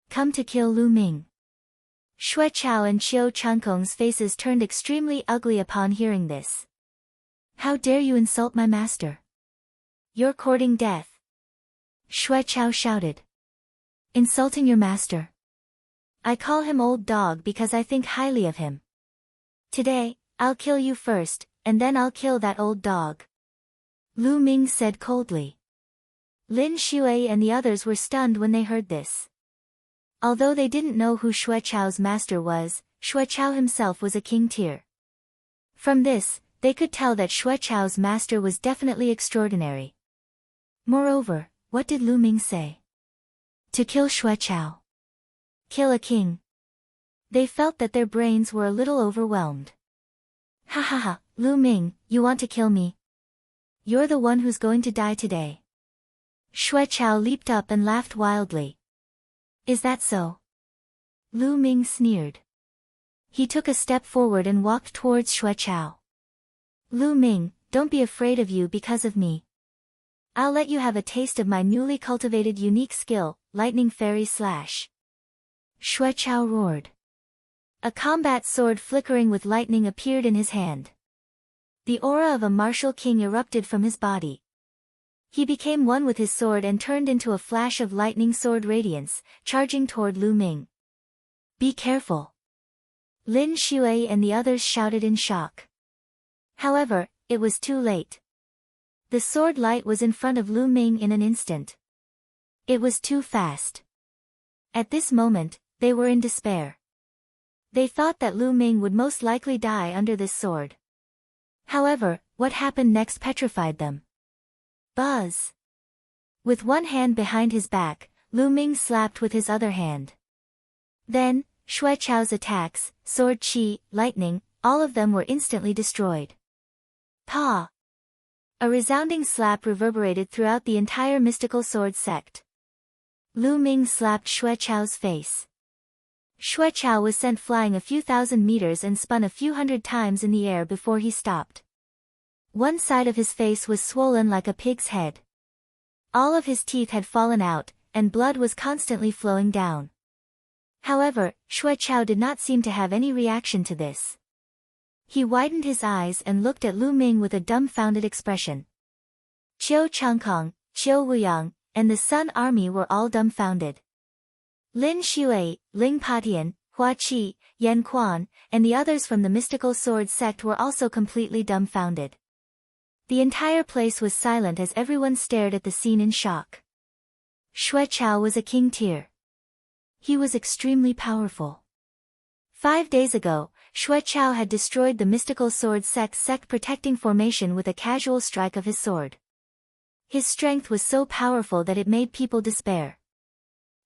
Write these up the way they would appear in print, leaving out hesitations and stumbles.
come to kill Lu Ming. Xue Chao and Qiu Changkong's faces turned extremely ugly upon hearing this. How dare you insult my master? You're courting death. Xue Chao shouted. Insulting your master? I call him old dog because I think highly of him. Today, I'll kill you first, and then I'll kill that old dog. Lu Ming said coldly. Lin Xue and the others were stunned when they heard this. Although they didn't know who Xue Chao's master was, Xue Chao himself was a king tier. From this, they could tell that Xue Chao's master was definitely extraordinary. Moreover, what did Lu Ming say? To kill Xue Chao. Kill a king. They felt that their brains were a little overwhelmed. Ha ha ha, Lu Ming, you want to kill me? You're the one who's going to die today. Xue Chao leaped up and laughed wildly. Is that so? Lu Ming sneered. He took a step forward and walked towards Xue Chao. Lu Ming, don't be afraid of you because of me. I'll let you have a taste of my newly cultivated unique skill, Lightning Fairy Slash. Xue Chao roared. A combat sword flickering with lightning appeared in his hand. The aura of a martial king erupted from his body. He became one with his sword and turned into a flash of lightning sword radiance, charging toward Lu Ming. Be careful. Lin Xue and the others shouted in shock. However, it was too late. The sword light was in front of Lu Ming in an instant. It was too fast. At this moment, they were in despair. They thought that Lu Ming would most likely die under this sword. However, what happened next petrified them. Buzz! With one hand behind his back, Lu Ming slapped with his other hand. Then, Xue Chao's attacks, sword chi, lightning, all of them were instantly destroyed. Pa! A resounding slap reverberated throughout the entire mystical sword sect. Lu Ming slapped Xue Chao's face. Xue Chao was sent flying a few thousand meters and spun a few hundred times in the air before he stopped. One side of his face was swollen like a pig's head. All of his teeth had fallen out, and blood was constantly flowing down. However, Xue Chao did not seem to have any reaction to this. He widened his eyes and looked at Lu Ming with a dumbfounded expression. Qiu Changkong, Qiu Wuyang, and the Sun Army were all dumbfounded. Lin Xue, Ling Patian, Hua Qi, Yan Quan, and the others from the mystical sword sect were also completely dumbfounded. The entire place was silent as everyone stared at the scene in shock. Xue Chao was a king tier. He was extremely powerful. 5 days ago, Xue Chao had destroyed the mystical sword sect protecting formation with a casual strike of his sword. His strength was so powerful that it made people despair.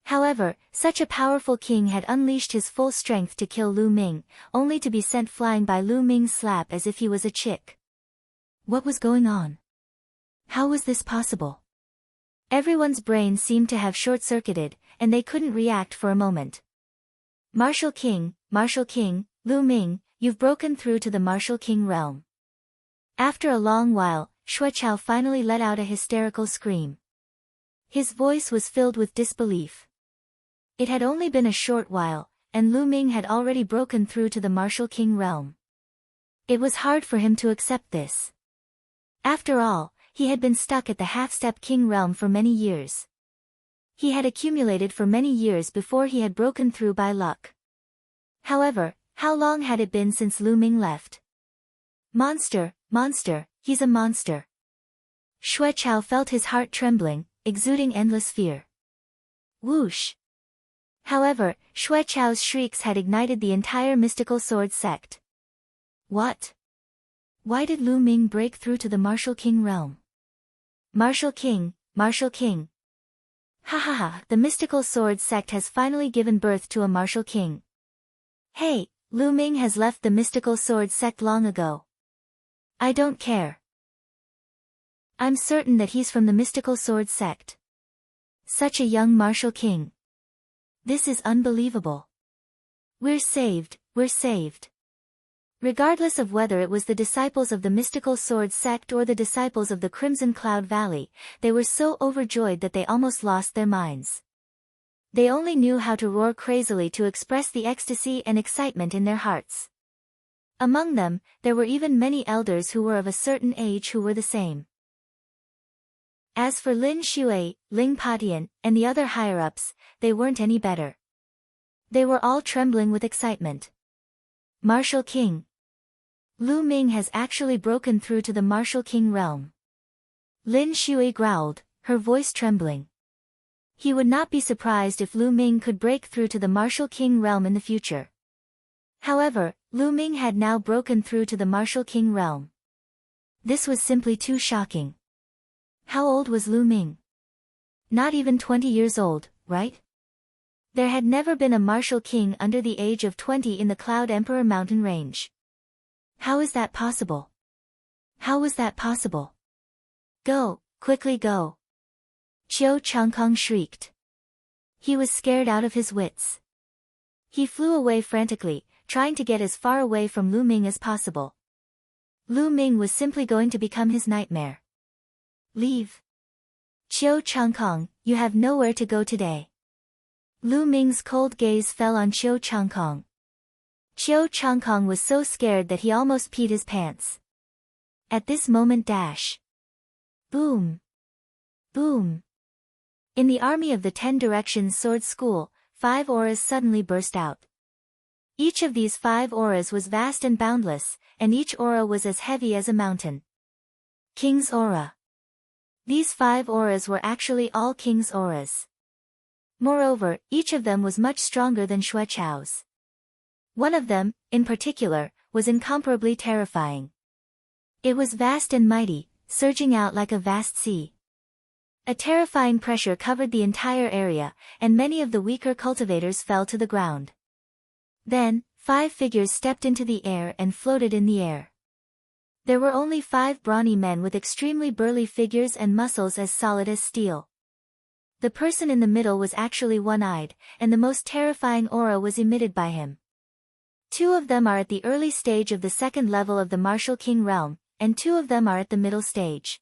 However, such a powerful king had unleashed his full strength to kill Lu Ming, only to be sent flying by Lu Ming's slap as if he was a chick. What was going on? How was this possible? Everyone's brain seemed to have short-circuited, and they couldn't react for a moment. Martial King, Lu Ming, you've broken through to the Martial King realm. After a long while, Xue Chao finally let out a hysterical scream. His voice was filled with disbelief. It had only been a short while, and Lu Ming had already broken through to the Martial King realm. It was hard for him to accept this. After all, he had been stuck at the half-step king realm for many years. He had accumulated for many years before he had broken through by luck. However, how long had it been since Lu Ming left? Monster, he's a monster. Xue Chao felt his heart trembling, exuding endless fear. Whoosh! However, Xue Chao's shrieks had ignited the entire mystical sword sect. What? Why did Lu Ming break through to the Martial King realm? Martial King. Ha ha ha, the mystical sword sect has finally given birth to a Martial King. Hey, Lu Ming has left the mystical sword sect long ago. I don't care. I'm certain that he's from the mystical sword sect. Such a young Martial King. This is unbelievable. We're saved. Regardless of whether it was the disciples of the mystical sword sect or the disciples of the Crimson Cloud Valley, they were so overjoyed that they almost lost their minds. They only knew how to roar crazily to express the ecstasy and excitement in their hearts. Among them, there were even many elders who were of a certain age who were the same. As for Lin Shui, Ling Patian, and the other higher-ups, they weren't any better. They were all trembling with excitement. Martial King. Lu Ming has actually broken through to the Martial King realm. Lin Shui growled, her voice trembling. He would not be surprised if Lu Ming could break through to the Martial King realm in the future. However, Lu Ming had now broken through to the Martial King realm. This was simply too shocking. How old was Lu Ming? Not even 20 years old, right? There had never been a Martial King under the age of 20 in the Cloud Emperor mountain range. How is that possible? How was that possible? Go, quickly go! Qiu Changkong shrieked. He was scared out of his wits. He flew away frantically, trying to get as far away from Lu Ming as possible. Lu Ming was simply going to become his nightmare. Leave. Qiu Changkong, you have nowhere to go today. Lu Ming's cold gaze fell on Qiu Changkong. Qiu Changkong was so scared that he almost peed his pants. At this moment dash. Boom. Boom. In the army of the 10 Directions Sword School, 5 auras suddenly burst out. Each of these 5 auras was vast and boundless, and each aura was as heavy as a mountain. King's Aura. These 5 auras were actually all King's auras. Moreover, each of them was much stronger than Xue Chao's. One of them, in particular, was incomparably terrifying. It was vast and mighty, surging out like a vast sea. A terrifying pressure covered the entire area, and many of the weaker cultivators fell to the ground. Then, 5 figures stepped into the air and floated in the air. There were only 5 brawny men with extremely burly figures and muscles as solid as steel. The person in the middle was actually one-eyed, and the most terrifying aura was emitted by him. 2 of them are at the early stage of the 2nd level of the Martial King realm, and 2 of them are at the middle stage.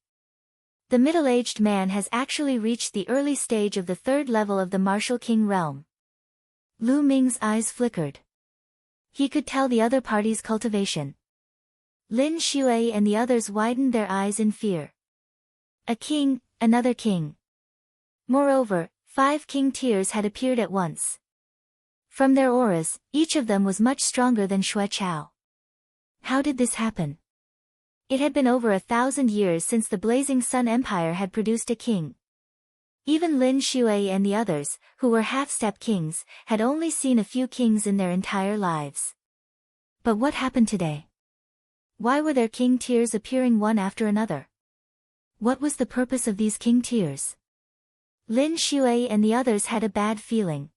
The middle-aged man has actually reached the early stage of the 3rd level of the Martial King realm. Lu Ming's eyes flickered. He could tell the other party's cultivation. Lin Shui and the others widened their eyes in fear. A king, another king. Moreover, 5 king tiers had appeared at once. From their auras, each of them was much stronger than Xue Chao. How did this happen? It had been over 1,000 years since the Blazing Sun Empire had produced a king. Even Lin Shui and the others, who were half-step kings, had only seen a few kings in their entire lives. But what happened today? Why were there king tiers appearing one after another? What was the purpose of these king tiers? Lin Shui and the others had a bad feeling.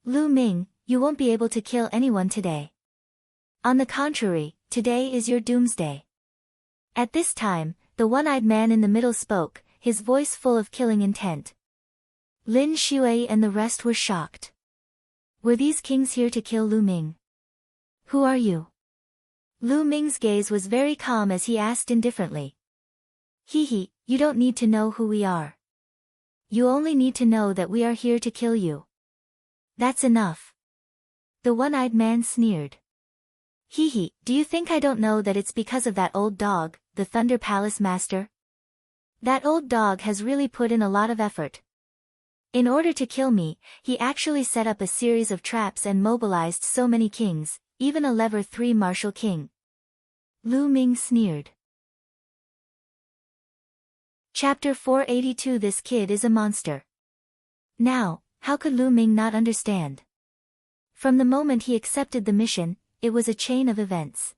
Lu Ming, you won't be able to kill anyone today. On the contrary, today is your doomsday. At this time, the one-eyed man in the middle spoke, his voice full of killing intent. Lin Shui and the rest were shocked. Were these kings here to kill Lu Ming? Who are you? Lu Ming's gaze was very calm as he asked indifferently. Hehe, you don't need to know who we are. You only need to know that we are here to kill you. That's enough. The one-eyed man sneered. Hehe, do you think I don't know that it's because of that old dog, the Thunder Palace Master? That old dog has really put in a lot of effort. In order to kill me, he actually set up a series of traps and mobilized so many kings, even a Level 3 Martial King. Lu Ming sneered. Chapter 482. This kid is a monster. Now, how could Lu Ming not understand? From the moment he accepted the mission, it was a chain of events.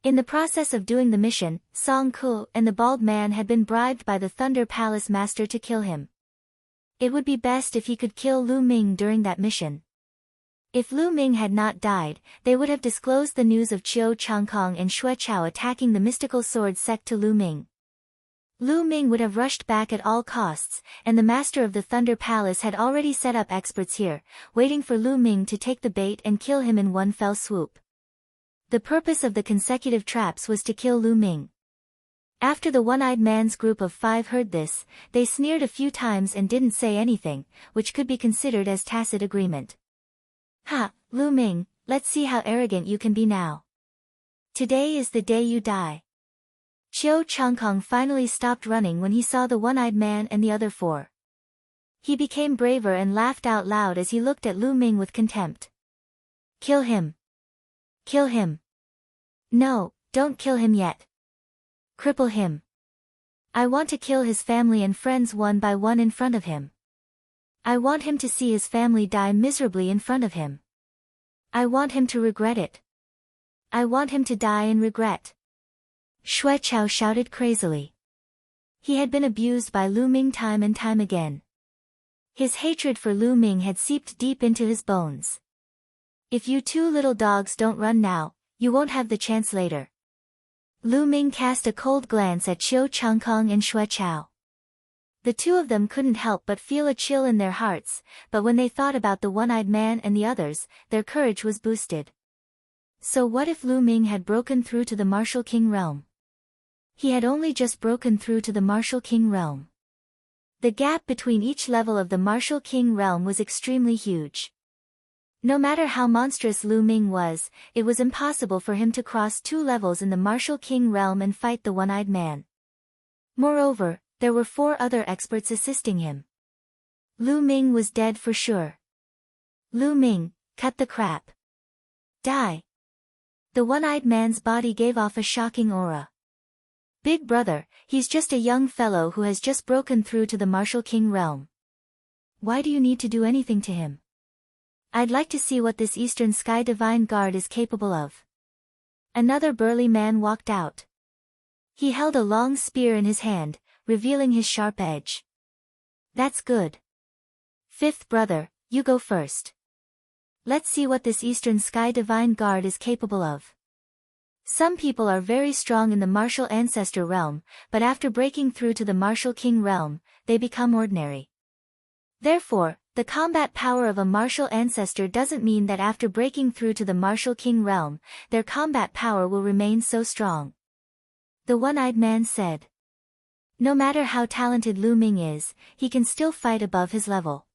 In the process of doing the mission, Song Ku and the bald man had been bribed by the Thunder Palace Master to kill him. It would be best if he could kill Lu Ming during that mission. If Lu Ming had not died, they would have disclosed the news of Qiu Changkong and Xue Chao attacking the mystical sword sect to Lu Ming. Lu Ming would have rushed back at all costs, and the master of the Thunder Palace had already set up experts here, waiting for Lu Ming to take the bait and kill him in one fell swoop. The purpose of the consecutive traps was to kill Lu Ming. After the one-eyed man's group of 5 heard this, they sneered a few times and didn't say anything, which could be considered as tacit agreement. Ha, Lu Ming, let's see how arrogant you can be now. Today is the day you die. Qiu Changkong finally stopped running when he saw the one-eyed man and the other 4. He became braver and laughed out loud as he looked at Lu Ming with contempt. Kill him. Kill him. No, don't kill him yet. Cripple him. I want to kill his family and friends one by one in front of him. I want him to see his family die miserably in front of him. I want him to regret it. I want him to die in regret. Xue Chao shouted crazily. He had been abused by Lu Ming time and time again. His hatred for Lu Ming had seeped deep into his bones. If you 2 little dogs don't run now, you won't have the chance later. Lu Ming cast a cold glance at Qiu Changkong and Xue Chao. The 2 of them couldn't help but feel a chill in their hearts, but when they thought about the one-eyed man and the others, their courage was boosted. So what if Lu Ming had broken through to the Martial King realm? He had only just broken through to the Martial King realm. The gap between each level of the Martial King realm was extremely huge. No matter how monstrous Lu Ming was, it was impossible for him to cross 2 levels in the Martial King realm and fight the one-eyed man. Moreover, there were 4 other experts assisting him. Lu Ming was dead for sure. Lu Ming, cut the crap. Die. The one-eyed man's body gave off a shocking aura. Big brother, he's just a young fellow who has just broken through to the Martial King realm. Why do you need to do anything to him? I'd like to see what this Eastern Sky Divine Guard is capable of. Another burly man walked out. He held a long spear in his hand, revealing his sharp edge. That's good. 5th brother, you go first. Let's see what this Eastern Sky Divine Guard is capable of. Some people are very strong in the Martial Ancestor realm, but after breaking through to the Martial King realm, they become ordinary. Therefore, the combat power of a Martial Ancestor doesn't mean that after breaking through to the Martial King realm, their combat power will remain so strong. The one-eyed man said. No matter how talented Lu Ming is, he can still fight above his level.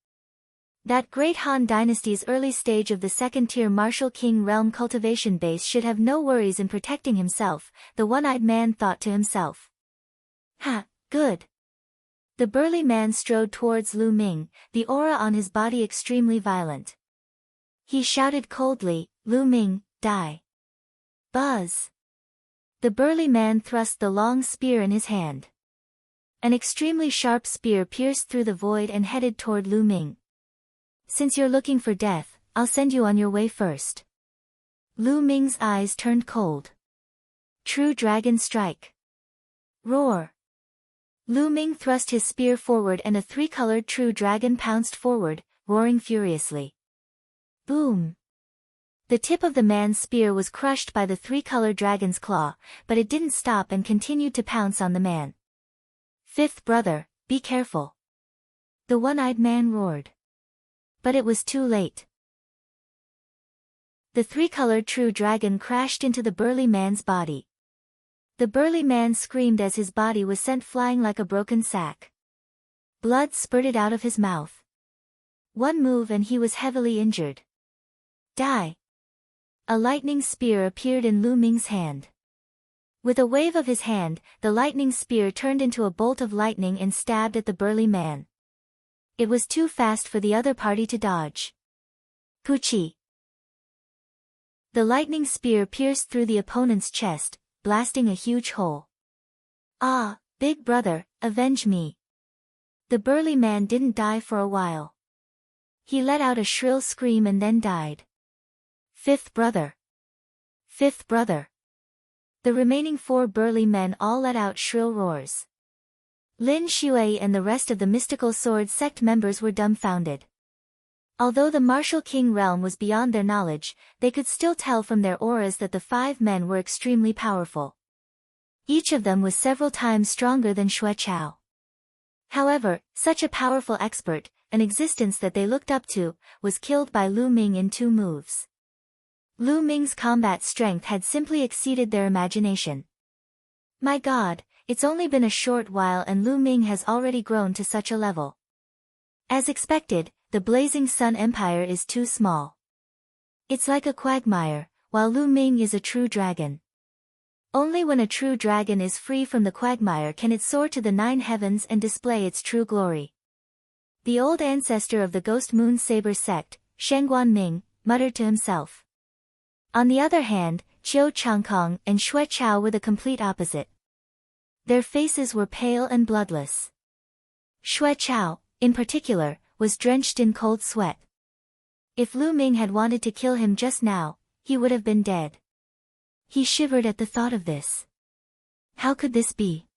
That great Han Dynasty's early stage of the 2nd-tier Martial King realm cultivation base should have no worries in protecting himself, the one-eyed man thought to himself. Ha, good. The burly man strode towards Lu Ming, the aura on his body extremely violent. He shouted coldly, Lu Ming, die. Buzz. The burly man thrust the long spear in his hand. An extremely sharp spear pierced through the void and headed toward Lu Ming. Since you're looking for death, I'll send you on your way first. Lu Ming's eyes turned cold. True Dragon Strike. Roar. Lu Ming thrust his spear forward and a 3-colored true dragon pounced forward, roaring furiously. Boom! The tip of the man's spear was crushed by the 3-colored dragon's claw, but it didn't stop and continued to pounce on the man. 5th brother, be careful. The one-eyed man roared. But it was too late. The 3-colored true dragon crashed into the burly man's body. The burly man screamed as his body was sent flying like a broken sack. Blood spurted out of his mouth. One move and he was heavily injured. Die. A lightning spear appeared in Lu Ming's hand. With a wave of his hand, the lightning spear turned into a bolt of lightning and stabbed at the burly man. It was too fast for the other party to dodge. Puchi. The lightning spear pierced through the opponent's chest, blasting a huge hole. Ah, big brother, avenge me. The burly man didn't die for a while. He let out a shrill scream and then died. 5th brother. 5th brother. The remaining 4 burly men all let out shrill roars. Lin Shui and the rest of the mystical sword sect members were dumbfounded. Although the Martial King realm was beyond their knowledge, they could still tell from their auras that the 5 men were extremely powerful. Each of them was several times stronger than Xue Chao. However, such a powerful expert, an existence that they looked up to, was killed by Lu Ming in 2 moves. Lu Ming's combat strength had simply exceeded their imagination. My God, It's only been a short while and Lu Ming has already grown to such a level. As expected, the Blazing Sun Empire is too small. It's like a quagmire, while Lu Ming is a true dragon. Only when a true dragon is free from the quagmire can it soar to the 9 heavens and display its true glory. The old ancestor of the Ghost Moon Saber sect, Shengguan Ming, muttered to himself. On the other hand, Qiu Changkong and Xue Chao were the complete opposite. Their faces were pale and bloodless. Xue Chao, in particular, was drenched in cold sweat. If Lu Ming had wanted to kill him just now, he would have been dead. He shivered at the thought of this. How could this be?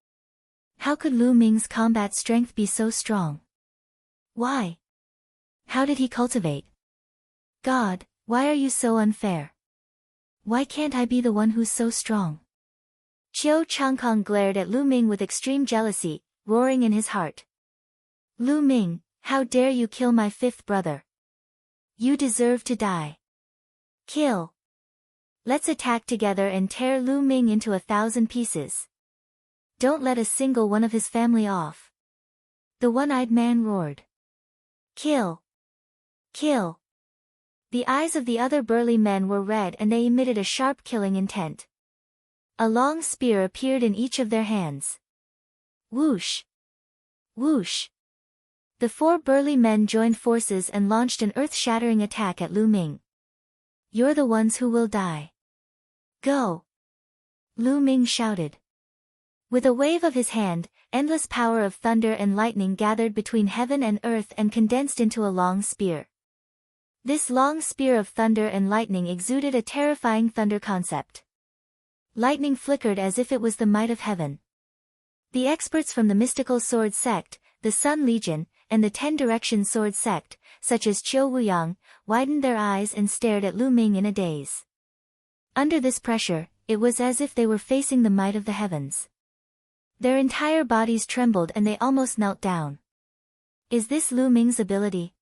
How could Lu Ming's combat strength be so strong? Why? How did he cultivate? God, why are you so unfair? Why can't I be the one who's so strong? Qiu Changkong glared at Lu Ming with extreme jealousy, roaring in his heart. Lu Ming, how dare you kill my 5th brother? You deserve to die. Kill. Let's attack together and tear Lu Ming into 1,000 pieces. Don't let a single one of his family off. The one-eyed man roared. Kill. Kill. The eyes of the other burly men were red and they emitted a sharp killing intent. A long spear appeared in each of their hands. Whoosh! Whoosh! The 4 burly men joined forces and launched an earth-shattering attack at Lu Ming. You're the ones who will die. Go! Lu Ming shouted. With a wave of his hand, endless power of thunder and lightning gathered between heaven and earth and condensed into a long spear. This long spear of thunder and lightning exuded a terrifying thunder concept. Lightning flickered as if it was the might of heaven. The experts from the mystical sword sect, the Sun Legion, and the 10 Direction sword sect, such as Qiu Wuyang, widened their eyes and stared at Lu Ming in a daze. Under this pressure, it was as if they were facing the might of the heavens. Their entire bodies trembled and they almost knelt down. Is this Lu Ming's ability?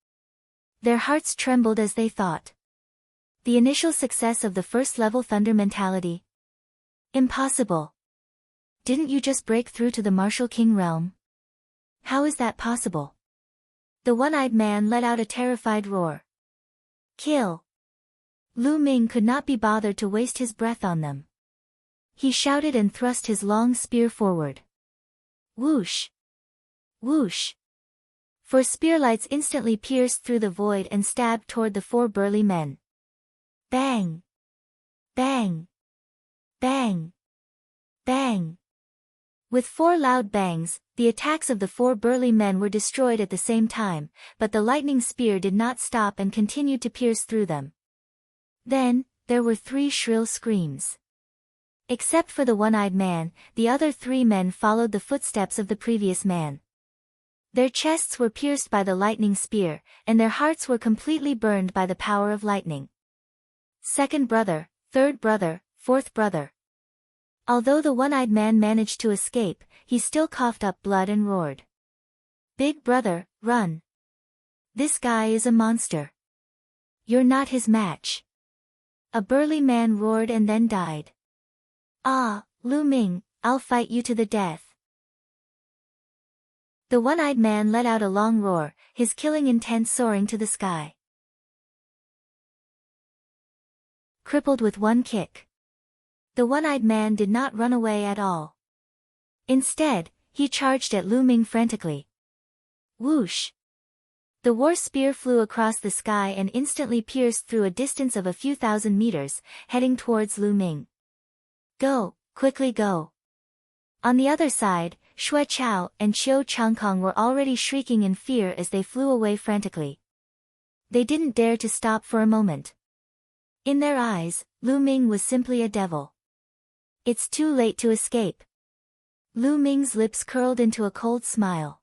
Their hearts trembled as they thought. The initial success of the first-level thunder mentality? Impossible. Didn't you just break through to the Martial King realm? How is that possible? The one-eyed man let out a terrified roar. Kill. Lu Ming could not be bothered to waste his breath on them. He shouted and thrust his long spear forward. Whoosh! Whoosh! 4 spearlights instantly pierced through the void and stabbed toward the 4 burly men. Bang! Bang! Bang! Bang! With 4 loud bangs, the attacks of the 4 burly men were destroyed at the same time, but the lightning spear did not stop and continued to pierce through them. Then, there were 3 shrill screams. Except for the one-eyed man, the other 3 men followed the footsteps of the previous man. Their chests were pierced by the lightning spear, and their hearts were completely burned by the power of lightning. 2nd brother, 3rd brother, 4th brother. Although the one-eyed man managed to escape, he still coughed up blood and roared. Big brother, run. This guy is a monster. You're not his match. A burly man roared and then died. Ah, Lu Ming, I'll fight you to the death. The one-eyed man let out a long roar, his killing intent soaring to the sky. Crippled with 1 kick. The one-eyed man did not run away at all. Instead, he charged at Lu Ming frantically. Whoosh! The war spear flew across the sky and instantly pierced through a distance of a few thousand meters, heading towards Lu Ming. Go, quickly go. On the other side, Xue Chao and Qiu Changkong were already shrieking in fear as they flew away frantically. They didn't dare to stop for a moment. In their eyes, Lu Ming was simply a devil. It's too late to escape. Lu Ming's lips curled into a cold smile.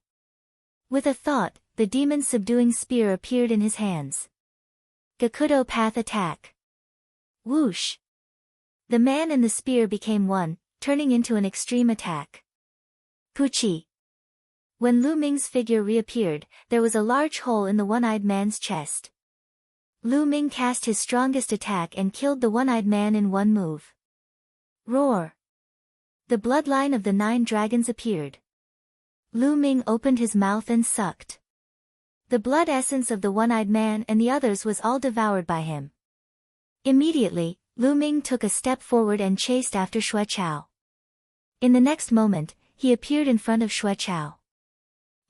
With a thought, the demon's subduing spear appeared in his hands. Gakudo Path Attack. Whoosh! The man and the spear became one, turning into an extreme attack. Puchi! When Lu Ming's figure reappeared, there was a large hole in the one-eyed man's chest. Lu Ming cast his strongest attack and killed the one-eyed man in one move. Roar! The bloodline of the 9 dragons appeared. Lu Ming opened his mouth and sucked. The blood essence of the one-eyed man and the others was all devoured by him. Immediately, Lu Ming took a step forward and chased after Xue Chao. In the next moment, he appeared in front of Xue Chao.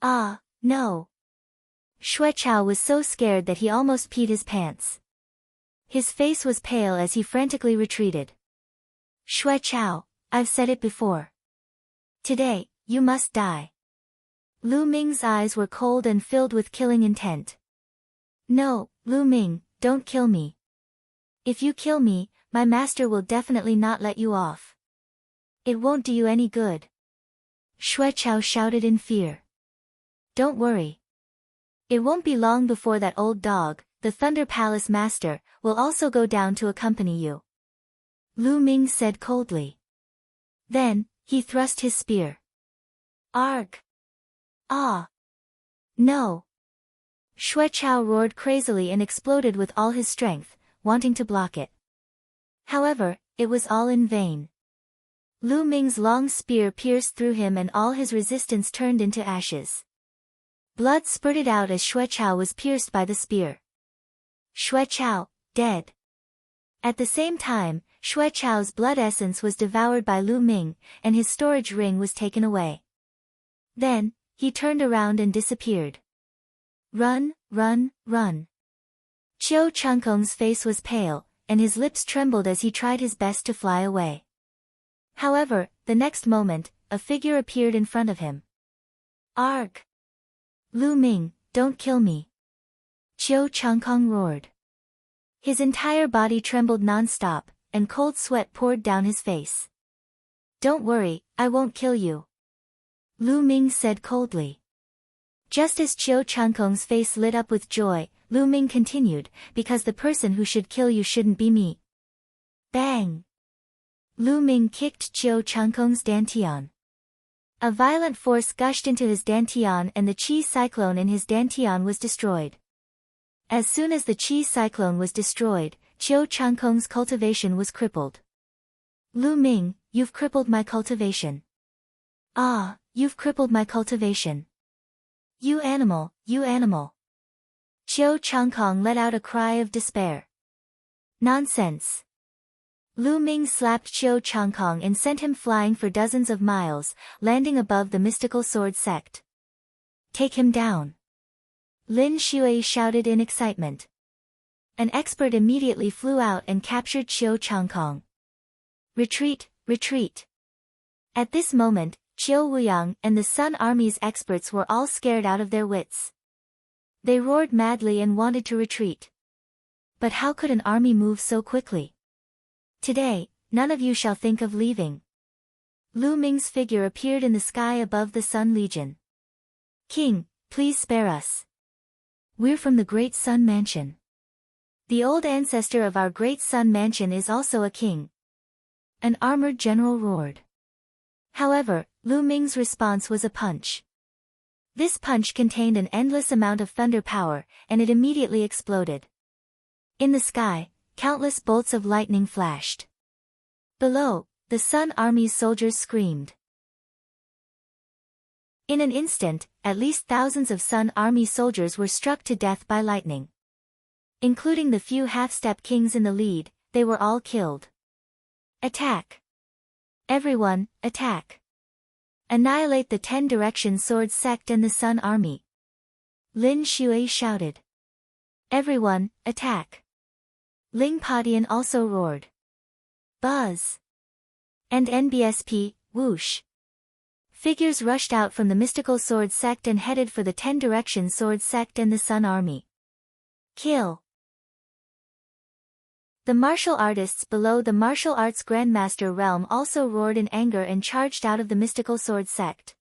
Ah, no! Xue Chao was so scared that he almost peed his pants. His face was pale as he frantically retreated. Xue Chao, I've said it before. Today, you must die. Lu Ming's eyes were cold and filled with killing intent. No, Lu Ming, don't kill me. If you kill me, my master will definitely not let you off. It won't do you any good. Xue Chao shouted in fear. Don't worry. It won't be long before that old dog, the Thunder Palace Master, will also go down to accompany you. Lu Ming said coldly. Then, he thrust his spear. Arg! Ah! No! Xue Chao roared crazily and exploded with all his strength, wanting to block it. However, it was all in vain. Lu Ming's long spear pierced through him and all his resistance turned into ashes. Blood spurted out as Xue Chao was pierced by the spear. Xue Chao, dead. At the same time, Xue Chao's blood essence was devoured by Lu Ming, and his storage ring was taken away. Then, he turned around and disappeared. Run, run, run. Qiu Changkong's face was pale, and his lips trembled as he tried his best to fly away. However, the next moment, a figure appeared in front of him. Arg! Lu Ming, don't kill me. Qiu Changkong roared. His entire body trembled non-stop, and cold sweat poured down his face. Don't worry, I won't kill you. Lu Ming said coldly. Just as Qiu Changkong's face lit up with joy, Lu Ming continued, because the person who should kill you shouldn't be me. Bang! Lu Ming kicked Qiu Changkong's dantian. A violent force gushed into his dantian and the qi cyclone in his dantian was destroyed. As soon as the qi cyclone was destroyed, Qiu Changkong's cultivation was crippled. Lu Ming, you've crippled my cultivation. Ah, you've crippled my cultivation. You animal, you animal. Qiu Changkong let out a cry of despair. Nonsense. Lu Ming slapped Qiu Changkong and sent him flying for dozens of miles, landing above the mystical sword sect. Take him down. Lin Shui shouted in excitement. An expert immediately flew out and captured Qiu Changkong. Retreat, retreat. At this moment, Qiu Wuyang and the Sun Army's experts were all scared out of their wits. They roared madly and wanted to retreat. But how could an army move so quickly? Today, none of you shall think of leaving. Lu Ming's figure appeared in the sky above the Sun Legion. King, please spare us. We're from the Great Sun Mansion. The old ancestor of our Great Sun Mansion is also a king. An armored general roared. However, Lu Ming's response was a punch. This punch contained an endless amount of thunder power, and it immediately exploded. In the sky, countless bolts of lightning flashed. Below, the Sun Army's soldiers screamed. In an instant, at least thousands of Sun Army soldiers were struck to death by lightning. Including the few half-step kings in the lead, they were all killed. Attack! Everyone, attack! Annihilate the 10 Direction Sword Sect and the Sun Army. Lin Shui shouted. Everyone, attack! Ling Padian also roared. Buzz! And NBSP, whoosh! Figures rushed out from the mystical sword sect and headed for the 10 Direction Sword Sect and the Sun Army. Kill! The martial artists below the martial arts Grandmaster realm also roared in anger and charged out of the mystical sword sect.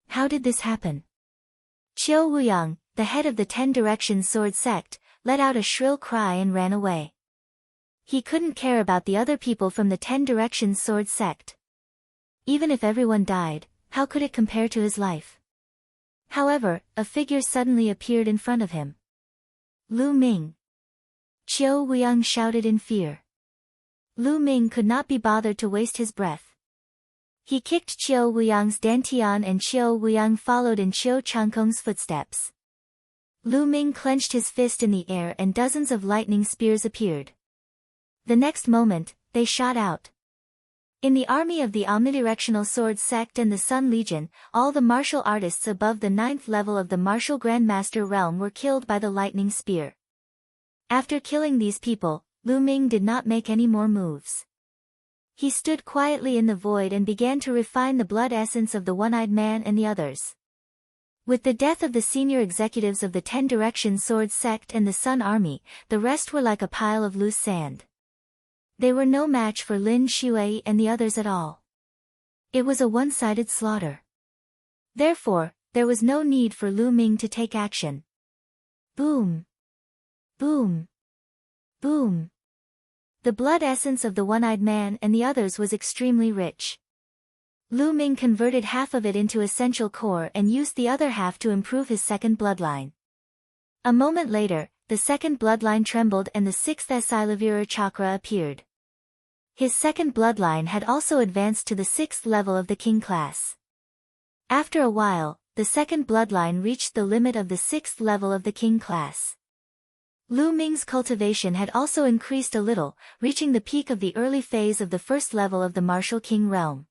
How did this happen? Qiu Wuyang, the head of the 10 Direction Sword Sect, let out a shrill cry and ran away. He couldn't care about the other people from the 10 Direction Sword Sect. Even if everyone died, how could it compare to his life? However, a figure suddenly appeared in front of him. Lu Ming. Qiu Wuyang shouted in fear. Lu Ming could not be bothered to waste his breath. He kicked Qiu Wuyang's dantian and Qiu Wuyang followed in Qiu Changkong's footsteps. Lu Ming clenched his fist in the air and dozens of lightning spears appeared. The next moment, they shot out. In the army of the Omnidirectional Sword Sect and the Sun Legion, all the martial artists above the 9th level of the Martial Grandmaster realm were killed by the lightning spear. After killing these people, Lu Ming did not make any more moves. He stood quietly in the void and began to refine the blood essence of the One-Eyed Man and the others. With the death of the senior executives of the 10 Direction Sword Sect and the Sun Army, the rest were like a pile of loose sand. They were no match for Lin Shuai and the others at all. It was a one-sided slaughter. Therefore, there was no need for Lu Ming to take action. Boom! Boom! Boom! The blood essence of the One-Eyed Man and the others was extremely rich. Lu Ming converted half of it into essential core and used the other half to improve his second bloodline. A moment later, the second bloodline trembled and the 6th Asilavira chakra appeared. His second bloodline had also advanced to the 6th level of the king class. After a while, the second bloodline reached the limit of the 6th level of the king class. Lu Ming's cultivation had also increased a little, reaching the peak of the early phase of the 1st level of the Martial King Realm.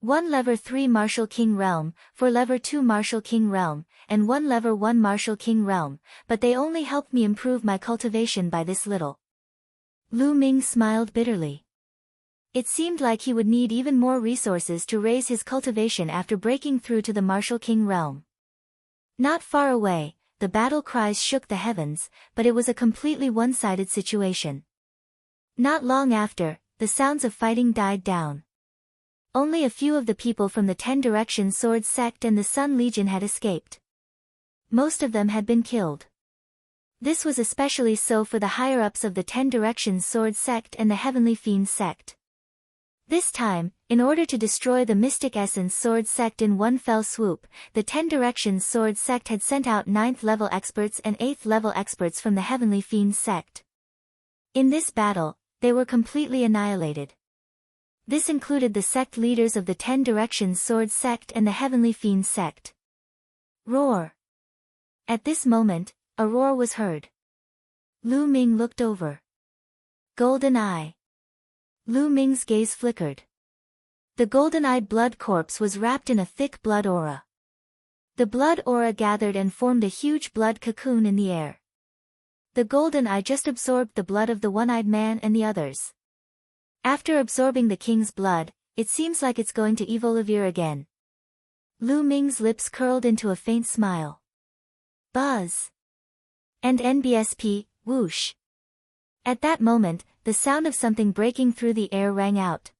1 Lever 3 Martial King Realm, 4 Lever 2 Martial King Realm, and 1 Lever 1 Martial King Realm, but they only helped me improve my cultivation by this little. Lu Ming smiled bitterly. It seemed like he would need even more resources to raise his cultivation after breaking through to the Martial King Realm. Not far away, the battle cries shook the heavens, but it was a completely one-sided situation. Not long after, the sounds of fighting died down. Only a few of the people from the 10 Direction Sword Sect and the Sun Legion had escaped. Most of them had been killed. This was especially so for the higher-ups of the 10 Direction Sword Sect and the Heavenly Fiend Sect. This time, in order to destroy the Mystic Essence Sword Sect in one fell swoop, the 10 Directions Sword Sect had sent out 9th level experts and 8th level experts from the Heavenly Fiend Sect. In this battle, they were completely annihilated. This included the sect leaders of the 10 Directions Sword Sect and the Heavenly Fiend Sect. Roar! At this moment, a roar was heard. Lu Ming looked over. Golden Eye. Lu Ming's gaze flickered. The golden-eyed blood corpse was wrapped in a thick blood aura. The blood aura gathered and formed a huge blood cocoon in the air. The golden eye just absorbed the blood of the One-Eyed Man and the others. After absorbing the king's blood, it seems like it's going to evolve again. Lu Ming's lips curled into a faint smile. Buzz. And NBSP, whoosh. At that moment, the sound of something breaking through the air rang out.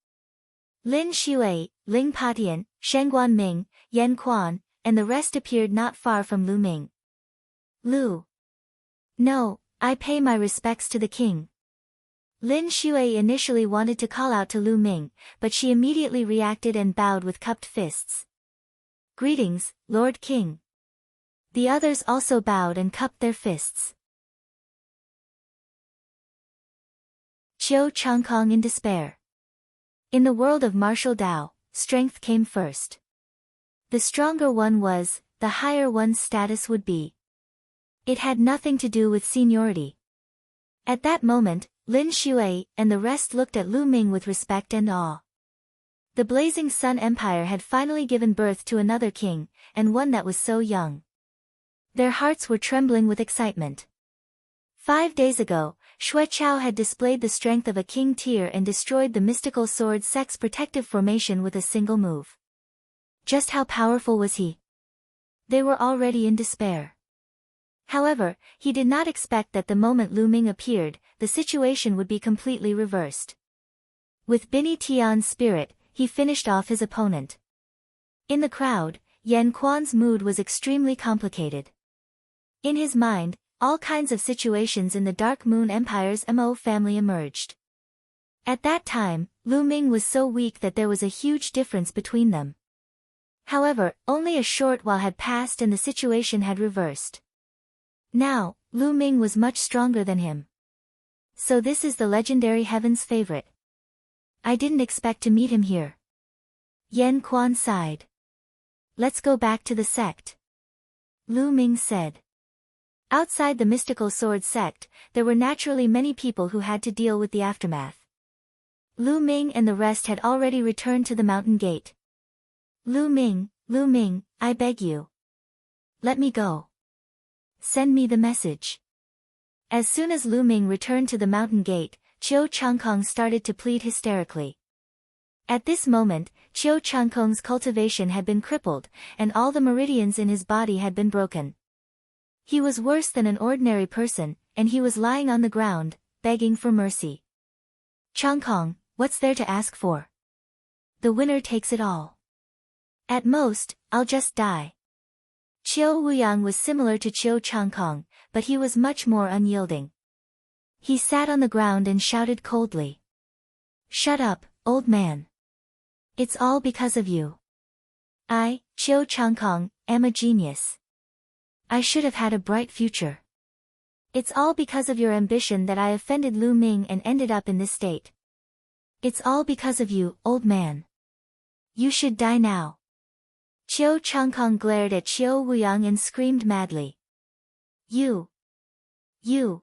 Lin Shuai, Ling Patian, Shengguan Ming, Yan Quan, and the rest appeared not far from Lu Ming. Lu. No, I pay my respects to the king. Lin Shuai initially wanted to call out to Lu Ming, but she immediately reacted and bowed with cupped fists. Greetings, Lord King. The others also bowed and cupped their fists. Qiu Changkong in despair. In the world of martial Dao, strength came first. The stronger one was, the higher one's status would be. It had nothing to do with seniority. At that moment, Lin Shuai and the rest looked at Lu Ming with respect and awe. The Blazing Sun Empire had finally given birth to another king, and one that was so young. Their hearts were trembling with excitement. 5 days ago, Xue Chao had displayed the strength of a king tier and destroyed the mystical sword sect's protective formation with a single move. Just how powerful was he? They were already in despair. However, he did not expect that the moment Lu Ming appeared, the situation would be completely reversed. With Bini Tian's spirit, he finished off his opponent. In the crowd, Yan Quan's mood was extremely complicated. In his mind, all kinds of situations in the Dark Moon Empire's Mo family emerged. At that time, Lu Ming was so weak that there was a huge difference between them. However, only a short while had passed and the situation had reversed. Now, Lu Ming was much stronger than him. So this is the legendary Heaven's favorite. I didn't expect to meet him here. Yan Quan sighed. Let's go back to the sect. Lu Ming said. Outside the mystical sword sect, there were naturally many people who had to deal with the aftermath. Lu Ming and the rest had already returned to the mountain gate. Lu Ming, I beg you. Let me go. Send me the message. As soon as Lu Ming returned to the mountain gate, Chiu Changkong started to plead hysterically. At this moment, Chiu Changkong's cultivation had been crippled, and all the meridians in his body had been broken. He was worse than an ordinary person, and he was lying on the ground, begging for mercy. Changkong, what's there to ask for? The winner takes it all. At most, I'll just die. Chiu Wuyang was similar to Chiu Changkong, but he was much more unyielding. He sat on the ground and shouted coldly. Shut up, old man. It's all because of you. I, Chiu Changkong, am a genius. I should have had a bright future. It's all because of your ambition that I offended Lu Ming and ended up in this state. It's all because of you, old man. You should die now. Chiu Changkong glared at Chiu Wuyang and screamed madly. You. Chiu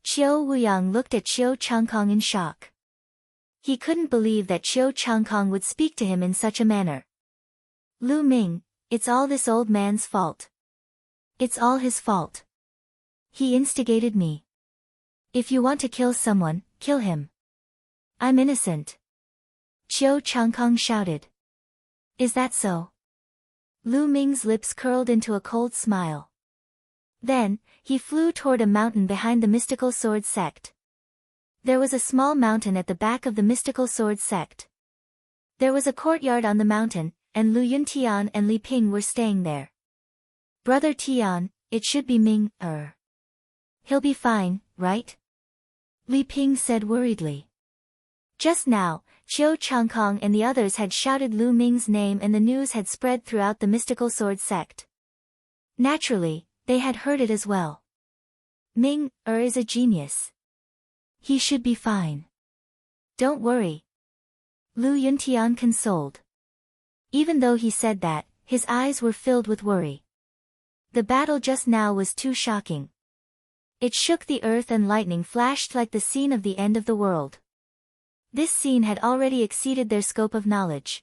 Wuyang looked at Chiu Changkong in shock. He couldn't believe that Chiu Changkong would speak to him in such a manner. Lu Ming, it's all this old man's fault. It's all his fault. He instigated me. If you want to kill someone, kill him. I'm innocent. Chiu Changkong shouted. Is that so? Lu Ming's lips curled into a cold smile. Then, he flew toward a mountain behind the mystical sword sect. There was a small mountain at the back of the mystical sword sect. There was a courtyard on the mountain, and Lu Yuntian and Li Ping were staying there. Brother Tian, it should be Ming, He'll be fine, right? Li Ping said worriedly. Just now, Chiu Changkong and the others had shouted Lu Ming's name and the news had spread throughout the mystical sword sect. Naturally, they had heard it as well. Ming, is a genius. He should be fine. Don't worry. Lu Yuntian consoled. Even though he said that, his eyes were filled with worry. The battle just now was too shocking. It shook the earth and lightning flashed like the scene of the end of the world. This scene had already exceeded their scope of knowledge.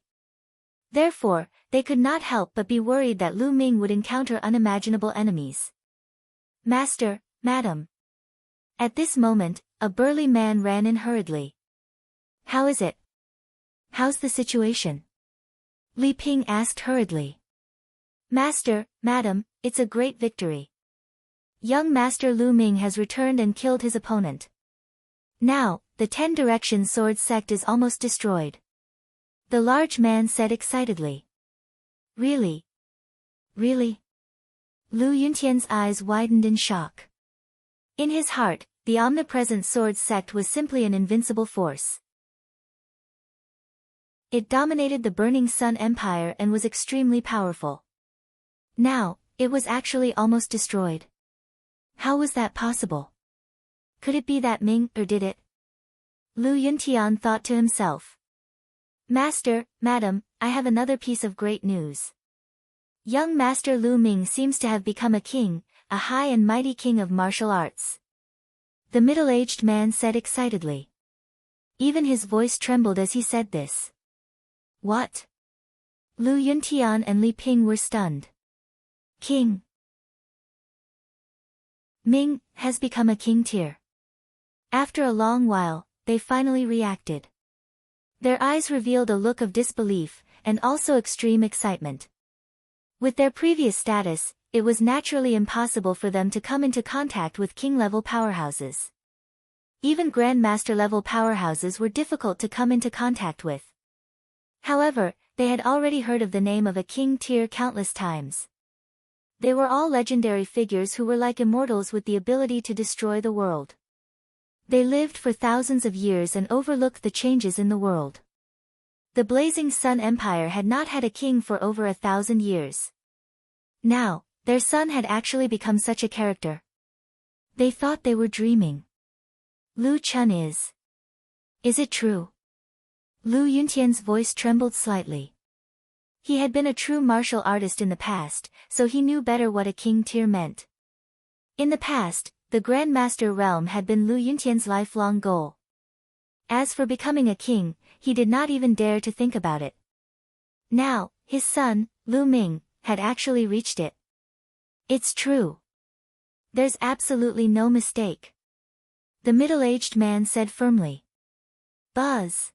Therefore, they could not help but be worried that Lu Ming would encounter unimaginable enemies. Master, Madam. At this moment, a burly man ran in hurriedly. How is it? How's the situation? Li Ping asked hurriedly. Master, Madam, it's a great victory. Young Master Lu Ming has returned and killed his opponent. Now, the 10 Direction Sword Sect is almost destroyed. The large man said excitedly. Really? Really? Lu Yuntian's eyes widened in shock. In his heart, the omnipresent Sword Sect was simply an invincible force. It dominated the Burning Sun Empire and was extremely powerful. Now, it was actually almost destroyed. How was that possible? Could it be that Ming, or did it? Lu Yuntian thought to himself. Master, Madam, I have another piece of great news. Young Master Lu Ming seems to have become a king, a high and mighty king of martial arts. The middle-aged man said excitedly. Even his voice trembled as he said this. What? Lu Yuntian and Li Ping were stunned. King Ming has become a king tier. After a long while, they finally reacted. Their eyes revealed a look of disbelief, and also extreme excitement. With their previous status, it was naturally impossible for them to come into contact with king-level powerhouses. Even grandmaster-level powerhouses were difficult to come into contact with. However, they had already heard of the name of a king tier countless times. They were all legendary figures who were like immortals with the ability to destroy the world. They lived for thousands of years and overlooked the changes in the world. The Blazing Sun Empire had not had a king for over 1,000 years. Now, their son had actually become such a character. They thought they were dreaming. Lu Chun is. Is it true? Lu Yuntian's voice trembled slightly. He had been a true martial artist in the past, so he knew better what a king tier meant. In the past, the Grand Master realm had been Lu Yuntian's lifelong goal. As for becoming a king, he did not even dare to think about it. Now, his son, Lu Ming, had actually reached it. It's true. There's absolutely no mistake. The middle-aged man said firmly. Buzz.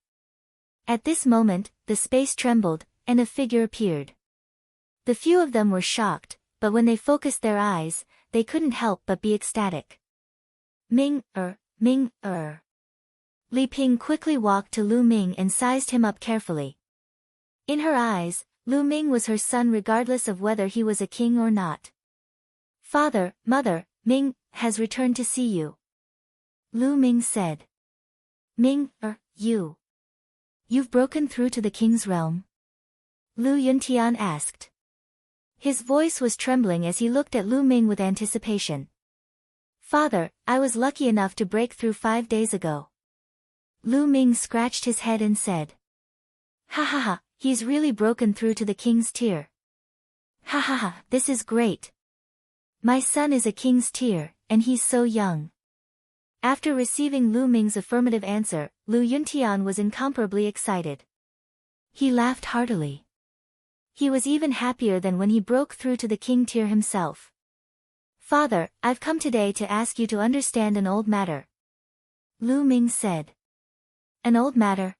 At this moment, the space trembled, and a figure appeared. The few of them were shocked, but when they focused their eyes, they couldn't help but be ecstatic. Ming. Li Ping quickly walked to Lu Ming and sized him up carefully. In her eyes, Lu Ming was her son regardless of whether he was a king or not. Father, mother, Ming has returned to see you. Lu Ming said. Ming, you've broken through to the king's realm? Lu Yuntian asked. His voice was trembling as he looked at Lu Ming with anticipation. Father, I was lucky enough to break through 5 days ago. Lu Ming scratched his head and said. Ha ha ha, he's really broken through to the king's tier. Ha ha ha, this is great. My son is a king's tier, and he's so young. After receiving Lu Ming's affirmative answer, Lu Yuntian was incomparably excited. He laughed heartily. He was even happier than when he broke through to the king tier himself. Father, I've come today to ask you to understand an old matter. Lu Ming said. An old matter?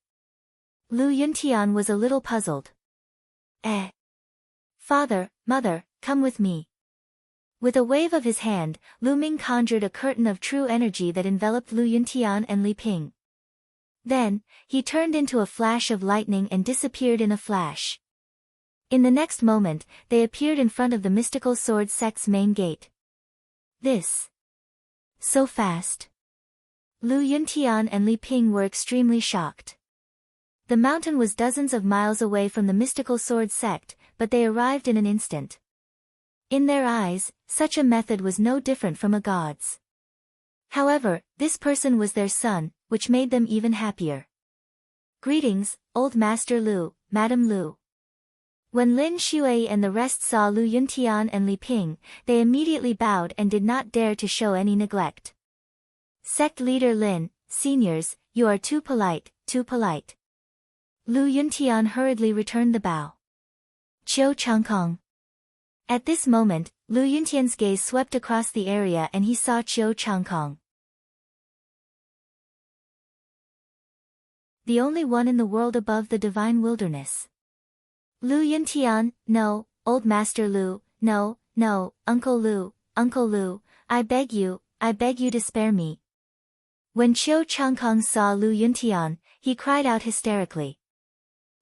Lu Yuntian was a little puzzled. Father, mother, come with me. With a wave of his hand, Lu Ming conjured a curtain of true energy that enveloped Lu Yuntian and Li Ping. Then, he turned into a flash of lightning and disappeared in a flash. In the next moment, they appeared in front of the mystical sword sect's main gate. This. So fast. Lu Yuntian and Li Ping were extremely shocked. The mountain was dozens of miles away from the mystical sword sect, but they arrived in an instant. In their eyes, such a method was no different from a god's. However, this person was their son, which made them even happier. Greetings, Old Master Lu, Madam Lu. When Lin Shui and the rest saw Lu Yuntian and Li Ping, they immediately bowed and did not dare to show any neglect. Sect leader Lin, seniors, you are too polite, too polite. Lu Yuntian hurriedly returned the bow. Qiu Changkong. At this moment, Lu Yuntian's gaze swept across the area and he saw Qiu Changkong. The only one in the world above the divine wilderness. Lu Yuntian, no, Old Master Lu, no, Uncle Lu, I beg you to spare me. When Qiu Changkong saw Lu Yuntian, he cried out hysterically.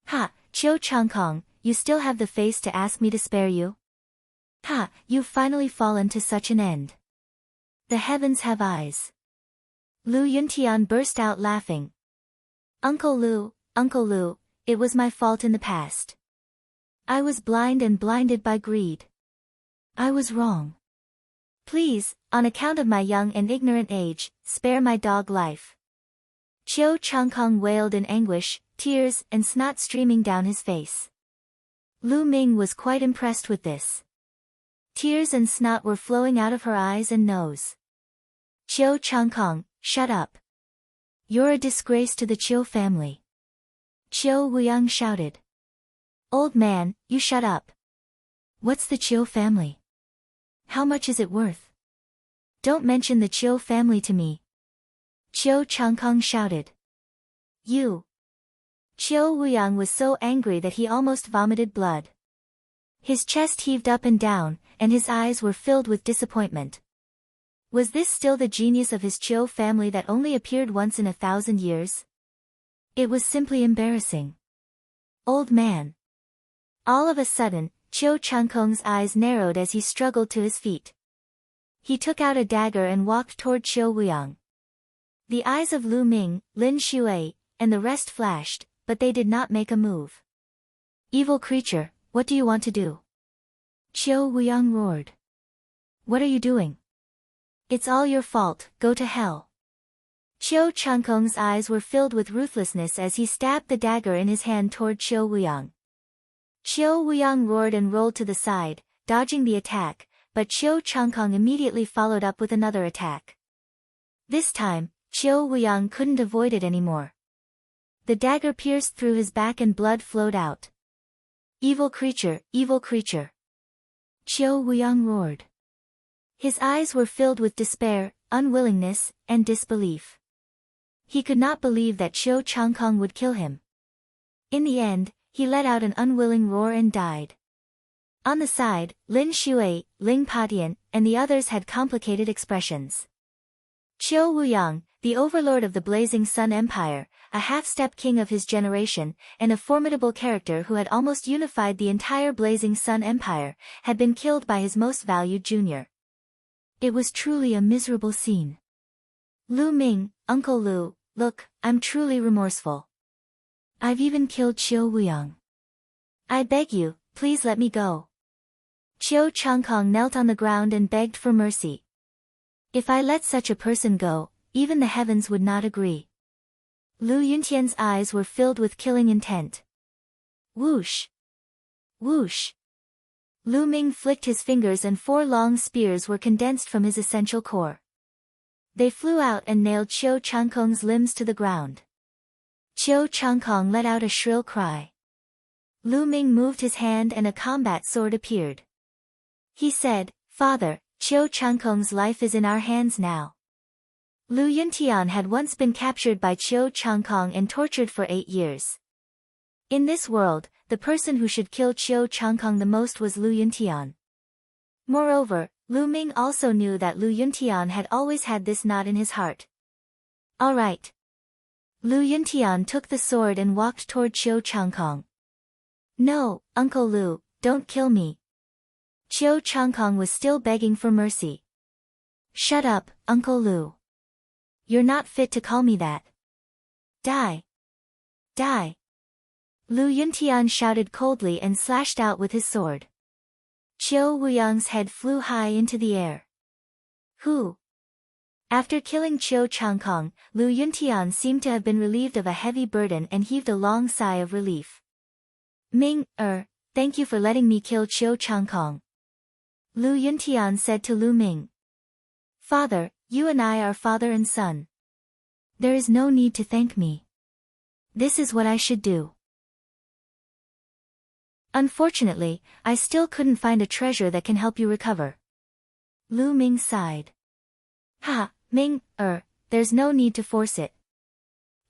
Ha, Qiu Changkong, you still have the face to ask me to spare you? Ha, you've finally fallen to such an end. The heavens have eyes. Lu Yuntian burst out laughing. Uncle Lu, it was my fault in the past. I was blind and blinded by greed. I was wrong. Please, on account of my young and ignorant age, spare my dog life. Qiu Changkong wailed in anguish, tears and snot streaming down his face. Lu Ming was quite impressed with this. Tears and snot were flowing out of her eyes and nose. Qiu Changkong, shut up. You're a disgrace to the Qiu family. Qiu Wuyang shouted. Old man, you shut up. What's the Qiu family? How much is it worth? Don't mention the Qiu family to me. Qiu Changkong shouted. You. Qiu Wuyang was so angry that he almost vomited blood. His chest heaved up and down, and his eyes were filled with disappointment. Was this still the genius of his Qiu family that only appeared once in 1,000 years? It was simply embarrassing. Old man. All of a sudden, Qiu Changkong's eyes narrowed as he struggled to his feet. He took out a dagger and walked toward Qiu Wuyang. The eyes of Lu Ming, Lin Shui, and the rest flashed, but they did not make a move. Evil creature, what do you want to do? Qiu Wuyang roared. What are you doing? It's all your fault, go to hell. Qiu Changkong's eyes were filled with ruthlessness as he stabbed the dagger in his hand toward Qiu Wuyang. Qiu Wuyang roared and rolled to the side, dodging the attack, but Qiu Changkong immediately followed up with another attack. This time, Qiu Wuyang couldn't avoid it anymore. The dagger pierced through his back and blood flowed out. Evil creature, evil creature! Qiu Wuyang roared. His eyes were filled with despair, unwillingness, and disbelief. He could not believe that Qiu Changkong would kill him. In the end, he let out an unwilling roar and died. On the side, Lin Shui, Ling Patian, and the others had complicated expressions. Qiu Wuyang, the overlord of the Blazing Sun Empire, a half-step king of his generation, and a formidable character who had almost unified the entire Blazing Sun Empire, had been killed by his most valued junior. It was truly a miserable scene. Lu Ming, Uncle Lu, look, I'm truly remorseful. I've even killed Qiu Wuyang. I beg you, please let me go. Qiu Changkong knelt on the ground and begged for mercy. If I let such a person go, even the heavens would not agree. Lu Yuntian's eyes were filled with killing intent. Whoosh! Whoosh! Lu Ming flicked his fingers and 4 long spears were condensed from his essential core. They flew out and nailed Qiu Changkong's limbs to the ground. Qiu Changkong let out a shrill cry. Lu Ming moved his hand and a combat sword appeared. He said, Father, Qiu Changkong's life is in our hands now. Lu Yuntian had once been captured by Qiu Changkong and tortured for 8 years. In this world, the person who should kill Qiu Changkong the most was Lu Yuntian. Moreover, Lu Ming also knew that Lu Yuntian had always had this knot in his heart. All right. Lu Yuntian took the sword and walked toward Qiu Changkong. No, Uncle Lu, don't kill me. Qiu Changkong was still begging for mercy. Shut up, Uncle Lu. You're not fit to call me that. Die. Die. Lu Yuntian shouted coldly and slashed out with his sword. Qiu Wuyang's head flew high into the air. Who? After killing Qiu Changkong, Lu Yuntian seemed to have been relieved of a heavy burden and heaved a long sigh of relief. Ming, thank you for letting me kill Qiu Changkong. Lu Yuntian said to Lu Ming. Father, you and I are father and son. There is no need to thank me. This is what I should do. Unfortunately, I still couldn't find a treasure that can help you recover. Lu Ming sighed. Ha, Ming, there's no need to force it.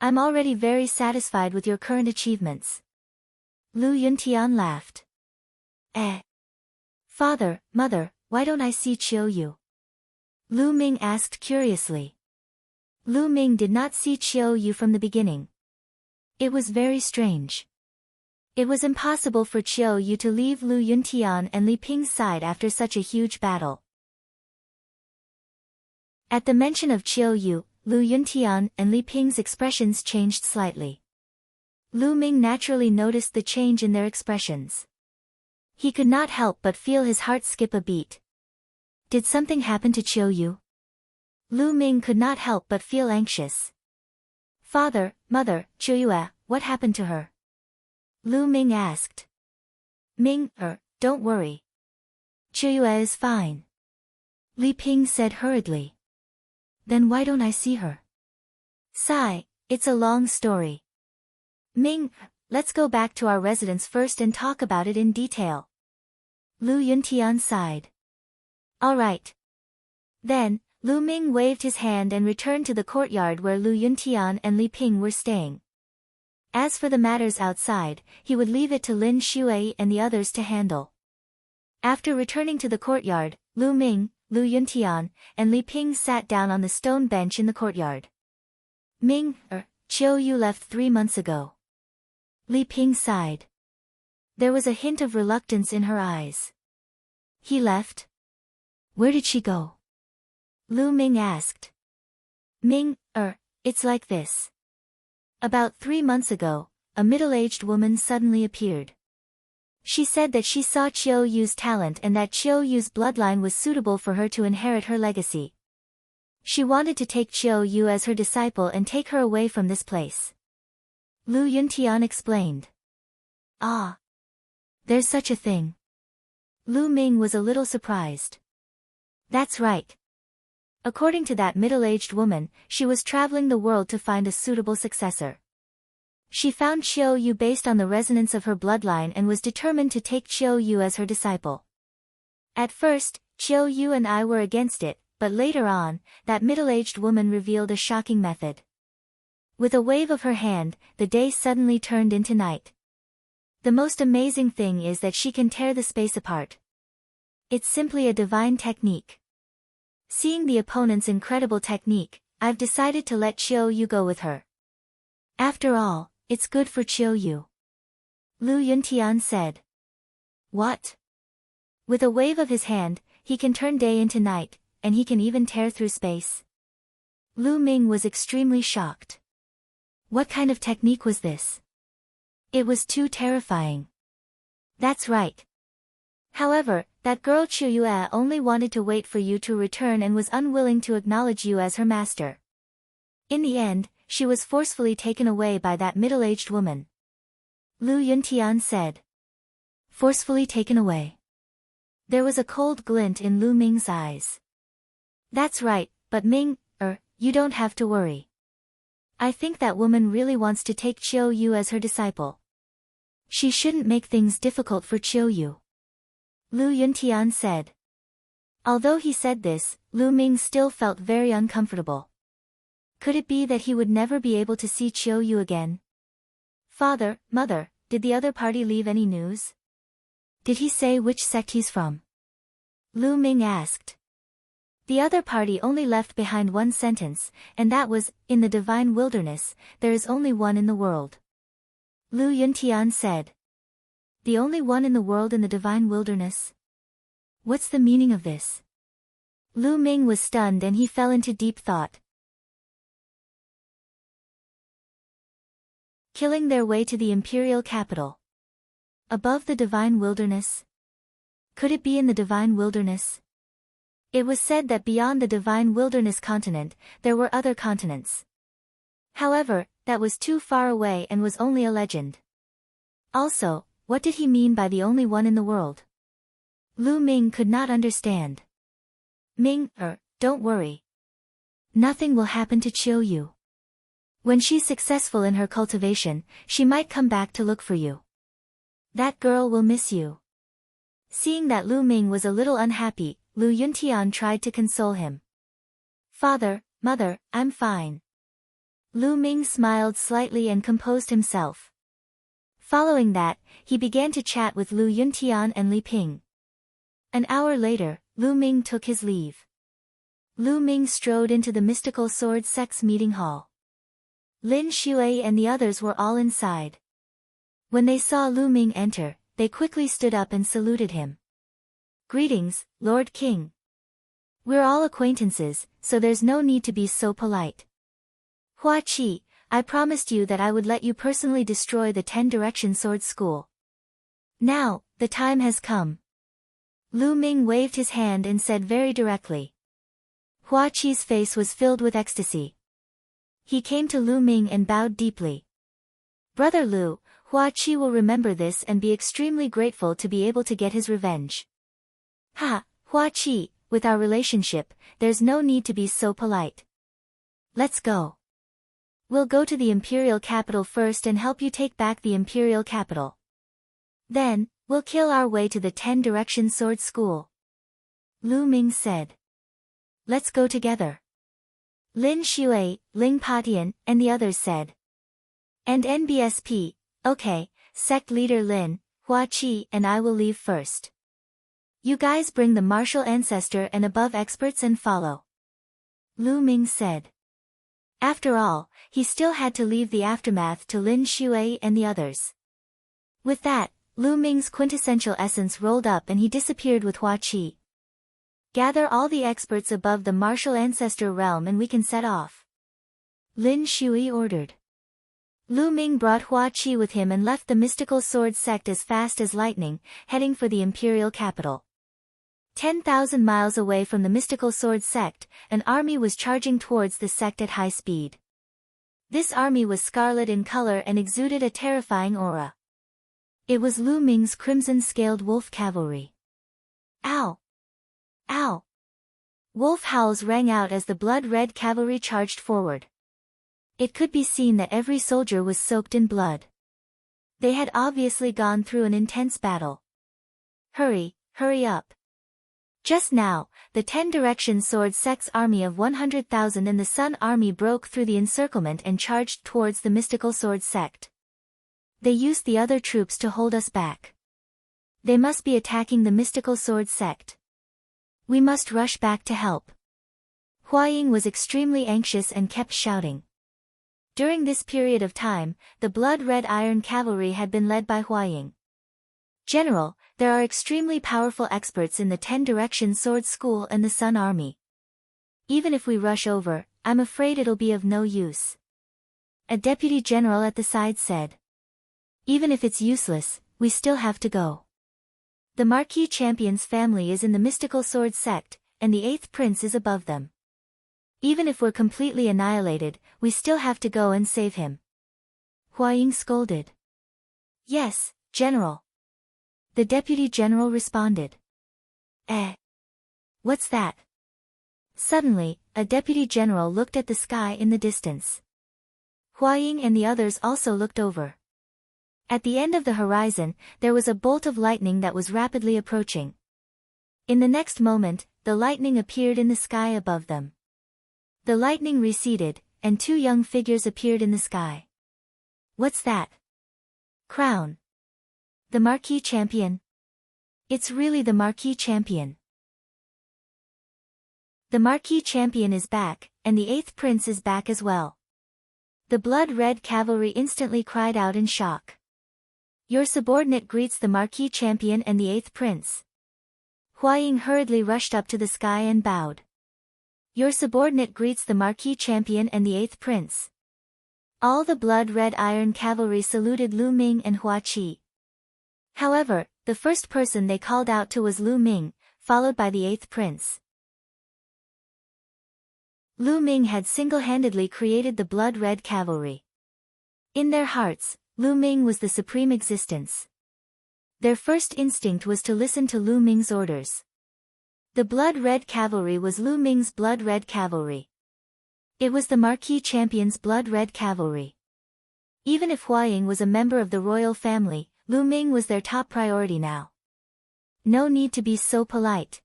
I'm already very satisfied with your current achievements. Lu Yuntian laughed. Father, Mother, why don't I see Qiu Yu? Lu Ming asked curiously. Lu Ming did not see Qiu Yu from the beginning. It was very strange. It was impossible for Qiu Yu to leave Lu Yuntian and Li Ping's side after such a huge battle. At the mention of Qiu Yu, Lu Yuntian and Li Ping's expressions changed slightly. Lu Ming naturally noticed the change in their expressions. He could not help but feel his heart skip a beat. Did something happen to Qiu Yu? Lu Ming could not help but feel anxious. Father, Mother, Qiu Yu, what happened to her? Lu Ming asked. Ming, don't worry. Qiu Yu is fine. Li Ping said hurriedly. Then why don't I see her? Sigh, it's a long story. Ming, let's go back to our residence first and talk about it in detail. Lu Yuntian sighed. All right. Then, Lu Ming waved his hand and returned to the courtyard where Lu Yuntian and Li Ping were staying. As for the matters outside, he would leave it to Lin Shui and the others to handle. After returning to the courtyard, Lu Ming, Lu Yuntian, and Li Ping sat down on the stone bench in the courtyard. Ming, Qiu Yu left 3 months ago. Li Ping sighed. There was a hint of reluctance in her eyes. He left? Where did she go? Lu Ming asked. Ming, it's like this. About 3 months ago, a middle-aged woman suddenly appeared. She said that she saw Qiu Yu's talent and that Qiu Yu's bloodline was suitable for her to inherit her legacy. She wanted to take Chiu Yu as her disciple and take her away from this place. Lu Yuntian explained. Ah. There's such a thing. Lu Ming was a little surprised. That's right. According to that middle-aged woman, she was traveling the world to find a suitable successor. She found Chiu Yu based on the resonance of her bloodline and was determined to take Chiu Yu as her disciple. At first, Chiu Yu and I were against it, but later on, that middle-aged woman revealed a shocking method. With a wave of her hand, the day suddenly turned into night. The most amazing thing is that she can tear the space apart. It's simply a divine technique. Seeing the opponent's incredible technique, I've decided to let Chiu Yu go with her. After all, it's good for Chiu Yu. Lu Yuntian said. What? With a wave of his hand, he can turn day into night, and he can even tear through space. Lu Ming was extremely shocked. What kind of technique was this? It was too terrifying. That's right. However, that girl Chiu Yue only wanted to wait for you to return and was unwilling to acknowledge you as her master. In the end, she was forcefully taken away by that middle-aged woman. Lu Yuntian said. Forcefully taken away. There was a cold glint in Lu Ming's eyes. That's right, but Ming, you don't have to worry. I think that woman really wants to take Chiu Yu as her disciple. She shouldn't make things difficult for Chiu Yu. Lu Yuntian said. Although he said this, Lu Ming still felt very uncomfortable. Could it be that he would never be able to see Chiu Yu again? Father, mother, did the other party leave any news? Did he say which sect he's from? Lu Ming asked. The other party only left behind one sentence, and that was, in the divine wilderness, there is only one in the world. Lu Yuntian said. The only one in the world in the divine wilderness? What's the meaning of this? Lu Ming was stunned and he fell into deep thought. Killing their way to the imperial capital. Above the divine wilderness? Could it be in the divine wilderness? It was said that beyond the divine wilderness continent, there were other continents. However, that was too far away and was only a legend. Also, what did he mean by the only one in the world? Lu Ming could not understand. Ming, don't worry. Nothing will happen to Chiu Yu. When she's successful in her cultivation, she might come back to look for you. That girl will miss you. Seeing that Lu Ming was a little unhappy, Lu Yuntian tried to console him. Father, mother, I'm fine. Lu Ming smiled slightly and composed himself. Following that, he began to chat with Lu Yuntian and Li Ping. An hour later, Lu Ming took his leave. Lu Ming strode into the mystical sword sect's meeting hall. Lin Shui and the others were all inside. When they saw Lu Ming enter, they quickly stood up and saluted him. Greetings, Lord King. We're all acquaintances, so there's no need to be so polite. Hua Qi, I promised you that I would let you personally destroy the 10-direction sword school. Now, the time has come. Lu Ming waved his hand and said very directly. Hua Qi's face was filled with ecstasy. He came to Lu Ming and bowed deeply. Brother Lu, Hua Qi will remember this and be extremely grateful to be able to get his revenge. Ha, Hua Qi, with our relationship, there's no need to be so polite. Let's go. We'll go to the imperial capital first and help you take back the imperial capital. Then, we'll kill our way to the 10-direction sword school. Lu Ming said. Let's go together. Lin Shui, Ling Patian, and the others said. And NBSP, okay, sect leader Lin, Hua Qi and I will leave first. You guys bring the martial ancestor and above experts and follow. Lu Ming said. After all, he still had to leave the aftermath to Lin Shui and the others. With that, Lu Ming's quintessential essence rolled up and he disappeared with Hua Qi. Gather all the experts above the martial ancestor realm and we can set off. Lin Shui ordered. Lu Ming brought Hua Qi with him and left the mystical sword sect as fast as lightning, heading for the imperial capital. 10,000 miles away from the mystical sword sect, an army was charging towards the sect at high speed. This army was scarlet in color and exuded a terrifying aura. It was Lu Ming's crimson-scaled wolf cavalry. Ow! Ow! Wolf howls rang out as the blood-red cavalry charged forward. It could be seen that every soldier was soaked in blood. They had obviously gone through an intense battle. Hurry, hurry up. Just now, the 10 Direction Sword Sect's army of 100,000 and the Sun Army broke through the encirclement and charged towards the mystical sword sect. They used the other troops to hold us back. They must be attacking the mystical sword sect. We must rush back to help. Huaying was extremely anxious and kept shouting. During this period of time, the blood-red iron cavalry had been led by Huaying. General, there are extremely powerful experts in the 10 Direction Sword School and the Sun Army. Even if we rush over, I'm afraid it'll be of no use. A deputy general at the side said. Even if it's useless, we still have to go. The Marquis Champion's family is in the mystical sword sect, and the 8th prince is above them. Even if we're completely annihilated, we still have to go and save him. Huaying scolded. Yes, General. The deputy general responded. What's that? Suddenly, a deputy general looked at the sky in the distance. Huaying and the others also looked over. At the end of the horizon, there was a bolt of lightning that was rapidly approaching. In the next moment, the lightning appeared in the sky above them. The lightning receded, and 2 young figures appeared in the sky. What's that? Crown. The Marquis Champion? It's really the Marquis Champion. The Marquis Champion is back, and the 8th prince is back as well. The blood-red cavalry instantly cried out in shock. Your subordinate greets the Marquis Champion and the 8th prince. Huaying hurriedly rushed up to the sky and bowed. Your subordinate greets the Marquis Champion and the 8th prince. All the blood-red iron cavalry saluted Lu Ming and Hua Qi. However, the first person they called out to was Lu Ming, followed by the 8th prince. Lu Ming had single-handedly created the blood-red cavalry. In their hearts, Lu Ming was the supreme existence. Their first instinct was to listen to Lu Ming's orders. The blood-red cavalry was Lu Ming's blood-red cavalry. It was the Marquis Champion's blood-red cavalry. Even if Huaying was a member of the royal family, Lu Ming was their top priority now. No need to be so polite.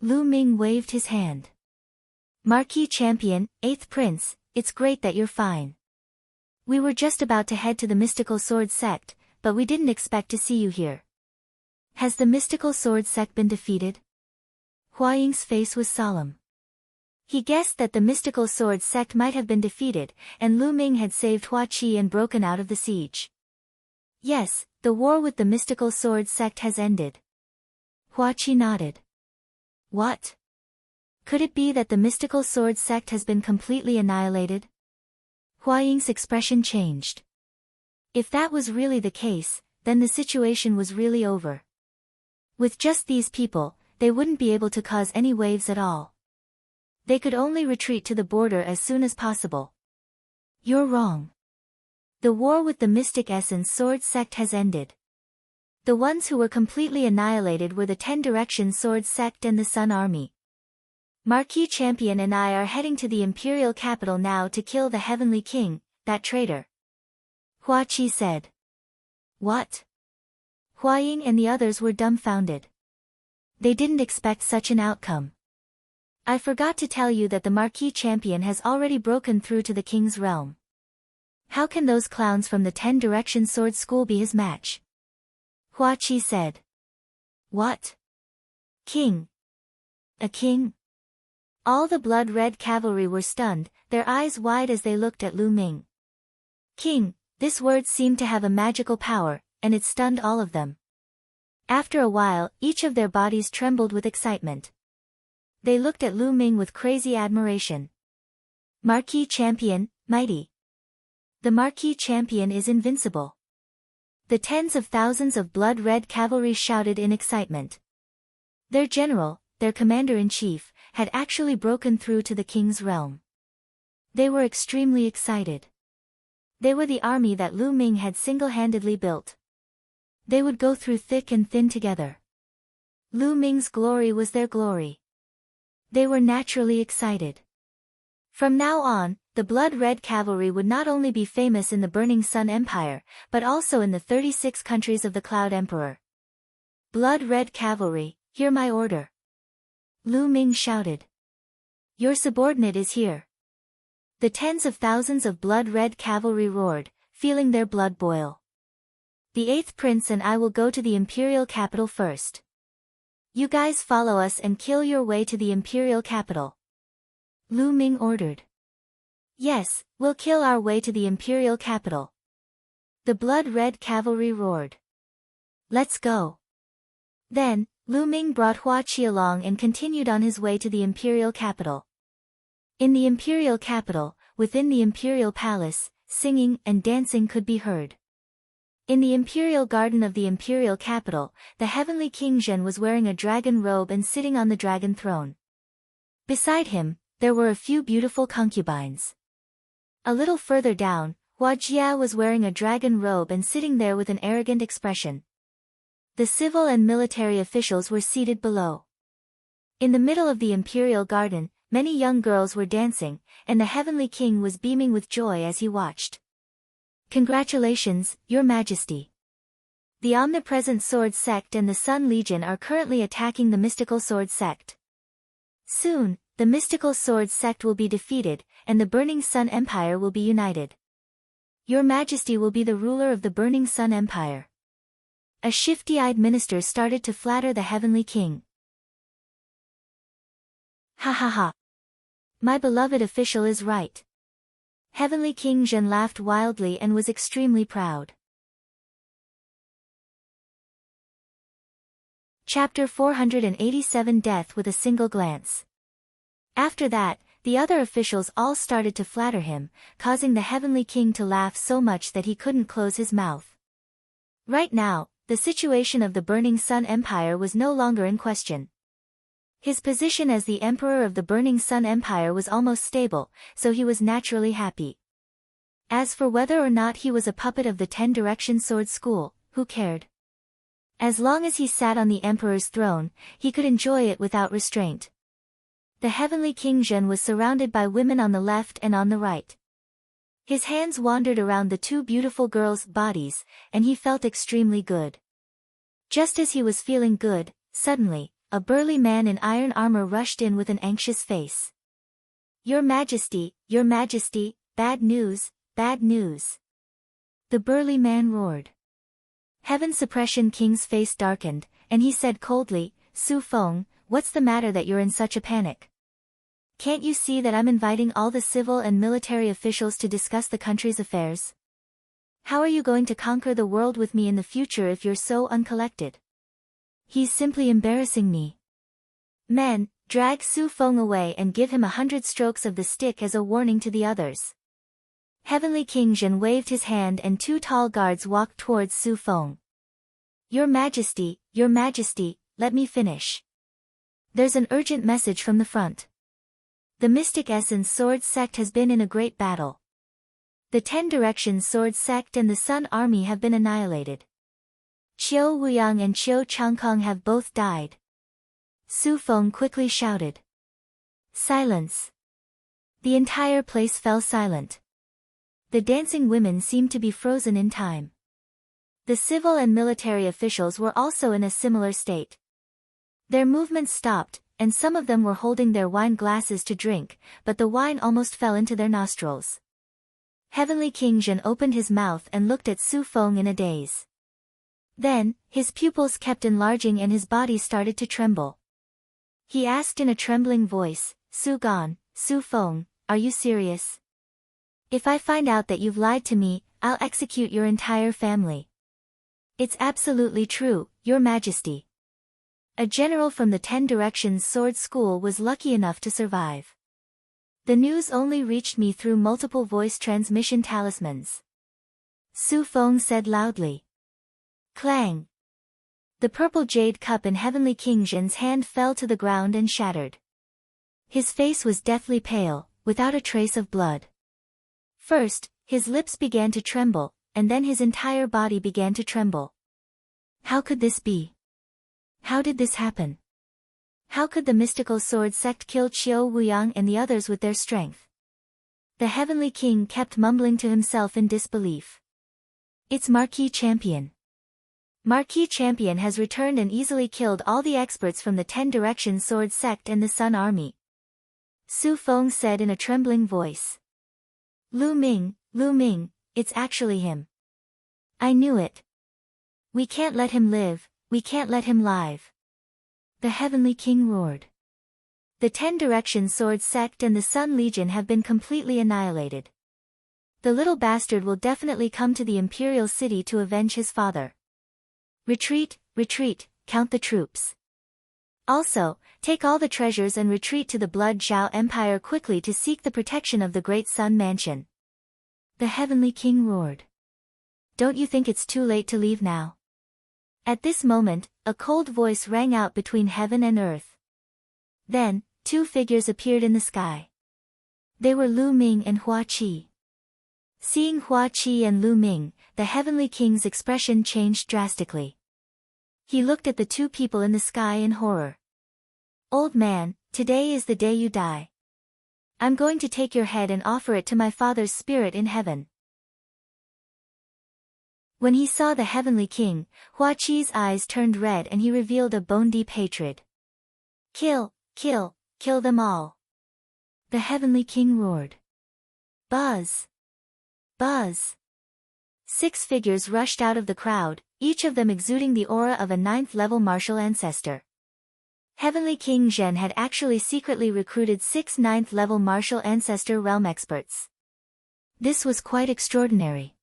Lu Ming waved his hand. Marquis Champion, 8th Prince, it's great that you're fine. We were just about to head to the mystical sword sect, but we didn't expect to see you here. Has the mystical sword sect been defeated? Huaying's face was solemn. He guessed that the mystical sword sect might have been defeated, and Lu Ming had saved Hua Qi and broken out of the siege. Yes, the war with the mystical sword sect has ended. Hua Qi nodded. What? Could it be that the mystical sword sect has been completely annihilated? Huaying's expression changed. If that was really the case, then the situation was really over. With just these people, they wouldn't be able to cause any waves at all. They could only retreat to the border as soon as possible. You're wrong. The war with the Mystic Essence Sword Sect has ended. The ones who were completely annihilated were the 10 Direction Sword Sect and the Sun Army. Marquis Champion and I are heading to the Imperial capital now to kill the Heavenly King, that traitor. Hua Qi said. What? Huaying and the others were dumbfounded. They didn't expect such an outcome. I forgot to tell you that the Marquis Champion has already broken through to the king's realm. How can those clowns from the 10 Direction Sword School be his match? Hua Qi said. What? King? A king? All the blood-red cavalry were stunned, their eyes wide as they looked at Lu Ming. King, this word seemed to have a magical power, and it stunned all of them. After a while, each of their bodies trembled with excitement. They looked at Lu Ming with crazy admiration. Marquis Champion, mighty. The Marquis Champion is invincible. The tens of thousands of blood-red cavalry shouted in excitement. Their general, their commander-in-chief, had actually broken through to the king's realm. They were extremely excited. They were the army that Lu Ming had single-handedly built. They would go through thick and thin together. Lu Ming's glory was their glory. They were naturally excited. From now on, the blood-red cavalry would not only be famous in the Burning Sun Empire, but also in the 36 countries of the Cloud Emperor. Blood-red cavalry, hear my order. Lu Ming shouted. Your subordinate is here. The tens of thousands of blood-red cavalry roared, feeling their blood boil. The 8th prince and I will go to the imperial capital first. You guys follow us and kill your way to the imperial capital. Lu Ming ordered. Yes, we'll kill our way to the imperial capital. The blood-red cavalry roared. Let's go. Then, Lu Ming brought Hua Qi along and continued on his way to the imperial capital. In the imperial capital, within the imperial palace, singing and dancing could be heard. In the imperial garden of the imperial capital, the heavenly King Zhen was wearing a dragon robe and sitting on the dragon throne. Beside him, there were a few beautiful concubines. A little further down, Hua Jia was wearing a dragon robe and sitting there with an arrogant expression. The civil and military officials were seated below. In the middle of the imperial garden, many young girls were dancing, and the heavenly king was beaming with joy as he watched. Congratulations, Your Majesty. The omnipresent sword sect and the Sun Legion are currently attacking the mystical sword sect. Soon, the mystical sword sect will be defeated, and the Burning Sun Empire will be united. Your Majesty will be the ruler of the Burning Sun Empire. A shifty-eyed minister started to flatter the heavenly king. Ha ha ha. My beloved official is right. Heavenly King Zhen laughed wildly and was extremely proud. Chapter 487 Death with a Single Glance. After that, the other officials all started to flatter him, causing the heavenly king to laugh so much that he couldn't close his mouth. Right now, the situation of the Burning Sun Empire was no longer in question. His position as the emperor of the Burning Sun Empire was almost stable, so he was naturally happy. As for whether or not he was a puppet of the 10 Direction Sword School, who cared? As long as he sat on the emperor's throne, he could enjoy it without restraint. The heavenly King Zhen was surrounded by women on the left and on the right. His hands wandered around the two beautiful girls' bodies, and he felt extremely good. Just as he was feeling good, suddenly, a burly man in iron armor rushed in with an anxious face. Your Majesty, bad news, bad news. The burly man roared. Heaven Suppression King's face darkened, and he said coldly, Su Feng, what's the matter that you're in such a panic? Can't you see that I'm inviting all the civil and military officials to discuss the country's affairs? How are you going to conquer the world with me in the future if you're so uncollected? He's simply embarrassing me. Men, drag Su Feng away and give him 100 strokes of the stick as a warning to the others. Heavenly King Zhen waved his hand and 2 tall guards walked towards Su Feng. Your Majesty, let me finish. There's an urgent message from the front. The Mystic Essence Sword Sect has been in a great battle. The 10 Directions Sword Sect and the Sun Army have been annihilated. Qiu Wuyang and Qiu Changkong have both died. Su Feng quickly shouted. Silence. The entire place fell silent. The dancing women seemed to be frozen in time. The civil and military officials were also in a similar state. Their movements stopped, and some of them were holding their wine glasses to drink, but the wine almost fell into their nostrils. Heavenly King Zhen opened his mouth and looked at Su Feng in a daze. Then, his pupils kept enlarging and his body started to tremble. He asked in a trembling voice, Su Feng, are you serious? If I find out that you've lied to me, I'll execute your entire family. It's absolutely true, Your Majesty. A general from the 10 Directions Sword School was lucky enough to survive. The news only reached me through multiple voice transmission talismans. Su Feng said loudly. Clang. The purple jade cup in Heavenly King Zhen's hand fell to the ground and shattered. His face was deathly pale, without a trace of blood. First, his lips began to tremble, and then his entire body began to tremble. How could this be? How did this happen? How could the mystical sword sect kill Qiu Wuyang and the others with their strength? The Heavenly King kept mumbling to himself in disbelief. It's Marquis Champion. Marquis Champion has returned and easily killed all the experts from the 10 Direction Sword Sect and the Sun Army. Su Feng said in a trembling voice. Lu Ming, it's actually him. I knew it. We can't let him live, we can't let him live. The Heavenly King roared. The 10 Direction Sword Sect and the Sun Legion have been completely annihilated. The little bastard will definitely come to the Imperial City to avenge his father. Retreat, count the troops. Also, take all the treasures and retreat to the Blood Zhao Empire quickly to seek the protection of the Great Sun Mansion. The Heavenly King roared. Don't you think it's too late to leave now? At this moment, a cold voice rang out between heaven and earth. Then, 2 figures appeared in the sky. They were Lu Ming and Hua Qi. Seeing Hua Qi and Lu Ming, the Heavenly King's expression changed drastically. He looked at the 2 people in the sky in horror. Old man, today is the day you die. I'm going to take your head and offer it to my father's spirit in heaven. When he saw the Heavenly King, Hua Qi's eyes turned red and he revealed a bone-deep hatred. Kill them all. The Heavenly King roared. Buzz! 6 figures rushed out of the crowd, each of them exuding the aura of a 9th-level martial ancestor. Heavenly King Zhen had actually secretly recruited 6 9th-level martial ancestor realm experts. This was quite extraordinary.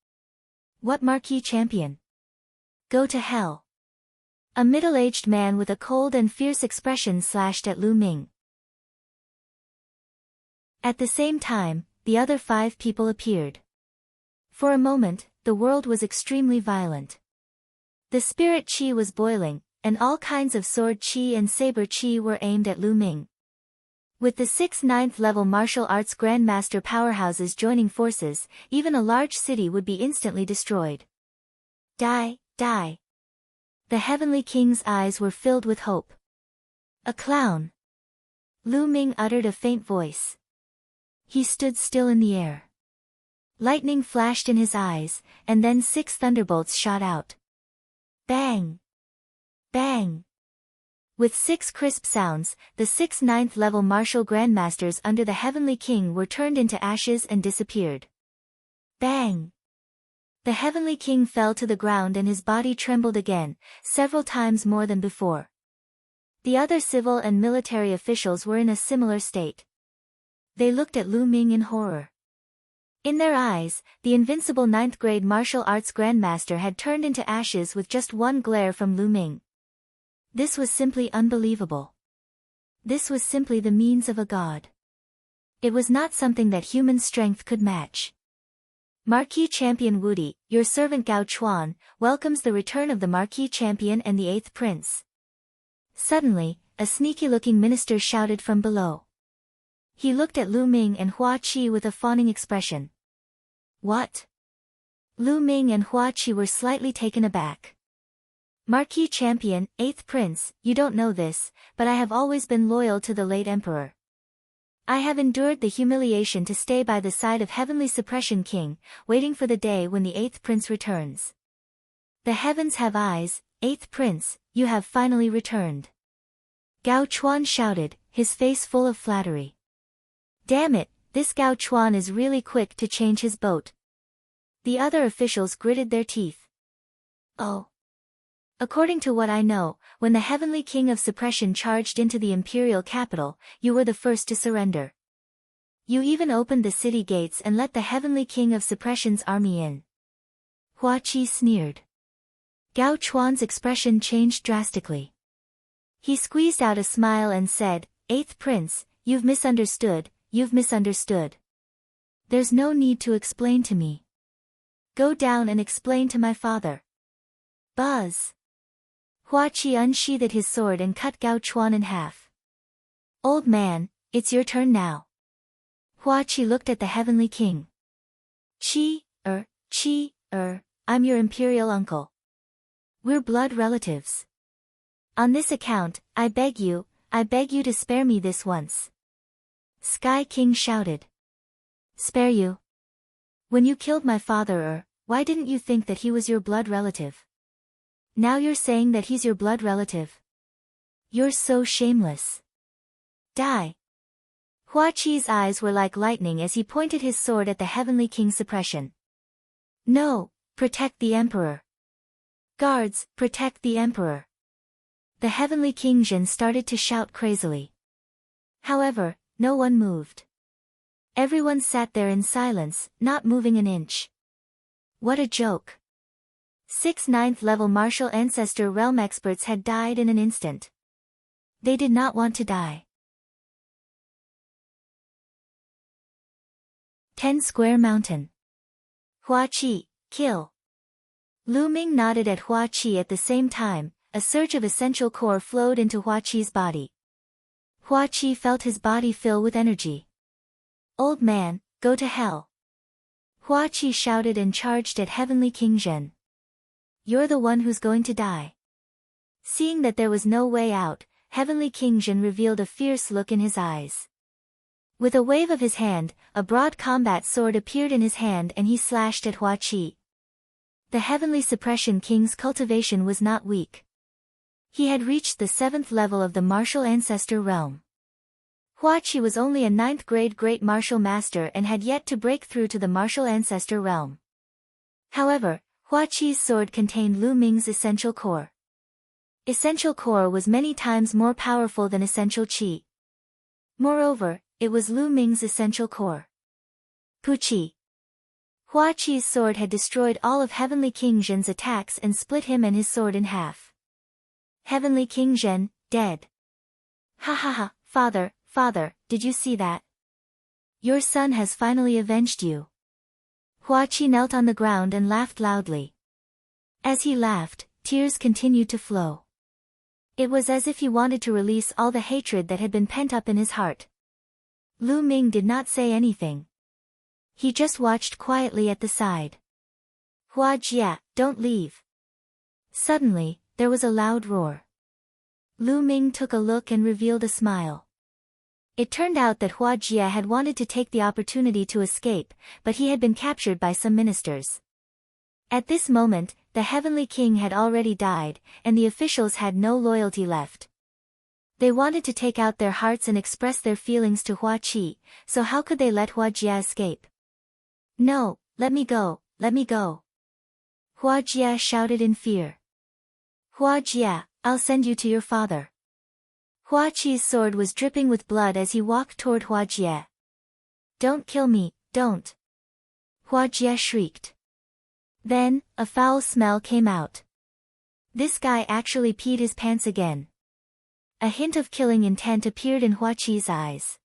What Marquis Champion? Go to hell. A middle-aged man with a cold and fierce expression slashed at Lu Ming. At the same time, the other 5 people appeared. For a moment, the world was extremely violent. The spirit qi was boiling, and all kinds of sword qi and saber qi were aimed at Lu Ming. With the 6 9th-level martial arts grandmaster powerhouses joining forces, even a large city would be instantly destroyed. Die! The Heavenly King's eyes were filled with hope. A clown! Lu Ming uttered a faint voice. He stood still in the air. Lightning flashed in his eyes, and then 6 thunderbolts shot out. Bang! Bang! With 6 crisp sounds, the 6 9th-level martial grandmasters under the Heavenly King were turned into ashes and disappeared. Bang! The Heavenly King fell to the ground and his body trembled again, several times more than before. The other civil and military officials were in a similar state. They looked at Lu Ming in horror. In their eyes, the invincible 9th-grade martial arts grandmaster had turned into ashes with just one glare from Lu Ming. This was simply unbelievable. This was simply the means of a god. It was not something that human strength could match. Marquis Champion Wudi, your servant Gao Chuan, welcomes the return of the Marquis Champion and the 8th Prince. Suddenly, a sneaky-looking minister shouted from below. He looked at Lu Ming and Hua Qi with a fawning expression. What? Lu Ming and Hua Qi were slightly taken aback. Marquis Champion, 8th Prince, you don't know this, but I have always been loyal to the late Emperor. I have endured the humiliation to stay by the side of Heavenly Suppression King, waiting for the day when the 8th Prince returns. The heavens have eyes, 8th Prince, you have finally returned. Gao Chuan shouted, his face full of flattery. Damn it, this Gao Chuan is really quick to change his boat. The other officials gritted their teeth. Oh. According to what I know, when the Heavenly King of Suppression charged into the imperial capital, you were the first to surrender. You even opened the city gates and let the Heavenly King of Suppression's army in. Hua Qi sneered. Gao Chuan's expression changed drastically. He squeezed out a smile and said, 8th Prince, you've misunderstood. There's no need to explain to me. Go down and explain to my father. Buzz! Hua Qi unsheathed his sword and cut Gao Chuan in half. Old man, it's your turn now. Hua Qi looked at the heavenly king. I'm your imperial uncle. We're blood relatives. On this account, I beg you to spare me this once. Sky King shouted. Spare you? When you killed my father, why didn't you think that he was your blood relative? Now you're saying that he's your blood relative. You're so shameless. Die. Hua Qi's eyes were like lightning as he pointed his sword at the heavenly king's suppression. No, protect the emperor. Guards, protect the emperor. The heavenly King Jin started to shout crazily. However, no one moved. Everyone sat there in silence, not moving an inch. What a joke. 6 9th level martial ancestor realm experts had died in an instant. They did not want to die. 10 Square Mountain. Hua Qi, kill. Lu Ming nodded at Hua Qi at the same time. A surge of essential core flowed into Hua Qi's body. Hua Qi felt his body fill with energy. Old man, go to hell. Hua Qi shouted and charged at Heavenly King Zhen. You're the one who's going to die. Seeing that there was no way out, Heavenly King Zhen revealed a fierce look in his eyes. With a wave of his hand, a broad combat sword appeared in his hand and he slashed at Hua Qi. The Heavenly Suppression King's cultivation was not weak. He had reached the 7th level of the martial ancestor realm. Hua Qi was only a 9th grade great martial master and had yet to break through to the martial ancestor realm. However, Hua Qi's sword contained Lu Ming's essential core. Essential core was many times more powerful than essential qi. Moreover, it was Lu Ming's essential core. Puqi. Hua Qi's sword had destroyed all of Heavenly King Zhen's attacks and split him and his sword in half. Heavenly King Zhen, dead. Ha ha ha, father, did you see that? Your son has finally avenged you. Hua Qi knelt on the ground and laughed loudly. As he laughed, tears continued to flow. It was as if he wanted to release all the hatred that had been pent up in his heart. Lu Ming did not say anything. He just watched quietly at the side. Hua Jia, don't leave. Suddenly, there was a loud roar. Lu Ming took a look and revealed a smile. It turned out that Hua Jia had wanted to take the opportunity to escape, but he had been captured by some ministers. At this moment, the Heavenly King had already died, and the officials had no loyalty left. They wanted to take out their hearts and express their feelings to Hua Qi, so how could they let Hua Jia escape? No, let me go, let me go. Hua Jia shouted in fear. Hua Jia, I'll send you to your father. Hua Qi's sword was dripping with blood as he walked toward Hua Jia. Don't kill me, don't. Hua Jia shrieked. Then, a foul smell came out. This guy actually peed his pants again. A hint of killing intent appeared in Hua Qi's eyes.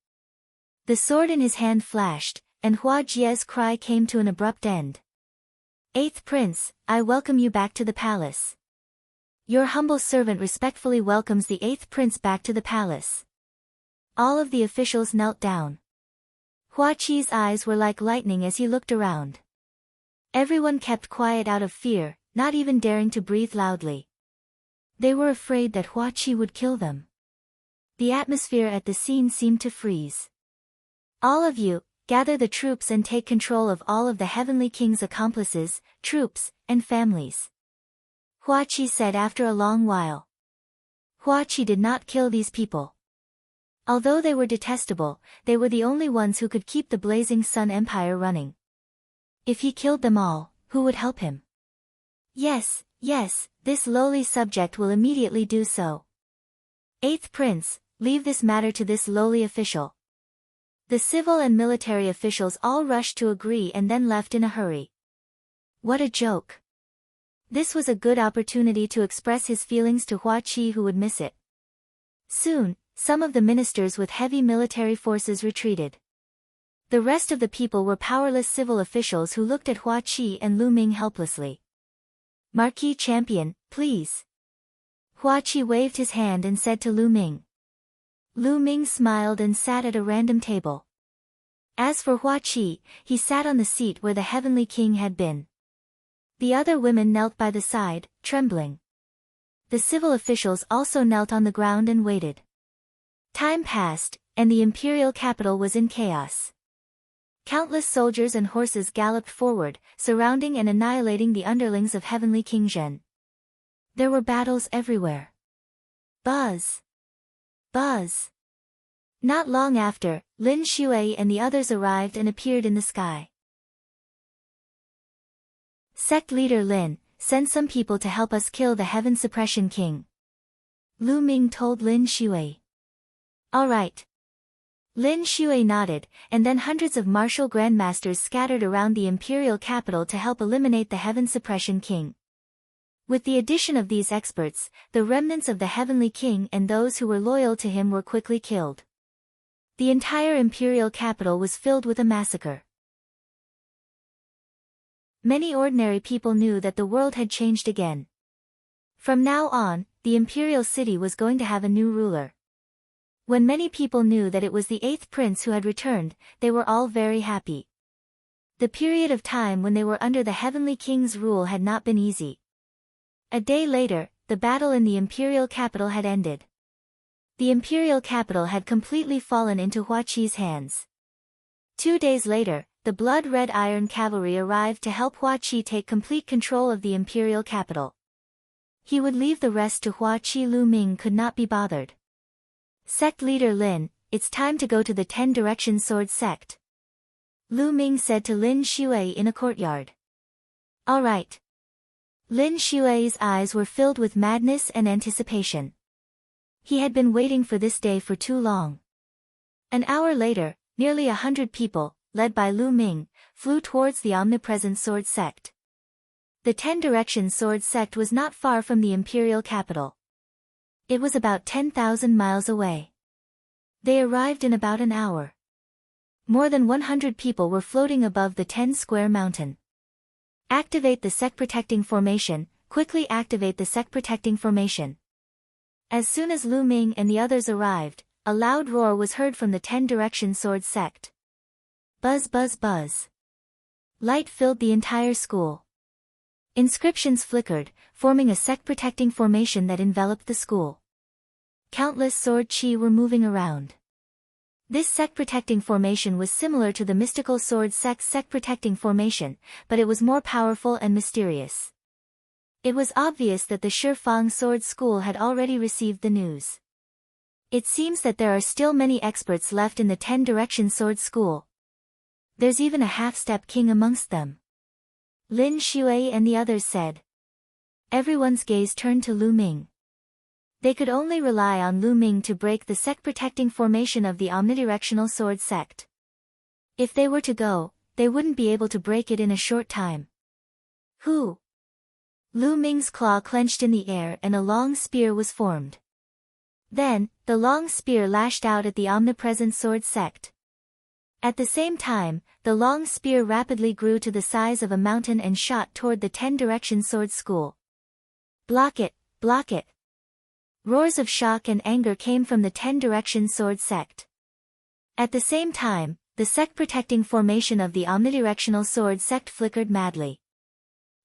The sword in his hand flashed, and Hua Jia's cry came to an abrupt end. 8th Prince, I welcome you back to the palace. Your humble servant respectfully welcomes the 8th Prince back to the palace. All of the officials knelt down. Hua Qi's eyes were like lightning as he looked around. Everyone kept quiet out of fear, not even daring to breathe loudly. They were afraid that Hua Qi would kill them. The atmosphere at the scene seemed to freeze. All of you, gather the troops and take control of all of the Heavenly King's accomplices, troops, and families. Hua Qi said after a long while. Hua Qi did not kill these people. Although they were detestable, they were the only ones who could keep the Blazing Sun Empire running. If he killed them all, who would help him? Yes, this lowly subject will immediately do so. 8th Prince, leave this matter to this lowly official. The civil and military officials all rushed to agree and then left in a hurry. What a joke. This was a good opportunity to express his feelings to Hua Qi, who would miss it. Soon, some of the ministers with heavy military forces retreated. The rest of the people were powerless civil officials who looked at Hua Qi and Lu Ming helplessly. Marquis Champion, please. Hua Qi waved his hand and said to Lu Ming. Lu Ming smiled and sat at a random table. As for Hua Qi, he sat on the seat where the Heavenly King had been. The other women knelt by the side, trembling. The civil officials also knelt on the ground and waited. Time passed, and the imperial capital was in chaos. Countless soldiers and horses galloped forward, surrounding and annihilating the underlings of Heavenly King Zhen. There were battles everywhere. Buzz! Buzz! Not long after, Lin Shui and the others arrived and appeared in the sky. Sect leader Lin, send some people to help us kill the Heaven Suppression King. Lu Ming told Lin Shui. All right. Lin Shui nodded, and then hundreds of martial grandmasters scattered around the imperial capital to help eliminate the Heaven Suppression King. With the addition of these experts, the remnants of the Heavenly King and those who were loyal to him were quickly killed. The entire imperial capital was filled with a massacre. Many ordinary people knew that the world had changed again. From now on, the imperial city was going to have a new ruler. When many people knew that it was the 8th prince who had returned, they were all very happy. The period of time when they were under the Heavenly King's rule had not been easy. A day later, the battle in the imperial capital had ended. The imperial capital had completely fallen into Hua Qi's hands. 2 days later, the blood-red iron cavalry arrived to help Hua Qi take complete control of the imperial capital. He would leave the rest to Hua Qi. Lu Ming could not be bothered. Sect leader Lin, it's time to go to the 10 Direction Sword Sect. Lu Ming said to Lin Shui in a courtyard. All right. Lin Shui's eyes were filled with madness and anticipation. He had been waiting for this day for too long. An hour later, nearly 100 people, led by Lu Ming, flew towards the omnipresent sword sect. The 10 Direction Sword Sect was not far from the imperial capital. It was about 10,000 miles away. They arrived in about an hour. More than 100 people were floating above the 10-square mountain. Activate the sect protecting formation, quickly activate the sect protecting formation. As soon as Lu Ming and the others arrived, a loud roar was heard from the 10 Direction Sword Sect. Buzz buzz buzz. Light filled the entire school. Inscriptions flickered, forming a sect-protecting formation that enveloped the school. Countless sword chi were moving around. This sect-protecting formation was similar to the mystical sword sect's sect-protecting formation, but it was more powerful and mysterious. It was obvious that the Shifang Sword School had already received the news. It seems that there are still many experts left in the 10 Direction Sword School. There's even a half-step king amongst them. Lin Shui and the others said. Everyone's gaze turned to Lu Ming. They could only rely on Lu Ming to break the sect-protecting formation of the omnidirectional sword sect. If they were to go, they wouldn't be able to break it in a short time. Who? Lu Ming's claw clenched in the air and a long spear was formed. Then, the long spear lashed out at the omnipresent sword sect. At the same time, the long spear rapidly grew to the size of a mountain and shot toward the 10 Direction Sword School. Block it, block it. Roars of shock and anger came from the 10 Direction Sword Sect. At the same time, the sect-protecting formation of the omnidirectional sword sect flickered madly.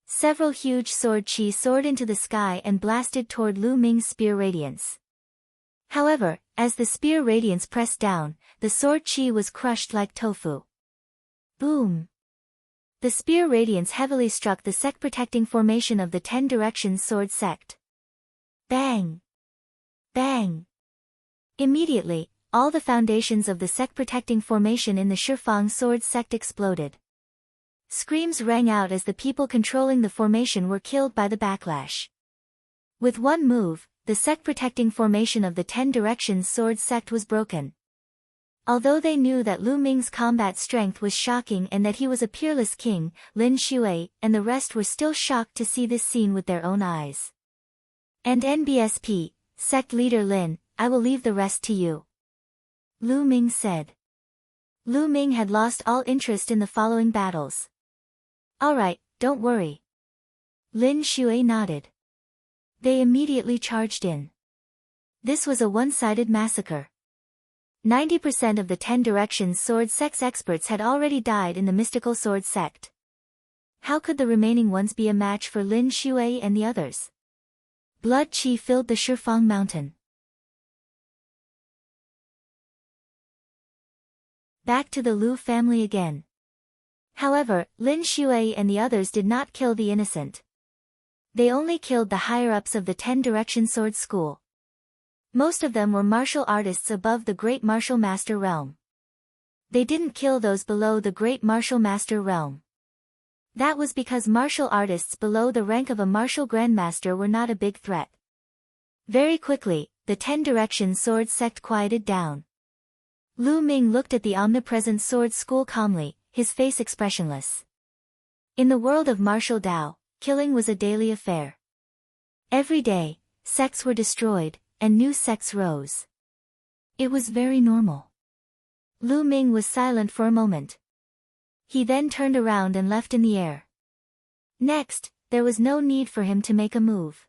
Several huge sword chi soared into the sky and blasted toward Lu Ming's spear radiance. However, as the spear radiance pressed down, the sword chi was crushed like tofu. Boom! The spear radiance heavily struck the sect-protecting formation of the 10 Direction Sword Sect. Bang! Bang! Immediately, all the foundations of the sect-protecting formation in the Shifang Sword Sect exploded. Screams rang out as the people controlling the formation were killed by the backlash. With one move, the sect-protecting formation of the 10 Directions Sword Sect was broken. Although they knew that Lu Ming's combat strength was shocking and that he was a peerless king, Lin Shui and the rest were still shocked to see this scene with their own eyes. And NBSP, sect leader Lin, I will leave the rest to you. Lu Ming said. Lu Ming had lost all interest in the following battles. Alright, don't worry. Lin Shui nodded. They immediately charged in. This was a one-sided massacre. 90% of the 10 Directions sword sect's experts had already died in the mystical sword sect. How could the remaining ones be a match for Lin Shui and the others? Blood qi filled the Shifang mountain. Back to the Lu family again. However, Lin Shui and the others did not kill the innocent. They only killed the higher-ups of the 10 Direction Sword School. Most of them were martial artists above the Great Martial Master realm. They didn't kill those below the Great Martial Master realm. That was because martial artists below the rank of a martial grandmaster were not a big threat. Very quickly, the 10 Direction Sword sect quieted down. Lu Ming looked at the omnipresent sword school calmly, his face expressionless. In the world of martial Dao, killing was a daily affair. Every day, sects were destroyed, and new sects rose. It was very normal. Lu Ming was silent for a moment. He then turned around and left in the air. Next, there was no need for him to make a move.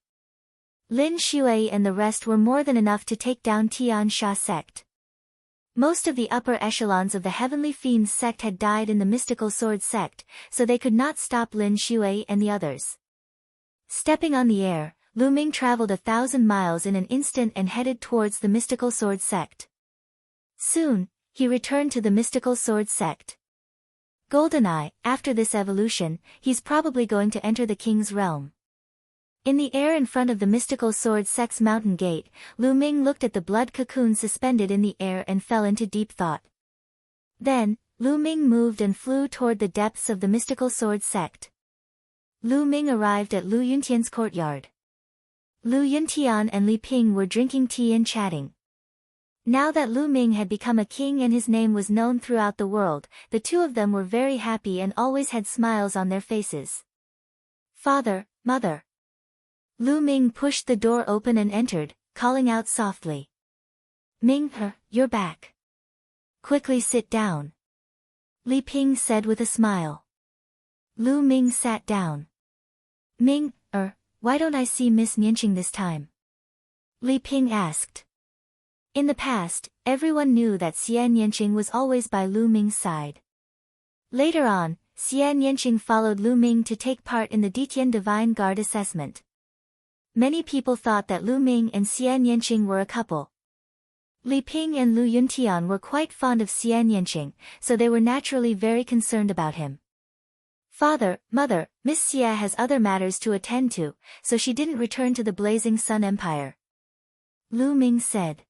Lin Shui and the rest were more than enough to take down Tian Sha sect. Most of the upper echelons of the Heavenly Fiends sect had died in the Mystical Sword sect, so they could not stop Lin Shui and the others. Stepping on the air, Lu Ming traveled 1,000 miles in an instant and headed towards the Mystical Sword sect. Soon, he returned to the Mystical Sword sect. Goldeneye, after this evolution, he's probably going to enter the king's realm. In the air in front of the Mystical Sword sect's mountain gate, Lu Ming looked at the blood cocoon suspended in the air and fell into deep thought. Then, Lu Ming moved and flew toward the depths of the Mystical Sword sect. Lu Ming arrived at Lu Yuntian's courtyard. Lu Yuntian and Li Ping were drinking tea and chatting. Now that Lu Ming had become a king and his name was known throughout the world, the two of them were very happy and always had smiles on their faces. Father, mother. Lu Ming pushed the door open and entered, calling out softly. Ming, you're back. Quickly sit down. Li Ping said with a smile. Lu Ming sat down. Ming, why don't I see Miss Nianqing this time? Li Ping asked. In the past, everyone knew that Xie Nianqing was always by Lu Ming's side. Later on, Xie Nianqing followed Lu Ming to take part in the Ditian Divine Guard assessment. Many people thought that Lu Ming and Xie Nianqing were a couple. Li Ping and Lu Yuntian were quite fond of Xie Nianqing, so they were naturally very concerned about him. Father, mother, Miss Xie has other matters to attend to, so she didn't return to the Blazing Sun Empire. Lu Ming said.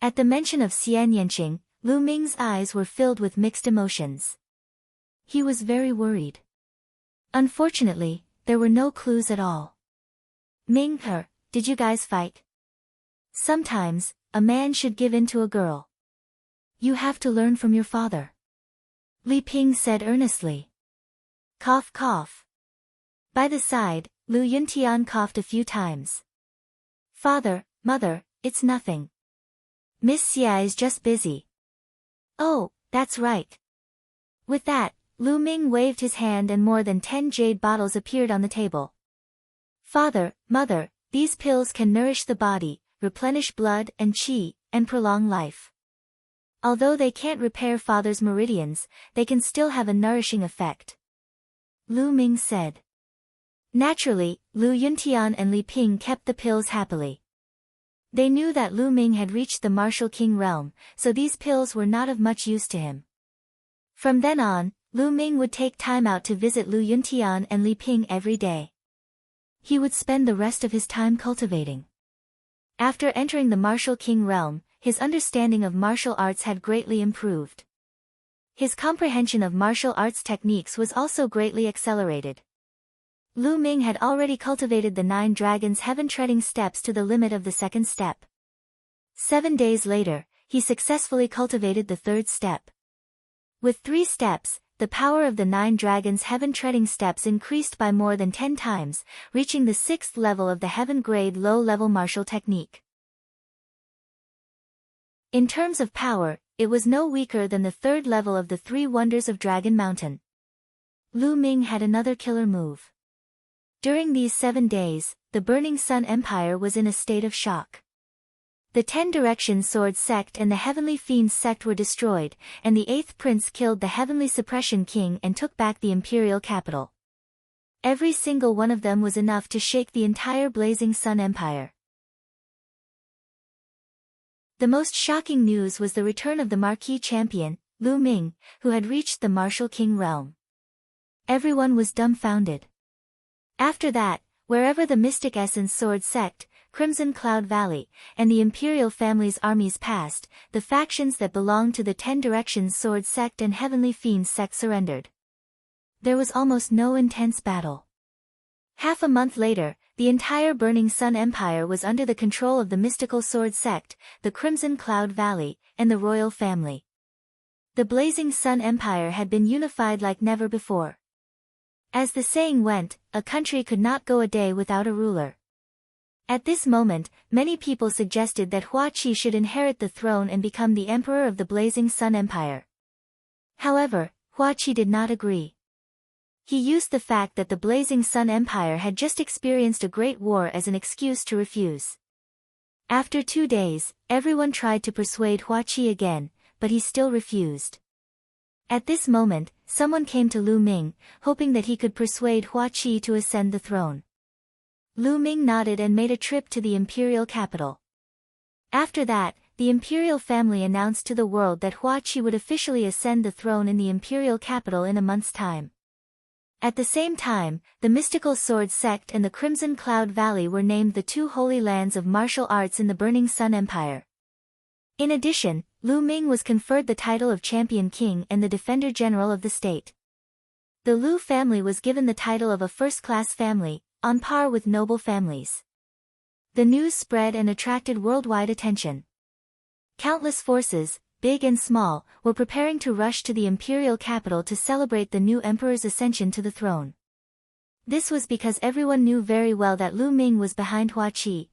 At the mention of Xie Nianqing, Lu Ming's eyes were filled with mixed emotions. He was very worried. Unfortunately, there were no clues at all. Ming, did you guys fight? Sometimes, a man should give in to a girl. You have to learn from your father. Li Ping said earnestly. Cough cough. By the side, Lu Yuntian coughed a few times. Father, mother, it's nothing. Miss Xie is just busy. Oh, that's right. With that, Lu Ming waved his hand and more than 10 jade bottles appeared on the table. Father, mother, these pills can nourish the body, replenish blood and qi, and prolong life. Although they can't repair father's meridians, they can still have a nourishing effect. Lu Ming said. Naturally, Lu Yuntian and Li Ping kept the pills happily. They knew that Lu Ming had reached the martial king realm, so these pills were not of much use to him. From then on, Lu Ming would take time out to visit Lu Yuntian and Li Ping every day. He would spend the rest of his time cultivating. After entering the martial king realm, his understanding of martial arts had greatly improved. His comprehension of martial arts techniques was also greatly accelerated. Lu Ming had already cultivated the 9 dragons heaven-treading steps to the limit of the 2nd step. 7 days later, he successfully cultivated the 3rd step. With 3 steps, the power of the 9 dragons heaven-treading steps increased by more than 10 times, reaching the 6th level of the heaven-grade low-level martial technique. In terms of power, it was no weaker than the 3rd level of the 3 wonders of Dragon Mountain. Lu Ming had another killer move. During these 7 days, the Burning Sun Empire was in a state of shock. The 10 Directions Sword sect and the Heavenly Fiends sect were destroyed, and the 8th prince killed the Heavenly Suppression King and took back the imperial capital. Every single one of them was enough to shake the entire Blazing Sun Empire. The most shocking news was the return of the Marquis Champion, Lu Ming, who had reached the Martial King realm. Everyone was dumbfounded. After that, wherever the Mystic Essence Sword sect, Crimson Cloud Valley, and the Imperial family's armies passed, the factions that belonged to the 10 Directions Sword sect and Heavenly Fiends sect surrendered. There was almost no intense battle. Half a month later, the entire Burning Sun Empire was under the control of the Mystical Sword sect, the Crimson Cloud Valley, and the royal family. The Blazing Sun Empire had been unified like never before. As the saying went, a country could not go a day without a ruler. At this moment, many people suggested that Hua Qi should inherit the throne and become the emperor of the Blazing Sun Empire. However, Hua Qi did not agree. He used the fact that the Blazing Sun Empire had just experienced a great war as an excuse to refuse. After 2 days, everyone tried to persuade Hua Qi again, but he still refused. At this moment, someone came to Lu Ming, hoping that he could persuade Hua Qi to ascend the throne. Lu Ming nodded and made a trip to the imperial capital. After that, the imperial family announced to the world that Hua Qi would officially ascend the throne in the imperial capital in a month's time. At the same time, the Mystical Sword sect and the Crimson Cloud Valley were named the 2 holy lands of martial arts in the Burning Sun Empire. In addition, Lu Ming was conferred the title of Champion King and the Defender General of the state. The Lu family was given the title of a first-class family, on par with noble families. The news spread and attracted worldwide attention. Countless forces, big and small, were preparing to rush to the imperial capital to celebrate the new emperor's ascension to the throne. This was because everyone knew very well that Lu Ming was behind Hua Qi.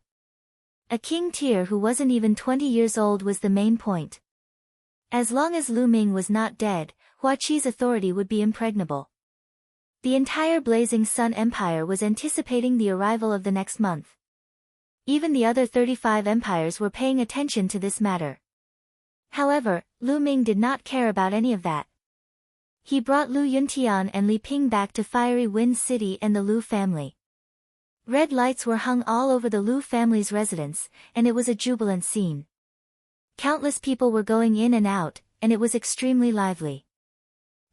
A king tier who wasn't even 20 years old was the main point. As long as Lu Ming was not dead, Hua Qi's authority would be impregnable. The entire Blazing Sun Empire was anticipating the arrival of the next month. Even the other 35 empires were paying attention to this matter. However, Lu Ming did not care about any of that. He brought Lu Yuntian and Li Ping back to Fiery Wind City and the Lu family. Red lights were hung all over the Lu family's residence, and it was a jubilant scene. Countless people were going in and out, and it was extremely lively.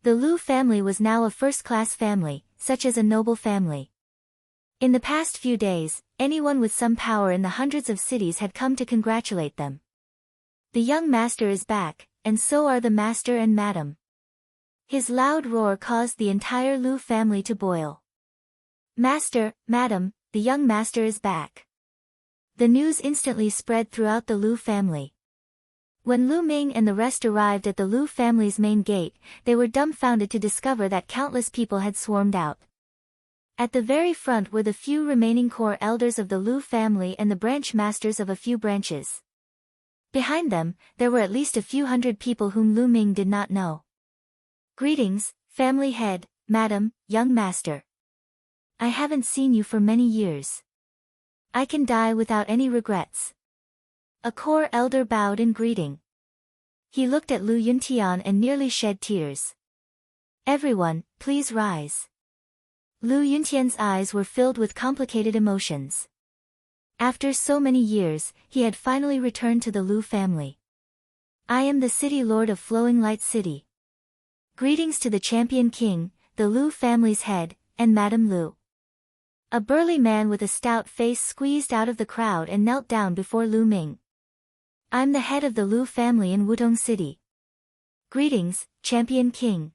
The Lu family was now a first-class family, such as a noble family. In the past few days, anyone with some power in the hundreds of cities had come to congratulate them. The young master is back, and so are the master and madam. His loud roar caused the entire Lu family to boil. Master, madam, the young master is back. The news instantly spread throughout the Lu family. When Lu Ming and the rest arrived at the Lu family's main gate, they were dumbfounded to discover that countless people had swarmed out. At the very front were the few remaining core elders of the Lu family and the branch masters of a few branches. Behind them, there were at least a few hundred people whom Lu Ming did not know. Greetings, family head, madam, young master. I haven't seen you for many years. I can die without any regrets. A core elder bowed in greeting. He looked at Lu Yuntian and nearly shed tears. Everyone, please rise. Lu Yuntian's eyes were filled with complicated emotions. After so many years, he had finally returned to the Lu family. I am the city lord of Flowing Light City. Greetings to the Champion King, the Lu family's head, and Madame Lu. A burly man with a stout face squeezed out of the crowd and knelt down before Lu Ming. I'm the head of the Lu family in Wudong City. Greetings, Champion King.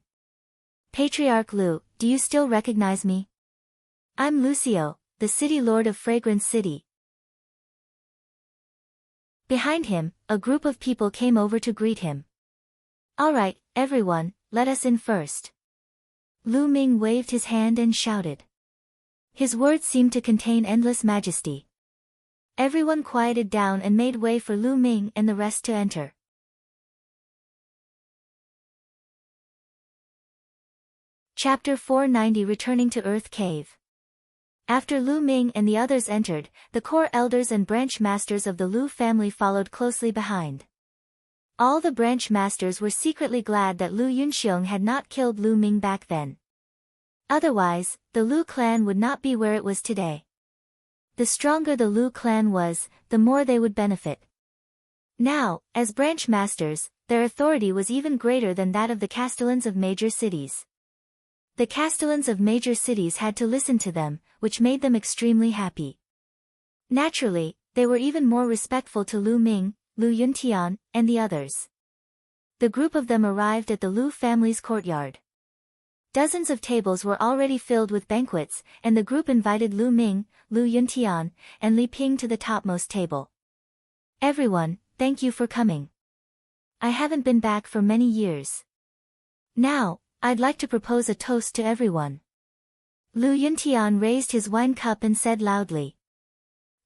Patriarch Lu, do you still recognize me? I'm Lucio, the city lord of Fragrance City. Behind him, a group of people came over to greet him. All right, everyone, let us in first. Lu Ming waved his hand and shouted. His words seemed to contain endless majesty. Everyone quieted down and made way for Lu Ming and the rest to enter. Chapter 490 Returning to Earth Cave. After Lu Ming and the others entered, the core elders and branch masters of the Lu family followed closely behind. All the branch masters were secretly glad that Lu Yunxiong had not killed Lu Ming back then. Otherwise, the Lu clan would not be where it was today. The stronger the Lu clan was, the more they would benefit. Now, as branch masters, their authority was even greater than that of the castellans of major cities. The castellans of major cities had to listen to them, which made them extremely happy. Naturally, they were even more respectful to Lu Ming, Lu Yuntian, and the others. The group of them arrived at the Lu family's courtyard. Dozens of tables were already filled with banquets, and the group invited Lu Ming, Lu Yuntian, and Li Ping to the topmost table. Everyone, thank you for coming. I haven't been back for many years. Now, I'd like to propose a toast to everyone. Lu Yuntian raised his wine cup and said loudly.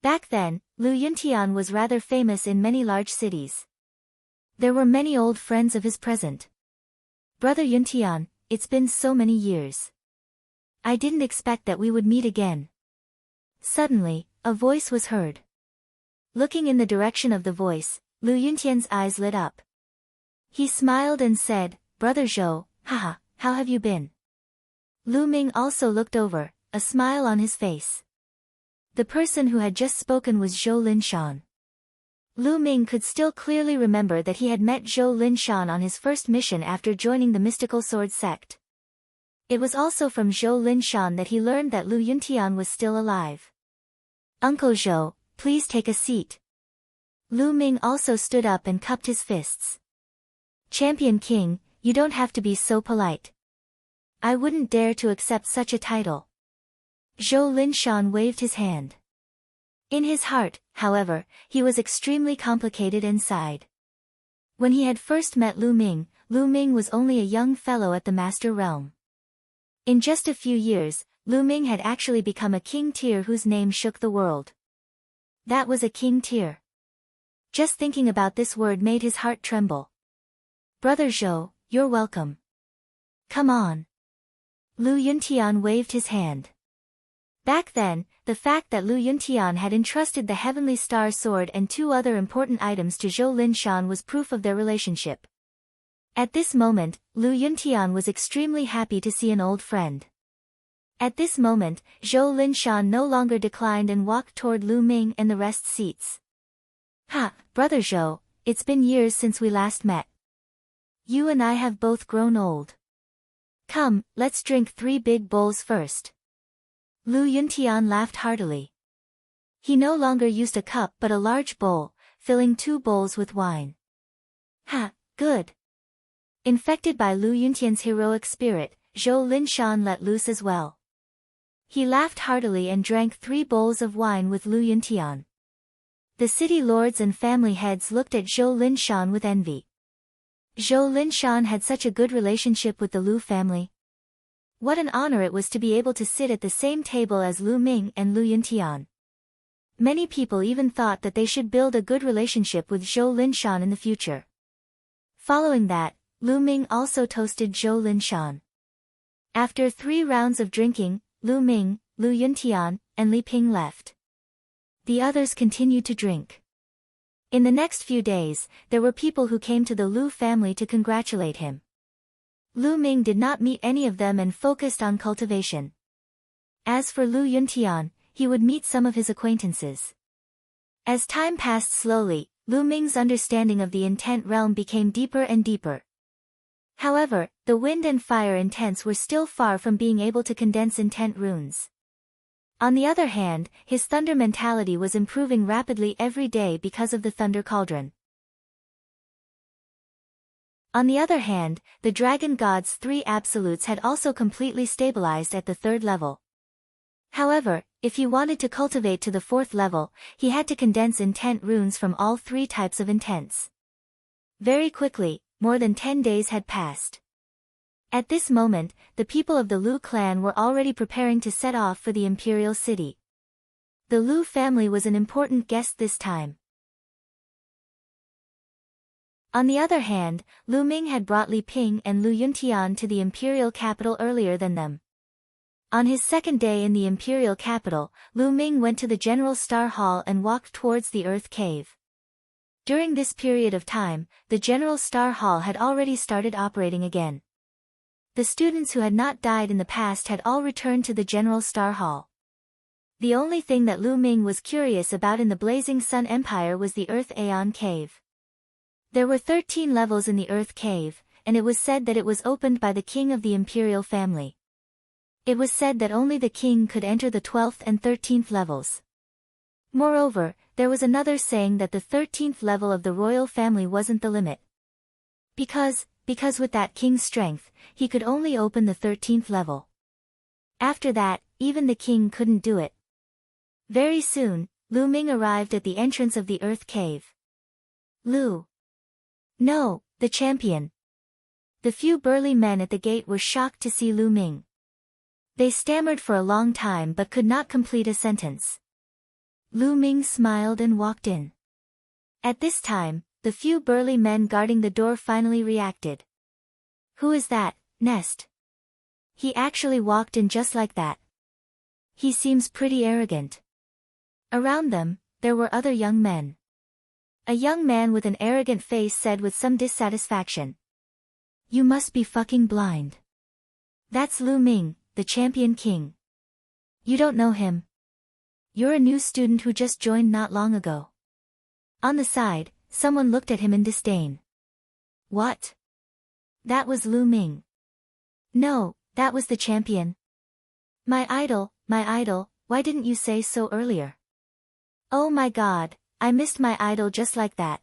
Back then, Lu Yuntian was rather famous in many large cities. There were many old friends of his present. Brother Yuntian, it's been so many years. I didn't expect that we would meet again. Suddenly, a voice was heard. Looking in the direction of the voice, Lu Yuntian's eyes lit up. He smiled and said, Brother Zhou, haha, how have you been? Lu Ming also looked over, a smile on his face. The person who had just spoken was Zhou Linshan. Lu Ming could still clearly remember that he had met Zhou Linshan on his first mission after joining the mystical sword sect. It was also from Zhou Linshan that he learned that Lu Yuntian was still alive. Uncle Zhou, please take a seat. Lu Ming also stood up and cupped his fists. Champion King, you don't have to be so polite. I wouldn't dare to accept such a title. Zhou Linshan waved his hand. In his heart, however, he was extremely complicated and sighed. When he had first met Lu Ming was only a young fellow at the Master Realm. In just a few years, Lu Ming had actually become a king tier whose name shook the world. That was a king tier. Just thinking about this word made his heart tremble. Brother Zhou, you're welcome. Come on. Lu Yuntian waved his hand. Back then, the fact that Lu Yuntian had entrusted the Heavenly Star Sword and 2 other important items to Zhou Linshan was proof of their relationship. At this moment, Lu Yuntian was extremely happy to see an old friend. At this moment, Zhou Linshan no longer declined and walked toward Lu Ming and the rest's seats. Ha, Brother Zhou, it's been years since we last met. You and I have both grown old. Come, let's drink 3 big bowls first. Lu Yuntian laughed heartily. He no longer used a cup but a large bowl, filling 2 bowls with wine. Ha, good. Infected by Lu Yuntian's heroic spirit, Zhou Linshan let loose as well. He laughed heartily and drank 3 bowls of wine with Lu Yuntian. The city lords and family heads looked at Zhou Linshan with envy. Zhou Linshan had such a good relationship with the Lu family. What an honor it was to be able to sit at the same table as Lu Ming and Lu Yuntian. Many people even thought that they should build a good relationship with Zhou Linshan in the future. Following that, Lu Ming also toasted Zhou Linshan. After 3 rounds of drinking, Lu Ming, Lu Yuntian, and Li Ping left. The others continued to drink. In the next few days, there were people who came to the Lu family to congratulate him. Lu Ming did not meet any of them and focused on cultivation. As for Lu Yuntian, he would meet some of his acquaintances. As time passed slowly, Lu Ming's understanding of the intent realm became deeper and deeper. However, the wind and fire intents were still far from being able to condense intent runes. On the other hand, his thunder mentality was improving rapidly every day because of the thunder cauldron. On the other hand, the dragon god's 3 absolutes had also completely stabilized at the 3rd level. However, if he wanted to cultivate to the 4th level, he had to condense intent runes from all 3 types of intents. Very quickly, more than 10 days had passed. At this moment, the people of the Lu clan were already preparing to set off for the imperial city. The Lu family was an important guest this time. On the other hand, Lu Ming had brought Li Ping and Lu Yuntian to the imperial capital earlier than them. On his second day in the imperial capital, Lu Ming went to the General Star Hall and walked towards the Earth Cave. During this period of time, the General Star Hall had already started operating again. The students who had not died in the past had all returned to the General Star Hall. The only thing that Lu Ming was curious about in the Blazing Sun Empire was the Earth Aeon Cave. There were 13 levels in the Earth Cave, and it was said that it was opened by the king of the imperial family. It was said that only the king could enter the 12th and 13th levels. Moreover, there was another saying that the 13th level of the royal family wasn't the limit. Because with that king's strength, he could only open the 13th level. After that, even the king couldn't do it. Very soon, Lu Ming arrived at the entrance of the Earth Cave. No, the champion. The few burly men at the gate were shocked to see Lu Ming. They stammered for a long time but could not complete a sentence. Lu Ming smiled and walked in. At this time, the few burly men guarding the door finally reacted. Who is that, Nest? He actually walked in just like that. He seems pretty arrogant. Around them, there were other young men. A young man with an arrogant face said with some dissatisfaction. You must be fucking blind. That's Lu Ming, the champion king. You don't know him. You're a new student who just joined not long ago. On the side, someone looked at him in disdain. What? That was Lu Ming. No, that was the champion. My idol, why didn't you say so earlier? Oh my god, I missed my idol just like that.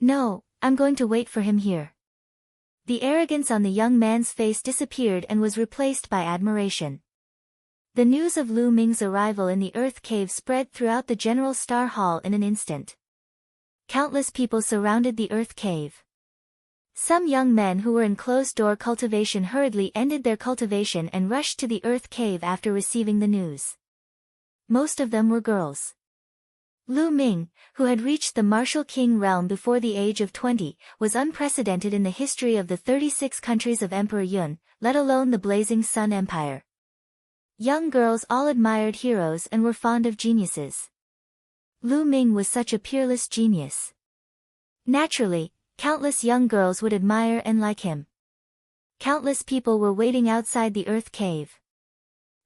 No, I'm going to wait for him here. The arrogance on the young man's face disappeared and was replaced by admiration. The news of Lu Ming's arrival in the Earth Cave spread throughout the General Star Hall in an instant. Countless people surrounded the Earth Cave. Some young men who were in closed-door cultivation hurriedly ended their cultivation and rushed to the Earth Cave after receiving the news. Most of them were girls. Lu Ming, who had reached the martial king realm before the age of 20, was unprecedented in the history of the 36 countries of Emperor Yun, let alone the Blazing Sun Empire. Young girls all admired heroes and were fond of geniuses. Lu Ming was such a peerless genius. Naturally, countless young girls would admire and like him. Countless people were waiting outside the Earth Cave.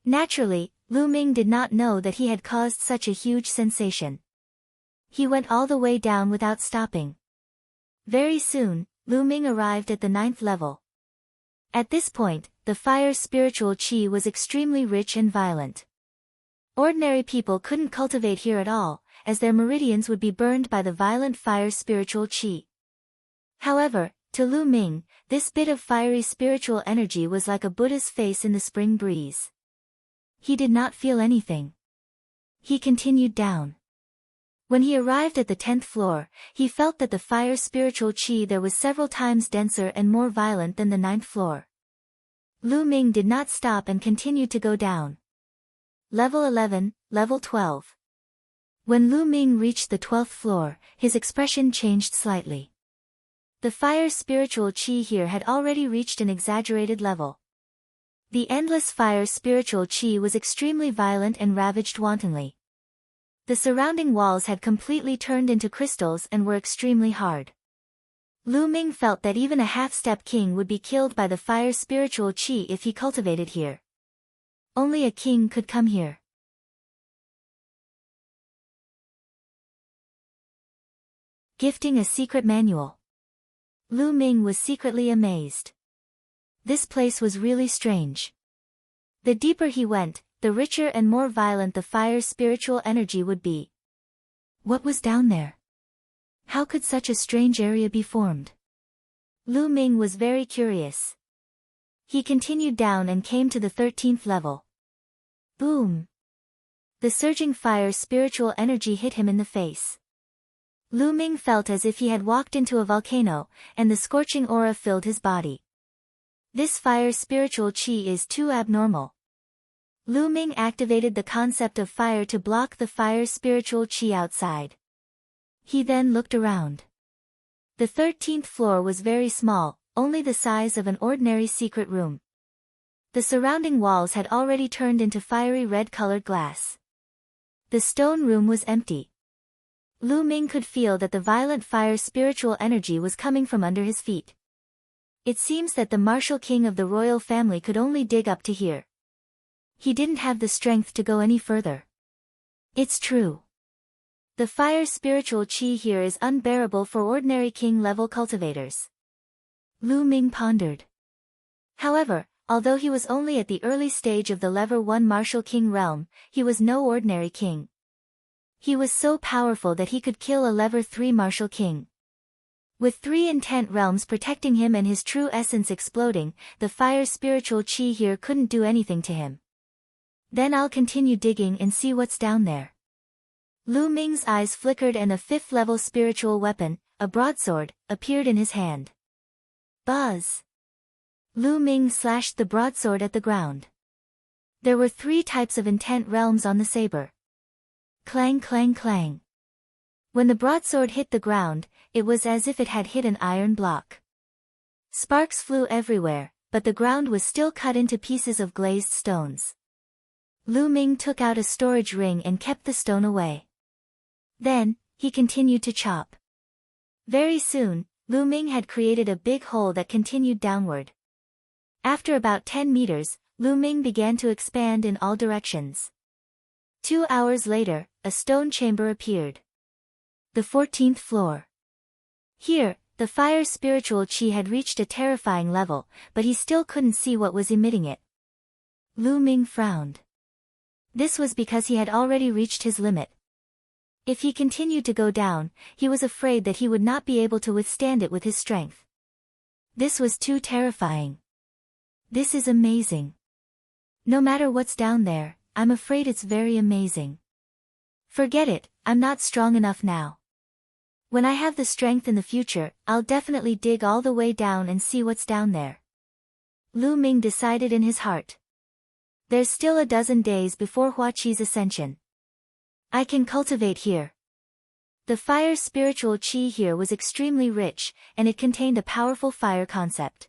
Naturally, Lu Ming did not know that he had caused such a huge sensation. He went all the way down without stopping. Very soon, Lu Ming arrived at the 9th level. At this point, the fire spiritual qi was extremely rich and violent. Ordinary people couldn't cultivate here at all, as their meridians would be burned by the violent fire spiritual qi. However, to Lu Ming, this bit of fiery spiritual energy was like a Buddha's face in the spring breeze. He did not feel anything. He continued down. When he arrived at the 10th floor, he felt that the fire spiritual qi there was several times denser and more violent than the 9th floor. Lu Ming did not stop and continued to go down. Level 11, Level 12. When Lu Ming reached the 12th floor, his expression changed slightly. The fire spiritual qi here had already reached an exaggerated level. The endless fire spiritual qi was extremely violent and ravaged wantonly. The surrounding walls had completely turned into crystals and were extremely hard. Lu Ming felt that even a half-step king would be killed by the fire spiritual qi if he cultivated here. Only a king could come here. Gifting a secret manual. Lu Ming was secretly amazed. This place was really strange. The deeper he went, the richer and more violent the fire spiritual energy would be. What was down there? How could such a strange area be formed? Lu Ming was very curious. He continued down and came to the 13th level. Boom! The surging fire spiritual energy hit him in the face. Lu Ming felt as if he had walked into a volcano, and the scorching aura filled his body. This fire spiritual qi is too abnormal. Lu Ming activated the concept of fire to block the fire spiritual qi outside. He then looked around. The 13th floor was very small, only the size of an ordinary secret room. The surrounding walls had already turned into fiery red-colored glass. The stone room was empty. Lu Ming could feel that the violent fire spiritual energy was coming from under his feet. It seems that the martial king of the royal family could only dig up to here. He didn't have the strength to go any further. It's true. The fire spiritual chi here is unbearable for ordinary king-level cultivators. Lu Ming pondered. However, although he was only at the early stage of the level 1 martial king realm, he was no ordinary king. He was so powerful that he could kill a level 3 martial king. With 3 intent realms protecting him and his true essence exploding, the fire spiritual chi here couldn't do anything to him. Then I'll continue digging and see what's down there. Lu Ming's eyes flickered and a 5th level spiritual weapon, a broadsword, appeared in his hand. Buzz! Lu Ming slashed the broadsword at the ground. There were 3 types of intent realms on the saber. Clang clang clang. When the broadsword hit the ground, it was as if it had hit an iron block. Sparks flew everywhere, but the ground was still cut into pieces of glazed stones. Lu Ming took out a storage ring and kept the stone away. Then, he continued to chop. Very soon, Lu Ming had created a big hole that continued downward. After about 10 meters, Lu Ming began to expand in all directions. 2 hours later, a stone chamber appeared. The 14th floor. Here, the fire spiritual chi had reached a terrifying level, but he still couldn't see what was emitting it. Lu Ming frowned. This was because he had already reached his limit. If he continued to go down, he was afraid that he would not be able to withstand it with his strength. This was too terrifying. This is amazing. No matter what's down there, I'm afraid it's very amazing. Forget it, I'm not strong enough now. When I have the strength in the future, I'll definitely dig all the way down and see what's down there. Lu Ming decided in his heart. There's still a dozen days before Hua Qi's ascension. I can cultivate here. The fire spiritual chi here was extremely rich, and it contained a powerful fire concept.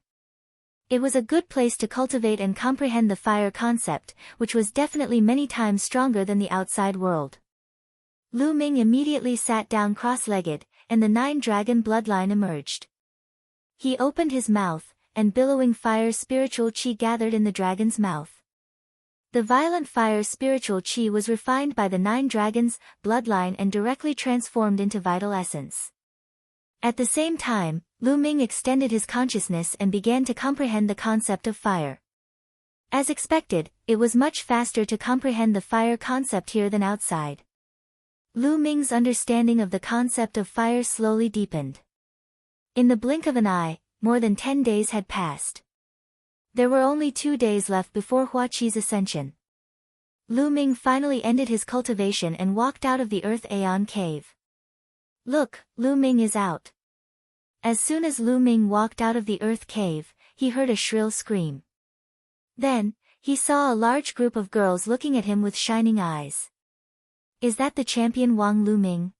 It was a good place to cultivate and comprehend the fire concept, which was definitely many times stronger than the outside world. Lu Ming immediately sat down cross-legged, and the 9-dragon bloodline emerged. He opened his mouth, and billowing fire spiritual chi gathered in the dragon's mouth. The violent fire spiritual chi was refined by the 9 dragons' bloodline and directly transformed into vital essence. At the same time, Lu Ming extended his consciousness and began to comprehend the concept of fire. As expected, it was much faster to comprehend the fire concept here than outside. Lu Ming's understanding of the concept of fire slowly deepened. In the blink of an eye, more than 10 days had passed. There were only 2 days left before Hua Qi's ascension. Lu Ming finally ended his cultivation and walked out of the Earth Aeon cave. Look, Lu Ming is out. As soon as Lu Ming walked out of the Earth cave, he heard a shrill scream. Then, he saw a large group of girls looking at him with shining eyes. Is that the champion Wang Lu Ming?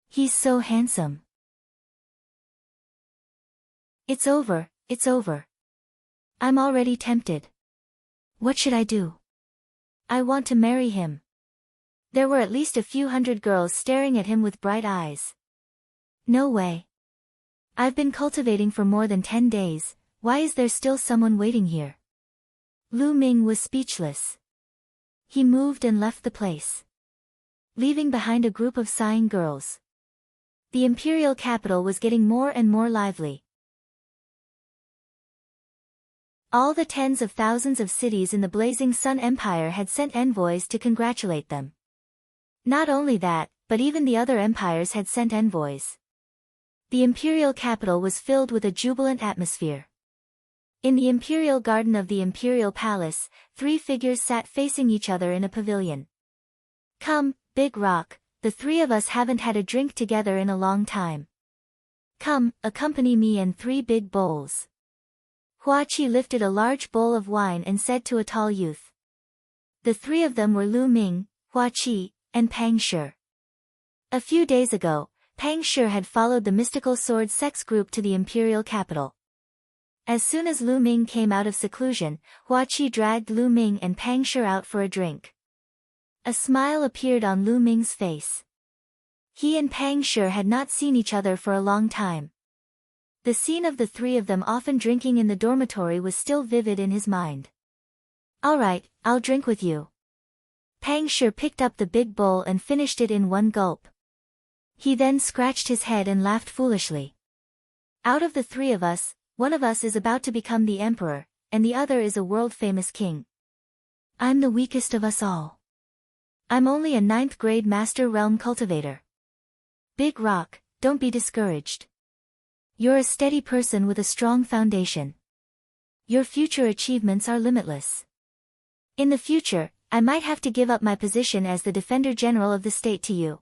He's so handsome. It's over, it's over. I'm already tempted. What should I do? I want to marry him. There were at least a few hundred girls staring at him with bright eyes. No way. I've been cultivating for more than 10 days, why is there still someone waiting here? Lu Ming was speechless. He moved and left the place, leaving behind a group of sighing girls. The imperial capital was getting more and more lively. All the tens of thousands of cities in the Blazing Sun Empire had sent envoys to congratulate them. Not only that, but even the other empires had sent envoys. The imperial capital was filled with a jubilant atmosphere. In the imperial garden of the imperial palace, 3 figures sat facing each other in a pavilion. Come, Big Rock, the 3 of us haven't had a drink together in a long time. Come, accompany me and 3 big bowls. Hua Qi lifted a large bowl of wine and said to a tall youth. The 3 of them were Lu Ming, Hua Qi, and Pang Shi. A few days ago, Pang Shi had followed the mystical sword sex group to the imperial capital. As soon as Lu Ming came out of seclusion, Hua Qi dragged Lu Ming and Pang Shi out for a drink. A smile appeared on Lu Ming's face. He and Pang Shi had not seen each other for a long time. The scene of the three of them often drinking in the dormitory was still vivid in his mind. "All right, I'll drink with you." Pang Shi picked up the big bowl and finished it in one gulp. He then scratched his head and laughed foolishly. "Out of the three of us, one of us is about to become the emperor, and the other is a world-famous king. I'm the weakest of us all. I'm only a 9th grade master realm cultivator. Big Rock, don't be discouraged. You're a steady person with a strong foundation. Your future achievements are limitless. In the future, I might have to give up my position as the Defender General of the state to you."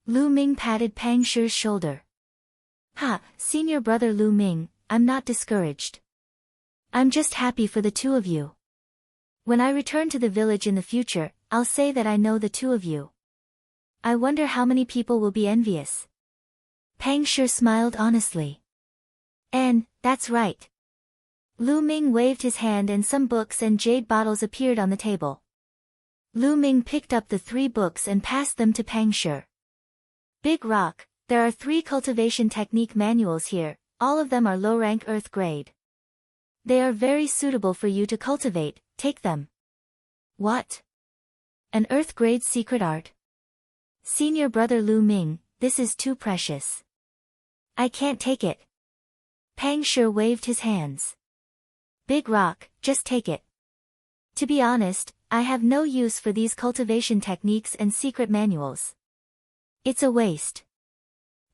Lu Ming patted Pang Shi's shoulder. "Ha, senior brother Lu Ming, I'm not discouraged. I'm just happy for the two of you. When I return to the village in the future, I'll say that I know the two of you. I wonder how many people will be envious." Pang Shi smiled honestly. "And, that's right." Lu Ming waved his hand and some books and jade bottles appeared on the table. Lu Ming picked up the 3 books and passed them to Pang Shi. "Big Rock, there are 3 cultivation technique manuals here, all of them are low-rank earth grade. They are very suitable for you to cultivate, take them." "What? An earth grade secret art? Senior brother Lu Ming, this is too precious. I can't take it." Pang Shi waved his hands. "Big Rock, just take it. To be honest, I have no use for these cultivation techniques and secret manuals. It's a waste.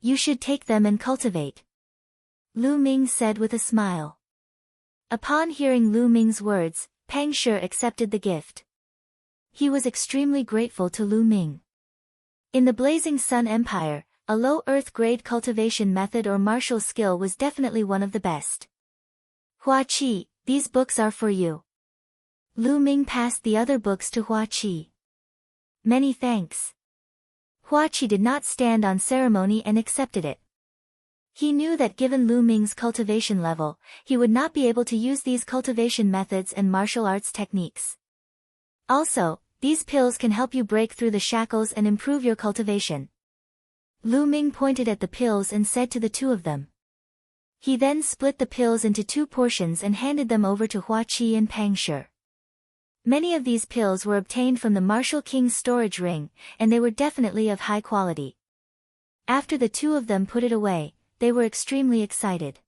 You should take them and cultivate," Lu Ming said with a smile. Upon hearing Lu Ming's words, Pang Shi accepted the gift. He was extremely grateful to Lu Ming. In the Blazing Sun Empire, a low earth grade cultivation method or martial skill was definitely one of the best. "Hua Qi, these books are for you." Lu Ming passed the other books to Hua Qi. "Many thanks." Hua Qi did not stand on ceremony and accepted it. He knew that given Lu Ming's cultivation level, he would not be able to use these cultivation methods and martial arts techniques. Also, these pills can help you break through the shackles and improve your cultivation. Lu Ming pointed at the pills and said to the two of them. He then split the pills into 2 portions and handed them over to Hua Qi and Pang Shi. Many of these pills were obtained from the Martial King's storage ring, and they were definitely of high quality. After the two of them put it away, they were extremely excited.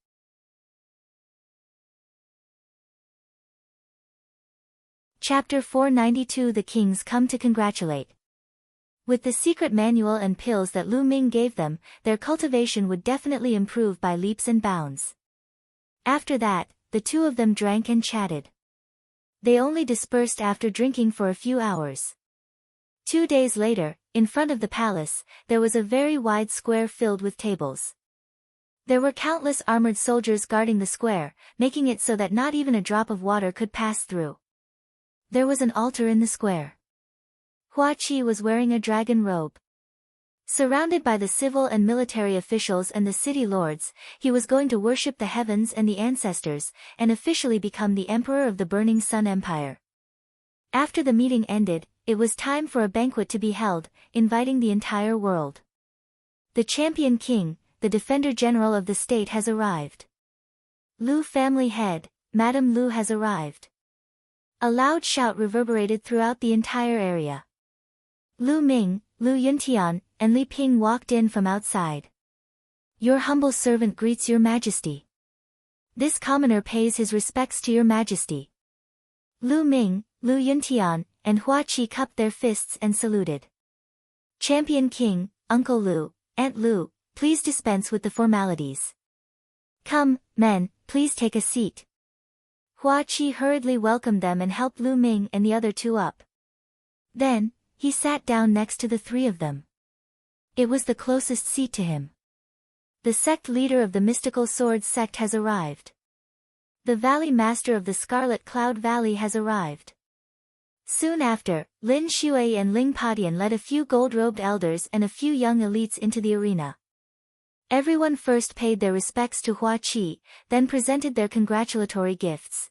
Chapter 492 The Kings Come to Congratulate. With the secret manual and pills that Lu Ming gave them, their cultivation would definitely improve by leaps and bounds. After that, the two of them drank and chatted. They only dispersed after drinking for a few hours. 2 days later, in front of the palace, there was a very wide square filled with tables. There were countless armored soldiers guarding the square, making it so that not even a drop of water could pass through. There was an altar in the square. Hua Qi was wearing a dragon robe. Surrounded by the civil and military officials and the city lords, he was going to worship the heavens and the ancestors, and officially become the emperor of the Burning Sun Empire. After the meeting ended, it was time for a banquet to be held, inviting the entire world. The champion king, the defender general of the state has arrived. Lu family head, Madame Lu has arrived. A loud shout reverberated throughout the entire area. Lu Ming, Lu Yuntian, and Li Ping walked in from outside. Your humble servant greets your majesty. This commoner pays his respects to your majesty. Lu Ming, Lu Yuntian, and Hua Qi cupped their fists and saluted. Champion King, Uncle Lu, Aunt Lu, please dispense with the formalities. Come, men, please take a seat. Hua Qi hurriedly welcomed them and helped Lu Ming and the other two up. Then, he sat down next to the 3 of them. It was the closest seat to him. The sect leader of the mystical swords sect has arrived. The valley master of the Scarlet Cloud Valley has arrived. Soon after, Lin Shui and Ling Padian led a few gold-robed elders and a few young elites into the arena. Everyone first paid their respects to Hua Qi, then presented their congratulatory gifts.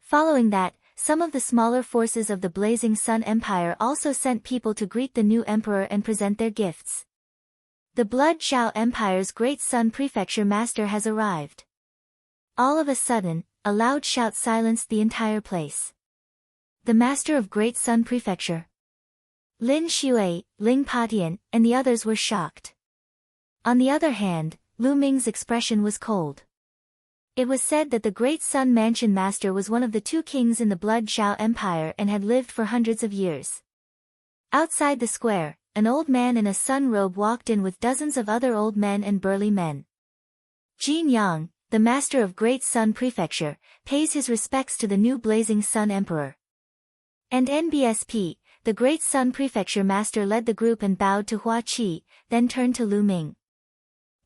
Following that, some of the smaller forces of the Blazing Sun Empire also sent people to greet the new emperor and present their gifts. The Blood Zhao Empire's Great Sun Prefecture Master has arrived. All of a sudden, a loud shout silenced the entire place. The Master of Great Sun Prefecture, Lin Xue, Ling Patian, and the others were shocked. On the other hand, Lu Ming's expression was cold. It was said that the Great Sun Mansion Master was one of the two kings in the Blood Zhao Empire and had lived for hundreds of years. Outside the square, an old man in a sun robe walked in with dozens of other old men and burly men. Jin Yang, the Master of Great Sun Prefecture, pays his respects to the new Blazing Sun Emperor. And NBSP, the Great Sun Prefecture Master led the group and bowed to Hua Qi, then turned to Lu Ming.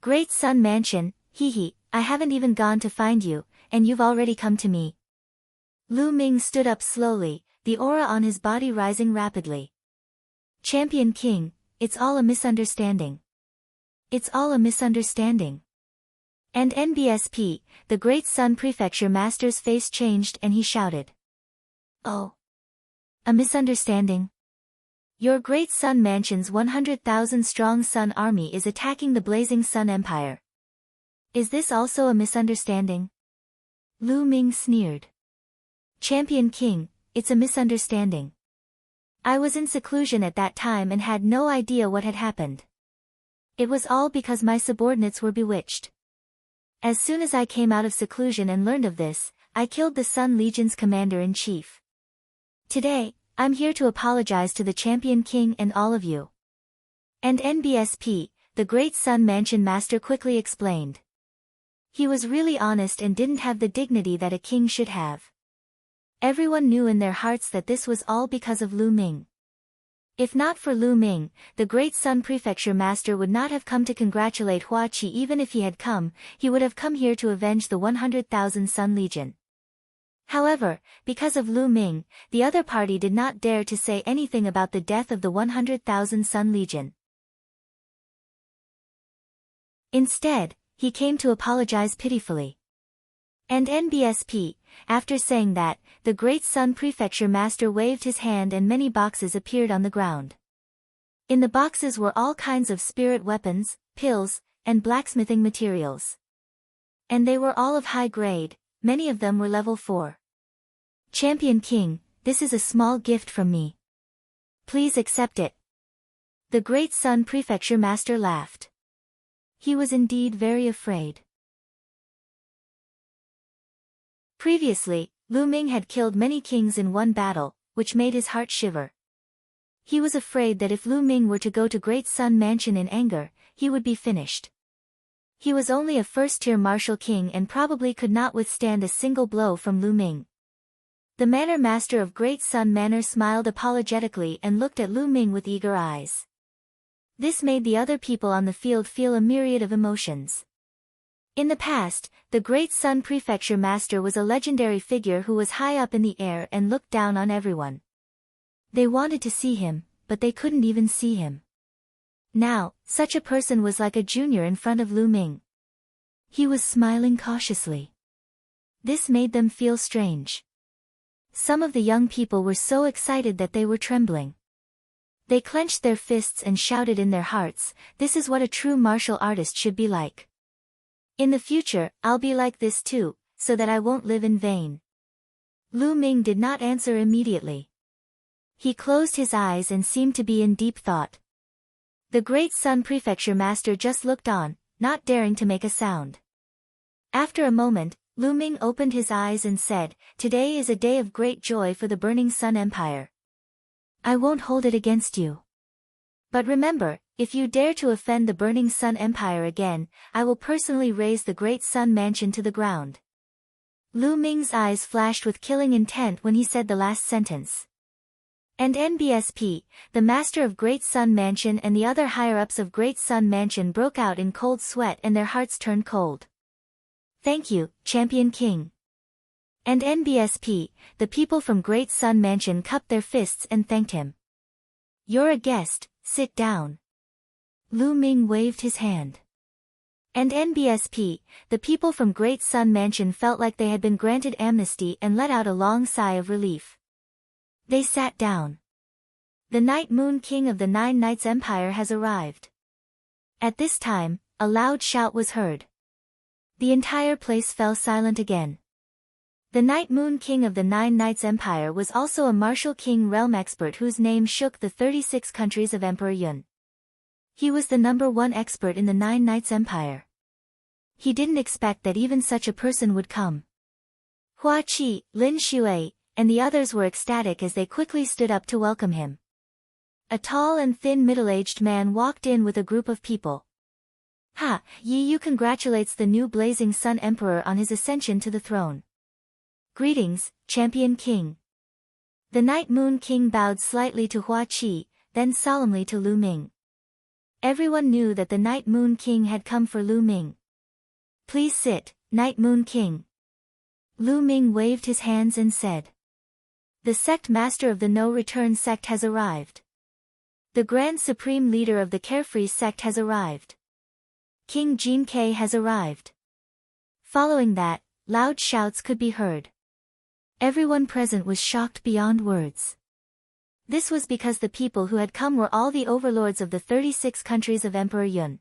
Great Sun Mansion, hee, I haven't even gone to find you, and you've already come to me. Lu Ming stood up slowly, the aura on his body rising rapidly. Champion King, it's all a misunderstanding. It's all a misunderstanding. And NBSP, the Great Sun Prefecture Master's face changed and he shouted. Oh. A misunderstanding? Your Great Sun Mansion's 100,000-strong Sun Army is attacking the Blazing Sun Empire. Is this also a misunderstanding? Lu Ming sneered. Champion King, it's a misunderstanding. I was in seclusion at that time and had no idea what had happened. It was all because my subordinates were bewitched. As soon as I came out of seclusion and learned of this, I killed the Sun Legion's commander-in-chief. Today, I'm here to apologize to the Champion King and all of you. And NBSP, the Great Sun Mansion Master quickly explained. He was really honest and didn't have the dignity that a king should have. Everyone knew in their hearts that this was all because of Lu Ming. If not for Lu Ming, the Great Sun Prefecture Master would not have come to congratulate Hua Qi. Even if he had come, he would have come here to avenge the 100,000 Sun Legion. However, because of Lu Ming, the other party did not dare to say anything about the death of the 100,000 Sun Legion. Instead, he came to apologize pitifully. And NBSP, after saying that, the Great Sun Prefecture Master waved his hand and many boxes appeared on the ground. In the boxes were all kinds of spirit weapons, pills, and blacksmithing materials. And they were all of high grade, many of them were level 4. Champion King, this is a small gift from me. Please accept it. The Great Sun Prefecture Master laughed. He was indeed very afraid. Previously, Lu Ming had killed many kings in one battle, which made his heart shiver. He was afraid that if Lu Ming were to go to Great Sun Mansion in anger, he would be finished. He was only a first-tier martial king and probably could not withstand a single blow from Lu Ming. The Manor Master of Great Sun Manor smiled apologetically and looked at Lu Ming with eager eyes. This made the other people on the field feel a myriad of emotions. In the past, the Great Sun Prefecture Master was a legendary figure who was high up in the air and looked down on everyone. They wanted to see him, but they couldn't even see him. Now, such a person was like a junior in front of Lu Ming. He was smiling cautiously. This made them feel strange. Some of the young people were so excited that they were trembling. They clenched their fists and shouted in their hearts, "This is what a true martial artist should be like. In the future, I'll be like this too, so that I won't live in vain." Lu Ming did not answer immediately. He closed his eyes and seemed to be in deep thought. The Great Sun Prefecture Master just looked on, not daring to make a sound. After a moment, Lu Ming opened his eyes and said, "Today is a day of great joy for the Burning Sun Empire. I won't hold it against you. But remember, if you dare to offend the Burning Sun Empire again, I will personally raze the Great Sun Mansion to the ground." Lu Ming's eyes flashed with killing intent when he said the last sentence. And NBSP, the Master of Great Sun Mansion and the other higher-ups of Great Sun Mansion broke out in cold sweat and their hearts turned cold. "Thank you, Champion King." And NBSP, the people from Great Sun Mansion cupped their fists and thanked him. "You're a guest, sit down." Lu Ming waved his hand. And NBSP, the people from Great Sun Mansion felt like they had been granted amnesty and let out a long sigh of relief. They sat down. The Night Moon King of the Nine Knights Empire has arrived. At this time, a loud shout was heard. The entire place fell silent again. The Night Moon King of the Nine Knights Empire was also a martial king realm expert whose name shook the 36 countries of Emperor Yun. He was the #1 expert in the Nine Knights Empire. He didn't expect that even such a person would come. Hua Qi, Lin Xue, and the others were ecstatic as they quickly stood up to welcome him. A tall and thin middle-aged man walked in with a group of people. Ha, Yi Yu congratulates the new Blazing Sun Emperor on his ascension to the throne. Greetings, Champion King. The Night Moon King bowed slightly to Hua Qi, then solemnly to Lu Ming. Everyone knew that the Night Moon King had come for Lu Ming. Please sit, Night Moon King. Lu Ming waved his hands and said. The sect master of the No Return sect has arrived. The Grand Supreme Leader of the Carefree sect has arrived. King Jin Kai has arrived. Following that, loud shouts could be heard. Everyone present was shocked beyond words. This was because the people who had come were all the overlords of the 36 countries of Emperor Yun.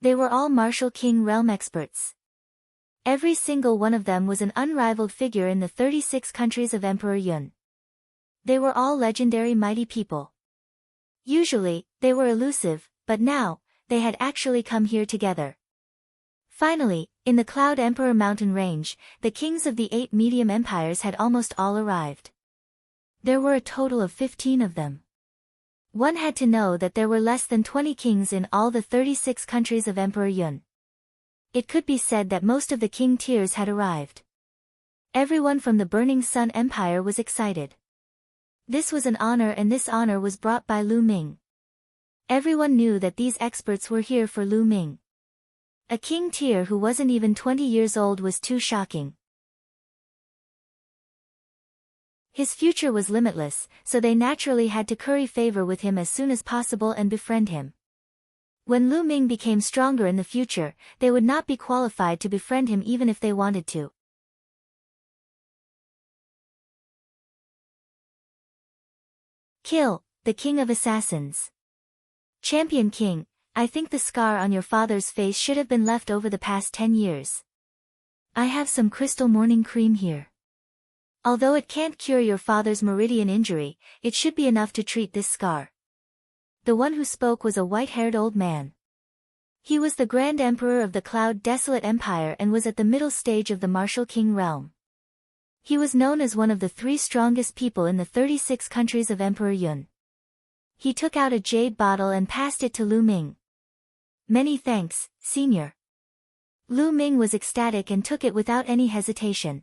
They were all martial king realm experts. Every single one of them was an unrivaled figure in the 36 countries of Emperor Yun. They were all legendary mighty people. Usually, they were elusive, but now, they had actually come here together. Finally, in the Cloud Emperor mountain range, the kings of the 8 medium empires had almost all arrived. There were a total of 15 of them. One had to know that there were less than 20 kings in all the 36 countries of Emperor Yun. It could be said that most of the king tiers had arrived. Everyone from the Burning Sun Empire was excited. This was an honor, and this honor was brought by Lu Ming. Everyone knew that these experts were here for Lu Ming. A king tier who wasn't even 20 years old was too shocking. His future was limitless, so they naturally had to curry favor with him as soon as possible and befriend him. When Lu Ming became stronger in the future, they would not be qualified to befriend him even if they wanted to. Kill, the King of Assassins. Champion King, I think the scar on your father's face should have been left over the past 10 years. I have some crystal morning cream here. Although it can't cure your father's meridian injury, it should be enough to treat this scar. The one who spoke was a white-haired old man. He was the Grand Emperor of the Cloud Desolate Empire and was at the middle stage of the martial king realm. He was known as one of the 3 strongest people in the 36 countries of Emperor Yun. He took out a jade bottle and passed it to Lu Ming. Many thanks, Senior. Lu Ming was ecstatic and took it without any hesitation.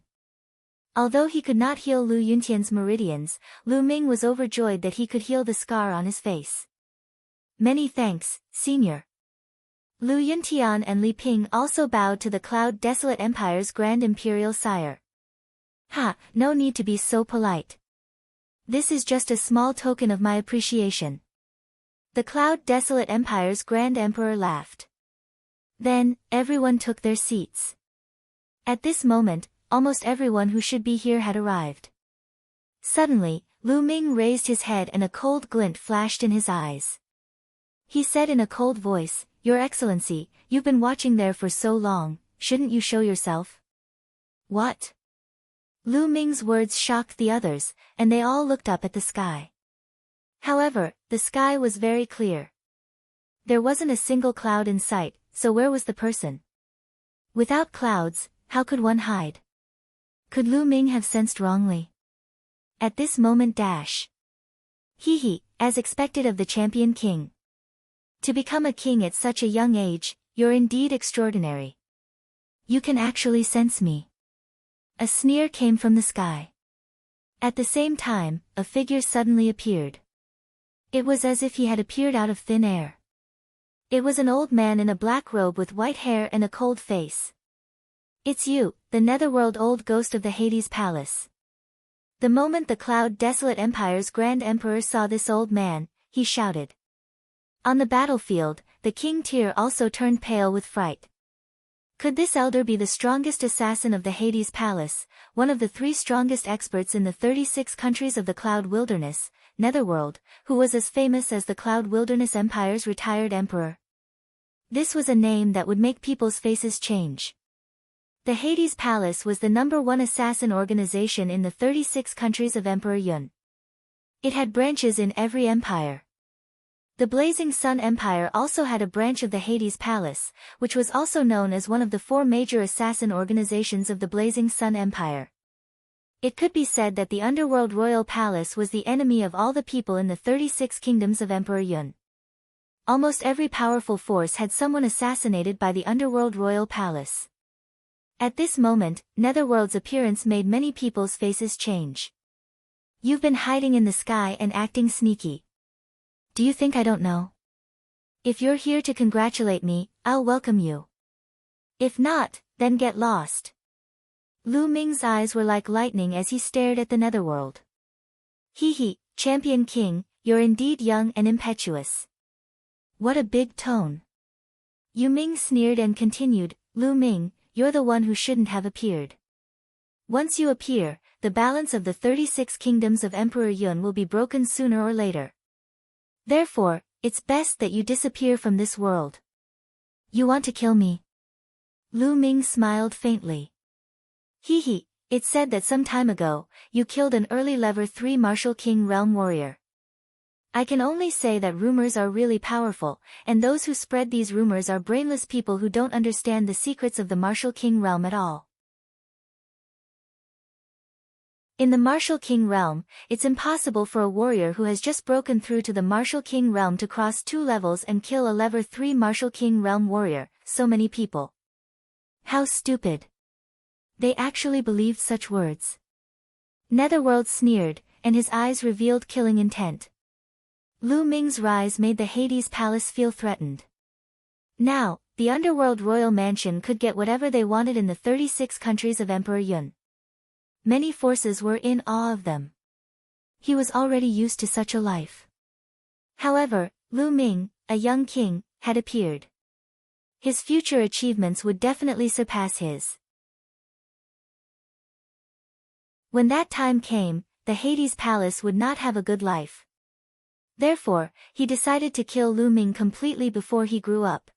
Although he could not heal Lu Yuntian's meridians, Lu Ming was overjoyed that he could heal the scar on his face. Many thanks, Senior. Lu Yuntian and Li Ping also bowed to the Cloud Desolate Empire's Grand Imperial Sire. Ha, no need to be so polite. This is just a small token of my appreciation. The Cloud Desolate Empire's Grand Emperor laughed. Then, everyone took their seats. At this moment, almost everyone who should be here had arrived. Suddenly, Lu Ming raised his head and a cold glint flashed in his eyes. He said in a cold voice, Your Excellency, you've been watching there for so long, shouldn't you show yourself? What? Lu Ming's words shocked the others, and they all looked up at the sky. However, the sky was very clear. There wasn't a single cloud in sight, so where was the person? Without clouds, how could one hide? Could Lu Ming have sensed wrongly? At this moment Hee, as expected of the Champion King. To become a king at such a young age, you're indeed extraordinary. You can actually sense me. A sneer came from the sky. At the same time, a figure suddenly appeared. It was as if he had appeared out of thin air. It was an old man in a black robe with white hair and a cold face. It's you, the netherworld old ghost of the Hades Palace. The moment the Cloud Desolate Empire's Grand Emperor saw this old man, he shouted. On the battlefield, the King Tyr also turned pale with fright. Could this elder be the strongest assassin of the Hades Palace, one of the 3 strongest experts in the 36 countries of the Cloud Wilderness, Netherworld, who was as famous as the Cloud Wilderness Empire's retired emperor? This was a name that would make people's faces change. The Hades Palace was the #1 assassin organization in the 36 countries of Emperor Yun. It had branches in every empire. The Blazing Sun Empire also had a branch of the Hades Palace, which was also known as one of the 4 major assassin organizations of the Blazing Sun Empire. It could be said that the Underworld Royal Palace was the enemy of all the people in the 36 kingdoms of Emperor Yun. Almost every powerful force had someone assassinated by the Underworld Royal Palace. At this moment, Netherworld's appearance made many people's faces change. You've been hiding in the sky and acting sneaky. Do you think I don't know? If you're here to congratulate me, I'll welcome you. If not, then get lost. Lu Ming's eyes were like lightning as he stared at the Netherworld. Hee, Champion King, you're indeed young and impetuous. What a big tone. Yu Ming sneered and continued, Lu Ming, you're the one who shouldn't have appeared. Once you appear, the balance of the 36 kingdoms of Emperor Yun will be broken sooner or later. Therefore, it's best that you disappear from this world. You want to kill me? Lu Ming smiled faintly. Hee, it's said that some time ago, you killed an early level 3 Martial King Realm warrior. I can only say that rumors are really powerful, and those who spread these rumors are brainless people who don't understand the secrets of the Martial King realm at all. In the Martial King realm, it's impossible for a warrior who has just broken through to the Martial King realm to cross 2 levels and kill a level 3 Martial King realm warrior, so many people. How stupid. They actually believed such words. Netherworld sneered, and his eyes revealed killing intent. Lu Ming's rise made the Hades Palace feel threatened. Now, the Underworld Royal Mansion could get whatever they wanted in the 36 countries of Emperor Yun. Many forces were in awe of them. He was already used to such a life. However, Lu Ming, a young king, had appeared. His future achievements would definitely surpass his. When that time came, the Hades Palace would not have a good life. Therefore, he decided to kill Lu Ming completely before he grew up.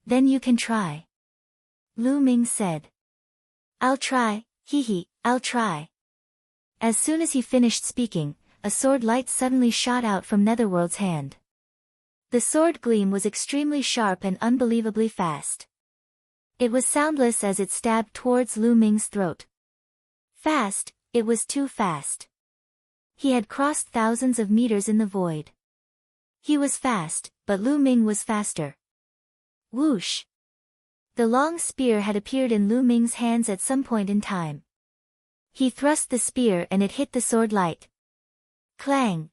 Then you can try. Lu Ming said. I'll try, I'll try. As soon as he finished speaking, a sword light suddenly shot out from Netherworld's hand. The sword gleam was extremely sharp and unbelievably fast. It was soundless as it stabbed towards Lu Ming's throat. Fast, it was too fast. He had crossed thousands of meters in the void. He was fast, but Lu Ming was faster. Whoosh! The long spear had appeared in Lu Ming's hands at some point in time. He thrust the spear and it hit the sword light. Clang!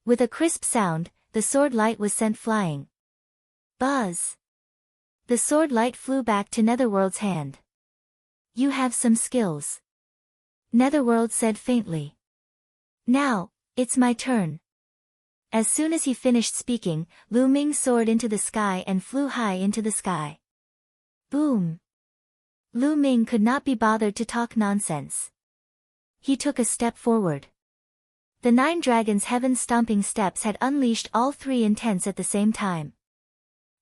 With a crisp sound, the sword light was sent flying. Buzz! The sword light flew back to Netherworld's hand. You have some skills. Netherworld said faintly. Now, it's my turn. As soon as he finished speaking, Lu Ming soared into the sky and flew high into the sky. Boom! Lu Ming could not be bothered to talk nonsense. He took a step forward. The 9 dragons' heaven-stomping steps had unleashed all 3 intents at the same time.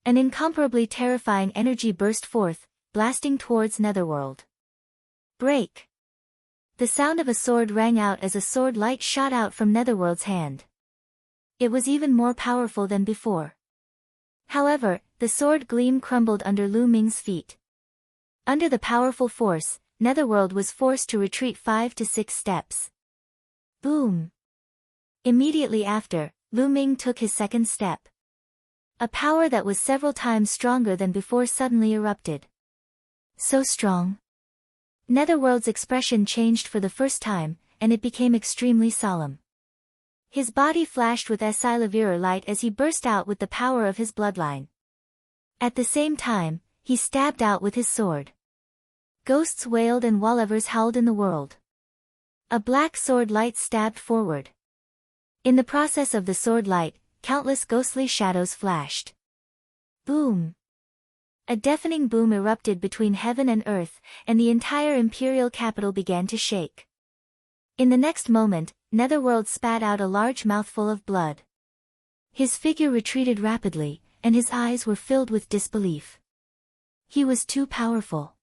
An incomparably terrifying energy burst forth, blasting towards Netherworld. Break! The sound of a sword rang out as a sword light shot out from Netherworld's hand. It was even more powerful than before. However, the sword gleam crumbled under Lu Ming's feet. Under the powerful force, Netherworld was forced to retreat 5 to 6 steps. Boom! Immediately after, Lu Ming took his second step. A power that was several times stronger than before suddenly erupted. So strong. Netherworld's expression changed for the first time, and it became extremely solemn. His body flashed with Silavira light as he burst out with the power of his bloodline. At the same time, he stabbed out with his sword. Ghosts wailed and wallevers howled in the world. A black sword light stabbed forward. In the process of the sword light, countless ghostly shadows flashed. Boom! A deafening boom erupted between heaven and earth, and the entire imperial capital began to shake. In the next moment, Netherworld spat out a large mouthful of blood. His figure retreated rapidly, and his eyes were filled with disbelief. He was too powerful.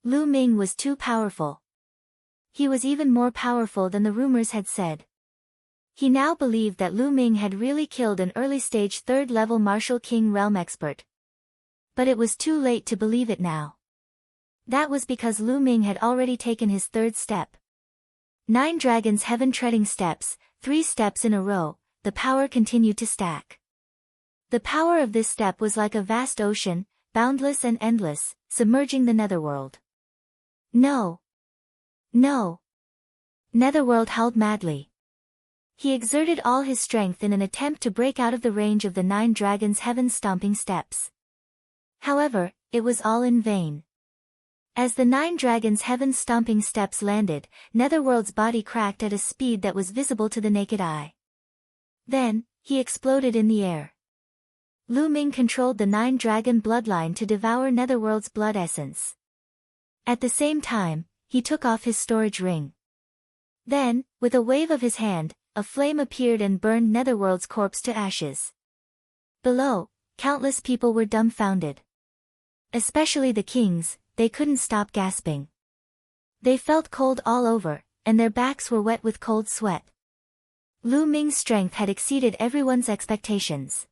Lu Ming was too powerful. He was even more powerful than the rumors had said. He now believed that Lu Ming had really killed an early-stage third-level Martial King realm expert. But it was too late to believe it now. That was because Lu Ming had already taken his third step. 9 dragons heaven-treading steps, 3 steps in a row, the power continued to stack. The power of this step was like a vast ocean, boundless and endless, submerging the Netherworld. No! No! Netherworld howled madly. He exerted all his strength in an attempt to break out of the range of the 9 dragons heaven-stomping steps. However, it was all in vain. As the 9 dragons heaven-stomping steps landed, Netherworld's body cracked at a speed that was visible to the naked eye. Then, he exploded in the air. Lu Ming controlled the 9 dragon bloodline to devour Netherworld's blood essence. At the same time, he took off his storage ring. Then, with a wave of his hand, a flame appeared and burned Netherworld's corpse to ashes. Below, countless people were dumbfounded. Especially the kings, they couldn't stop gasping. They felt cold all over, and their backs were wet with cold sweat. Lu Ming's strength had exceeded everyone's expectations.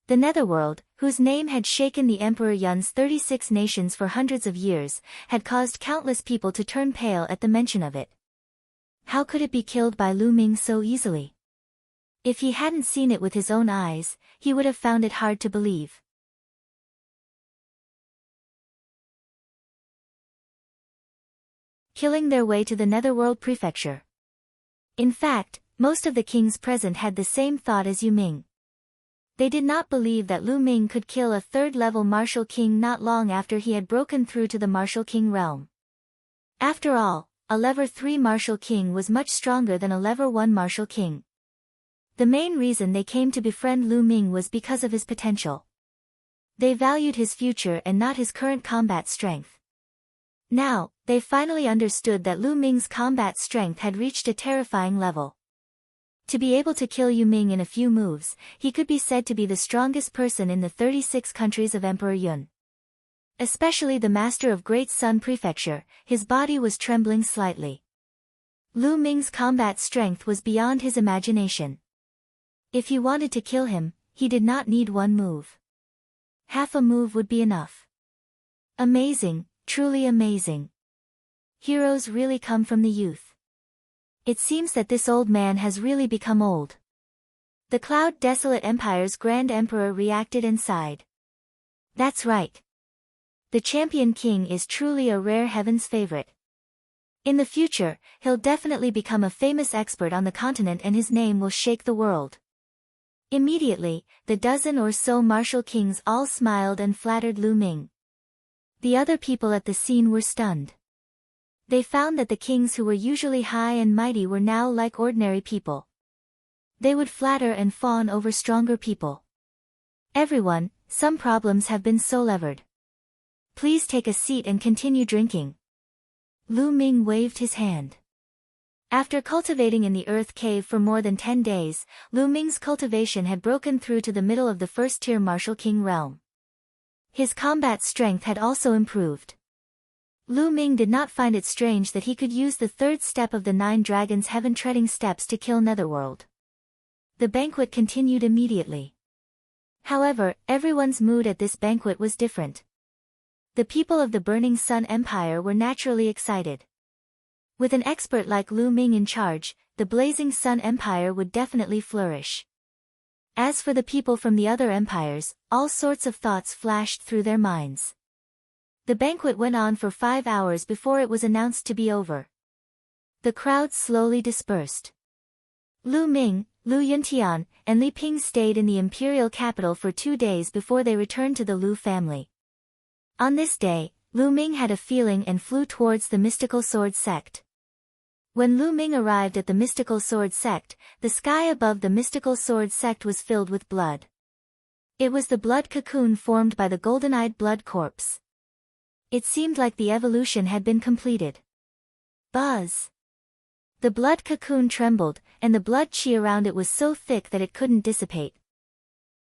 The Netherworld, whose name had shaken the Emperor Yun's 36 nations for hundreds of years, had caused countless people to turn pale at the mention of it. How could it be killed by Lu Ming so easily? If he hadn't seen it with his own eyes, he would have found it hard to believe. Killing their way to the Netherworld Prefecture. In fact, most of the kings present had the same thought as Yu Ming. They did not believe that Lu Ming could kill a third-level Martial King not long after he had broken through to the Martial King realm. After all, a Level 3 Martial King was much stronger than a Level 1 Martial King. The main reason they came to befriend Lu Ming was because of his potential. They valued his future and not his current combat strength. Now, they finally understood that Lu Ming's combat strength had reached a terrifying level. To be able to kill Yu Ming in a few moves, he could be said to be the strongest person in the 36 countries of Emperor Yun. Especially the Master of Great Sun Prefecture, his body was trembling slightly. Lu Ming's combat strength was beyond his imagination. If he wanted to kill him, he did not need one move. Half a move would be enough. Amazing, truly amazing. Heroes really come from the youth. It seems that this old man has really become old. The Cloud Desolate Empire's Grand Emperor reacted and sighed. That's right. The Champion King is truly a rare heaven's favorite. In the future, he'll definitely become a famous expert on the continent and his name will shake the world. Immediately, the dozen or so martial kings all smiled and flattered Lu Ming. The other people at the scene were stunned. They found that the kings who were usually high and mighty were now like ordinary people. They would flatter and fawn over stronger people. Everyone, some problems have been solved. Please take a seat and continue drinking. Lu Ming waved his hand. After cultivating in the earth cave for more than 10 days, Lu Ming's cultivation had broken through to the middle of the first-tier Martial King realm. His combat strength had also improved. Lu Ming did not find it strange that he could use the third step of the 9 dragons heaven-treading steps to kill Netherworld. The banquet continued immediately. However, everyone's mood at this banquet was different. The people of the Burning Sun Empire were naturally excited. With an expert like Lu Ming in charge, the Blazing Sun Empire would definitely flourish. As for the people from the other empires, all sorts of thoughts flashed through their minds. The banquet went on for 5 hours before it was announced to be over. The crowd slowly dispersed. Lu Ming, Lu Yuntian, and Li Ping stayed in the imperial capital for 2 days before they returned to the Lu family. On this day, Lu Ming had a feeling and flew towards the mystical sword sect. When Lu Ming arrived at the mystical sword sect, the sky above the mystical sword sect was filled with blood. It was the blood cocoon formed by the golden-eyed blood corpse. It seemed like the evolution had been completed. Buzz! The blood cocoon trembled, and the blood chi around it was so thick that it couldn't dissipate.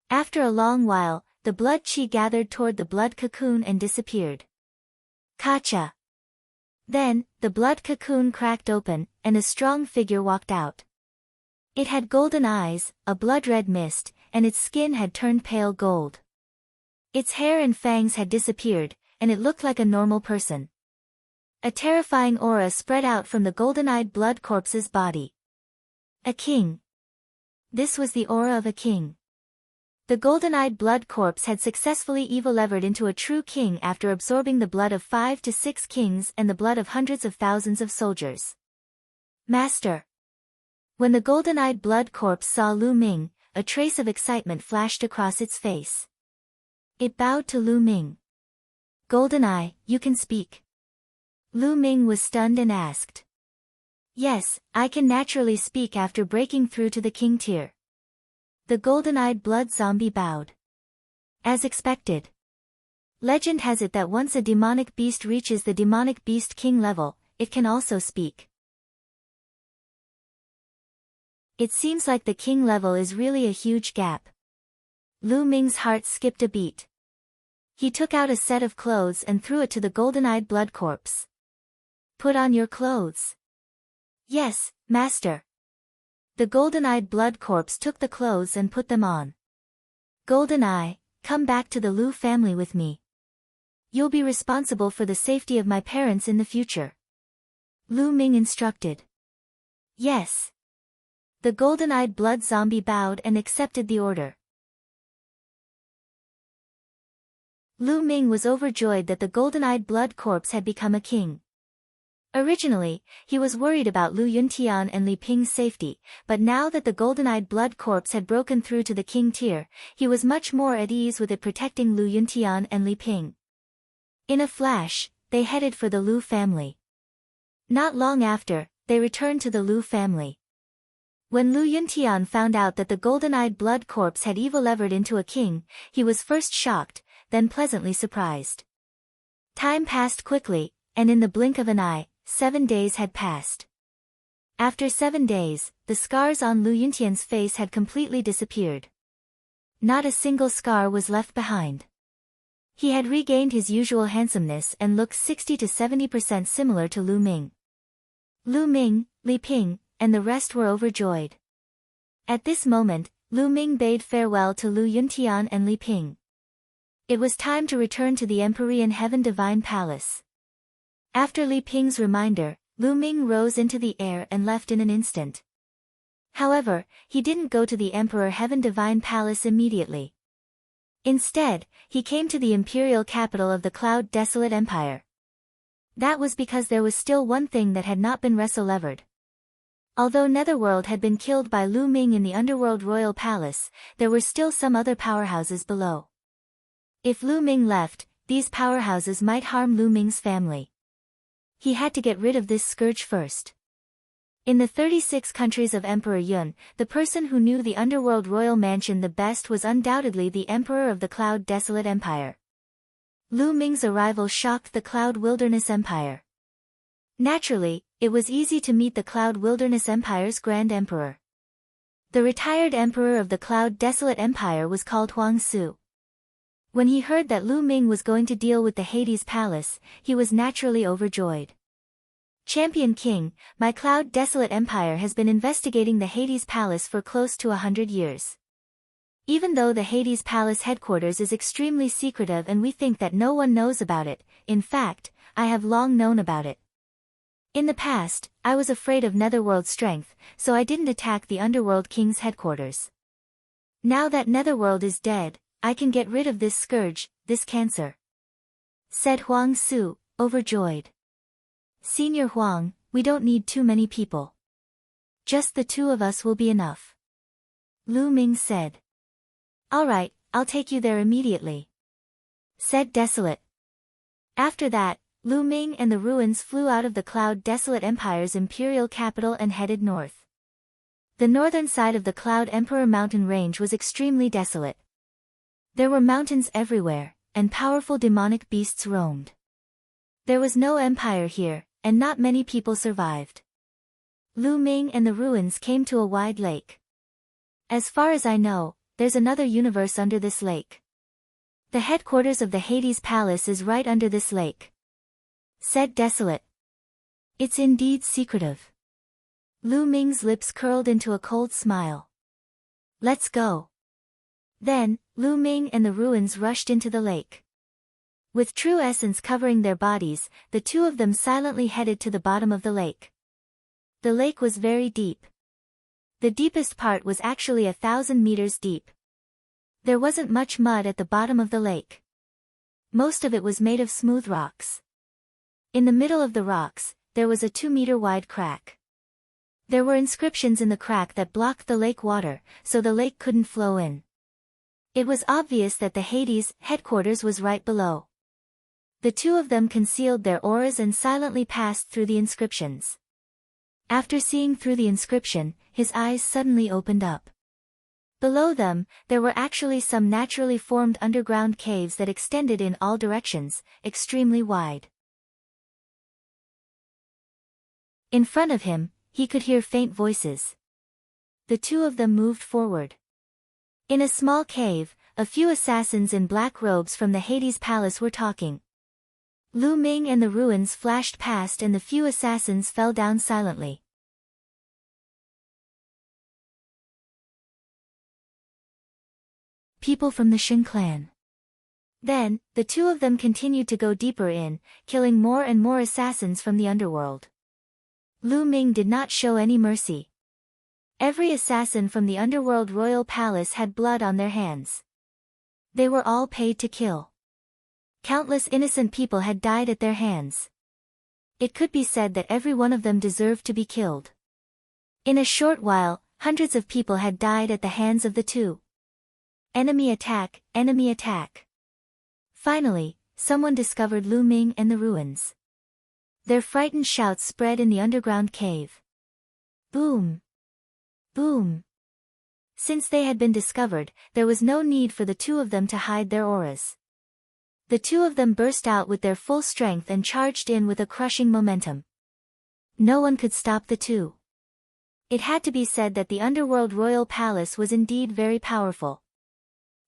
After a long while, the blood chi gathered toward the blood cocoon and disappeared. Kacha! Then, the blood cocoon cracked open, and a strong figure walked out. It had golden eyes, a blood-red mist, and its skin had turned pale gold. Its hair and fangs had disappeared, and it looked like a normal person. A terrifying aura spread out from the golden-eyed blood corpse's body. A king. This was the aura of a king. The golden-eyed blood corpse had successfully evolved into a true king after absorbing the blood of 5 to 6 kings and the blood of hundreds of thousands of soldiers. Master! When the golden-eyed blood corpse saw Lu Ming, a trace of excitement flashed across its face. It bowed to Lu Ming. "Golden-eye, you can speak." Lu Ming was stunned and asked. "Yes, I can naturally speak after breaking through to the king tier." The golden-eyed blood zombie bowed. As expected. Legend has it that once a demonic beast reaches the demonic beast king level, it can also speak. It seems like the king level is really a huge gap. Lu Ming's heart skipped a beat. He took out a set of clothes and threw it to the golden-eyed blood corpse. "Put on your clothes." "Yes, master." The golden-eyed blood corpse took the clothes and put them on. "Golden-eye, come back to the Lu family with me. You'll be responsible for the safety of my parents in the future." Lu Ming instructed. "Yes." The golden-eyed blood zombie bowed and accepted the order. Lu Ming was overjoyed that the golden-eyed blood corpse had become a king. Originally, he was worried about Lu Yuntian and Li Ping's safety, but now that the golden-eyed blood corpse had broken through to the king tier, he was much more at ease with it protecting Lu Yuntian and Li Ping. In a flash, they headed for the Lu family. Not long after, they returned to the Lu family. When Lu Yuntian found out that the golden-eyed blood corpse had evolved into a king, he was first shocked, then pleasantly surprised. Time passed quickly, and in the blink of an eye, 7 days had passed. After 7 days, the scars on Lu Yuntian's face had completely disappeared. Not a single scar was left behind. He had regained his usual handsomeness and looked 60 to 70% similar to Lu Ming. Lu Ming, Li Ping, and the rest were overjoyed. At this moment, Lu Ming bade farewell to Lu Yuntian and Li Ping. It was time to return to the Empyrean Heaven Divine Palace. After Li Ping's reminder, Lu Ming rose into the air and left in an instant. However, he didn't go to the Emperor Heaven Divine Palace immediately. Instead, he came to the imperial capital of the Cloud Desolate Empire. That was because there was still one thing that had not been resolved. Although Netherworld had been killed by Lu Ming in the Underworld Royal Palace, there were still some other powerhouses below. If Lu Ming left, these powerhouses might harm Lu Ming's family. He had to get rid of this scourge first. In the 36 countries of Emperor Yun, the person who knew the Underworld Royal Mansion the best was undoubtedly the Emperor of the Cloud Desolate Empire. Lu Ming's arrival shocked the Cloud Wilderness Empire. Naturally, it was easy to meet the Cloud Wilderness Empire's Grand Emperor. The retired Emperor of the Cloud Desolate Empire was called Huang Su. When he heard that Lu Ming was going to deal with the Hades Palace, he was naturally overjoyed. "Champion King, my Cloud Desolate Empire has been investigating the Hades Palace for close to 100 years. Even though the Hades Palace headquarters is extremely secretive and we think that no one knows about it, in fact, I have long known about it. In the past, I was afraid of Netherworld strength, so I didn't attack the Underworld King's headquarters. Now that Netherworld is dead, I can get rid of this scourge, this cancer," said Huang Su, overjoyed. "Senior Huang, we don't need too many people. Just the 2 of us will be enough," Lu Ming said. "All right, I'll take you there immediately," said Desolate. After that, Lu Ming and the ruins flew out of the Cloud Desolate Empire's imperial capital and headed north. The northern side of the Cloud Emperor mountain range was extremely desolate. There were mountains everywhere, and powerful demonic beasts roamed. There was no empire here, and not many people survived. Lu Ming and the ruins came to a wide lake. As far as I know, there's another universe under this lake. The headquarters of the Hades Palace is right under this lake, said Desolate. It's indeed secretive. Lu Ming's lips curled into a cold smile. Let's go. Then, Lu Ming and the ruins rushed into the lake. With true essence covering their bodies, the two of them silently headed to the bottom of the lake. The lake was very deep. The deepest part was actually 1,000 meters deep. There wasn't much mud at the bottom of the lake. Most of it was made of smooth rocks. In the middle of the rocks, there was a 2-meter wide crack. There were inscriptions in the crack that blocked the lake water, so the lake couldn't flow in. It was obvious that the Hades headquarters was right below. The two of them concealed their auras and silently passed through the inscriptions. After seeing through the inscription, his eyes suddenly opened up. Below them, there were actually some naturally formed underground caves that extended in all directions, extremely wide. In front of him, he could hear faint voices. The two of them moved forward. In a small cave, a few assassins in black robes from the Hades Palace were talking. Lu Ming and the ruins flashed past and the few assassins fell down silently. People from the Shin clan. Then, the two of them continued to go deeper in, killing more and more assassins from the underworld. Lu Ming did not show any mercy. Every assassin from the underworld royal palace had blood on their hands. They were all paid to kill. Countless innocent people had died at their hands. It could be said that every one of them deserved to be killed. In a short while, hundreds of people had died at the hands of the two. Enemy attack, enemy attack. Finally, someone discovered Lu Ming and the ruins. Their frightened shouts spread in the underground cave. Boom! Boom! Since they had been discovered, there was no need for the two of them to hide their auras. The two of them burst out with their full strength and charged in with a crushing momentum. No one could stop the two. It had to be said that the underworld royal palace was indeed very powerful.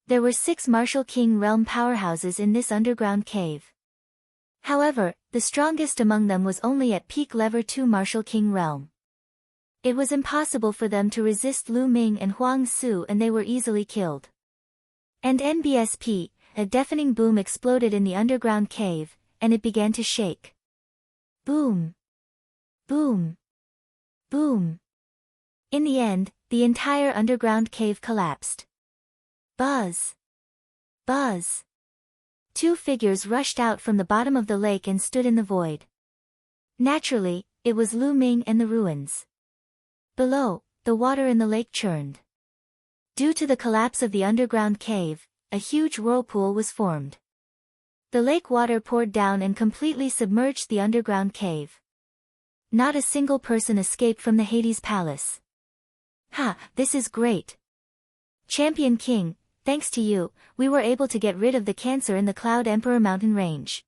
There were 6 martial king realm powerhouses in this underground cave. However, the strongest among them was only at peak level 2 martial king realm. It was impossible for them to resist Lu Ming and Huang Su, and they were easily killed. And NBSP, a deafening boom exploded in the underground cave, and it began to shake. Boom! Boom! Boom! In the end, the entire underground cave collapsed. Buzz! Buzz! 2 figures rushed out from the bottom of the lake and stood in the void. Naturally, it was Lu Ming and the ruins. Below, the water in the lake churned. Due to the collapse of the underground cave, a huge whirlpool was formed. The lake water poured down and completely submerged the underground cave. Not a single person escaped from the Hades Palace. Ha, this is great! Champion King, thanks to you, we were able to get rid of the cancer in the Cloud Emperor mountain range.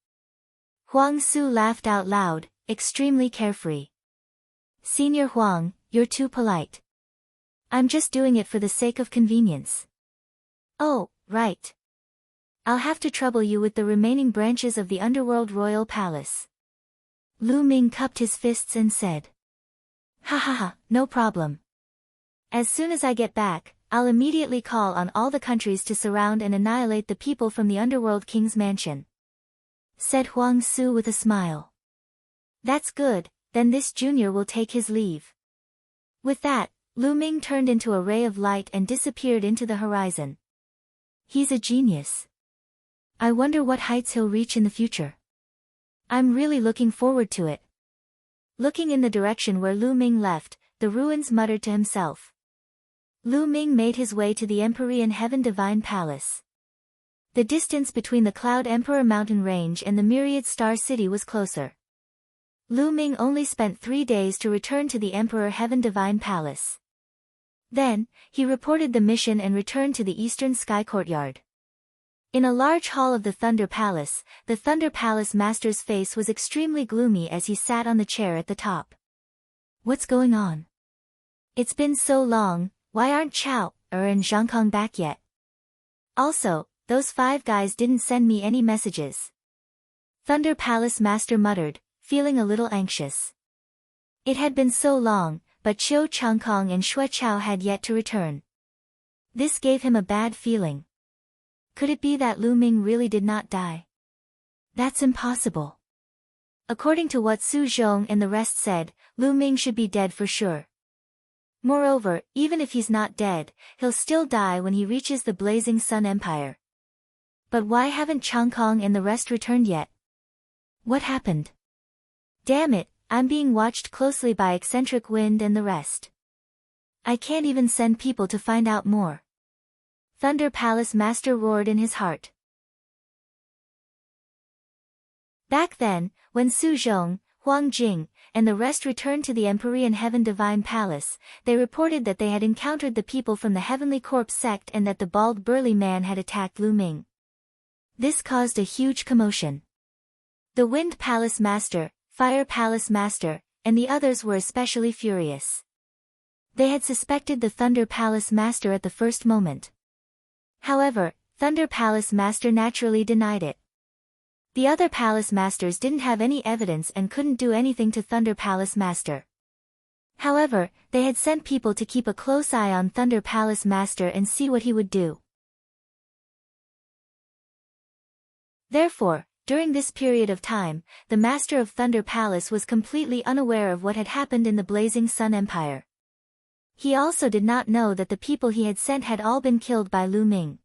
Huang Su laughed out loud, extremely carefree. Senior Huang, you're too polite. I'm just doing it for the sake of convenience. Oh, right. I'll have to trouble you with the remaining branches of the underworld royal palace. Lu Ming cupped his fists and said. Ha ha ha, no problem. As soon as I get back, I'll immediately call on all the countries to surround and annihilate the people from the underworld king's mansion. Said Huang Su with a smile. That's good, then this junior will take his leave. With that, Lu Ming turned into a ray of light and disappeared into the horizon. He's a genius. I wonder what heights he'll reach in the future. I'm really looking forward to it. Looking in the direction where Lu Ming left, the ruins muttered to himself. Lu Ming made his way to the Empyrean Heaven Divine Palace. The distance between the Cloud Emperor mountain range and the Myriad Star City was closer. Lu Ming only spent 3 days to return to the Emperor Heaven Divine Palace. Then, he reported the mission and returned to the Eastern Sky Courtyard. In a large hall of the Thunder Palace master's face was extremely gloomy as he sat on the chair at the top. What's going on? It's been so long, why aren't Chao and Zhangkong back yet? Also, those 5 guys didn't send me any messages. Thunder Palace master muttered, feeling a little anxious. It had been so long, but Qiu Changkong and Xue Chao had yet to return. This gave him a bad feeling. Could it be that Lu Ming really did not die? That's impossible. According to what Su Zhong and the rest said, Lu Ming should be dead for sure. Moreover, even if he's not dead, he'll still die when he reaches the Blazing Sun Empire. But why haven't Changkong and the rest returned yet? What happened? Damn it, I'm being watched closely by Eccentric Wind and the rest. I can't even send people to find out more. Thunder Palace Master roared in his heart. Back then, when Su Zhong, Huang Jing, and the rest returned to the Empyrean Heaven Divine Palace, they reported that they had encountered the people from the Heavenly Corpse sect and that the bald burly man had attacked Lu Ming. This caused a huge commotion. The Wind Palace Master, Fire Palace Master, and the others were especially furious. They had suspected the Thunder Palace Master at the first moment. However, Thunder Palace Master naturally denied it. The other Palace Masters didn't have any evidence and couldn't do anything to Thunder Palace Master. However, they had sent people to keep a close eye on Thunder Palace Master and see what he would do. Therefore, during this period of time, the Master of Thunder Palace was completely unaware of what had happened in the Blazing Sun Empire. He also did not know that the people he had sent had all been killed by Lu Ming.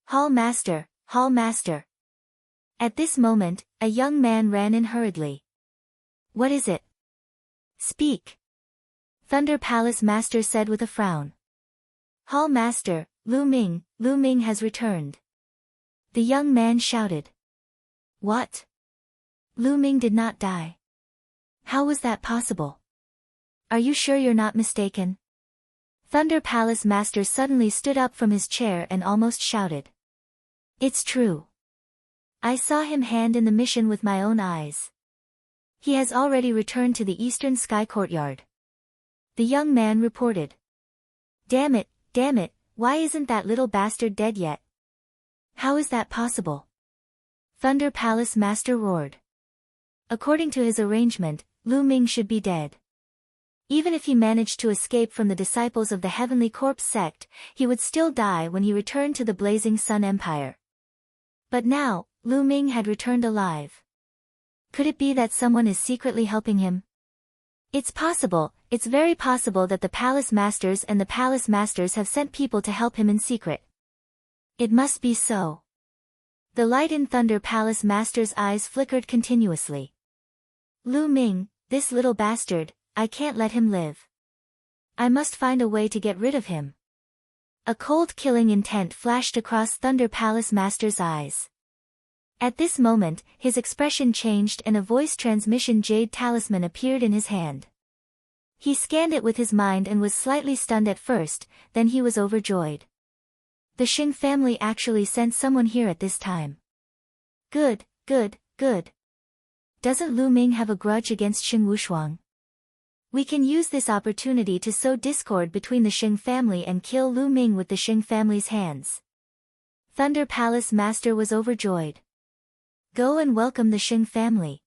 Hall Master, Hall Master. At this moment, a young man ran in hurriedly. What is it? Speak. Thunder Palace Master said with a frown. Hall Master, Lu Ming has returned. The young man shouted. What? Lu Ming did not die. How was that possible? Are you sure you're not mistaken? Thunder Palace Master suddenly stood up from his chair and almost shouted. It's true. I saw him hand in the mission with my own eyes. He has already returned to the Eastern Sky Courtyard. The young man reported. Damn it, why isn't that little bastard dead yet? How is that possible? Thunder Palace Master roared. According to his arrangement, Lu Ming should be dead. Even if he managed to escape from the disciples of the Heavenly Corpse sect, he would still die when he returned to the Blazing Sun Empire. But now, Lu Ming had returned alive. Could it be that someone is secretly helping him? It's possible, it's very possible that the Palace Masters and the Palace Masters have sent people to help him in secret. It must be so. The light in Thunder Palace Master's eyes flickered continuously. Lu Ming, this little bastard, I can't let him live. I must find a way to get rid of him. A cold killing intent flashed across Thunder Palace Master's eyes. At this moment, his expression changed and a voice transmission jade talisman appeared in his hand. He scanned it with his mind and was slightly stunned at first, then he was overjoyed. The Xing family actually sent someone here at this time. Good. Doesn't Lu Ming have a grudge against Xing Wushuang? We can use this opportunity to sow discord between the Xing family and kill Lu Ming with the Xing family's hands. Thunder Palace Master was overjoyed. Go and welcome the Xing family.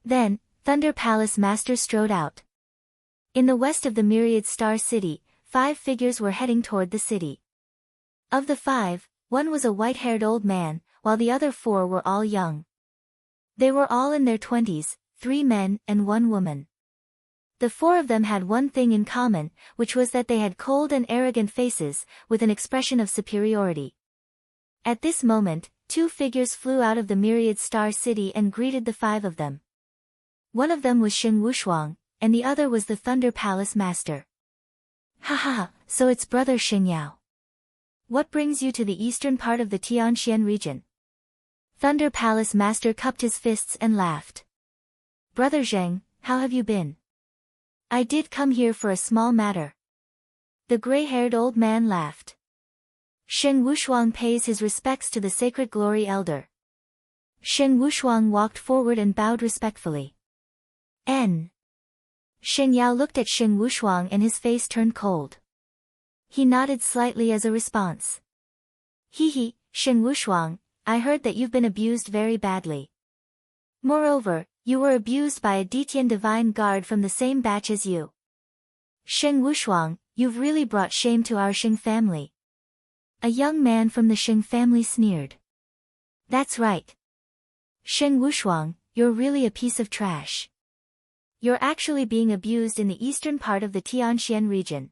Then, Thunder Palace Master strode out. In the west of the Myriad Star City, 5 figures were heading toward the city. Of the 5, one was a white-haired old man, while the other 4 were all young. They were all in their 20s, 3 men and 1 woman. The 4 of them had one thing in common, which was that they had cold and arrogant faces, with an expression of superiority. At this moment, 2 figures flew out of the Myriad Star City and greeted the 5 of them. One of them was Xing Wushuang, and the other was the Thunder Palace Master. Ha, so it's brother Xing Yao. What brings you to the eastern part of the Tianxian region? Thunder Palace Master cupped his fists and laughed. Brother Zheng, how have you been? I did come here for a small matter. The gray-haired old man laughed. Sheng Wushuang pays his respects to the Sacred Glory Elder. Sheng Wushuang walked forward and bowed respectfully. N. Sheng Yao looked at Sheng Wushuang and his face turned cold. He nodded slightly as a response. He, Sheng Wushuang, I heard that you've been abused very badly. Moreover, you were abused by a Detian divine guard from the same batch as you. Sheng Wushuang, you've really brought shame to our Sheng family. A young man from the Sheng family sneered. That's right. Sheng Wushuang, you're really a piece of trash. You're actually being abused in the eastern part of the Tianxian region.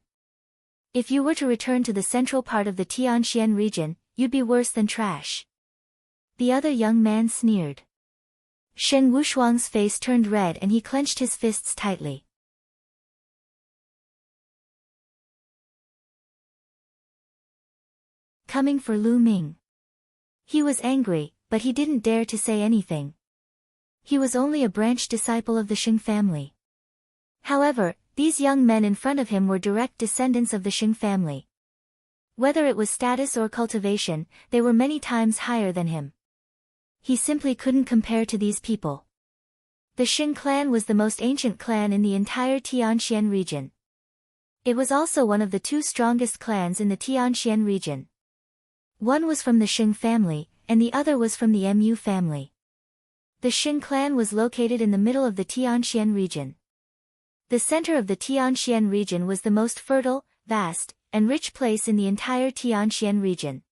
If you were to return to the central part of the Tianxian region, you'd be worse than trash. The other young man sneered. Sheng Wushuang's face turned red and he clenched his fists tightly. Coming for Lu Ming. He was angry, but he didn't dare to say anything. He was only a branch disciple of the Sheng family. However, these young men in front of him were direct descendants of the Sheng family. Whether it was status or cultivation, they were many times higher than him. He simply couldn't compare to these people. The Sheng clan was the most ancient clan in the entire Tianxian region. It was also one of the two strongest clans in the Tianxian region. One was from the Sheng family, and the other was from the Mu family. The Sheng clan was located in the middle of the Tianxian region. The center of the Tianxian region was the most fertile, vast, and rich place in the entire Tianxian region.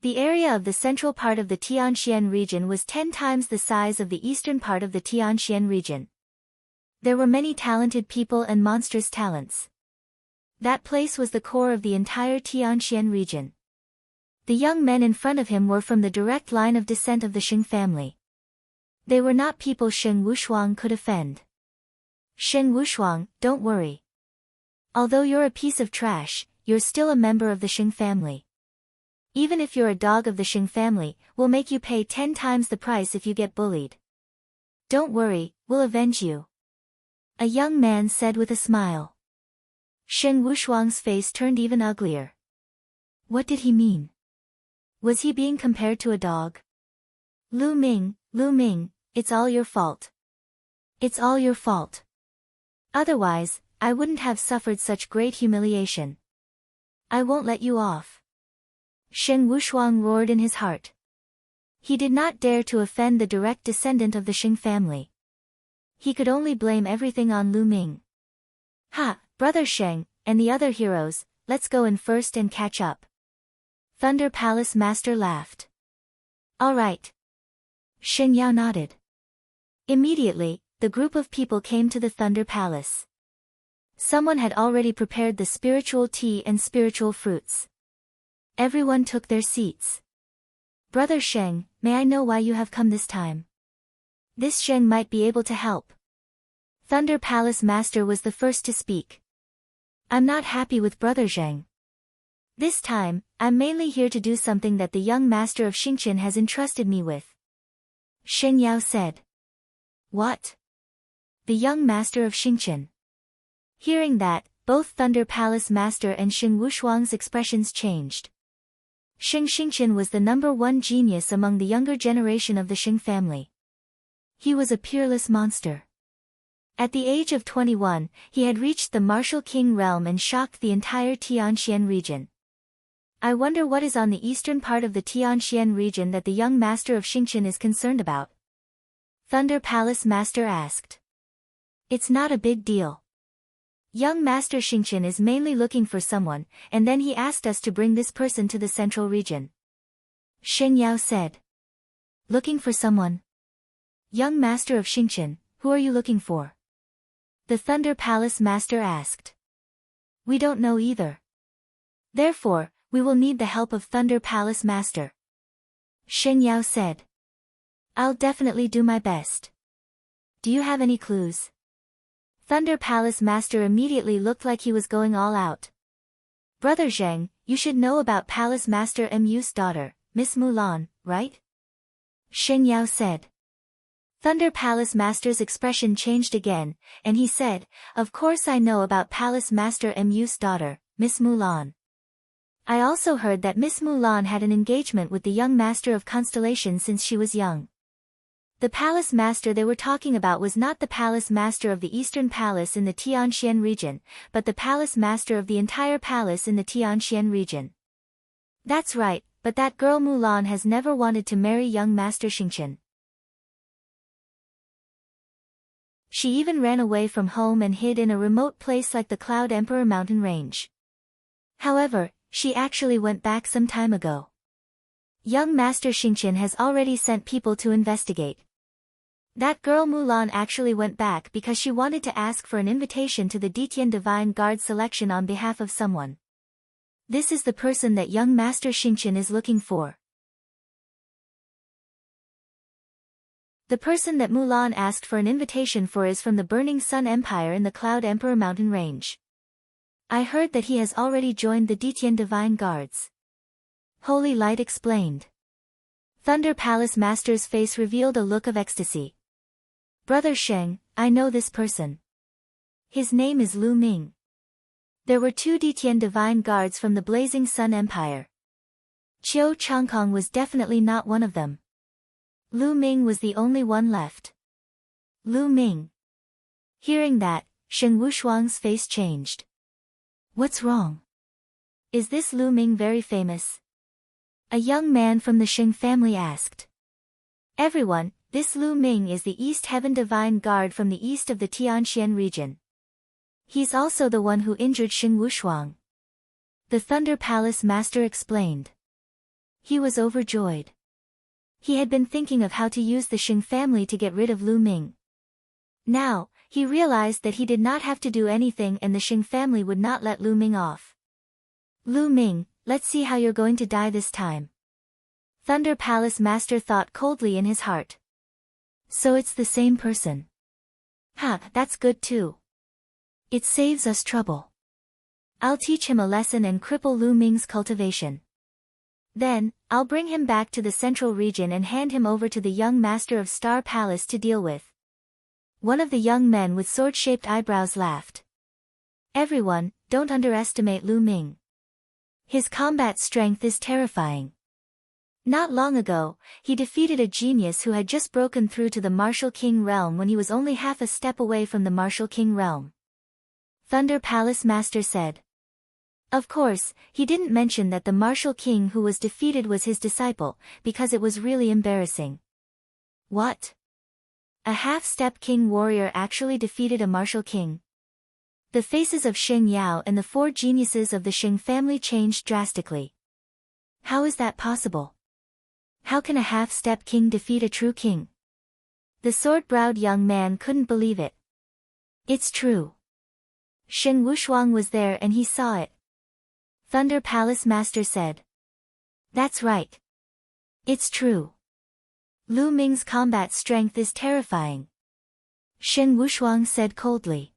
The area of the central part of the Tianxian region was 10 times the size of the eastern part of the Tianxian region. There were many talented people and monstrous talents. That place was the core of the entire Tianxian region. The young men in front of him were from the direct line of descent of the Sheng family. They were not people Sheng Wushuang could offend. Sheng Wushuang, don't worry. Although you're a piece of trash, you're still a member of the Sheng family. Even if you're a dog of the Sheng family, we'll make you pay 10 times the price if you get bullied. Don't worry, we'll avenge you. A young man said with a smile. Sheng Wushuang's face turned even uglier. What did he mean? Was he being compared to a dog? Lu Ming, it's all your fault. It's all your fault. Otherwise, I wouldn't have suffered such great humiliation. I won't let you off. Sheng Wushuang roared in his heart. He did not dare to offend the direct descendant of the Sheng family. He could only blame everything on Lu Ming. Ha, Brother Sheng, and the other heroes, let's go in first and catch up. Thunder Palace Master laughed. All right. Sheng Yao nodded. Immediately, the group of people came to the Thunder Palace. Someone had already prepared the spiritual tea and spiritual fruits. Everyone took their seats. Brother Sheng, may I know why you have come this time? This Sheng might be able to help. Thunder Palace Master was the first to speak. I'm not happy with Brother Sheng. This time, I'm mainly here to do something that the young master of Xingqian has entrusted me with. Sheng Yao said. What? The young master of Xingqian. Hearing that, both Thunder Palace Master and Sheng Wushuang's expressions changed. Sheng Xingqian was the #1 genius among the younger generation of the Sheng family. He was a peerless monster. At the age of 21, he had reached the martial king realm and shocked the entire Tianxian region. I wonder what is on the eastern part of the Tianxian region that the young master of Xingqian is concerned about? Thunder Palace Master asked. It's not a big deal. Young Master Xingqian is mainly looking for someone, and then he asked us to bring this person to the central region. Sheng Yao said. Looking for someone? Young Master of Xingqian, who are you looking for? The Thunder Palace Master asked. We don't know either. Therefore, we will need the help of Thunder Palace Master. Sheng Yao said. I'll definitely do my best. Do you have any clues? Thunder Palace Master immediately looked like he was going all out. Brother Zheng, you should know about Palace Master Mu's daughter, Miss Mulan, right? Sheng Yao said. Thunder Palace Master's expression changed again, and he said, Of course I know about Palace Master Mu's daughter, Miss Mulan. I also heard that Miss Mulan had an engagement with the young master of constellation since she was young. The palace master they were talking about was not the palace master of the Eastern Palace in the Tianxian region, but the palace master of the entire palace in the Tianxian region. That's right, but that girl Mulan has never wanted to marry young Master Xingqian. She even ran away from home and hid in a remote place like the Cloud Emperor mountain range. However, she actually went back some time ago. Young Master Xingqian has already sent people to investigate. That girl Mulan actually went back because she wanted to ask for an invitation to the Detian Divine Guard selection on behalf of someone. This is the person that young Master Xingqian is looking for. The person that Mulan asked for an invitation for is from the Burning Sun Empire in the Cloud Emperor mountain range. I heard that he has already joined the Detian Divine Guards. Holy Light explained. Thunder Palace Master's face revealed a look of ecstasy. Brother Sheng, I know this person. His name is Lu Ming. There were 2 Detian Divine Guards from the Blazing Sun Empire. Qiu Changkong was definitely not one of them. Lu Ming was the only one left. Lu Ming. Hearing that, Sheng Wushuang's face changed. What's wrong? Is this Lu Ming very famous? A young man from the Sheng family asked. Everyone, this Lu Ming is the East Heaven Divine Guard from the east of the Tianxian region. He's also the one who injured Sheng Wushuang. The Thunder Palace Master explained. He was overjoyed. He had been thinking of how to use the Sheng family to get rid of Lu Ming. Now, he realized that he did not have to do anything and the Sheng family would not let Lu Ming off. Lu Ming, let's see how you're going to die this time. Thunder Palace Master thought coldly in his heart. So it's the same person. Ha, that's good too. It saves us trouble. I'll teach him a lesson and cripple Lu Ming's cultivation. Then, I'll bring him back to the central region and hand him over to the young master of Star Palace to deal with. One of the young men with sword-shaped eyebrows laughed. Everyone, don't underestimate Lu Ming. His combat strength is terrifying. Not long ago, he defeated a genius who had just broken through to the Martial King realm when he was only half a step away from the Martial King realm. Thunder Palace Master said. Of course, he didn't mention that the Martial King who was defeated was his disciple, because it was really embarrassing. What? A half-step king warrior actually defeated a Martial King? The faces of Sheng Yao and the 4 geniuses of the Sheng family changed drastically. How is that possible? How can a half-step king defeat a true king? The sword-browed young man couldn't believe it. It's true. Sheng Wushuang was there and he saw it. Thunder Palace Master said. That's right. It's true. Lu Ming's combat strength is terrifying. Sheng Wushuang said coldly.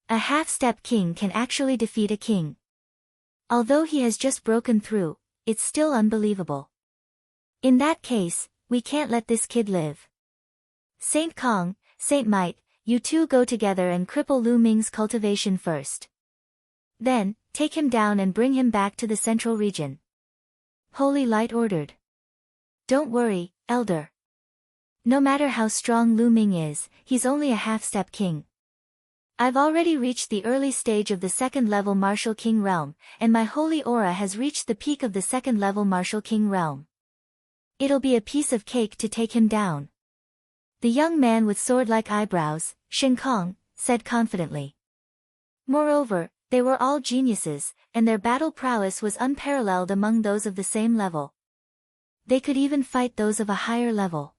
A half-step king can actually defeat a king. Although he has just broken through, it's still unbelievable. In that case, we can't let this kid live. Saint Kong, Saint Might, you 2 go together and cripple Lu Ming's cultivation first. Then, take him down and bring him back to the central region. Holy Light ordered. Don't worry, Elder. No matter how strong Lu Ming is, he's only a half-step king. I've already reached the early stage of the 2nd level Martial King realm, and my holy aura has reached the peak of the 2nd level Martial King realm. It'll be a piece of cake to take him down. The young man with sword-like eyebrows, Shen Kong, said confidently. Moreover, they were all geniuses, and their battle prowess was unparalleled among those of the same level. They could even fight those of a higher level.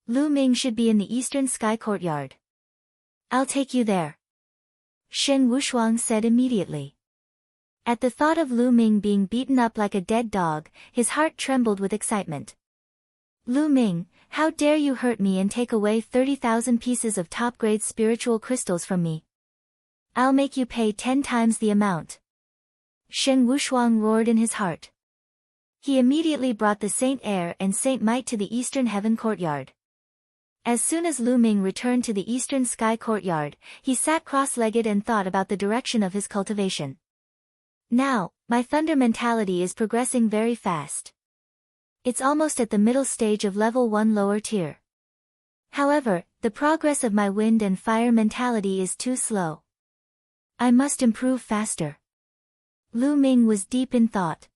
Lu Ming should be in the Eastern Sky Courtyard. I'll take you there. Shen Wushuang said immediately. At the thought of Lu Ming being beaten up like a dead dog, his heart trembled with excitement. Lu Ming, how dare you hurt me and take away 30,000 pieces of top-grade spiritual crystals from me? I'll make you pay 10 times the amount. Shen Wushuang roared in his heart. He immediately brought the Saint Air and Saint Might to the Eastern Heaven Courtyard. As soon as Lu Ming returned to the Eastern Sky Courtyard, he sat cross-legged and thought about the direction of his cultivation. Now, my thunder mentality is progressing very fast. It's almost at the middle stage of level 1 lower tier. However, the progress of my wind and fire mentality is too slow. I must improve faster. Lu Ming was deep in thought.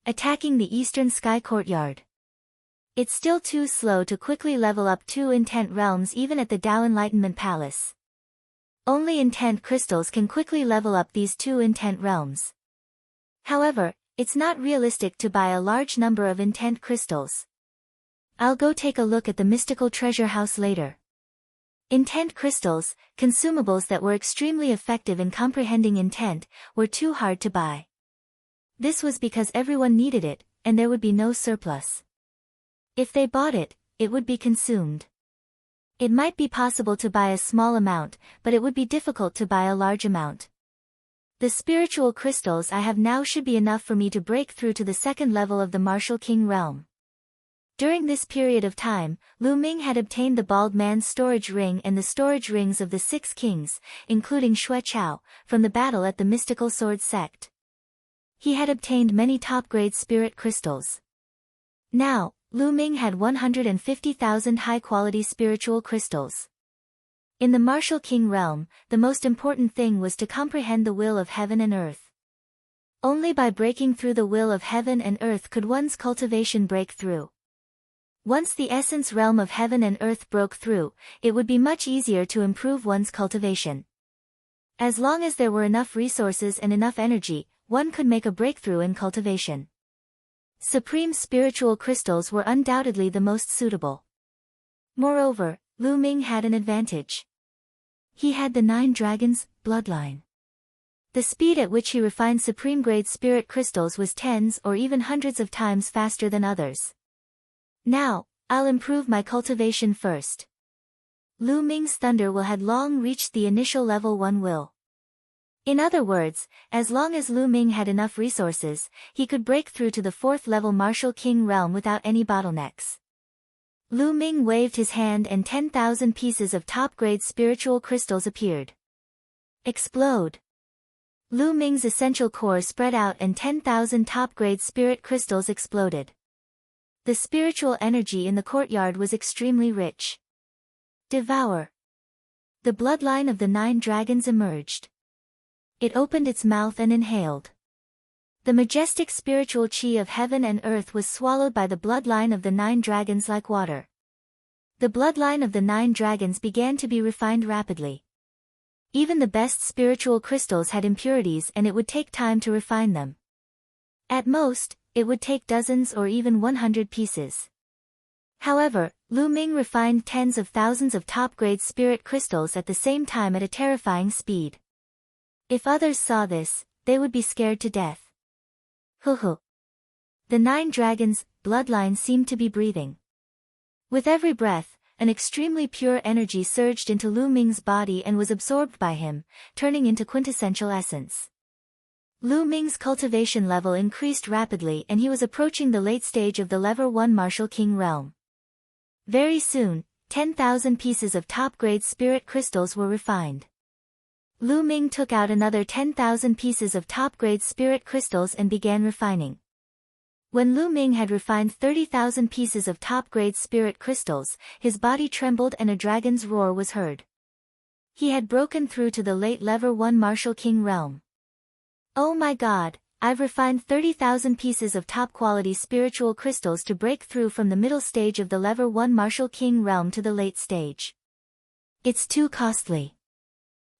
Attacking the Eastern Sky Courtyard. It's still too slow to quickly level up 2 intent realms even at the Tao Enlightenment Palace. Only intent crystals can quickly level up these 2 intent realms. However, it's not realistic to buy a large number of intent crystals. I'll go take a look at the mystical treasure house later. Intent crystals, consumables that were extremely effective in comprehending intent, were too hard to buy. This was because everyone needed it, and there would be no surplus. If they bought it, it would be consumed. It might be possible to buy a small amount, but it would be difficult to buy a large amount. The spiritual crystals I have now should be enough for me to break through to the second level of the Martial King realm. During this period of time, Lu Ming had obtained the Bald Man's storage ring and the storage rings of the 6 kings, including Xue Chao, from the battle at the Mystical Sword Sect. He had obtained many top-grade spirit crystals. Now, Lu Ming had 150,000 high-quality spiritual crystals. In the Martial King realm, the most important thing was to comprehend the will of heaven and earth. Only by breaking through the will of heaven and earth could one's cultivation break through. Once the essence realm of heaven and earth broke through, it would be much easier to improve one's cultivation. As long as there were enough resources and enough energy, one could make a breakthrough in cultivation. Supreme spiritual crystals were undoubtedly the most suitable. Moreover, Lu Ming had an advantage. He had the 9 dragons' bloodline. The speed at which he refined supreme-grade spirit crystals was tens or even hundreds of times faster than others. Now, I'll improve my cultivation first. Lu Ming's thunder will had long reached the initial level 1 will. In other words, as long as Lu Ming had enough resources, he could break through to the 4th level Martial King realm without any bottlenecks. Lu Ming waved his hand and 10,000 pieces of top-grade spiritual crystals appeared. Explode! Lu Ming's essential core spread out and 10,000 top-grade spirit crystals exploded. The spiritual energy in the courtyard was extremely rich. Devour! The bloodline of the 9 dragons emerged. It opened its mouth and inhaled. The majestic spiritual chi of heaven and earth was swallowed by the bloodline of the 9 dragons like water. The bloodline of the 9 dragons began to be refined rapidly. Even the best spiritual crystals had impurities and it would take time to refine them. At most, it would take dozens or even 100 pieces. However, Lu Ming refined tens of thousands of top-grade spirit crystals at the same time at a terrifying speed. If others saw this, they would be scared to death. Hoo. The 9 dragons' bloodline seemed to be breathing. With every breath, an extremely pure energy surged into Lu Ming's body and was absorbed by him, turning into quintessential essence. Lu Ming's cultivation level increased rapidly and he was approaching the late stage of the level 1 Martial King realm. Very soon, 10,000 pieces of top-grade spirit crystals were refined. Lu Ming took out another 10,000 pieces of top-grade spirit crystals and began refining. When Lu Ming had refined 30,000 pieces of top-grade spirit crystals, his body trembled and a dragon's roar was heard. He had broken through to the late level 1 Martial King realm. Oh my god, I've refined 30,000 pieces of top-quality spiritual crystals to break through from the middle stage of the level 1 Martial King realm to the late stage. It's too costly.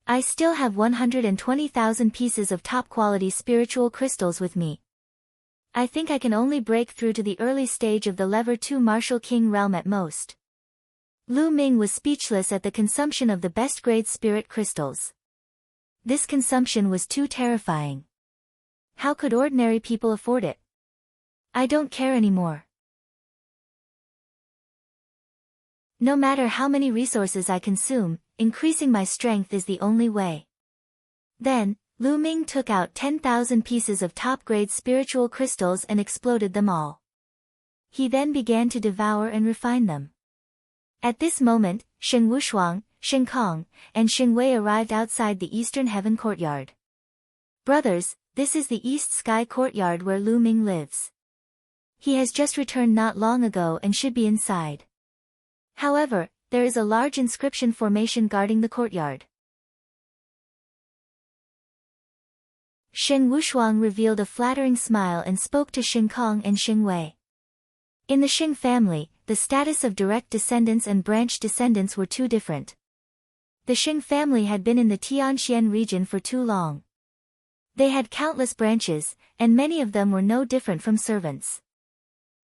I still have 120,000 pieces of top-quality spiritual crystals with me. I think I can only break through to the early stage of the level 2 Martial King realm at most. Lu Ming was speechless at the consumption of the best-grade spirit crystals. This consumption was too terrifying. How could ordinary people afford it? I don't care anymore. No matter how many resources I consume, increasing my strength is the only way. Then, Lu Ming took out 10,000 pieces of top-grade spiritual crystals and exploded them all. He then began to devour and refine them. At this moment, Shen Wushuang, Shen Kong, and Shen Wei arrived outside the Eastern Heaven Courtyard. Brothers, this is the East Sky Courtyard where Lu Ming lives. He has just returned not long ago and should be inside. However, there is a large inscription formation guarding the courtyard. Shen Wushuang revealed a flattering smile and spoke to Shen Kong and Shen Wei. In the Sheng family, the status of direct descendants and branch descendants were too different. The Sheng family had been in the Tianxian region for too long. They had countless branches, and many of them were no different from servants.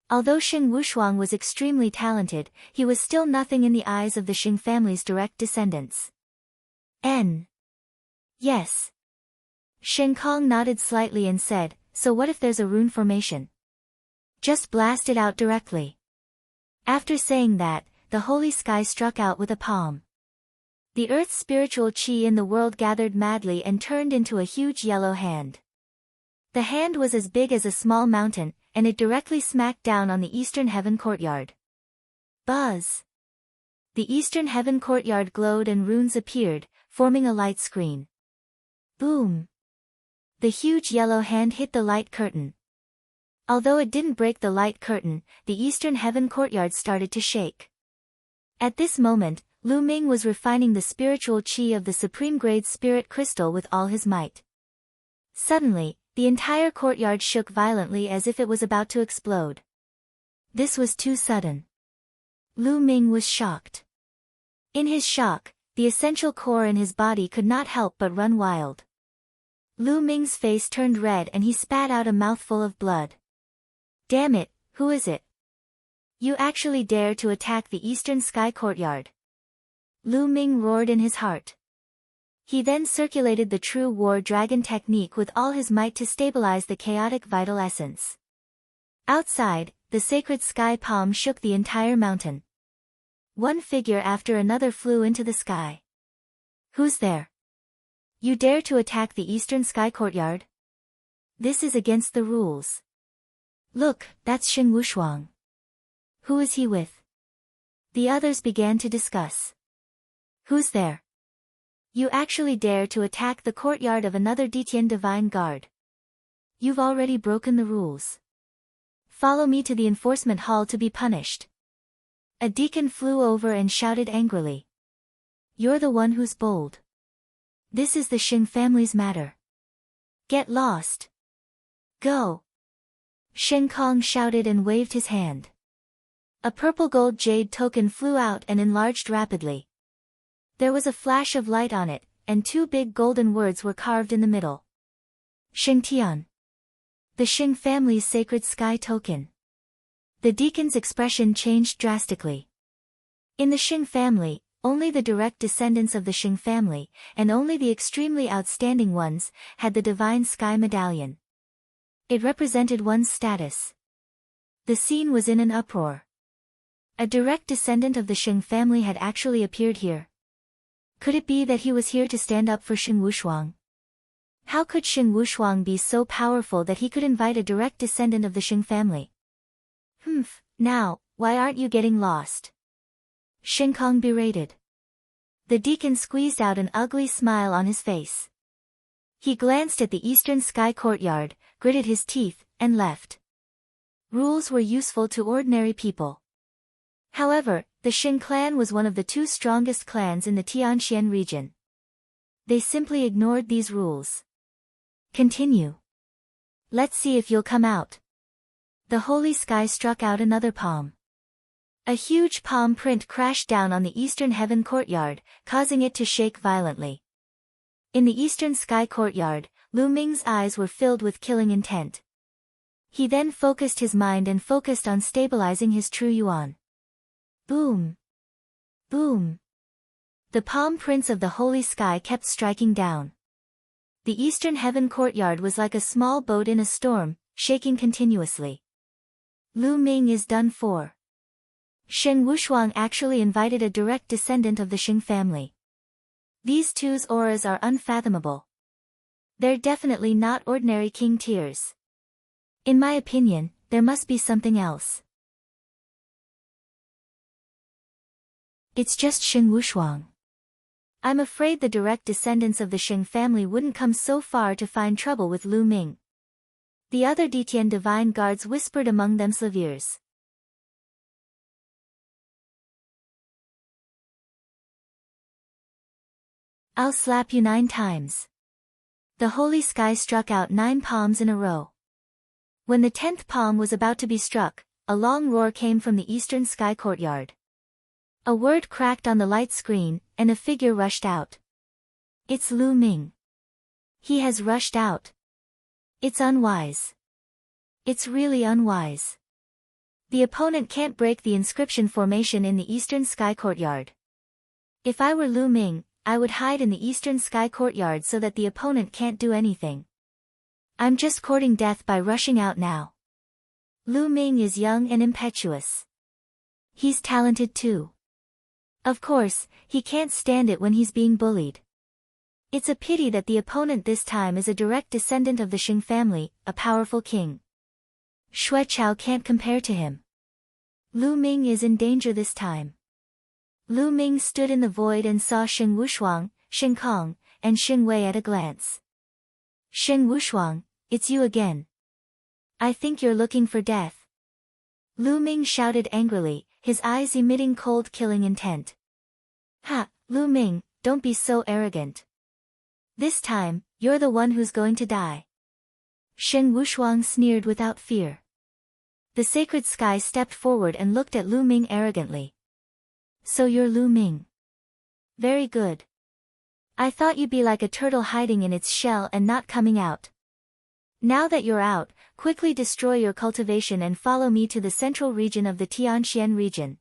Although Shen Wushuang was extremely talented, he was still nothing in the eyes of the Sheng family's direct descendants. Yes. Shen Kong nodded slightly and said, so what if there's a rune formation? Just blast it out directly. After saying that, the holy sky struck out with a palm. The earth's spiritual qi in the world gathered madly and turned into a huge yellow hand. The hand was as big as a small mountain, and it directly smacked down on the Eastern Heaven Courtyard. Buzz! The Eastern Heaven Courtyard glowed and runes appeared, forming a light screen. Boom! The huge yellow hand hit the light curtain. Although it didn't break the light curtain, the Eastern Heaven Courtyard started to shake. At this moment, Lu Ming was refining the spiritual qi of the supreme-grade spirit crystal with all his might. Suddenly, the entire courtyard shook violently as if it was about to explode. This was too sudden. Lu Ming was shocked. In his shock, the essential core in his body could not help but run wild. Lu Ming's face turned red and he spat out a mouthful of blood. Damn it, who is it? You actually dare to attack the Eastern Sky Courtyard? Lu Ming roared in his heart. He then circulated the true war dragon technique with all his might to stabilize the chaotic vital essence. Outside, the sacred sky palm shook the entire mountain. One figure after another flew into the sky. Who's there? You dare to attack the Eastern Sky Courtyard? This is against the rules. Look, that's Shen Wushuang. Who is he with? The others began to discuss. Who's there? You actually dare to attack the courtyard of another Detian Divine Guard. You've already broken the rules. Follow me to the enforcement hall to be punished. A deacon flew over and shouted angrily. You're the one who's bold. This is the Sheng family's matter. Get lost. Go. Shen Kong shouted and waved his hand. A purple gold jade token flew out and enlarged rapidly. There was a flash of light on it, and two big golden words were carved in the middle. Sheng Tian. The Sheng family's sacred sky token. The deacon's expression changed drastically. In the Sheng family, only the direct descendants of the Sheng family, and only the extremely outstanding ones, had the divine sky medallion. It represented one's status. The scene was in an uproar. A direct descendant of the Sheng family had actually appeared here. Could it be that he was here to stand up for Shen Wushuang? How could Shen Wushuang be so powerful that he could invite a direct descendant of the Sheng family? Now, why aren't you getting lost? Shen Kong berated. The deacon squeezed out an ugly smile on his face. He glanced at the Eastern Sky Courtyard, gritted his teeth, and left. Rules were useful to ordinary people. However, the Sheng clan was one of the two strongest clans in the Tianxian region. They simply ignored these rules. Continue. Let's see if you'll come out. The holy sky struck out another palm. A huge palm print crashed down on the Eastern Heaven Courtyard, causing it to shake violently. In the Eastern Sky Courtyard, Lu Ming's eyes were filled with killing intent. He then focused his mind and focused on stabilizing his true yuan. Boom! Boom! The palm prints of the holy sky kept striking down. The Eastern Heaven Courtyard was like a small boat in a storm, shaking continuously. Lu Ming is done for. Shen Wushuang actually invited a direct descendant of the Sheng family. These two's auras are unfathomable. They're definitely not ordinary king tiers. In my opinion, there must be something else. It's just Xing Wushuang. I'm afraid the direct descendants of the Xing family wouldn't come so far to find trouble with Lu Ming. The other Detian divine guards whispered among themselves ears. I'll slap you 9 times. The holy sky struck out 9 palms in a row. When the 10th palm was about to be struck, a long roar came from the eastern sky courtyard. A word cracked on the light screen, and a figure rushed out. It's Lu Ming. He has rushed out. It's unwise. It's really unwise. The opponent can't break the inscription formation in the eastern sky courtyard. If I were Lu Ming, I would hide in the eastern sky courtyard so that the opponent can't do anything. I'm just courting death by rushing out now. Lu Ming is young and impetuous. He's talented too. Of course, he can't stand it when he's being bullied. It's a pity that the opponent this time is a direct descendant of the Xing family, a powerful king. Xue Chao can't compare to him. Lu Ming is in danger this time. Lu Ming stood in the void and saw Xing Wushuang, Xing Kong, and Xing Wei at a glance. Xing Wushuang, it's you again. I think you're looking for death. Lu Ming shouted angrily, his eyes emitting cold killing intent. Ha, Lu Ming, don't be so arrogant. This time, you're the one who's going to die. Xing Wushuang sneered without fear. The sacred sky stepped forward and looked at Lu Ming arrogantly. So you're Lu Ming. Very good. I thought you'd be like a turtle hiding in its shell and not coming out. Now that you're out, quickly destroy your cultivation and follow me to the central region of the Tianxian region.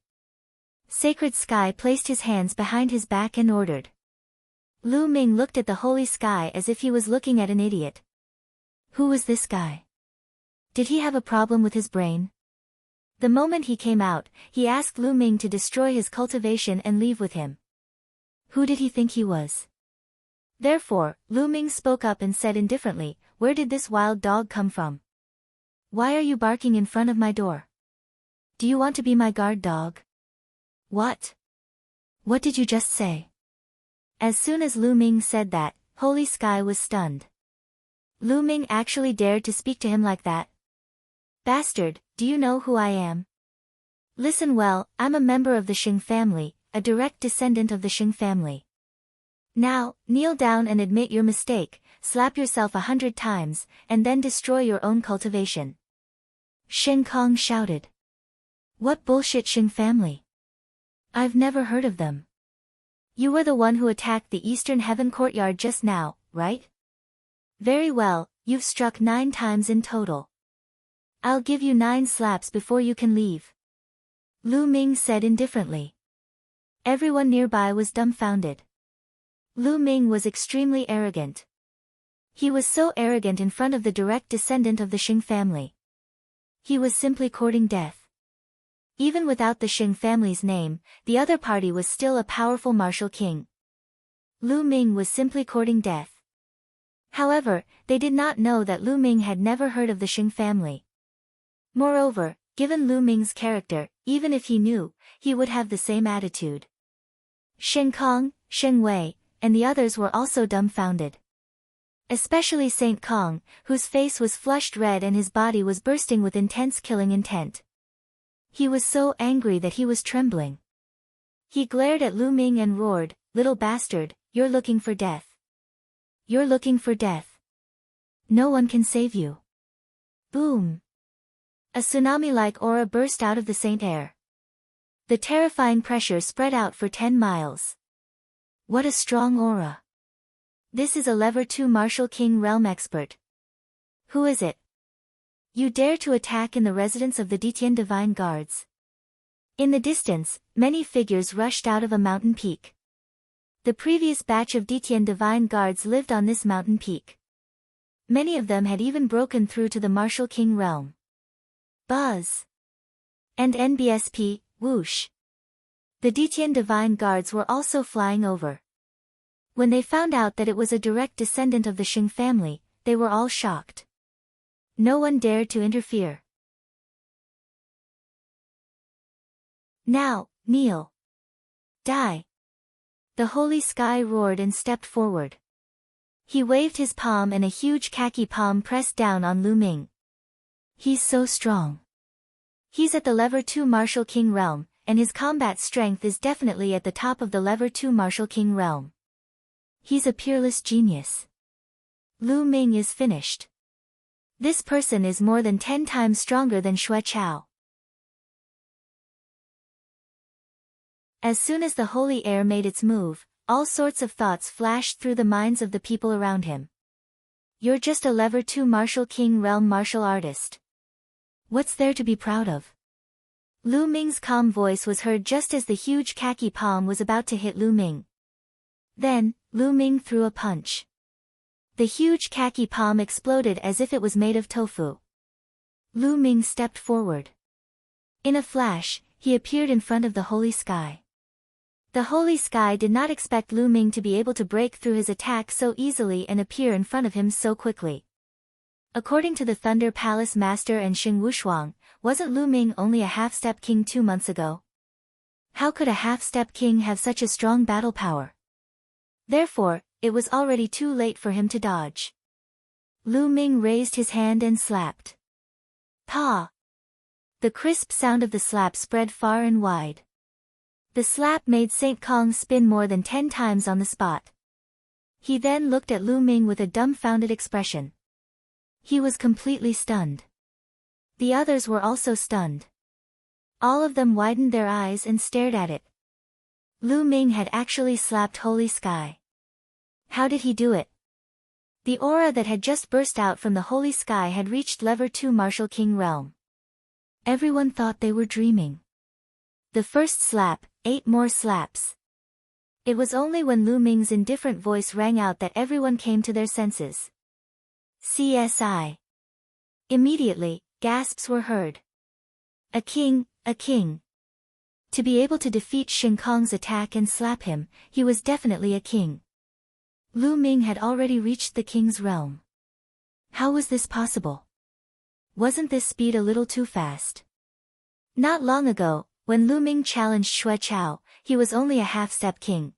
Sacred Sky placed his hands behind his back and ordered. Lu Ming looked at the holy sky as if he was looking at an idiot. Who was this guy? Did he have a problem with his brain? The moment he came out, he asked Lu Ming to destroy his cultivation and leave with him. Who did he think he was? Therefore, Lu Ming spoke up and said indifferently, "Where did this wild dog come from? Why are you barking in front of my door? Do you want to be my guard dog?" What? What did you just say? As soon as Lu Ming said that, Holy Sky was stunned. Lu Ming actually dared to speak to him like that? Bastard, do you know who I am? Listen well, I'm a member of the Xing family, a direct descendant of the Xing family. Now, kneel down and admit your mistake, slap yourself 100 times, and then destroy your own cultivation. Xing Kong shouted. What bullshit Xing family? I've never heard of them. You were the one who attacked the Eastern Heaven courtyard just now, right? Very well, you've struck 9 times in total. I'll give you 9 slaps before you can leave. Lu Ming said indifferently. Everyone nearby was dumbfounded. Lu Ming was extremely arrogant. He was so arrogant in front of the direct descendant of the Xing family. He was simply courting death. Even without the Xing family's name, the other party was still a powerful martial king. Lu Ming was simply courting death. However, they did not know that Lu Ming had never heard of the Xing family. Moreover, given Lu Ming's character, even if he knew, he would have the same attitude. Xing Kong, Xing Wei, and the others were also dumbfounded. Especially Saint Kong, whose face was flushed red and his body was bursting with intense killing intent. He was so angry that he was trembling. He glared at Lu Ming and roared, "Little bastard, you're looking for death. You're looking for death. No one can save you." Boom! A tsunami-like aura burst out of the Saint air. The terrifying pressure spread out for 10 miles. What a strong aura! This is a Level 2 Martial King Realm expert. Who is it? You dare to attack in the residence of the Detian Divine Guards. In the distance, many figures rushed out of a mountain peak. The previous batch of Detian Divine Guards lived on this mountain peak. Many of them had even broken through to the Martial King realm. Buzz! And NBSP, whoosh! The Detian Divine Guards were also flying over. When they found out that it was a direct descendant of the Xing family, they were all shocked. No one dared to interfere. Now, kneel. Die! The holy sky roared and stepped forward. He waved his palm and a huge khaki palm pressed down on Lu Ming. He's so strong. He's at the Level 2 Martial King realm, and his combat strength is definitely at the top of the Level 2 Martial King realm. He's a peerless genius. Lu Ming is finished. This person is more than 10 times stronger than Xue Chao. As soon as the holy air made its move, all sorts of thoughts flashed through the minds of the people around him. You're just a Level 2 Martial King realm martial artist. What's there to be proud of? Lu Ming's calm voice was heard just as the huge khaki palm was about to hit Lu Ming. Then, Lu Ming threw a punch. The huge khaki palm exploded as if it was made of tofu. Lu Ming stepped forward. In a flash, he appeared in front of the holy sky. The holy sky did not expect Lu Ming to be able to break through his attack so easily and appear in front of him so quickly. According to the Thunder Palace Master and Xing Wushuang, wasn't Lu Ming only a half-step king 2 months ago? How could a half-step king have such a strong battle power? Therefore, it was already too late for him to dodge. Lu Ming raised his hand and slapped. Pa! The crisp sound of the slap spread far and wide. The slap made Saint Kong spin more than 10 times on the spot. He then looked at Lu Ming with a dumbfounded expression. He was completely stunned. The others were also stunned. All of them widened their eyes and stared at it. Lu Ming had actually slapped Holy Sky. How did he do it? The aura that had just burst out from the Holy Sky had reached Level 2 Martial King realm. Everyone thought they were dreaming. The first slap, 8 more slaps. It was only when Lu Ming's indifferent voice rang out that everyone came to their senses. CSI. Immediately, gasps were heard. A king, a king. To be able to defeat Shin Kong's attack and slap him, he was definitely a king. Lu Ming had already reached the king's realm. How was this possible? Wasn't this speed a little too fast? Not long ago, when Lu Ming challenged Xue Chao, he was only a half-step king.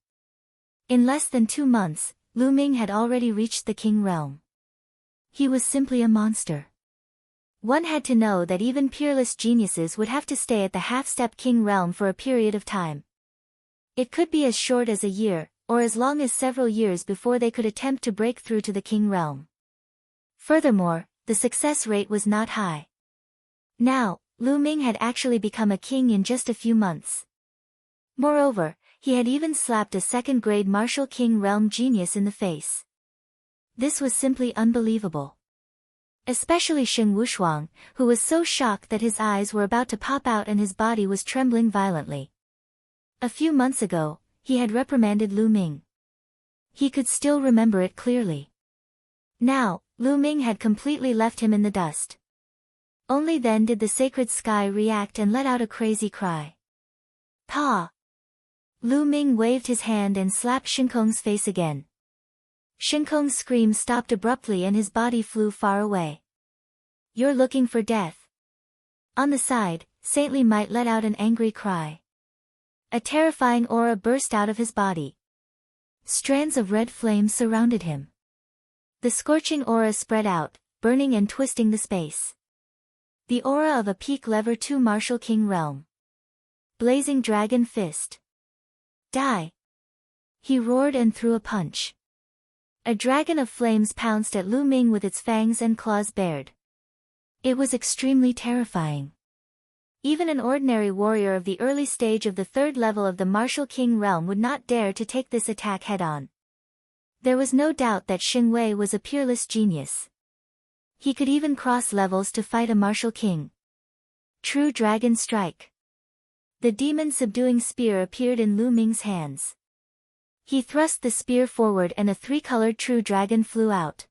In less than 2 months, Lu Ming had already reached the king realm. He was simply a monster. One had to know that even peerless geniuses would have to stay at the half-step king realm for a period of time. It could be as short as a year, or as long as several years before they could attempt to break through to the king realm. Furthermore, the success rate was not high. Now, Lu Ming had actually become a king in just a few months. Moreover, he had even slapped a second-grade martial king realm genius in the face. This was simply unbelievable. Especially Xing Wushuang, who was so shocked that his eyes were about to pop out and his body was trembling violently. A few months ago, he had reprimanded Lu Ming. He could still remember it clearly. Now, Lu Ming had completely left him in the dust. Only then did the sacred sky react and let out a crazy cry. Pa! Lu Ming waved his hand and slapped Shin Kong's face again. Shin Kong's scream stopped abruptly and his body flew far away. You're looking for death. On the side, Saintly Might let out an angry cry. A terrifying aura burst out of his body. Strands of red flame surrounded him. The scorching aura spread out, burning and twisting the space. The aura of a peak Level 2 Martial King realm. Blazing Dragon Fist. Die! He roared and threw a punch. A dragon of flames pounced at Lu Ming with its fangs and claws bared. It was extremely terrifying. Even an ordinary warrior of the early stage of the 3rd level of the Martial King realm would not dare to take this attack head-on. There was no doubt that Xing Wei was a peerless genius. He could even cross levels to fight a martial king. True Dragon Strike. The demon-subduing spear appeared in Lu Ming's hands. He thrust the spear forward and a 3-colored true dragon flew out.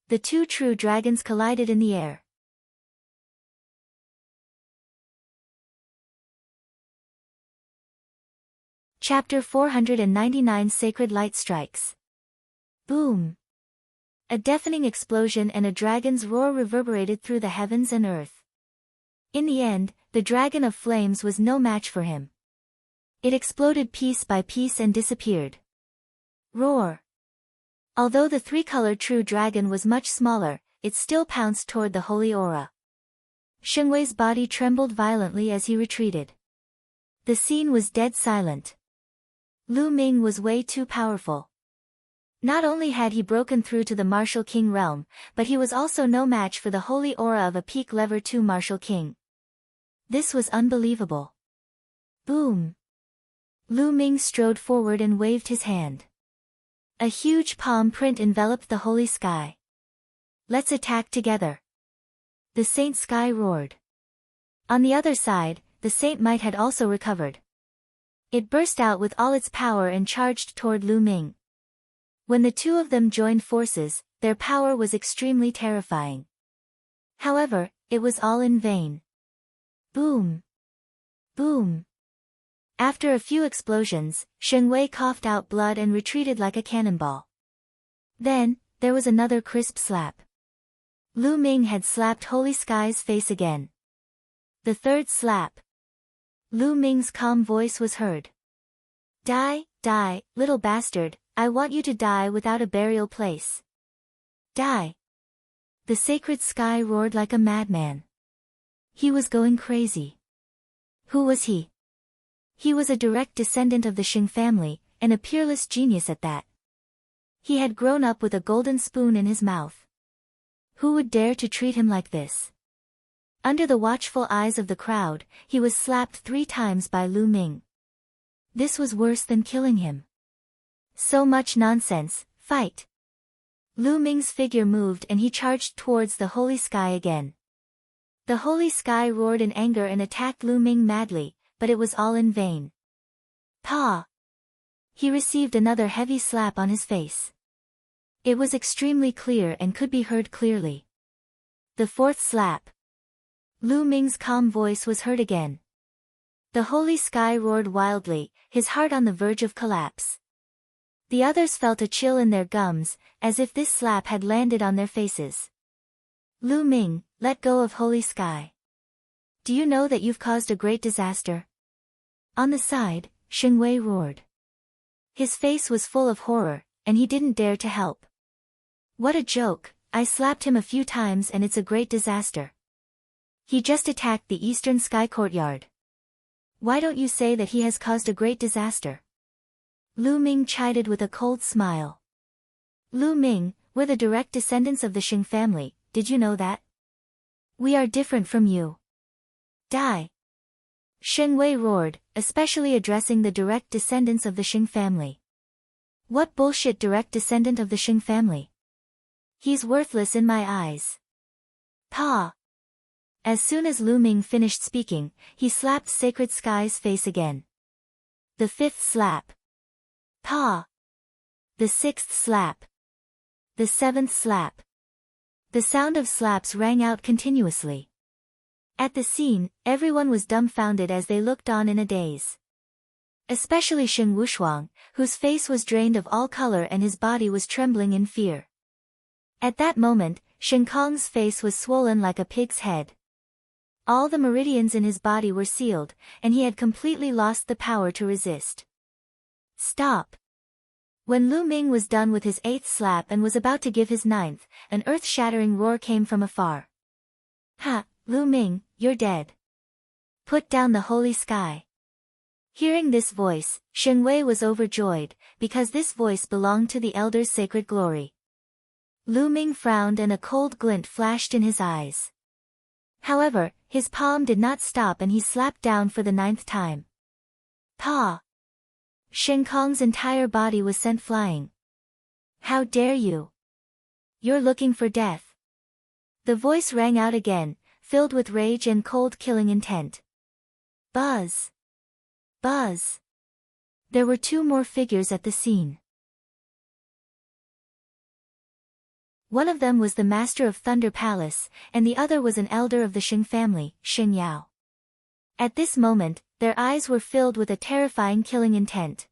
The 2 true dragons collided in the air. Chapter 499 Sacred Light Strikes. Boom! A deafening explosion and a dragon's roar reverberated through the heavens and earth. In the end, the dragon of flames was no match for him. It exploded piece by piece and disappeared. Roar! Although the three-colored true dragon was much smaller, it still pounced toward the holy aura. Shengwei's body trembled violently as he retreated. The scene was dead silent. Lu Ming was way too powerful. Not only had he broken through to the Martial King realm, but he was also no match for the holy aura of a peak level 2 Martial King. This was unbelievable. Boom! Lu Ming strode forward and waved his hand. A huge palm print enveloped the holy sky. Let's attack together. The Saint Sky roared. On the other side, the Saint Might had also recovered. It burst out with all its power and charged toward Lu Ming. When the two of them joined forces, their power was extremely terrifying. However, it was all in vain. Boom! Boom! After a few explosions, Shengwei coughed out blood and retreated like a cannonball. Then, there was another crisp slap. Lu Ming had slapped Holy Sky's face again. The third slap. Lu Ming's calm voice was heard. Die, die, little bastard, I want you to die without a burial place. Die. The sacred sky roared like a madman. He was going crazy. Who was he? He was a direct descendant of the Shing family, and a peerless genius at that. He had grown up with a golden spoon in his mouth. Who would dare to treat him like this? Under the watchful eyes of the crowd, he was slapped 3 times by Lu Ming. This was worse than killing him. So much nonsense, fight! Lu Ming's figure moved and he charged towards the holy sky again. The holy sky roared in anger and attacked Lu Ming madly, but it was all in vain. Pa! He received another heavy slap on his face. It was extremely clear and could be heard clearly. The fourth slap. Lu Ming's calm voice was heard again. The holy sky roared wildly, his heart on the verge of collapse. The others felt a chill in their gums, as if this slap had landed on their faces. Lu Ming, let go of holy sky. Do you know that you've caused a great disaster? On the side, Shengwei roared. His face was full of horror, and he didn't dare to help. What a joke, I slapped him a few times and it's a great disaster. He just attacked the eastern sky courtyard. Why don't you say that he has caused a great disaster? Lu Ming chided with a cold smile. Lu Ming, we're the direct descendants of the Shing family, did you know that? We are different from you. Die! Shengwei roared, especially addressing the direct descendants of the Shing family. What bullshit direct descendant of the Shing family? He's worthless in my eyes. Pa! As soon as Lu Ming finished speaking, he slapped Sacred Sky's face again. The fifth slap. Pa! The sixth slap. The seventh slap. The sound of slaps rang out continuously. At the scene, everyone was dumbfounded as they looked on in a daze. Especially Sheng Wushuang, whose face was drained of all color and his body was trembling in fear. At that moment, Shen Kong's face was swollen like a pig's head. All the meridians in his body were sealed, and he had completely lost the power to resist. Stop! When Lu Ming was done with his 8th slap and was about to give his 9th, an earth-shattering roar came from afar. Ha, Lu Ming, you're dead. Put down the holy sky. Hearing this voice, Shen Wei was overjoyed, because this voice belonged to the elder's sacred glory. Lu Ming frowned and a cold glint flashed in his eyes. However, his palm did not stop and he slapped down for the 9th time. Pa! Shen Kong's entire body was sent flying. How dare you! You're looking for death. The voice rang out again, filled with rage and cold killing intent. Buzz! Buzz! There were 2 more figures at the scene. One of them was the master of Thunder Palace, and the other was an elder of the Shing family, Shing Yao. At this moment, their eyes were filled with a terrifying killing intent.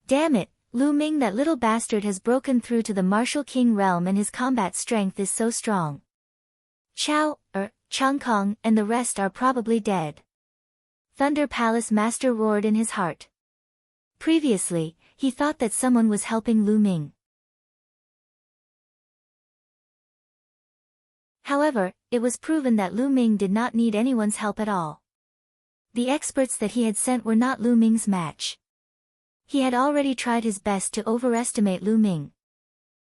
Damn it, Lu Ming, that little bastard has broken through to the Martial King realm and his combat strength is so strong. Chang Kong and the rest are probably dead. Thunder Palace Master roared in his heart. Previously, he thought that someone was helping Lu Ming. However, it was proven that Lu Ming did not need anyone's help at all. The experts that he had sent were not Lu Ming's match. He had already tried his best to overestimate Lu Ming.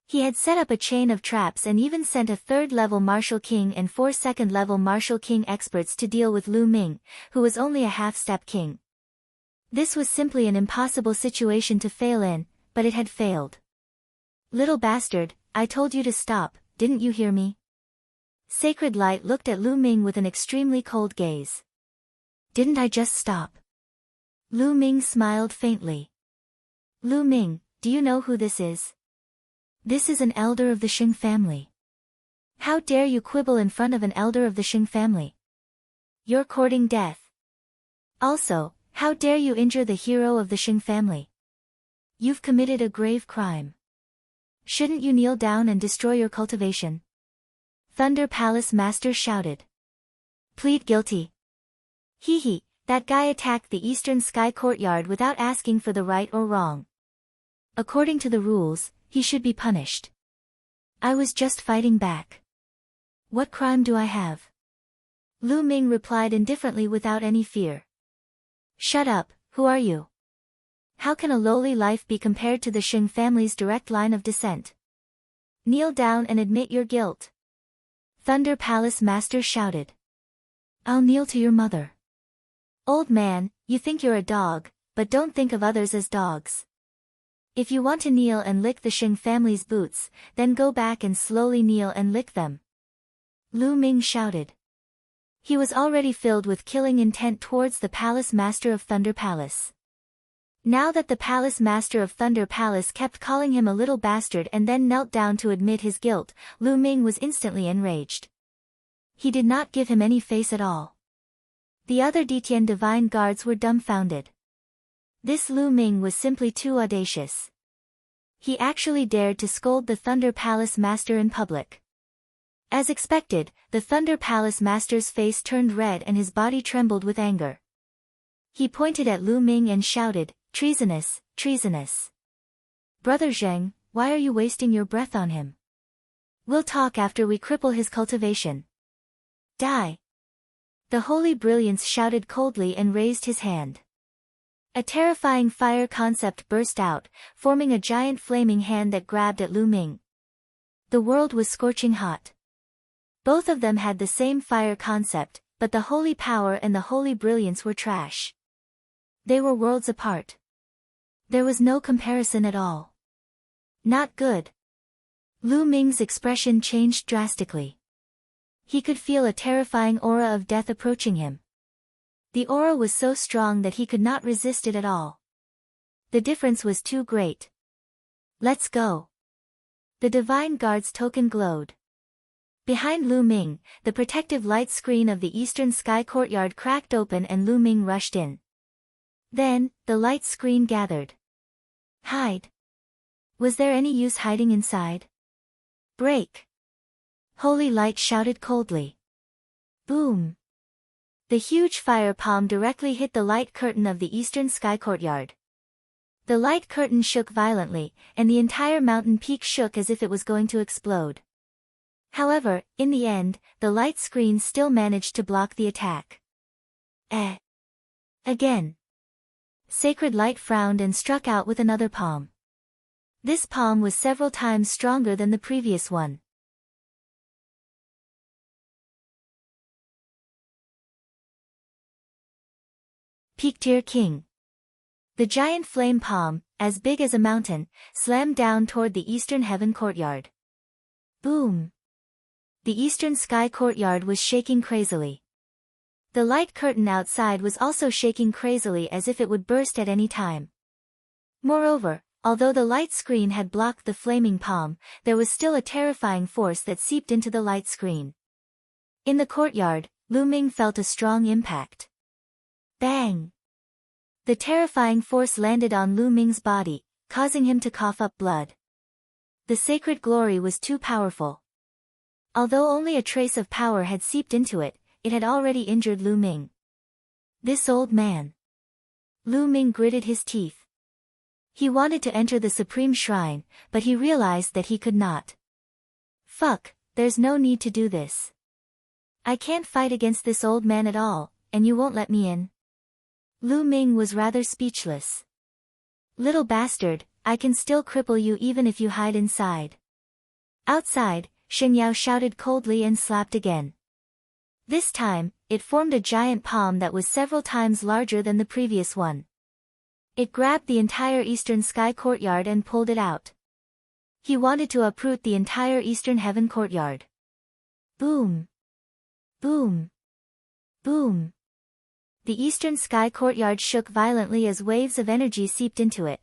He had set up a chain of traps and even sent a 3rd-level Martial King and 4 2nd-level Martial King experts to deal with Lu Ming, who was only a half-step king. This was simply an impossible situation to fail in, but it had failed. Little bastard, I told you to stop, didn't you hear me? Sacred Light looked at Lu Ming with an extremely cold gaze. Didn't I just stop? Lu Ming smiled faintly. Lu Ming, do you know who this is? This is an elder of the Xing family. How dare you quibble in front of an elder of the Xing family? You're courting death. Also, how dare you injure the hero of the Xing family? You've committed a grave crime. Shouldn't you kneel down and destroy your cultivation? Thunder Palace Master shouted. Plead guilty. Hee, that guy attacked the Eastern Sky Courtyard without asking for the right or wrong. According to the rules, he should be punished. I was just fighting back. What crime do I have? Lu Ming replied indifferently without any fear. Shut up, who are you? How can a lowly life be compared to the Xing family's direct line of descent? Kneel down and admit your guilt. Thunder Palace Master shouted. I'll kneel to your mother. Old man, you think you're a dog, but don't think of others as dogs. If you want to kneel and lick the Xing family's boots, then go back and slowly kneel and lick them. Lu Ming shouted. He was already filled with killing intent towards the Palace Master of Thunder Palace. Now that the Palace Master of Thunder Palace kept calling him a little bastard and then knelt down to admit his guilt, Lu Ming was instantly enraged. He did not give him any face at all. The other Detian divine guards were dumbfounded. This Lu Ming was simply too audacious. He actually dared to scold the Thunder Palace Master in public. As expected, the Thunder Palace Master's face turned red and his body trembled with anger. He pointed at Lu Ming and shouted, treasonous, treasonous. Brother Zheng, why are you wasting your breath on him? We'll talk after we cripple his cultivation. Die! The Holy Brilliance shouted coldly and raised his hand. A terrifying fire concept burst out, forming a giant flaming hand that grabbed at Lu Ming. The world was scorching hot. Both of them had the same fire concept, but the Holy Power and the Holy Brilliance were trash. They were worlds apart. There was no comparison at all. Not good. Lu Ming's expression changed drastically. He could feel a terrifying aura of death approaching him. The aura was so strong that he could not resist it at all. The difference was too great. Let's go. The Divine Guard's token glowed. Behind Lu Ming, the protective light screen of the Eastern Sky Courtyard cracked open and Lu Ming rushed in. Then, the light screen gathered. Hide. Was there any use hiding inside? Break. Holy Light shouted coldly. Boom. The huge fire palm directly hit the light curtain of the Eastern Sky Courtyard. The light curtain shook violently, and the entire mountain peak shook as if it was going to explode. However, in the end, the light screen still managed to block the attack. Again. Sacred Light frowned and struck out with another palm. This palm was several times stronger than the previous one. Peak Tier King. The giant flame palm, as big as a mountain, slammed down toward the Eastern Heaven Courtyard. Boom. The Eastern Sky Courtyard was shaking crazily. The light curtain outside was also shaking crazily as if it would burst at any time. Moreover, although the light screen had blocked the flaming palm, there was still a terrifying force that seeped into the light screen. In the courtyard, Lu Ming felt a strong impact. Bang! The terrifying force landed on Lu Ming's body, causing him to cough up blood. The sacred glory was too powerful. Although only a trace of power had seeped into it, it had already injured Lu Ming. This old man. Lu Ming gritted his teeth. He wanted to enter the Supreme Shrine, but he realized that he could not. Fuck, there's no need to do this. I can't fight against this old man at all, and you won't let me in. Lu Ming was rather speechless. Little bastard, I can still cripple you even if you hide inside. Outside, Shen Yao shouted coldly and slapped again. This time, it formed a giant palm that was several times larger than the previous one. It grabbed the entire Eastern Sky Courtyard and pulled it out. He wanted to uproot the entire Eastern Heaven Courtyard. Boom! Boom! Boom! The Eastern Sky Courtyard shook violently as waves of energy seeped into it.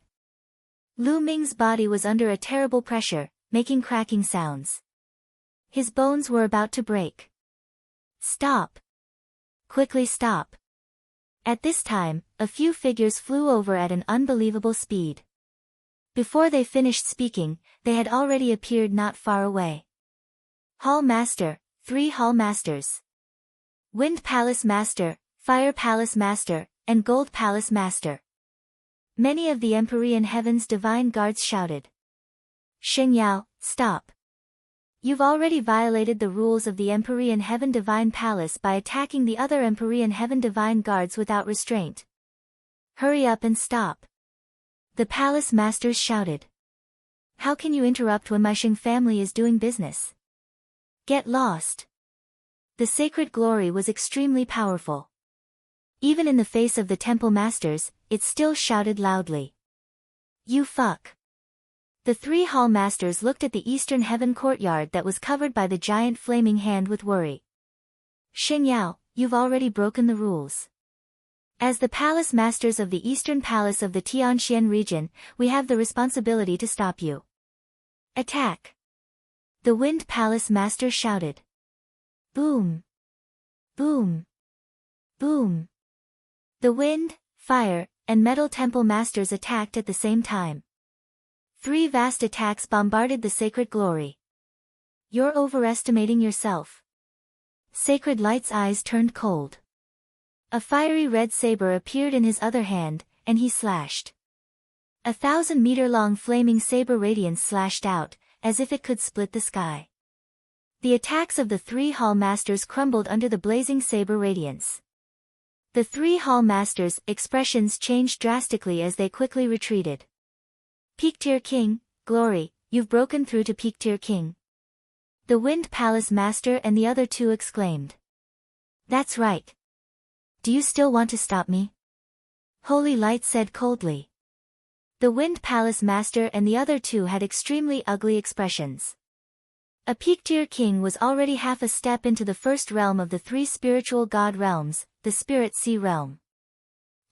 Lu Ming's body was under a terrible pressure, making cracking sounds. His bones were about to break. Stop! Quickly stop! At this time, a few figures flew over at an unbelievable speed. Before they finished speaking, they had already appeared not far away. Hall Master, 3 Hall Masters. Wind Palace Master, Fire Palace Master, and Gold Palace Master. Many of the Empyrean Heaven's divine guards shouted. Shen Yao, stop. You've already violated the rules of the Empyrean Heaven Divine Palace by attacking the other Empyrean Heaven Divine Guards without restraint. Hurry up and stop. The Palace Masters shouted. How can you interrupt when my Shing family is doing business? Get lost. The sacred glory was extremely powerful. Even in the face of the Temple Masters, it still shouted loudly. You fuck. The 3 Hall Masters looked at the Eastern Heaven Courtyard that was covered by the giant flaming hand with worry. Shen Yao, you've already broken the rules. As the Palace Masters of the Eastern Palace of the Tianxian region, we have the responsibility to stop you. Attack! The Wind Palace Master shouted. Boom! Boom! Boom! The Wind, Fire, and Metal Temple Masters attacked at the same time. 3 vast attacks bombarded the sacred glory. You're overestimating yourself. Sacred Light's eyes turned cold. A fiery red saber appeared in his other hand, and he slashed. 1,000-meter-long flaming saber radiance slashed out, as if it could split the sky. The attacks of the 3 Hall Masters crumbled under the blazing saber radiance. The 3 Hall Masters' expressions changed drastically as they quickly retreated. Peak Tier King, Glory, you've broken through to Peak Tier King. The Wind Palace Master and the other 2 exclaimed. That's right. Do you still want to stop me? Holy Light said coldly. The Wind Palace Master and the other 2 had extremely ugly expressions. A Peak Tier King was already half a step into the first realm of the 3 spiritual god realms, the Spirit Sea realm.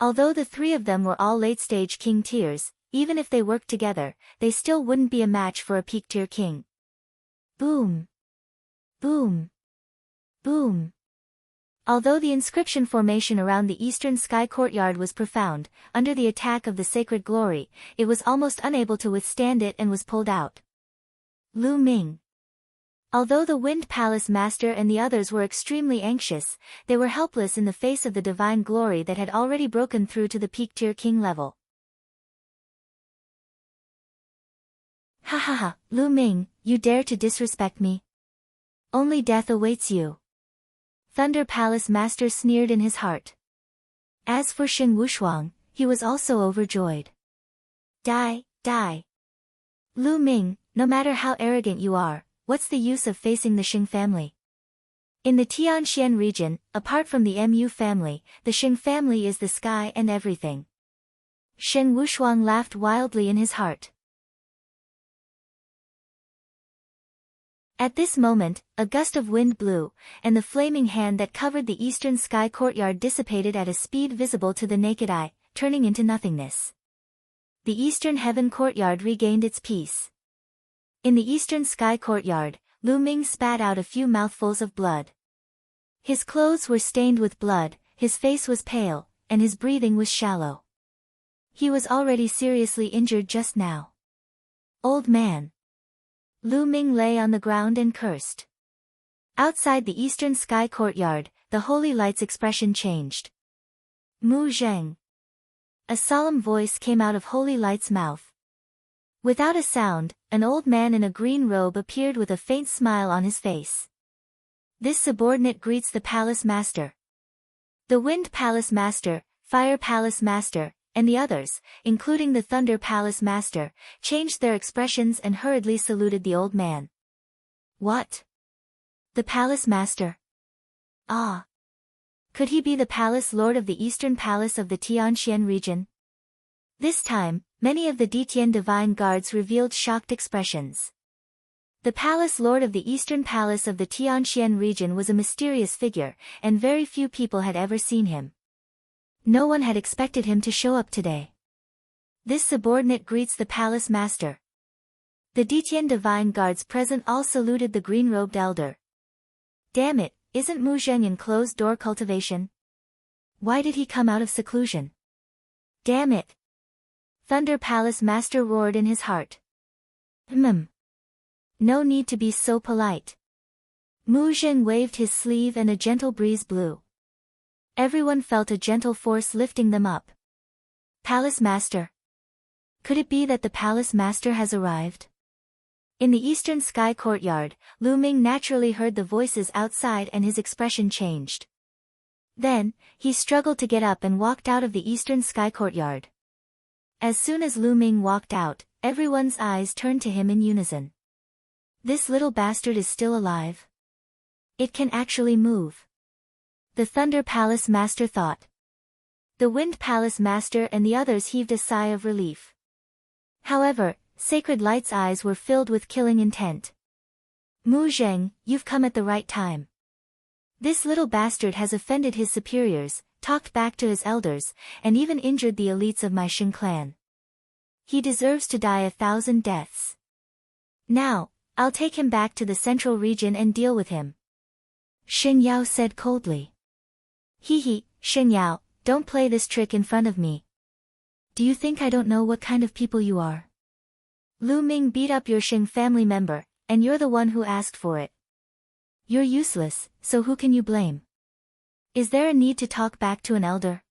Although the 3 of them were all late-stage king tiers, even if they worked together, they still wouldn't be a match for a Peak Tier King. Boom! Boom! Boom! Although the inscription formation around the Eastern Sky Courtyard was profound, under the attack of the sacred glory, it was almost unable to withstand it and was pulled out. Lu Ming. Although the Wind Palace Master and the others were extremely anxious, they were helpless in the face of the divine glory that had already broken through to the Peak Tier King level. Ha ha ha, Lu Ming, you dare to disrespect me? Only death awaits you. Thunder Palace Master sneered in his heart. As for Shen Wushuang, he was also overjoyed. Die, die. Lu Ming, no matter how arrogant you are, what's the use of facing the Xing family? In the Tianxian region, apart from the Mu family, the Xing family is the sky and everything. Shen Wushuang laughed wildly in his heart. At this moment, a gust of wind blew, and the flaming hand that covered the Eastern Sky Courtyard dissipated at a speed visible to the naked eye, turning into nothingness. The Eastern Heaven Courtyard regained its peace. In the Eastern Sky Courtyard, Lu Ming spat out a few mouthfuls of blood. His clothes were stained with blood, his face was pale, and his breathing was shallow. He was already seriously injured just now. Old man. Lu Ming lay on the ground and cursed. Outside the Eastern Sky Courtyard, the Holy Light's expression changed. Mu Zheng. A solemn voice came out of Holy Light's mouth. Without a sound, an old man in a green robe appeared with a faint smile on his face. This subordinate greets the Palace Master. The Wind Palace Master, Fire Palace Master, and the others, including the Thunder Palace Master, changed their expressions and hurriedly saluted the old man. What? The Palace Master? Ah. Could he be the Palace Lord of the Eastern Palace of the Tianxian region? This time, many of the Ditian divine guards revealed shocked expressions. The Palace Lord of the Eastern Palace of the Tianxian region was a mysterious figure, and very few people had ever seen him. No one had expected him to show up today. This subordinate greets the Palace Master. The Ditian divine guards present all saluted the green-robed elder. Damn it, isn't Mu Zheng in closed-door cultivation? Why did he come out of seclusion? Damn it! Thunder Palace Master roared in his heart. No need to be so polite. Mu Zheng waved his sleeve and a gentle breeze blew. Everyone felt a gentle force lifting them up. Palace Master. Could it be that the Palace Master has arrived? In the eastern sky courtyard, Lu Ming naturally heard the voices outside and his expression changed. Then, he struggled to get up and walked out of the eastern sky courtyard. As soon as Lu Ming walked out, everyone's eyes turned to him in unison. This little bastard is still alive. It can actually move. The Thunder Palace Master thought. The Wind Palace Master and the others heaved a sigh of relief. However, Sacred Light's eyes were filled with killing intent. Mu Zheng, you've come at the right time. This little bastard has offended his superiors, talked back to his elders, and even injured the elites of my Shin clan. He deserves to die 1,000 deaths. Now, I'll take him back to the central region and deal with him. Xing Yao said coldly. Hee, Xing Yao, don't play this trick in front of me. Do you think I don't know what kind of people you are? Lu Ming beat up your Xing family member, and you're the one who asked for it. You're useless, so who can you blame? Is there a need to talk back to an elder?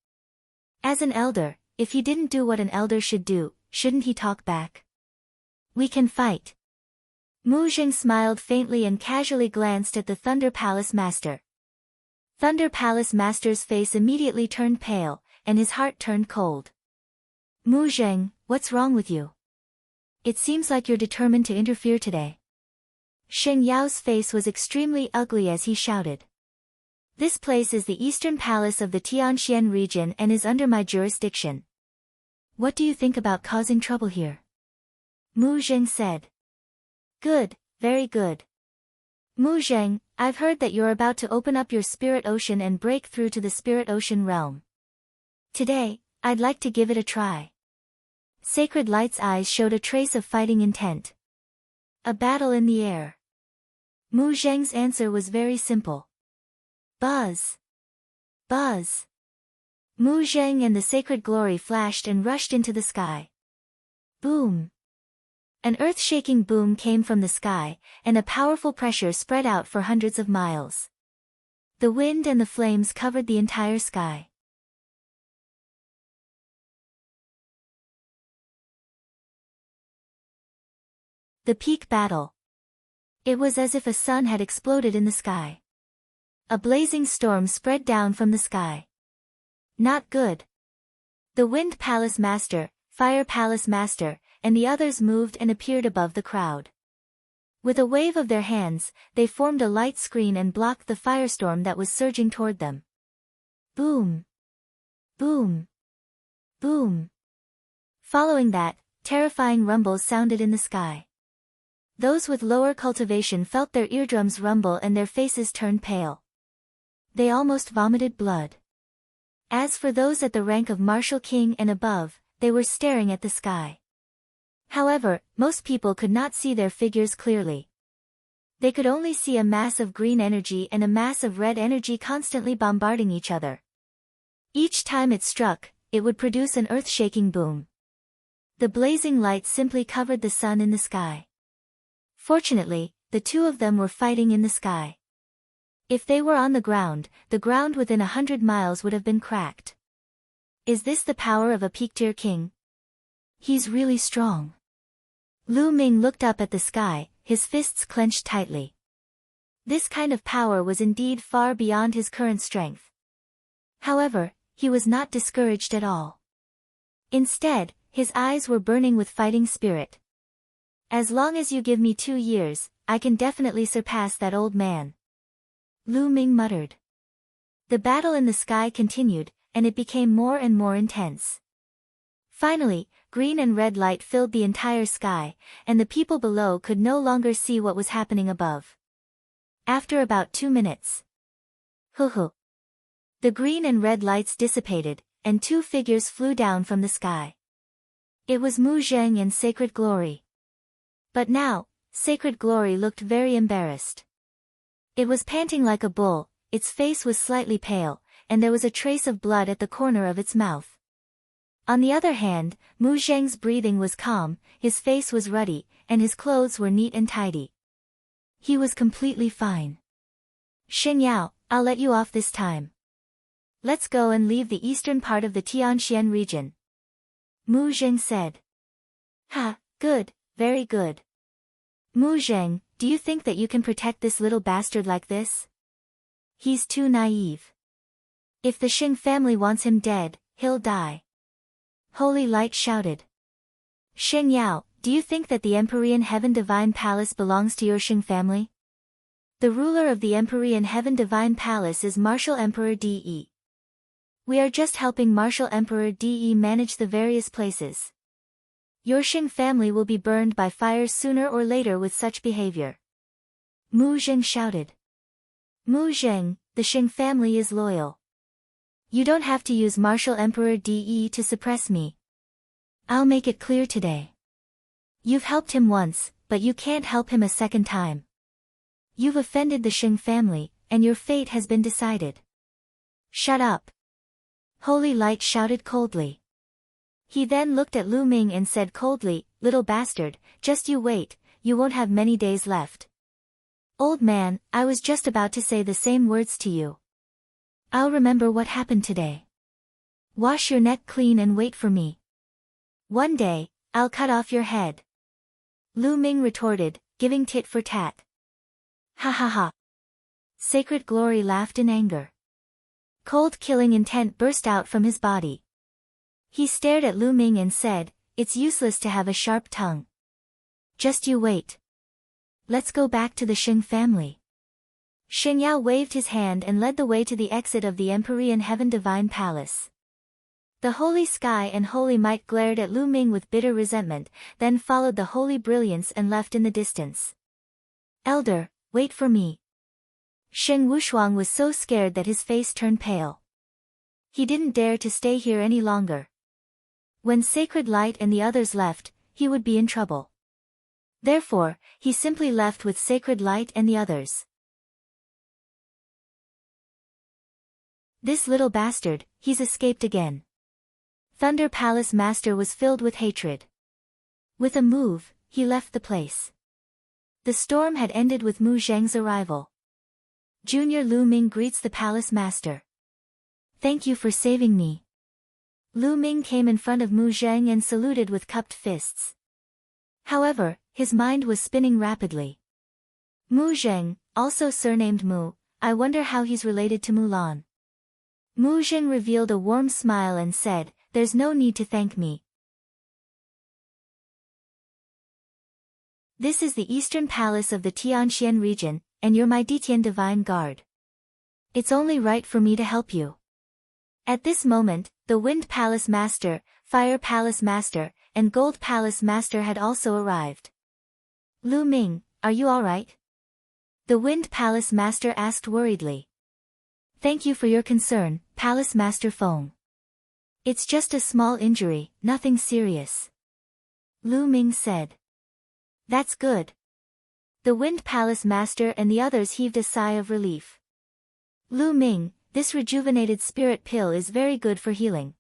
As an elder, if he didn't do what an elder should do, shouldn't he talk back? We can fight. Mu Zheng smiled faintly and casually glanced at the Thunder Palace Master. Thunder Palace Master's face immediately turned pale, and his heart turned cold. Mu Zheng, what's wrong with you? It seems like you're determined to interfere today. Xing Yao's face was extremely ugly as he shouted. This place is the Eastern Palace of the Tianxian region and is under my jurisdiction. What do you think about causing trouble here? Mu Zheng said. Good, very good. Mu Zheng, I've heard that you're about to open up your spirit ocean and break through to the spirit ocean realm. Today, I'd like to give it a try. Sacred Light's eyes showed a trace of fighting intent. A battle in the air. Mu Zheng's answer was very simple. Buzz! Buzz! Mu Zheng and the sacred glory flashed and rushed into the sky. Boom! An earth-shaking boom came from the sky, and a powerful pressure spread out for hundreds of miles. The wind and the flames covered the entire sky. The peak battle. It was as if a sun had exploded in the sky. A blazing storm spread down from the sky. Not good. The Wind Palace Master, Fire Palace Master, and the others moved and appeared above the crowd. With a wave of their hands, they formed a light screen and blocked the firestorm that was surging toward them. Boom! Boom! Boom! Following that, terrifying rumbles sounded in the sky. Those with lower cultivation felt their eardrums rumble and their faces turned pale. They almost vomited blood. As for those at the rank of Martial King and above, they were staring at the sky. However, most people could not see their figures clearly. They could only see a mass of green energy and a mass of red energy constantly bombarding each other. Each time it struck, it would produce an earth-shaking boom. The blazing light simply covered the sun in the sky. Fortunately, the two of them were fighting in the sky. If they were on the ground within 100 miles would have been cracked. Is this the power of a peak-tier king? He's really strong. Lu Ming looked up at the sky, his fists clenched tightly. This kind of power was indeed far beyond his current strength. However, he was not discouraged at all. Instead, his eyes were burning with fighting spirit. As long as you give me 2 years, I can definitely surpass that old man. Lu Ming muttered. The battle in the sky continued, and it became more and more intense. Finally, green and red light filled the entire sky, and the people below could no longer see what was happening above. After about 2 minutes. Hoo-hoo. The green and red lights dissipated, and 2 figures flew down from the sky. It was Mu Zheng and Sacred Glory. But now, Sacred Glory looked very embarrassed. It was panting like a bull, its face was slightly pale, and there was a trace of blood at the corner of its mouth. On the other hand, Mu Zheng's breathing was calm, his face was ruddy, and his clothes were neat and tidy. He was completely fine. Xing Yao, I'll let you off this time. Let's go and leave the eastern part of the Tianxian region. Mu Zheng said. Ha, good, very good. Mu Zheng, do you think that you can protect this little bastard like this? He's too naive. If the Xing family wants him dead, he'll die. Holy Light shouted. Xing Yao, do you think that the Empyrean Heaven Divine Palace belongs to your Xing family? The ruler of the Empyrean Heaven Divine Palace is Martial Emperor De. We are just helping Martial Emperor De manage the various places. Your Xing family will be burned by fire sooner or later with such behavior. Mu Zheng shouted. Mu Zheng, the Xing family is loyal. You don't have to use Martial Emperor De to suppress me. I'll make it clear today. You've helped him once, but you can't help him a second time. You've offended the Xing family, and your fate has been decided. Shut up. Holy Light shouted coldly. He then looked at Lu Ming and said coldly, little bastard, just you wait, you won't have many days left. Old man, I was just about to say the same words to you. I'll remember what happened today. Wash your neck clean and wait for me. One day, I'll cut off your head. Lu Ming retorted, giving tit for tat. Ha ha ha. Sacred Glory laughed in anger. Cold killing intent burst out from his body. He stared at Lu Ming and said, it's useless to have a sharp tongue. Just you wait. Let's go back to the Xing family. Xing Yao waved his hand and led the way to the exit of the Empyrean Heaven Divine Palace. The Holy Sky and Holy Might glared at Lu Ming with bitter resentment, then followed the Holy Brilliance and left in the distance. Elder, wait for me. Sheng Wushuang was so scared that his face turned pale. He didn't dare to stay here any longer. When Sacred Light and the others left, he would be in trouble. Therefore, he simply left with Sacred Light and the others. This little bastard, he's escaped again. Thunder Palace Master was filled with hatred. With a move, he left the place. The storm had ended with Mu Zheng's arrival. Junior Lu Ming greets the Palace Master. Thank you for saving me. Lu Ming came in front of Mu Zheng and saluted with cupped fists. However, his mind was spinning rapidly. Mu Zheng, also surnamed Mu, I wonder how he's related to Mulan. Mu Zheng revealed a warm smile and said, there's no need to thank me. This is the Eastern Palace of the Tianxian region, and you're my Ditian Divine Guard. It's only right for me to help you. At this moment, the Wind Palace Master, Fire Palace Master, and Gold Palace Master had also arrived. Lu Ming, are you alright? The Wind Palace Master asked worriedly. Thank you for your concern, Palace Master Feng. It's just a small injury, nothing serious. Lu Ming said. That's good. The Wind Palace Master and the others heaved a sigh of relief. Lu Ming, this rejuvenated spirit pill is very good for healing.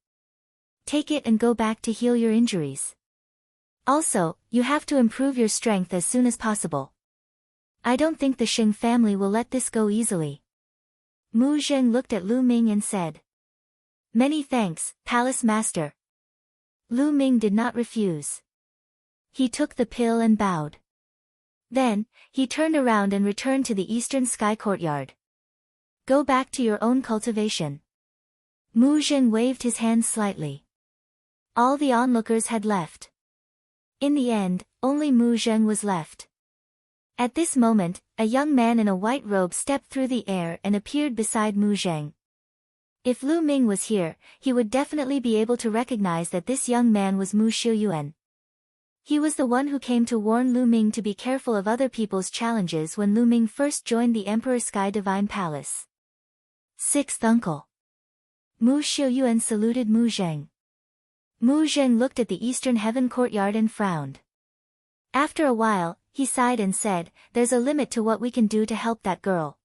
Take it and go back to heal your injuries. Also, you have to improve your strength as soon as possible. I don't think the Xing family will let this go easily. Mu Zheng looked at Lu Ming and said. Many thanks, Palace Master. Lu Ming did not refuse. He took the pill and bowed. Then, he turned around and returned to the eastern sky courtyard. Go back to your own cultivation. Mu Zheng waved his hand slightly. All the onlookers had left. In the end, only Mu Zheng was left. At this moment, a young man in a white robe stepped through the air and appeared beside Mu Zheng. If Lu Ming was here, he would definitely be able to recognize that this young man was Mu Xiuyuan. He was the one who came to warn Lu Ming to be careful of other people's challenges when Lu Ming first joined the Emperor Sky Divine Palace. Sixth uncle. Mu Xiuyuan saluted Mu Zheng. Mu Zheng looked at the eastern heaven courtyard and frowned. After a while, he sighed and said, there's a limit to what we can do to help that girl.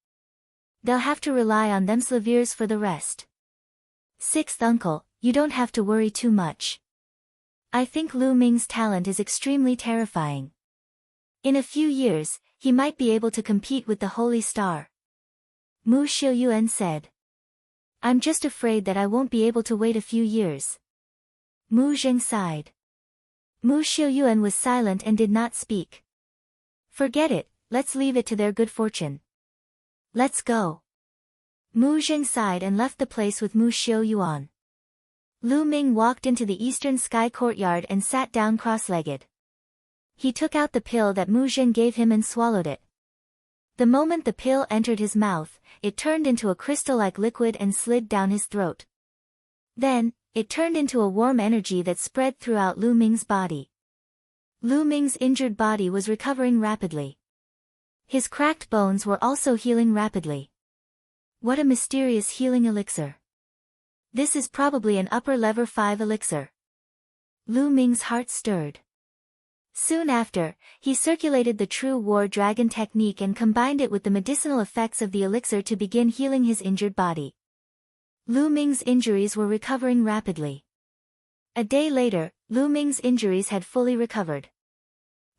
They'll have to rely on them slaviers for the rest. Sixth uncle, you don't have to worry too much. I think Lu Ming's talent is extremely terrifying. In a few years, he might be able to compete with the Holy Star. Mu Xiuyuan said. I'm just afraid that I won't be able to wait a few years. Mu Zheng sighed. Mu Xiuyuan was silent and did not speak. Forget it, let's leave it to their good fortune. Let's go. Mu Zheng sighed and left the place with Mu Xiuyuan. Lu Ming walked into the eastern sky courtyard and sat down cross-legged. He took out the pill that Mu Zheng gave him and swallowed it. The moment the pill entered his mouth, it turned into a crystal-like liquid and slid down his throat. Then, it turned into a warm energy that spread throughout Lu Ming's body. Lu Ming's injured body was recovering rapidly. His cracked bones were also healing rapidly. What a mysterious healing elixir. This is probably an upper level 5 elixir. Lu Ming's heart stirred. Soon after, he circulated the true war dragon technique and combined it with the medicinal effects of the elixir to begin healing his injured body. Lu Ming's injuries were recovering rapidly. A day later, Lu Ming's injuries had fully recovered.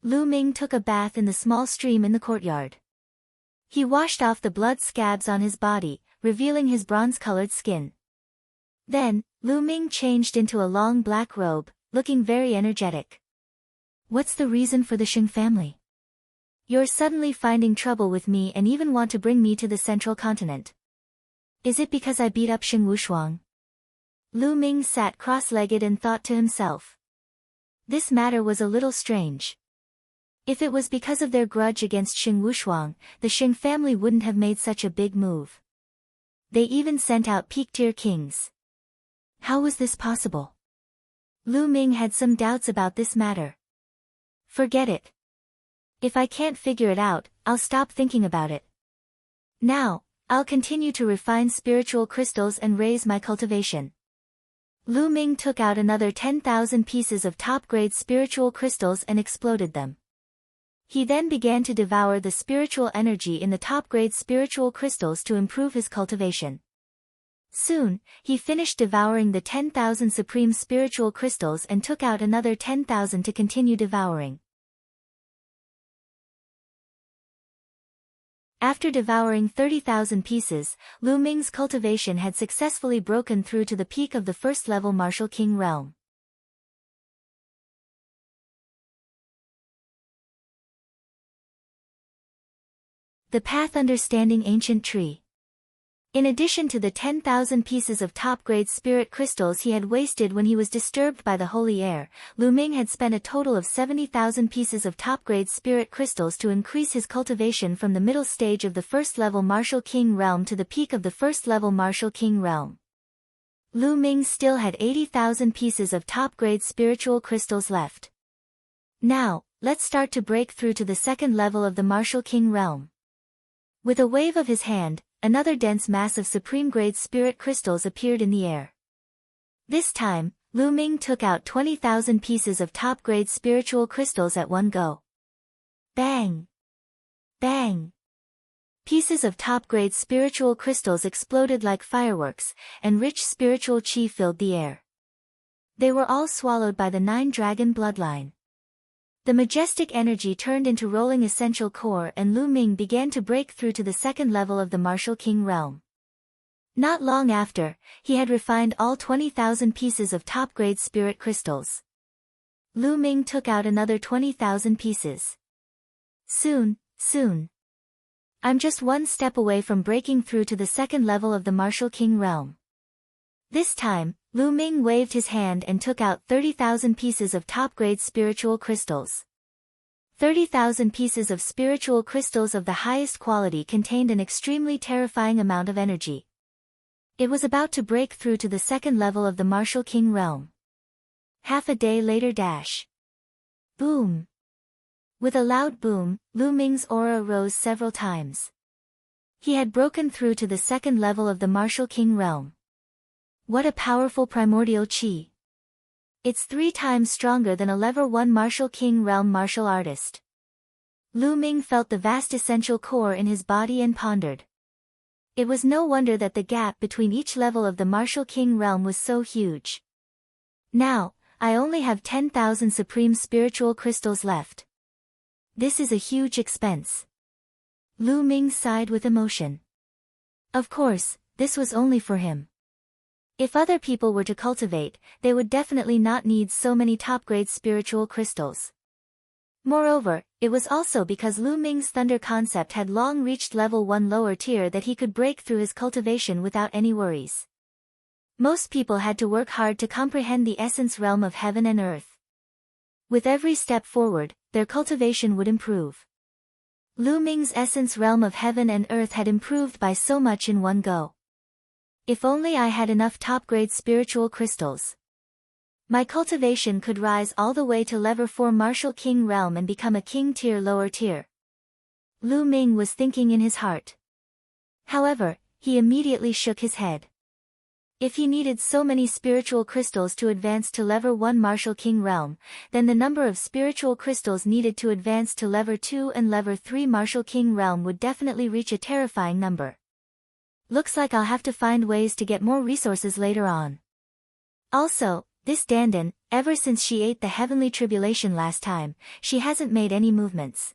Lu Ming took a bath in the small stream in the courtyard. He washed off the blood scabs on his body, revealing his bronze-colored skin. Then, Lu Ming changed into a long black robe, looking very energetic. What's the reason for the Sheng family? You're suddenly finding trouble with me and even want to bring me to the central continent. Is it because I beat up Sheng Wushuang? Lu Ming sat cross-legged and thought to himself. This matter was a little strange. If it was because of their grudge against Sheng Wushuang, the Sheng family wouldn't have made such a big move. They even sent out peak-tier kings. How was this possible? Lu Ming had some doubts about this matter. Forget it. If I can't figure it out, I'll stop thinking about it. Now, I'll continue to refine spiritual crystals and raise my cultivation. Lu Ming took out another 10,000 pieces of top-grade spiritual crystals and exploded them. He then began to devour the spiritual energy in the top-grade spiritual crystals to improve his cultivation. Soon, he finished devouring the 10,000 supreme spiritual crystals and took out another 10,000 to continue devouring. After devouring 30,000 pieces, Lu Ming's cultivation had successfully broken through to the peak of the first-level Martial King realm. The Path Understanding Ancient Tree. In addition to the 10,000 pieces of top-grade spirit crystals he had wasted when he was disturbed by the holy air, Lu Ming had spent a total of 70,000 pieces of top-grade spirit crystals to increase his cultivation from the middle stage of the first-level Martial King realm to the peak of the first-level Martial King realm. Lu Ming still had 80,000 pieces of top-grade spiritual crystals left. Now, let's start to break through to the second level of the Martial King realm. With a wave of his hand, another dense mass of supreme-grade spirit crystals appeared in the air. This time, Lu Ming took out 20,000 pieces of top-grade spiritual crystals at one go. Bang! Bang! Pieces of top-grade spiritual crystals exploded like fireworks, and rich spiritual chi filled the air. They were all swallowed by the 9-dragon bloodline. The majestic energy turned into rolling essential core and Lu Ming began to break through to the second level of the Martial King realm. Not long after, he had refined all 20,000 pieces of top-grade spirit crystals. Lu Ming took out another 20,000 pieces. Soon. I'm just one step away from breaking through to the second level of the Martial King realm. This time, Lu Ming waved his hand and took out 30,000 pieces of top-grade spiritual crystals. 30,000 pieces of spiritual crystals of the highest quality contained an extremely terrifying amount of energy. It was about to break through to the second level of the Martial King realm. Half a day later. Boom! With a loud boom, Lu Ming's aura rose several times. He had broken through to the second level of the Martial King realm. What a powerful primordial qi! It's 3 times stronger than a level 1 Martial King realm martial artist. Lu Ming felt the vast essential core in his body and pondered. It was no wonder that the gap between each level of the Martial King realm was so huge. Now, I only have 10,000 supreme spiritual crystals left. This is a huge expense. Lu Ming sighed with emotion. Of course, this was only for him. If other people were to cultivate, they would definitely not need so many top-grade spiritual crystals. Moreover, it was also because Lu Ming's thunder concept had long reached level 1 lower tier that he could break through his cultivation without any worries. Most people had to work hard to comprehend the essence realm of heaven and earth. With every step forward, their cultivation would improve. Lu Ming's essence realm of heaven and earth had improved by so much in one go. If only I had enough top-grade spiritual crystals. My cultivation could rise all the way to level 4 Martial King realm and become a king tier lower tier. Lu Ming was thinking in his heart. However, he immediately shook his head. If he needed so many spiritual crystals to advance to level 1 Martial King realm, then the number of spiritual crystals needed to advance to level 2 and level 3 Martial King realm would definitely reach a terrifying number. Looks like I'll have to find ways to get more resources later on. Also, this Dandan, ever since she ate the heavenly tribulation last time, she hasn't made any movements.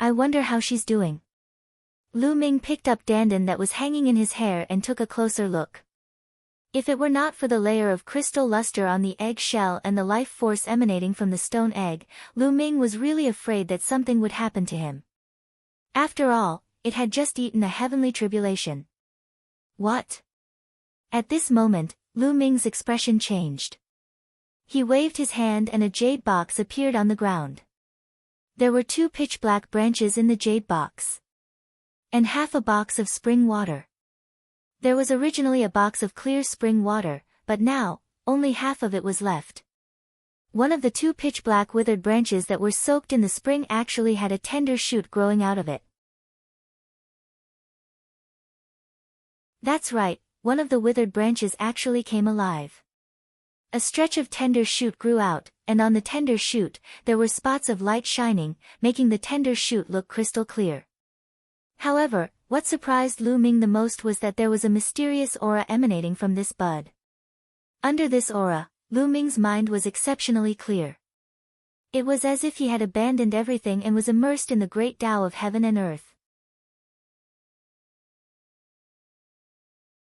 I wonder how she's doing. Lu Ming picked up Dandan that was hanging in his hair and took a closer look. If it were not for the layer of crystal luster on the egg shell and the life force emanating from the stone egg, Lu Ming was really afraid that something would happen to him. After all, it had just eaten a heavenly tribulation. What? At this moment, Lu Ming's expression changed. He waved his hand and a jade box appeared on the ground. There were 2 pitch-black branches in the jade box. And half a box of spring water. There was originally a box of clear spring water, but now, only half of it was left. One of the 2 pitch-black withered branches that were soaked in the spring actually had a tender shoot growing out of it. That's right, one of the withered branches actually came alive. A stretch of tender shoot grew out, and on the tender shoot, there were spots of light shining, making the tender shoot look crystal clear. However, what surprised Lu Ming the most was that there was a mysterious aura emanating from this bud. Under this aura, Lu Ming's mind was exceptionally clear. It was as if he had abandoned everything and was immersed in the great Tao of heaven and earth.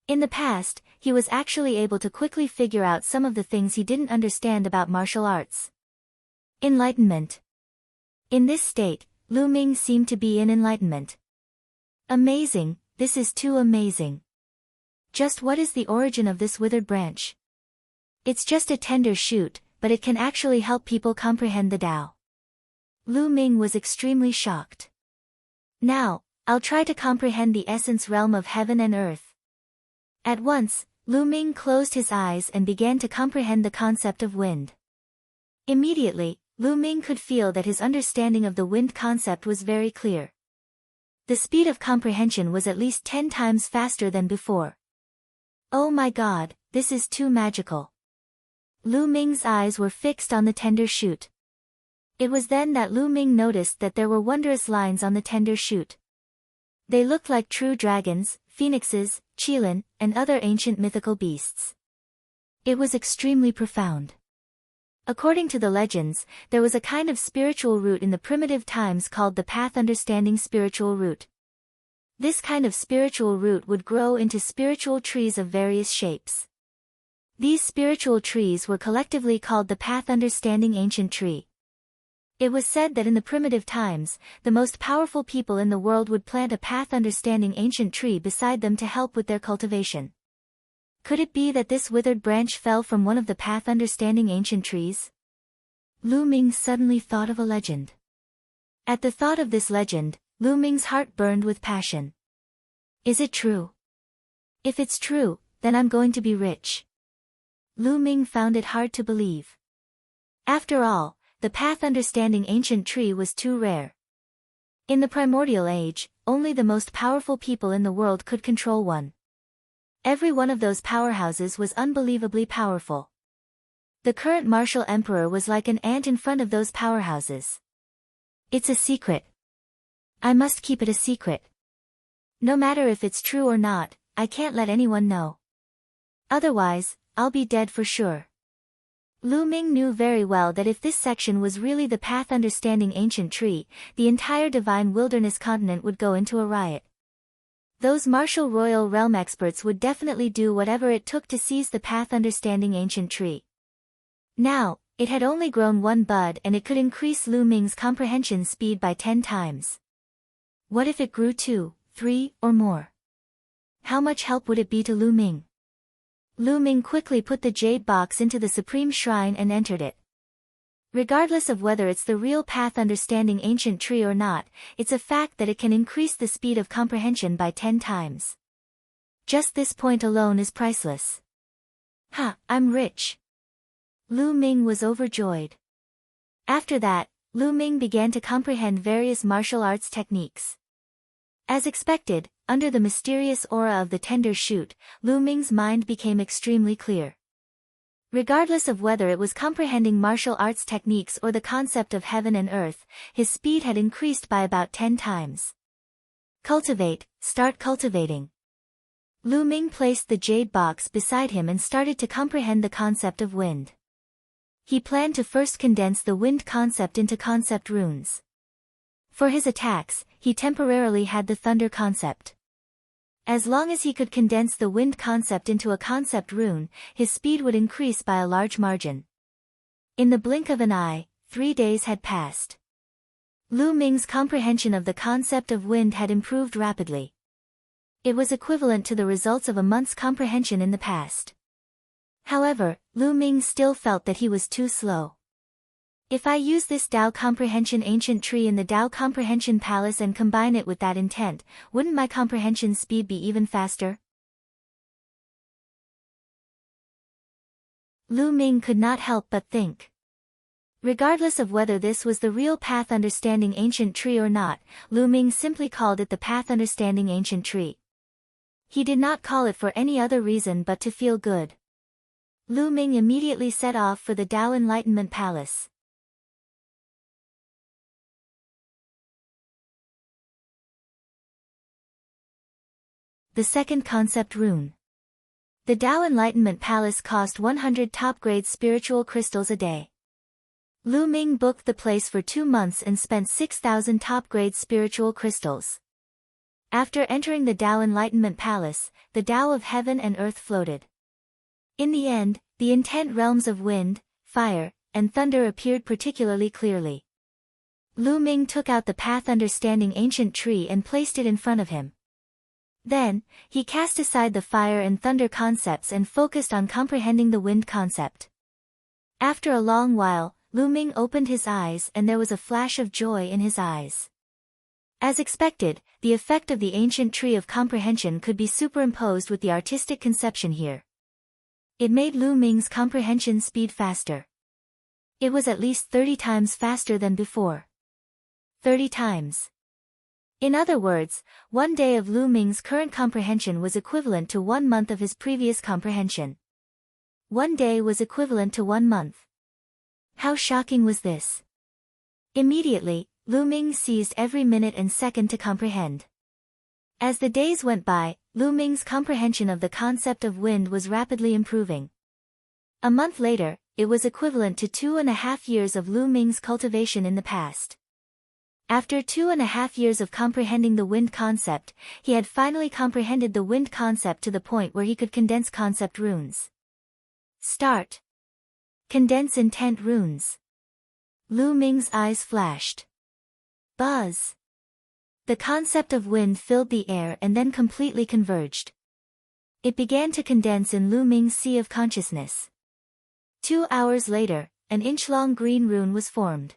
In the past, he was actually able to quickly figure out some of the things he didn't understand about martial arts. Enlightenment. In this state, Lu Ming seemed to be in enlightenment. Amazing, this is too amazing. Just what is the origin of this withered branch? It's just a tender shoot, but it can actually help people comprehend the Tao. Lu Ming was extremely shocked. Now, I'll try to comprehend the essence realm of heaven and earth. At once, Lu Ming closed his eyes and began to comprehend the concept of wind. Immediately, Lu Ming could feel that his understanding of the wind concept was very clear. The speed of comprehension was at least 10 times faster than before. Oh my god, this is too magical. Lu Ming's eyes were fixed on the tender shoot. It was then that Lu Ming noticed that there were wondrous lines on the tender shoot. They looked like true dragons, phoenixes, qilin, and other ancient mythical beasts. It was extremely profound. According to the legends, there was a kind of spiritual root in the primitive times called the path understanding spiritual root. This kind of spiritual root would grow into spiritual trees of various shapes. These spiritual trees were collectively called the Path Understanding Ancient Tree. It was said that in the primitive times, the most powerful people in the world would plant a Path Understanding Ancient Tree beside them to help with their cultivation. Could it be that this withered branch fell from one of the Path Understanding Ancient Trees? Lu Ming suddenly thought of a legend. At the thought of this legend, Lu Ming's heart burned with passion. Is it true? If it's true, then I'm going to be rich. Lu Ming found it hard to believe. After all, the Path Understanding Ancient Tree was too rare. In the primordial age, only the most powerful people in the world could control one. Every one of those powerhouses was unbelievably powerful. The current martial emperor was like an ant in front of those powerhouses. It's a secret. I must keep it a secret. No matter if it's true or not, I can't let anyone know. Otherwise, I'll be dead for sure. Lu Ming knew very well that if this section was really the Path Understanding Ancient Tree, the entire Divine Wilderness continent would go into a riot. Those martial royal realm experts would definitely do whatever it took to seize the Path Understanding Ancient Tree. Now, it had only grown one bud and it could increase Lu Ming's comprehension speed by 10 times. What if it grew 2, 3, or more? How much help would it be to Lu Ming? Lu Ming quickly put the jade box into the Supreme Shrine and entered it. Regardless of whether it's the real Path Understanding Ancient Tree or not, it's a fact that it can increase the speed of comprehension by 10 times. Just this point alone is priceless. Ha, I'm rich. Lu Ming was overjoyed. After that, Lu Ming began to comprehend various martial arts techniques. As expected, under the mysterious aura of the tender shoot, Lu Ming's mind became extremely clear. Regardless of whether it was comprehending martial arts techniques or the concept of heaven and earth, his speed had increased by about 10 times. Cultivate, start cultivating. Lu Ming placed the jade box beside him and started to comprehend the concept of wind. He planned to first condense the wind concept into concept runes. For his attacks, he temporarily had the thunder concept. As long as he could condense the wind concept into a concept rune, his speed would increase by a large margin. In the blink of an eye, 3 days had passed. Lu Ming's comprehension of the concept of wind had improved rapidly. It was equivalent to the results of a month's comprehension in the past. However, Lu Ming still felt that he was too slow. If I use this Tao Comprehension Ancient Tree in the Tao Comprehension Palace and combine it with that intent, wouldn't my comprehension speed be even faster? Lu Ming could not help but think. Regardless of whether this was the real Path Understanding Ancient Tree or not, Lu Ming simply called it the Path Understanding Ancient Tree. He did not call it for any other reason but to feel good. Lu Ming immediately set off for the Tao Enlightenment Palace. The second concept rune. The Tao Enlightenment Palace cost 100 top-grade spiritual crystals a day. Lu Ming booked the place for 2 months and spent 6,000 top-grade spiritual crystals. After entering the Tao Enlightenment Palace, the Tao of heaven and earth floated. In the end, the intent realms of wind, fire, and thunder appeared particularly clearly. Lu Ming took out the Path Understanding Ancient Tree and placed it in front of him. Then, he cast aside the fire and thunder concepts and focused on comprehending the wind concept. After a long while, Lu Ming opened his eyes and there was a flash of joy in his eyes. As expected, the effect of the ancient tree of comprehension could be superimposed with the artistic conception here. It made Lu Ming's comprehension speed faster. It was at least 30 times faster than before. 30 times. In other words, 1 day of Lu Ming's current comprehension was equivalent to 1 month of his previous comprehension. 1 day was equivalent to 1 month. How shocking was this? Immediately, Lu Ming seized every minute and second to comprehend. As the days went by, Lu Ming's comprehension of the concept of wind was rapidly improving. A month later, it was equivalent to 2.5 years of Lu Ming's cultivation in the past. After 2.5 years of comprehending the wind concept, he had finally comprehended the wind concept to the point where he could condense concept runes. Start. Condense intent runes. Lu Ming's eyes flashed. Buzz. The concept of wind filled the air and then completely converged. It began to condense in Lu Ming's sea of consciousness. 2 hours later, an inch-long green rune was formed.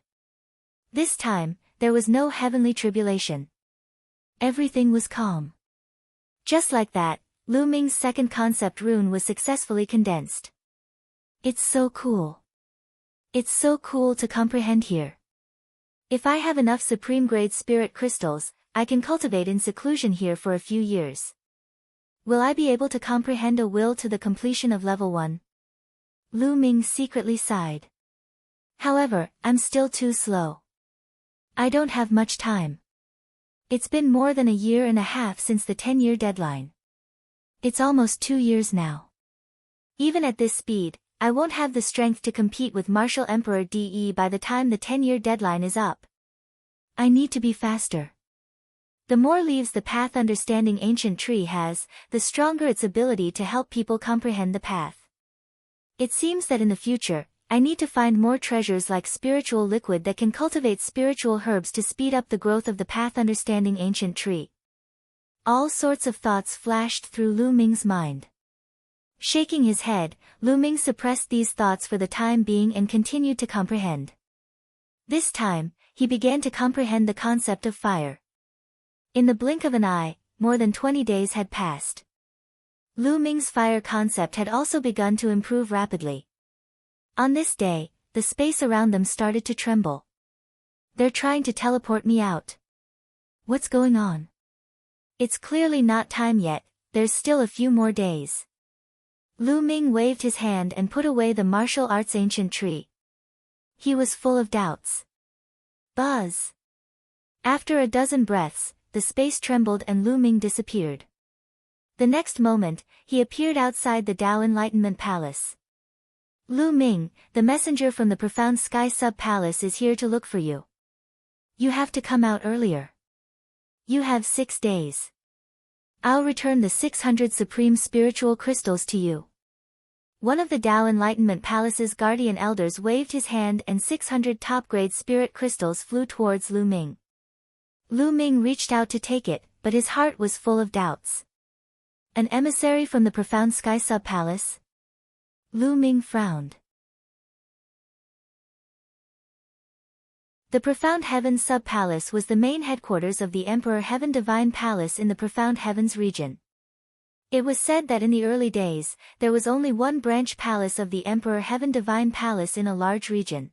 This time, there was no heavenly tribulation. Everything was calm. Just like that, Lu Ming's second concept rune was successfully condensed. It's so cool. It's so cool to comprehend here. If I have enough supreme-grade spirit crystals, I can cultivate in seclusion here for a few years. Will I be able to comprehend a will to the completion of level 1? Lu Ming secretly sighed. However, I'm still too slow. I don't have much time. It's been more than 1.5 years since the 10-year deadline. It's almost 2 years now. Even at this speed, I won't have the strength to compete with Martial Emperor DE by the time the 10-year deadline is up. I need to be faster. The more leaves the path understanding ancient tree has, the stronger its ability to help people comprehend the path. It seems that in the future, I need to find more treasures like spiritual liquid that can cultivate spiritual herbs to speed up the growth of the path understanding ancient tree. All sorts of thoughts flashed through Lu Ming's mind. Shaking his head, Lu Ming suppressed these thoughts for the time being and continued to comprehend. This time, he began to comprehend the concept of fire. In the blink of an eye, more than 20 days had passed. Lu Ming's fire concept had also begun to improve rapidly. On this day, the space around them started to tremble. They're trying to teleport me out. What's going on? It's clearly not time yet, there's still a few more days. Lu Ming waved his hand and put away the martial arts ancient tree. He was full of doubts. Buzz. After a dozen breaths, the space trembled and Lu Ming disappeared. The next moment, he appeared outside the Tao Enlightenment Palace. Lu Ming, the messenger from the Profound Sky Sub-Palace is here to look for you. You have to come out earlier. You have 6 days. I'll return the 600 supreme spiritual crystals to you. One of the Tao Enlightenment Palace's guardian elders waved his hand and 600 top-grade spirit crystals flew towards Lu Ming. Lu Ming reached out to take it, but his heart was full of doubts. An emissary from the Profound Sky Sub-Palace? Lu Ming frowned. The Profound Heavens Sub-Palace was the main headquarters of the Emperor Heaven Divine Palace in the Profound Heavens region. It was said that in the early days, there was only one branch palace of the Emperor Heaven Divine Palace in a large region.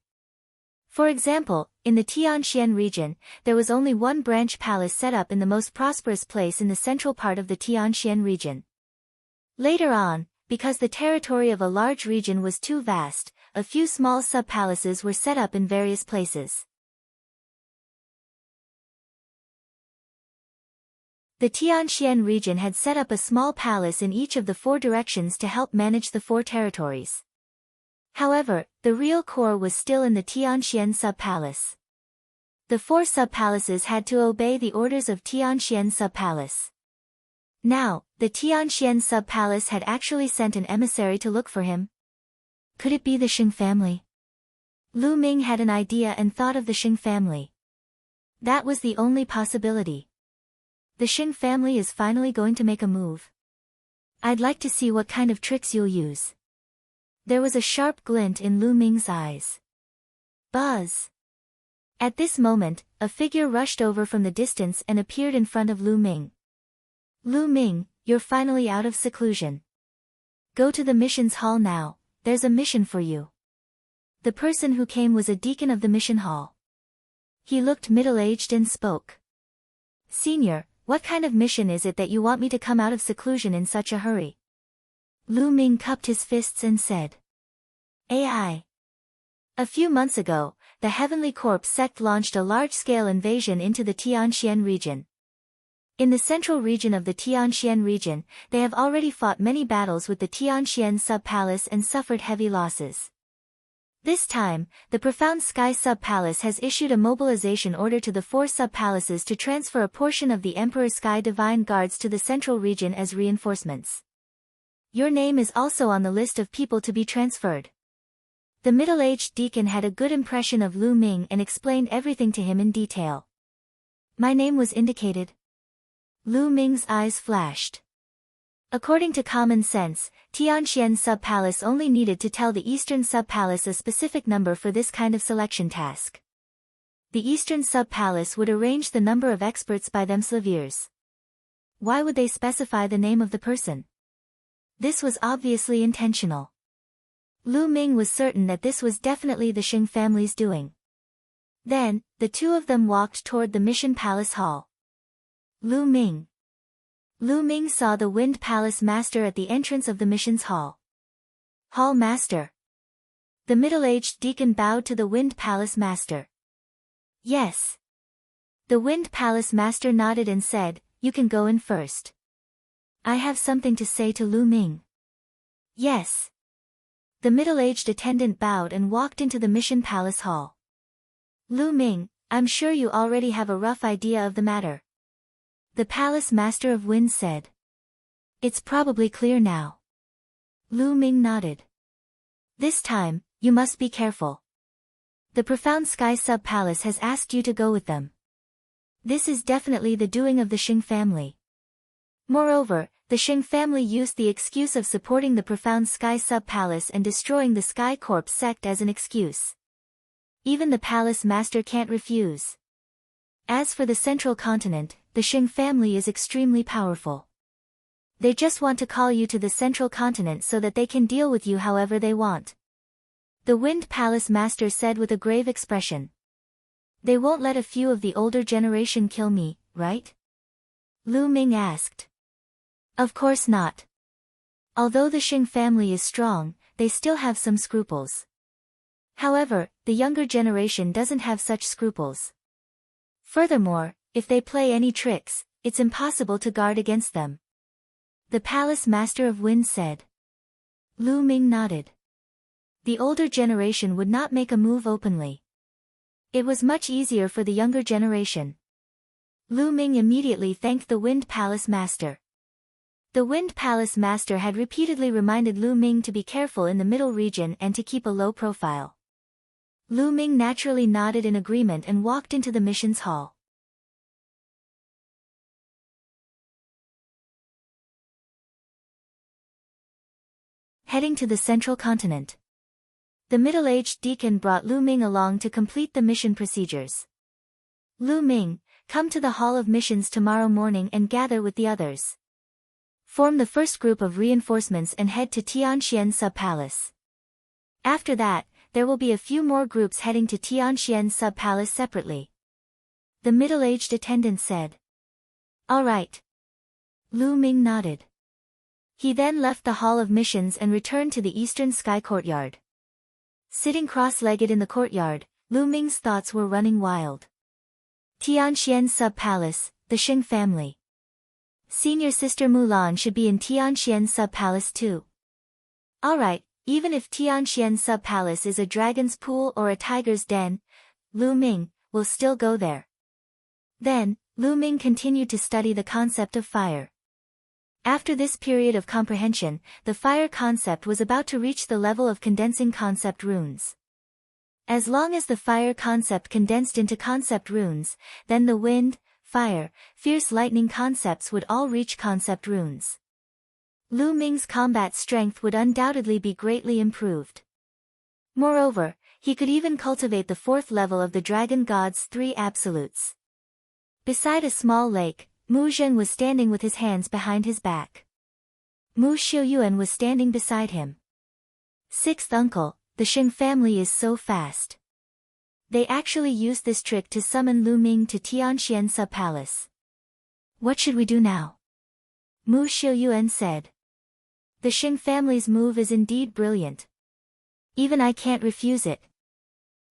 For example, in the Tianxian region, there was only one branch palace set up in the most prosperous place in the central part of the Tianxian region. Later on, because the territory of a large region was too vast, a few small sub-palaces were set up in various places. The Tianxian region had set up a small palace in each of the 4 directions to help manage the 4 territories. However, the real core was still in the Tianxian sub-palace. The 4 sub-palaces had to obey the orders of Tianxian sub-palace. Now, the Tianxian sub-palace had actually sent an emissary to look for him. Could it be the Xing family? Lu Ming had an idea and thought of the Xing family. That was the only possibility. The Xing family is finally going to make a move. I'd like to see what kind of tricks you'll use. There was a sharp glint in Lu Ming's eyes. Buzz. At this moment, a figure rushed over from the distance and appeared in front of Lu Ming. Lu Ming, you're finally out of seclusion. Go to the missions hall now, there's a mission for you. The person who came was a deacon of the mission hall. He looked middle-aged and spoke. Senior, what kind of mission is it that you want me to come out of seclusion in such a hurry? Lu Ming cupped his fists and said. AI. A few months ago, the Heavenly Corps sect launched a large-scale invasion into the Tianxian region. In the central region of the Tianxian region, they have already fought many battles with the Tianxian sub-palace and suffered heavy losses. This time, the Profound Sky Sub-Palace has issued a mobilization order to the 4 sub-palaces to transfer a portion of the Emperor's Sky Divine Guards to the central region as reinforcements. Your name is also on the list of people to be transferred. The middle-aged deacon had a good impression of Lu Ming and explained everything to him in detail. My name was indicated. Lu Ming's eyes flashed. According to common sense, Tianxian Sub-Palace only needed to tell the Eastern Sub-Palace a specific number for this kind of selection task. The Eastern Sub-Palace would arrange the number of experts by themselves. Why would they specify the name of the person? This was obviously intentional. Lu Ming was certain that this was definitely the Shing family's doing. Then, the two of them walked toward the Mission Palace Hall. Lu Ming saw the Wind Palace Master at the entrance of the mission's hall. Hall Master. The middle-aged deacon bowed to the Wind Palace Master. Yes. The Wind Palace Master nodded and said, you can go in first. I have something to say to Lu Ming. Yes. The middle-aged attendant bowed and walked into the Mission Palace Hall. Lu Ming, I'm sure you already have a rough idea of the matter. The Palace Master of Wind said. It's probably clear now. Lu Ming nodded. This time, you must be careful. The Profound Sky Sub-Palace has asked you to go with them. This is definitely the doing of the Shing family. Moreover, the Shing family used the excuse of supporting the Profound Sky Sub-Palace and destroying the Sky Corps sect as an excuse. Even the Palace Master can't refuse. As for the Central Continent, the Shing family is extremely powerful. They just want to call you to the Central Continent so that they can deal with you however they want. The Wind Palace Master said with a grave expression. They won't let a few of the older generation kill me, right? Lu Ming asked. Of course not. Although the Shing family is strong, they still have some scruples. However, the younger generation doesn't have such scruples. Furthermore, if they play any tricks, it's impossible to guard against them. The Palace Master of Wind said. Lu Ming nodded. The older generation would not make a move openly. It was much easier for the younger generation. Lu Ming immediately thanked the Wind Palace Master. The Wind Palace Master had repeatedly reminded Lu Ming to be careful in the middle region and to keep a low profile. Lu Ming naturally nodded in agreement and walked into the mission's hall. Heading to the Central Continent. The middle-aged deacon brought Lu Ming along to complete the mission procedures. Lu Ming, come to the Hall of Missions tomorrow morning and gather with the others. Form the first group of reinforcements and head to Tianxian Sub-Palace. After that, there will be a few more groups heading to Tianxian Sub-Palace separately. The middle-aged attendant said. All right. Lu Ming nodded. He then left the Hall of Missions and returned to the Eastern Sky Courtyard. Sitting cross-legged in the courtyard, Lu Ming's thoughts were running wild. Tianxian Sub-Palace, the Shing family. Senior Sister Mulan should be in Tianxian Sub-Palace too. Alright, even if Tianxian Sub-Palace is a dragon's pool or a tiger's den, Lu Ming will still go there. Then, Lu Ming continued to study the concept of fire. After this period of comprehension, the fire concept was about to reach the level of condensing concept runes. As long as the fire concept condensed into concept runes, then the wind, fire, fierce lightning concepts would all reach concept runes. Lu Ming's combat strength would undoubtedly be greatly improved. Moreover, he could even cultivate the fourth level of the Dragon God's 3 absolutes. Beside a small lake, Mu Zheng was standing with his hands behind his back. Mu Xiuyuan was standing beside him. Sixth uncle, the Shing family is so fast. They actually used this trick to summon Lu Ming to Tianxian Sub-Palace. What should we do now? Mu Xiuyuan said. The Shing family's move is indeed brilliant. Even I can't refuse it.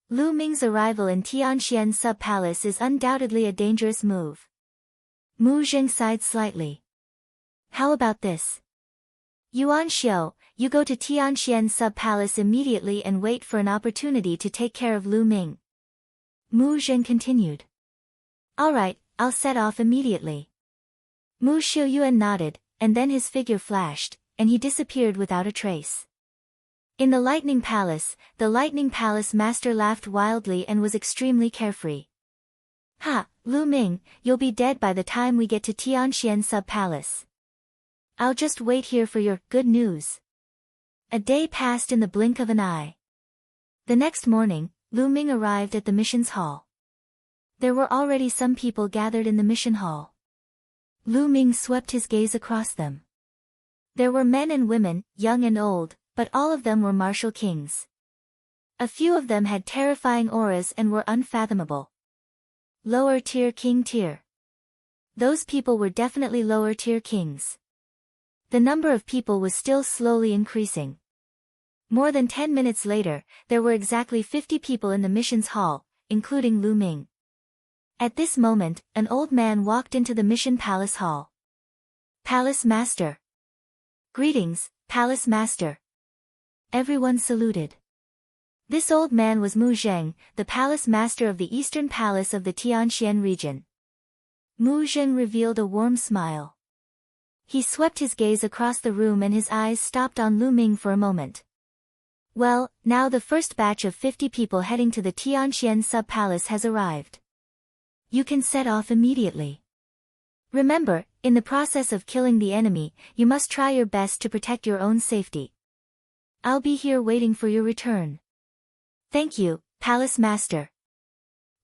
Lu Ming's arrival in Tianxian Sub-Palace is undoubtedly a dangerous move. Mu Zheng sighed slightly. How about this? Yuan Xiu, you go to Tianxian Sub-Palace immediately and wait for an opportunity to take care of Lu Ming. Mu Zhen continued. Alright, I'll set off immediately. Mu Xiuyuan nodded, and then his figure flashed, and he disappeared without a trace. In the Lightning Palace, the Lightning Palace master laughed wildly and was extremely carefree. Ha, Lu Ming, you'll be dead by the time we get to Tianxian Sub-Palace. I'll just wait here for your good news. A day passed in the blink of an eye. The next morning, Lu Ming arrived at the mission's hall. There were already some people gathered in the mission hall. Lu Ming swept his gaze across them. There were men and women, young and old, but all of them were martial kings. A few of them had terrifying auras and were unfathomable. Lower tier king tier. Those people were definitely lower tier kings. The number of people was still slowly increasing. More than 10 minutes later, there were exactly 50 people in the mission's hall, including Lu Ming. At this moment, an old man walked into the mission palace hall. Palace Master. Greetings, Palace Master. Everyone saluted. This old man was Mu Zheng, the palace master of the eastern palace of the Tianxian region. Mu Zheng revealed a warm smile. He swept his gaze across the room and his eyes stopped on Lu Ming for a moment. Well, now the first batch of 50 people heading to the Tianxian sub-palace has arrived. You can set off immediately. Remember, in the process of killing the enemy, you must try your best to protect your own safety. I'll be here waiting for your return. Thank you, Palace Master.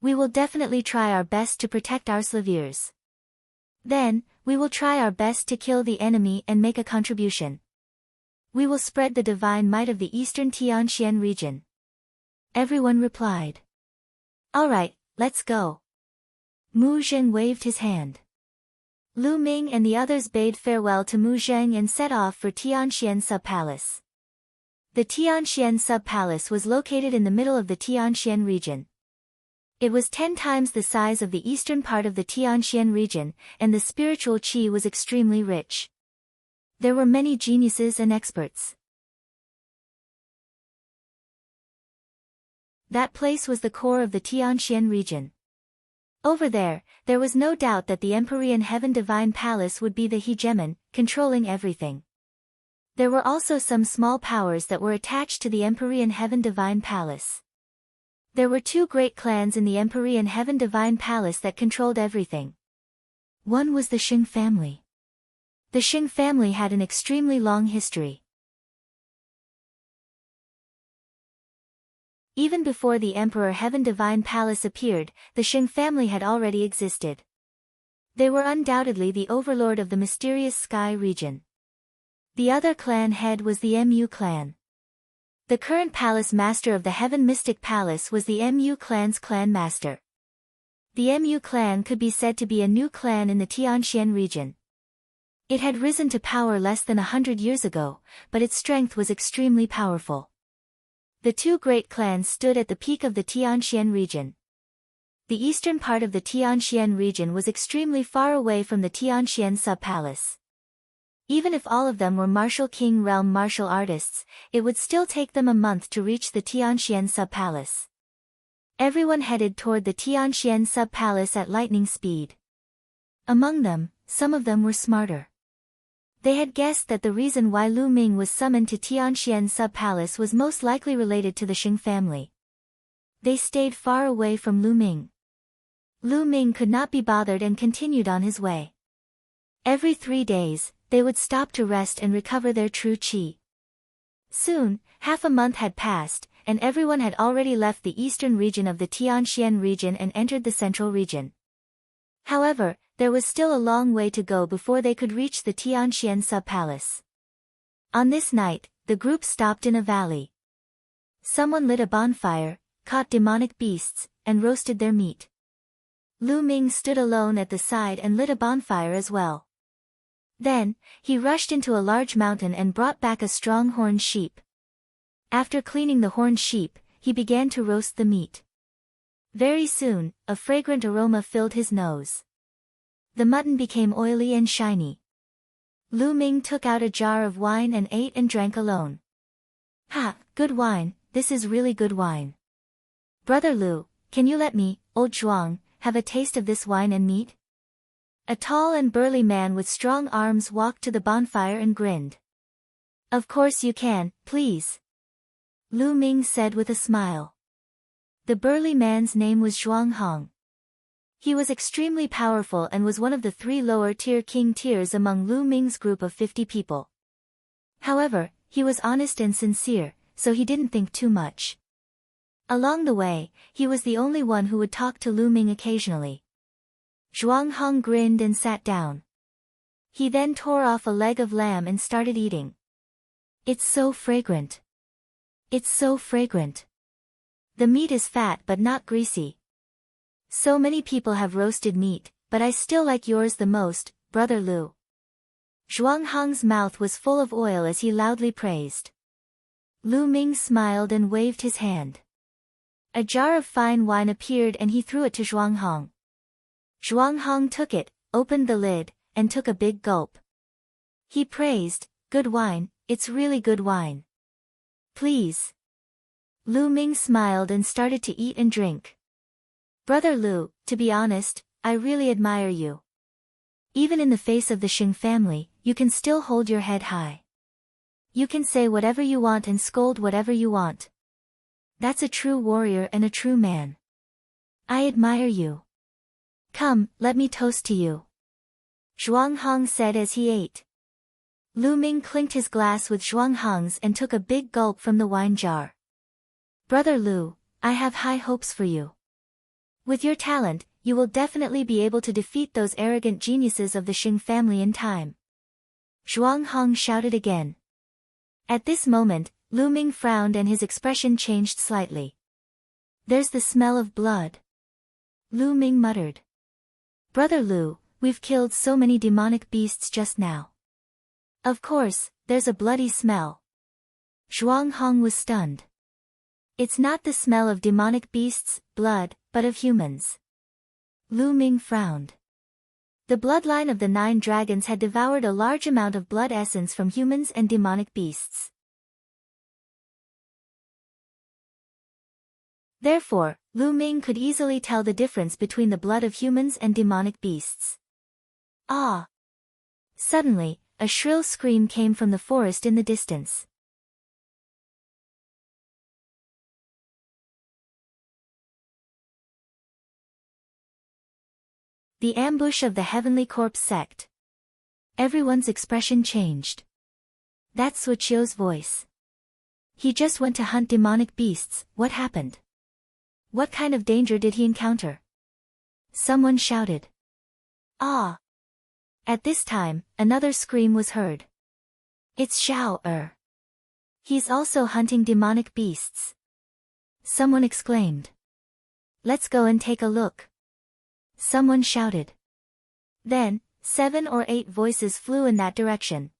We will definitely try our best to protect our slaviers. Then, we will try our best to kill the enemy and make a contribution. We will spread the divine might of the eastern Tianxian region. Everyone replied. Alright, let's go. Mu Zheng waved his hand. Lu Ming and the others bade farewell to Mu Zheng and set off for Tianxian Sub-Palace. The Tianxian Sub-Palace was located in the middle of the Tianxian region. It was 10 times the size of the eastern part of the Tianxian region, and the spiritual qi was extremely rich. There were many geniuses and experts. That place was the core of the Tianxian region. Over there was no doubt that the Empyrean Heaven Divine Palace would be the hegemon, controlling everything. There were also some small powers that were attached to the Empyrean Heaven Divine Palace. There were 2 great clans in the Empyrean Heaven Divine Palace that controlled everything. One was the Xing family. The Xing family had an extremely long history. Even before the Emperor Heaven Divine Palace appeared, the Xing family had already existed. They were undoubtedly the overlord of the mysterious sky region. The other clan head was the Mu clan. The current palace master of the Heaven Mystic Palace was the Mu clan's clan master. The Mu clan could be said to be a new clan in the Tianxian region. It had risen to power less than 100 years ago, but its strength was extremely powerful. The 2 great clans stood at the peak of the Tianxian region. The eastern part of the Tianxian region was extremely far away from the Tianxian sub-palace. Even if all of them were martial king realm martial artists, it would still take them a month to reach the Tianxian sub-palace. Everyone headed toward the Tianxian sub-palace at lightning speed. Among them, some of them were smarter. They had guessed that the reason why Lu Ming was summoned to Tianxian sub-palace was most likely related to the Xing family. They stayed far away from Lu Ming. Lu Ming could not be bothered and continued on his way. Every 3 days, they would stop to rest and recover their true qi. Soon, half a month had passed, and everyone had already left the eastern region of the Tianxian region and entered the central region. However, there was still a long way to go before they could reach the Tianxian sub-palace. On this night, the group stopped in a valley. Someone lit a bonfire, caught demonic beasts, and roasted their meat. Lu Ming stood alone at the side and lit a bonfire as well. Then, he rushed into a large mountain and brought back a strong horned sheep. After cleaning the horned sheep, he began to roast the meat. Very soon, a fragrant aroma filled his nose. The mutton became oily and shiny. Lu Ming took out a jar of wine and ate and drank alone. Ha, good wine, this is really good wine. Brother Lu, can you let me, old Zhuang, have a taste of this wine and meat? A tall and burly man with strong arms walked to the bonfire and grinned. Of course you can, please. Lu Ming said with a smile. The burly man's name was Zhuang Hong. He was extremely powerful and was one of the 3 lower-tier king tiers among Lu Ming's group of 50 people. However, he was honest and sincere, so he didn't think too much. Along the way, he was the only one who would talk to Lu Ming occasionally. Zhuang Hong grinned and sat down. He then tore off a leg of lamb and started eating. It's so fragrant. It's so fragrant. The meat is fat but not greasy. So many people have roasted meat, but I still like yours the most, Brother Lu. Zhuang Hong's mouth was full of oil as he loudly praised. Lu Ming smiled and waved his hand. A jar of fine wine appeared and he threw it to Zhuang Hong. Zhuang Hong took it, opened the lid, and took a big gulp. He praised, good wine, it's really good wine. Please. Lu Ming smiled and started to eat and drink. Brother Lu, to be honest, I really admire you. Even in the face of the Xing family, you can still hold your head high. You can say whatever you want and scold whatever you want. That's a true warrior and a true man. I admire you. Come, let me toast to you. Zhuang Hong said as he ate. Lu Ming clinked his glass with Zhuang Hong's and took a big gulp from the wine jar. Brother Lu, I have high hopes for you. With your talent, you will definitely be able to defeat those arrogant geniuses of the Xing family in time. Zhuang Hong shouted again. At this moment, Lu Ming frowned and his expression changed slightly. There's the smell of blood. Lu Ming muttered. Brother Lu, we've killed so many demonic beasts just now. Of course, there's a bloody smell. Zhuang Hong was stunned. It's not the smell of demonic beasts, blood, but of humans. Lu Ming frowned. The bloodline of the 9 dragons had devoured a large amount of blood essence from humans and demonic beasts. Therefore, Lu Ming could easily tell the difference between the blood of humans and demonic beasts. Ah! Suddenly, a shrill scream came from the forest in the distance. The ambush of the Heavenly Corpse sect. Everyone's expression changed. That's Suqiu's voice. He just went to hunt demonic beasts, what happened? What kind of danger did he encounter? Someone shouted. Ah! At this time, another scream was heard. It's Xiao. He's also hunting demonic beasts. Someone exclaimed. Let's go and take a look. Someone shouted. Then, 7 or 8 voices flew in that direction.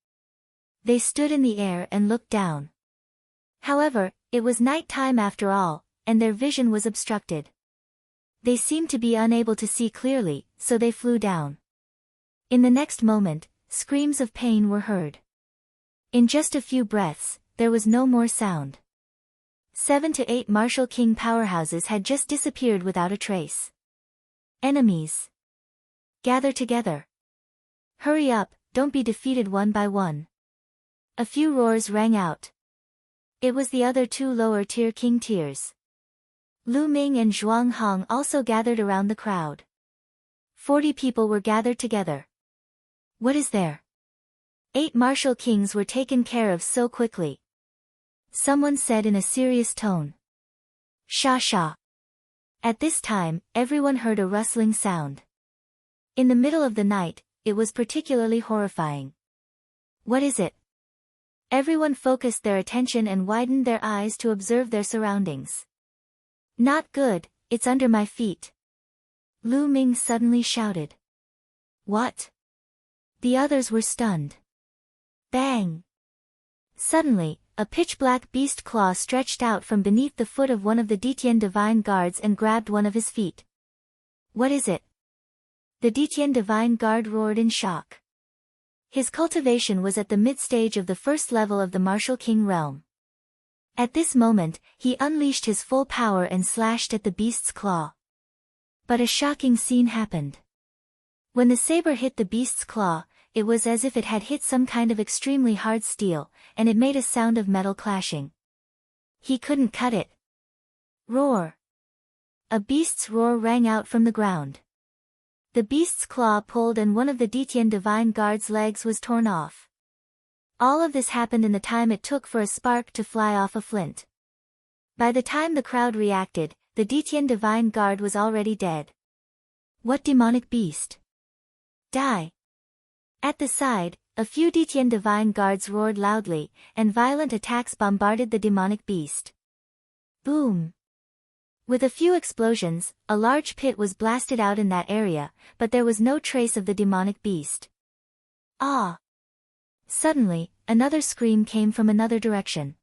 They stood in the air and looked down. However, it was night time after all, and their vision was obstructed. They seemed to be unable to see clearly, so they flew down. In the next moment, screams of pain were heard. In just a few breaths, there was no more sound. 7 to 8 martial king powerhouses had just disappeared without a trace. Enemies. Gather together. Hurry up, don't be defeated one by one. A few roars rang out. It was the other 2 lower-tier king tiers. Lu Ming and Zhuang Hong also gathered around the crowd. 40 people were gathered together. What is there? 8 martial kings were taken care of so quickly. Someone said in a serious tone. Sha sha. At this time, everyone heard a rustling sound. In the middle of the night, it was particularly horrifying. What is it? Everyone focused their attention and widened their eyes to observe their surroundings. Not good, it's under my feet. Lu Ming suddenly shouted. What? The others were stunned. Bang! Suddenly, a pitch-black beast claw stretched out from beneath the foot of one of the Detian Divine Guards and grabbed one of his feet. What is it? The Detian Divine Guard roared in shock. His cultivation was at the mid-stage of the first level of the martial king realm. At this moment, he unleashed his full power and slashed at the beast's claw. But a shocking scene happened. When the saber hit the beast's claw, it was as if it had hit some kind of extremely hard steel, and it made a sound of metal clashing. He couldn't cut it. Roar! A beast's roar rang out from the ground. The beast's claw pulled and one of the Dityan Divine Guard's legs was torn off. All of this happened in the time it took for a spark to fly off a flint. By the time the crowd reacted, the Dityan Divine Guard was already dead. What demonic beast? Die! At the side, a few Dityan Divine Guards roared loudly, and violent attacks bombarded the demonic beast. Boom! With a few explosions, a large pit was blasted out in that area, but there was no trace of the demonic beast. Ah! Suddenly, another scream came from another direction.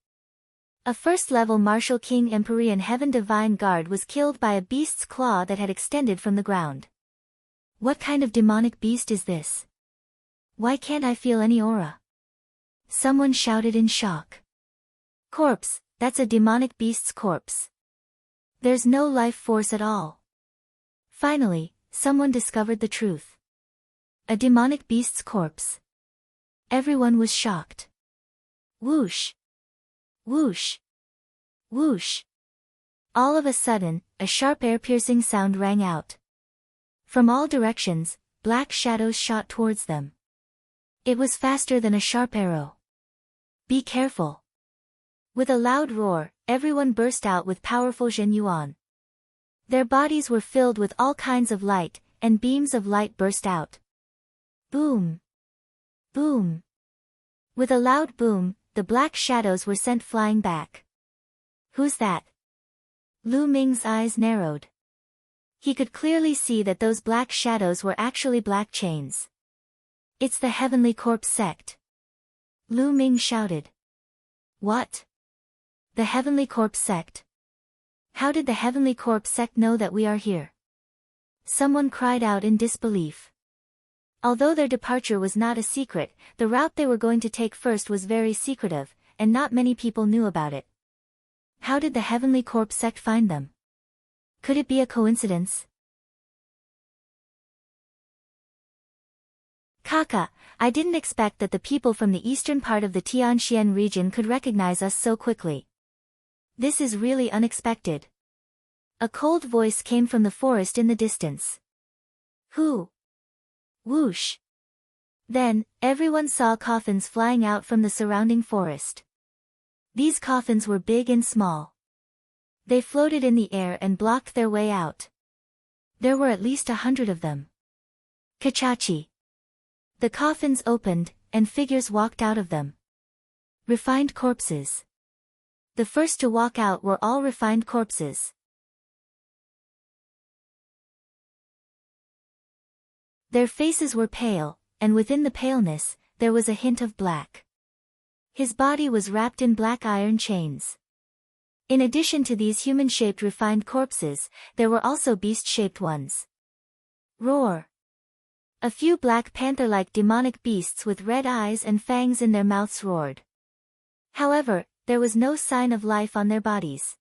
A first-level martial king Empyrean Heaven Divine Guard was killed by a beast's claw that had extended from the ground. What kind of demonic beast is this? Why can't I feel any aura? Someone shouted in shock. Corpse, that's a demonic beast's corpse. There's no life force at all. Finally, someone discovered the truth. A demonic beast's corpse. Everyone was shocked. Whoosh! Whoosh! Whoosh! All of a sudden, a sharp air-piercing sound rang out. From all directions, black shadows shot towards them. It was faster than a sharp arrow. Be careful! With a loud roar, everyone burst out with powerful Zhen Yuan. Their bodies were filled with all kinds of light, and beams of light burst out. Boom! Boom! With a loud boom, the black shadows were sent flying back. Who's that? Lu Ming's eyes narrowed. He could clearly see that those black shadows were actually black chains. It's the Heavenly Corpse sect. Lu Ming shouted. What? The Heavenly Corpse sect? How did the Heavenly Corpse sect know that we are here? Someone cried out in disbelief. Although their departure was not a secret, the route they were going to take first was very secretive, and not many people knew about it. How did the Heavenly Corpse sect find them? Could it be a coincidence? Kaka, I didn't expect that the people from the eastern part of the Tianxian region could recognize us so quickly. This is really unexpected. A cold voice came from the forest in the distance. Who? Whoosh! Then, everyone saw coffins flying out from the surrounding forest. These coffins were big and small. They floated in the air and blocked their way out. There were at least 100 of them. Kachachi! The coffins opened, and figures walked out of them. Refined corpses. The first to walk out were all refined corpses. Their faces were pale, and within the paleness, there was a hint of black. His body was wrapped in black iron chains. In addition to these human-shaped refined corpses, there were also beast-shaped ones. Roar! A few black panther-like demonic beasts with red eyes and fangs in their mouths roared. However, there was no sign of life on their bodies.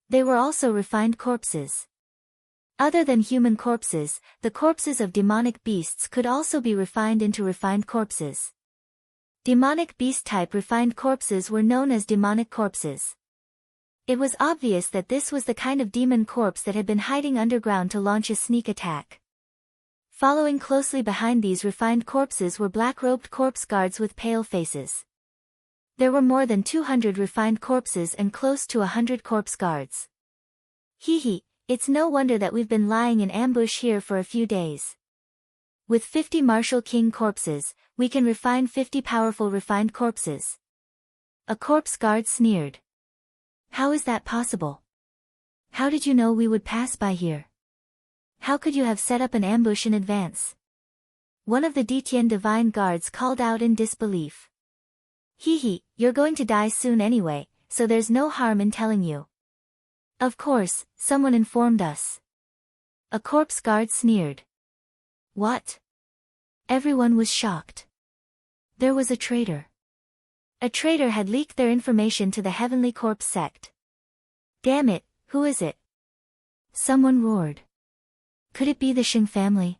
They were also refined corpses. Other than human corpses, the corpses of demonic beasts could also be refined into refined corpses. Demonic beast-type refined corpses were known as demonic corpses. It was obvious that this was the kind of demon corpse that had been hiding underground to launch a sneak attack. Following closely behind these refined corpses were black-robed corpse guards with pale faces. There were more than 200 refined corpses and close to 100 corpse guards. Hee. It's no wonder that we've been lying in ambush here for a few days. With 50 martial king corpses, we can refine 50 powerful refined corpses. A corpse guard sneered. How is that possible? How did you know we would pass by here? How could you have set up an ambush in advance? One of the Dityan Divine Guards called out in disbelief. Hee, you're going to die soon anyway, so there's no harm in telling you. Of course, someone informed us. A corpse guard sneered. What? Everyone was shocked. There was a traitor. A traitor had leaked their information to the Heavenly Corpse sect. Damn it, who is it? Someone roared. Could it be the Xing family?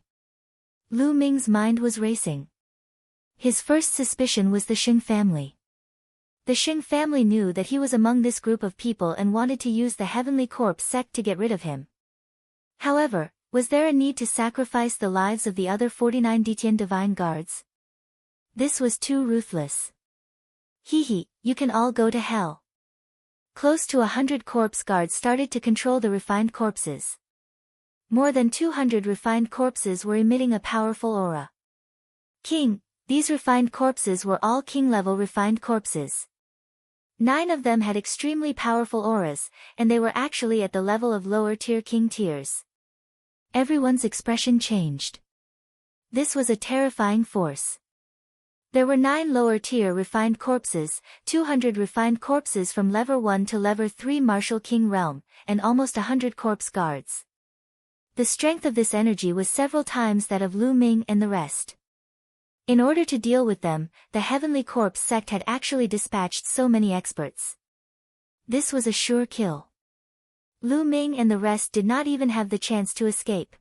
Lu Ming's mind was racing. His first suspicion was the Xing family. The Xing family knew that he was among this group of people and wanted to use the Heavenly Corpse sect to get rid of him. However, was there a need to sacrifice the lives of the other 49 Detian divine guards? This was too ruthless. Hee, you can all go to hell. Close to 100 corpse guards started to control the refined corpses. More than 200 refined corpses were emitting a powerful aura. King, these refined corpses were all king-level refined corpses. 9 of them had extremely powerful auras, and they were actually at the level of lower-tier king tiers. Everyone's expression changed. This was a terrifying force. There were 9 lower-tier refined corpses, 200 refined corpses from level 1 to level 3 Martial King realm, and almost 100 corpse guards. The strength of this energy was several times that of Lu Ming and the rest. In order to deal with them, the Heavenly Corpse sect had actually dispatched so many experts. This was a sure kill. Lu Ming and the rest did not even have the chance to escape.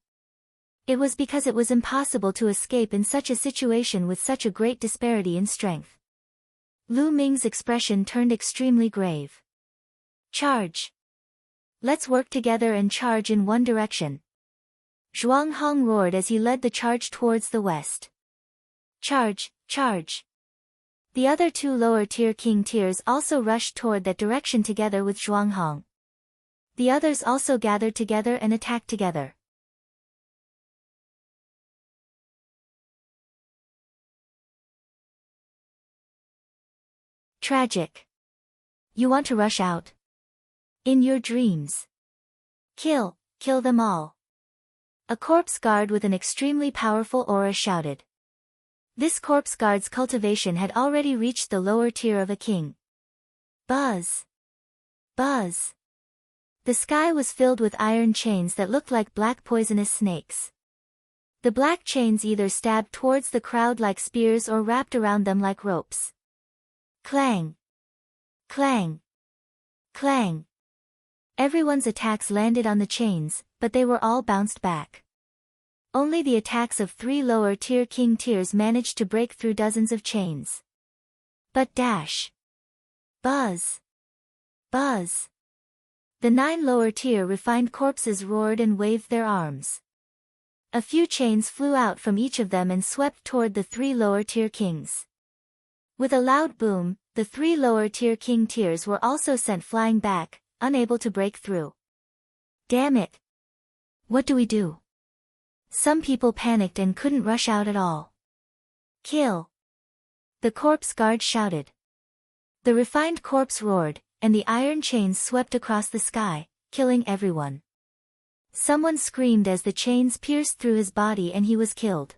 It was because it was impossible to escape in such a situation with such a great disparity in strength. Lu Ming's expression turned extremely grave. Charge! Let's work together and charge in one direction. Zhuang Hong roared as he led the charge towards the west. Charge, charge! The other 2 lower-tier king tiers also rushed toward that direction together with Zhuang Hong. The others also gathered together and attacked together. Tragic. You want to rush out? In your dreams. Kill them all. A corpse guard with an extremely powerful aura shouted. This corpse guard's cultivation had already reached the lower tier of a king. Buzz! Buzz! The sky was filled with iron chains that looked like black poisonous snakes. The black chains either stabbed towards the crowd like spears or wrapped around them like ropes. Clang! Clang! Clang! Everyone's attacks landed on the chains, but they were all bounced back. Only the attacks of 3 lower-tier king tiers managed to break through dozens of chains. But dash! Buzz! Buzz! The 9 lower-tier refined corpses roared and waved their arms. A few chains flew out from each of them and swept toward the 3 lower-tier kings. With a loud boom, the 3 lower-tier king tiers were also sent flying back, unable to break through. Damn it! What do we do? Some people panicked and couldn't rush out at all. Kill! The corpse guard shouted. The refined corpse roared, and the iron chains swept across the sky, killing everyone. Someone screamed as the chains pierced through his body and he was killed.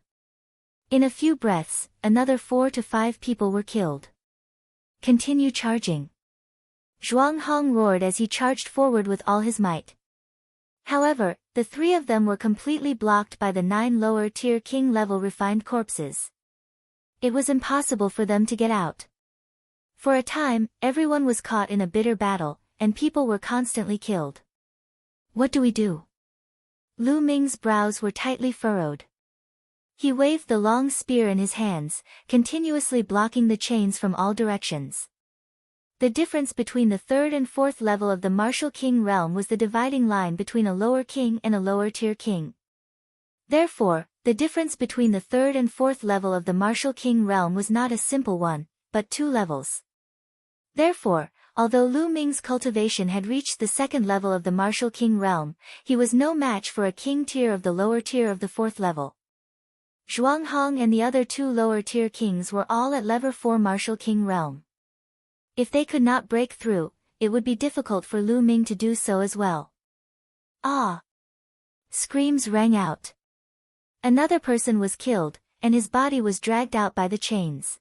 In a few breaths, another 4 to 5 people were killed. Continue charging. Zhuang Hong roared as he charged forward with all his might. However, the 3 of them were completely blocked by the 9 lower-tier king-level refined corpses. It was impossible for them to get out. For a time, everyone was caught in a bitter battle, and people were constantly killed. What do we do? Lu Ming's brows were tightly furrowed. He waved the long spear in his hands, continuously blocking the chains from all directions. The difference between the 3rd and 4th level of the Martial King realm was the dividing line between a lower king and a lower-tier king. Therefore, the difference between the 3rd and 4th level of the Martial King realm was not a simple one, but 2 levels. Therefore, although Lu Ming's cultivation had reached the 2nd level of the Martial King realm, he was no match for a king tier of the lower tier of the 4th level. Zhuang Hong and the other 2 lower-tier kings were all at level 4 Martial King realm. If they could not break through, it would be difficult for Lu Ming to do so as well. Ah! Screams rang out. Another person was killed, and his body was dragged out by the chains.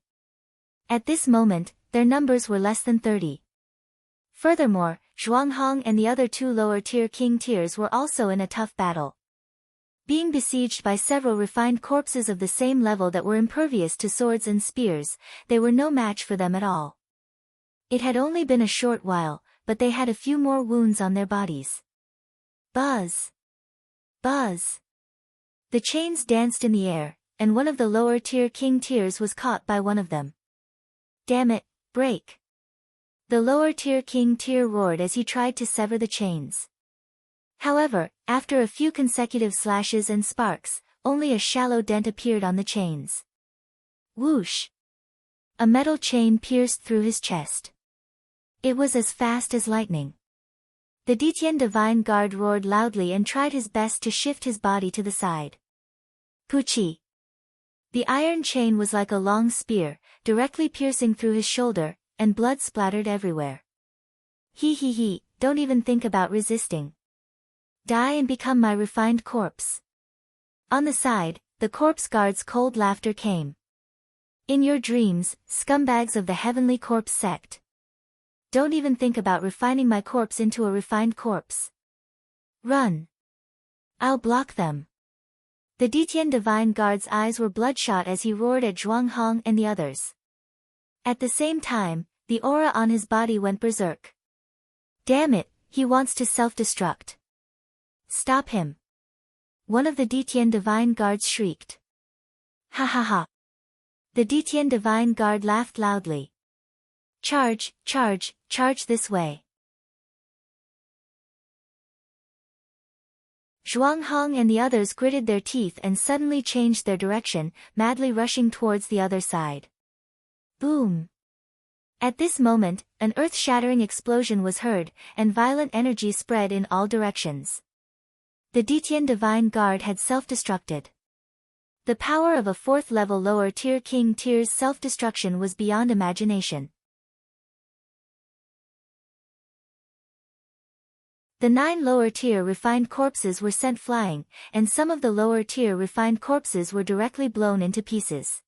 At this moment, their numbers were less than 30. Furthermore, Zhuang Hong and the other 2 lower-tier king tiers were also in a tough battle. Being besieged by several refined corpses of the same level that were impervious to swords and spears, they were no match for them at all. It had only been a short while, but they had a few more wounds on their bodies. Buzz! Buzz! The chains danced in the air, and one of the lower-tier king tiers was caught by one of them. Damn it, break! The lower-tier king tier roared as he tried to sever the chains. However, after a few consecutive slashes and sparks, only a shallow dent appeared on the chains. Whoosh! A metal chain pierced through his chest. It was as fast as lightning. The Detian Divine Guard roared loudly and tried his best to shift his body to the side. Puchi! The iron chain was like a long spear, directly piercing through his shoulder, and blood splattered everywhere. He, don't even think about resisting. Die and become my refined corpse. On the side, the corpse guard's cold laughter came. In your dreams, scumbags of the Heavenly Corpse sect. Don't even think about refining my corpse into a refined corpse. Run. I'll block them. The Detian Divine Guard's eyes were bloodshot as he roared at Zhuang Hong and the others. At the same time, the aura on his body went berserk. Damn it, he wants to self-destruct. Stop him. One of the Detian Divine Guards shrieked. Ha ha ha. The Detian Divine Guard laughed loudly. Charge, charge, charge this way. Zhuang Hong and the others gritted their teeth and suddenly changed their direction, madly rushing towards the other side. Boom! At this moment, an earth-shattering explosion was heard, and violent energy spread in all directions. The Detian Divine Guard had self-destructed. The power of a fourth-level lower-tier king tier's self-destruction was beyond imagination. The 9 lower-tier refined corpses were sent flying, and some of the lower-tier refined corpses were directly blown into pieces.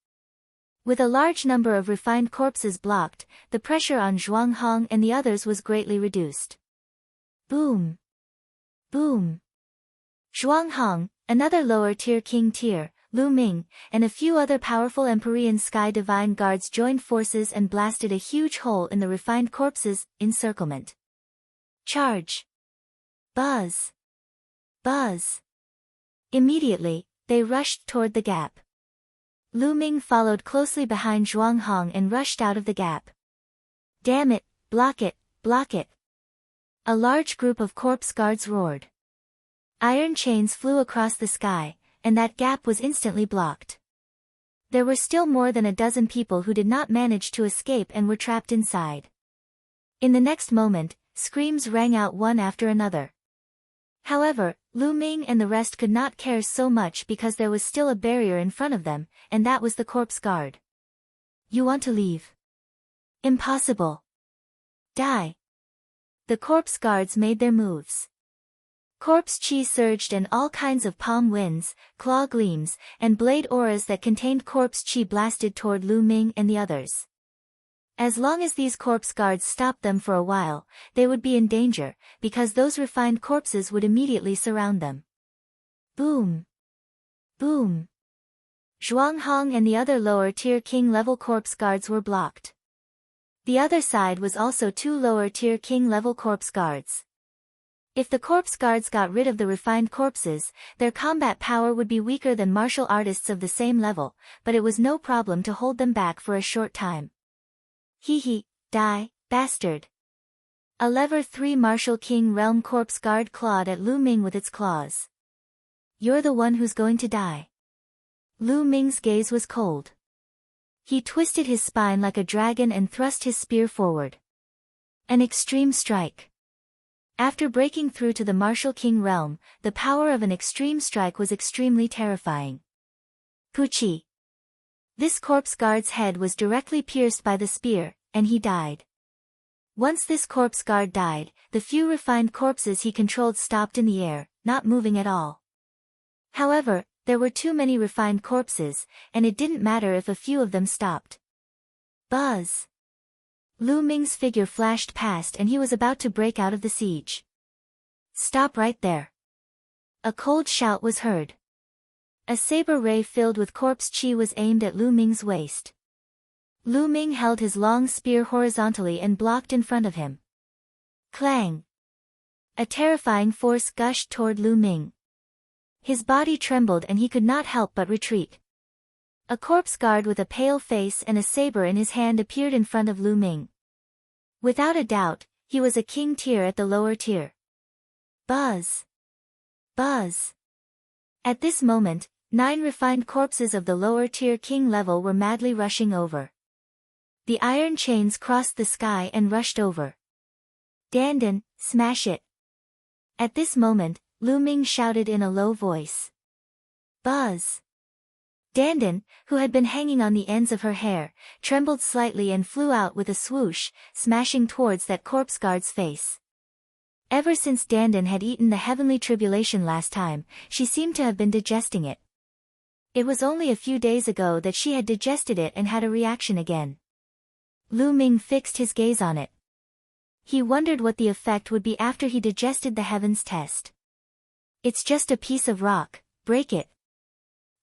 With a large number of refined corpses blocked, the pressure on Zhuang Hong and the others was greatly reduced. Boom! Boom! Zhuang Hong, another lower-tier king tier, Lu Ming, and a few other powerful Empyrean Sky Divine Guards joined forces and blasted a huge hole in the refined corpses' encirclement. Charge! Buzz! Buzz! Immediately, they rushed toward the gap. Lu Ming followed closely behind Zhuang Hong and rushed out of the gap. Damn it, block it, block it! A large group of corpse guards roared. Iron chains flew across the sky, and that gap was instantly blocked. There were still more than a dozen people who did not manage to escape and were trapped inside. In the next moment, screams rang out one after another. However, Lu Ming and the rest could not care so much because there was still a barrier in front of them, and that was the corpse guard. You want to leave? Impossible. Die. The corpse guards made their moves. Corpse chi surged and all kinds of palm winds, claw gleams, and blade auras that contained corpse chi blasted toward Lu Ming and the others. As long as these corpse guards stopped them for a while, they would be in danger, because those refined corpses would immediately surround them. Boom! Boom! Zhuang Hong and the other lower-tier king-level corpse guards were blocked. The other side was also 2 lower-tier king-level corpse guards. If the corpse guards got rid of the refined corpses, their combat power would be weaker than martial artists of the same level, but it was no problem to hold them back for a short time. Hee, die, bastard. A lever 3 Martial King Realm Corpse Guard clawed at Lu Ming with its claws. You're the one who's going to die. Lu Ming's gaze was cold. He twisted his spine like a dragon and thrust his spear forward. An extreme strike. After breaking through to the Martial King realm, the power of an extreme strike was extremely terrifying. Puchi. This corpse guard's head was directly pierced by the spear, and he died. Once this corpse guard died, the few refined corpses he controlled stopped in the air, not moving at all. However, there were too many refined corpses, and it didn't matter if a few of them stopped. Buzz! Lu Ming's figure flashed past and he was about to break out of the siege. Stop right there. A cold shout was heard. A saber ray filled with corpse chi was aimed at Lu Ming's waist. Lu Ming held his long spear horizontally and blocked in front of him. Clang! A terrifying force gushed toward Lu Ming. His body trembled and he could not help but retreat. A corpse guard with a pale face and a saber in his hand appeared in front of Lu Ming. Without a doubt, he was a king tier at the lower tier. Buzz! Buzz! At this moment, 9 refined corpses of the lower tier king level were madly rushing over. The iron chains crossed the sky and rushed over. Dandan, smash it! At this moment, Lu Ming shouted in a low voice. Buzz! Dandan, who had been hanging on the ends of her hair, trembled slightly and flew out with a swoosh, smashing towards that corpse guard's face. Ever since Dandan had eaten the heavenly tribulation last time, she seemed to have been digesting it. It was only a few days ago that she had digested it and had a reaction again. Lu Ming fixed his gaze on it. He wondered what the effect would be after he digested the heavens test. It's just a piece of rock, break it.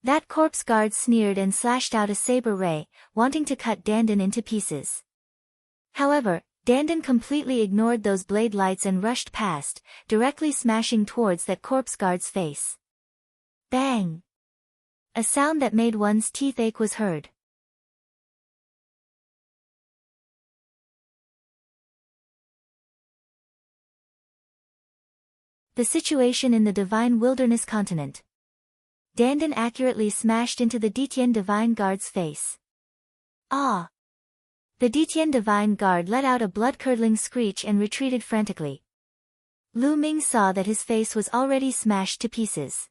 That corpse guard sneered and slashed out a saber ray, wanting to cut Dandan into pieces. However, Dandan completely ignored those blade lights and rushed past, directly smashing towards that corpse guard's face. Bang! A sound that made one's teeth ache was heard. The situation in the Divine Wilderness continent. Dandan accurately smashed into the Ditien Divine Guard's face. Ah! The Ditien Divine Guard let out a blood-curdling screech and retreated frantically. Lu Ming saw that his face was already smashed to pieces.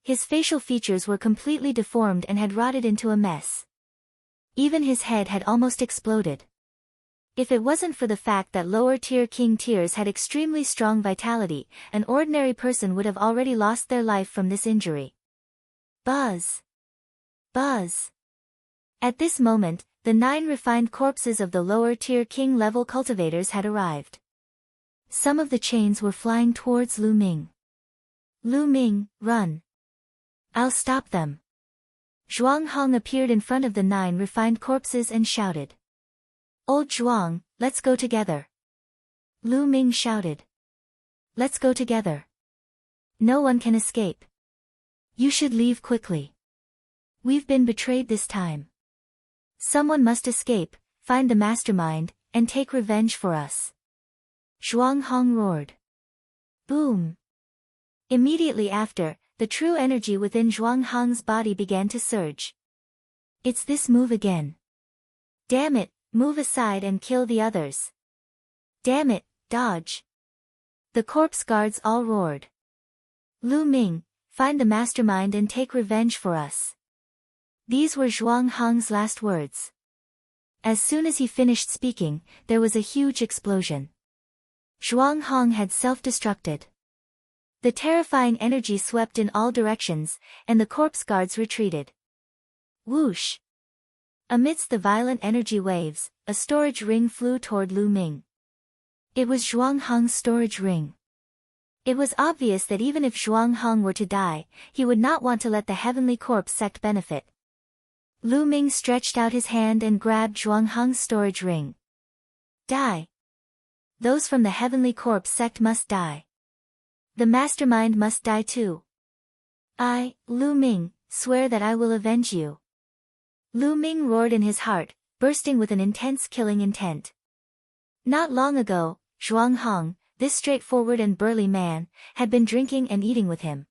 His facial features were completely deformed and had rotted into a mess. Even his head had almost exploded. If it wasn't for the fact that lower-tier king tiers had extremely strong vitality, an ordinary person would have already lost their life from this injury. Buzz! Buzz! At this moment, the 9 refined corpses of the lower-tier king-level cultivators had arrived. Some of the chains were flying towards Lu Ming. Lu Ming, run! I'll stop them. Zhuang Hong appeared in front of the 9 refined corpses and shouted. Old Zhuang, let's go together. Lu Ming shouted. Let's go together. No one can escape. You should leave quickly. We've been betrayed this time. Someone must escape, find the mastermind, and take revenge for us. Zhuang Hong roared. Boom! Immediately after, the true energy within Zhuang Hong's body began to surge. It's this move again. Damn it, move aside and kill the others. Damn it, dodge. The corpse guards all roared. Lu Ming, find the mastermind and take revenge for us. These were Zhuang Hong's last words. As soon as he finished speaking, there was a huge explosion. Zhuang Hong had self-destructed. The terrifying energy swept in all directions, and the corpse guards retreated. Whoosh! Amidst the violent energy waves, a storage ring flew toward Lu Ming. It was Zhuang Hong's storage ring. It was obvious that even if Zhuang Hong were to die, he would not want to let the Heavenly Corpse sect benefit. Lu Ming stretched out his hand and grabbed Zhuang Hong's storage ring. Die! Those from the Heavenly Corpse sect must die. The mastermind must die too. I, Lu Ming, swear that I will avenge you. Lu Ming roared in his heart, bursting with an intense killing intent. Not long ago, Zhuang Hong, this straightforward and burly man, had been drinking and eating with him.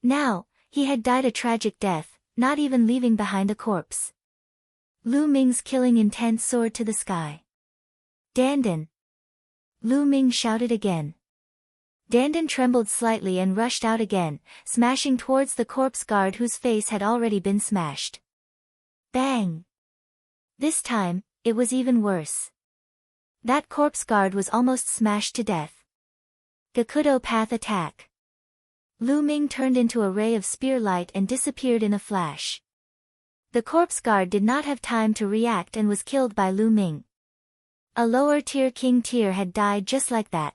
Now, he had died a tragic death, not even leaving behind a corpse. Lu Ming's killing intent soared to the sky. Dandan! Lu Ming shouted again. Dandan trembled slightly and rushed out again, smashing towards the corpse guard whose face had already been smashed. Bang! This time, it was even worse. That corpse guard was almost smashed to death. Gakudo path attack. Lu Ming turned into a ray of spear light and disappeared in a flash. The corpse guard did not have time to react and was killed by Lu Ming. A lower tier king tier had died just like that.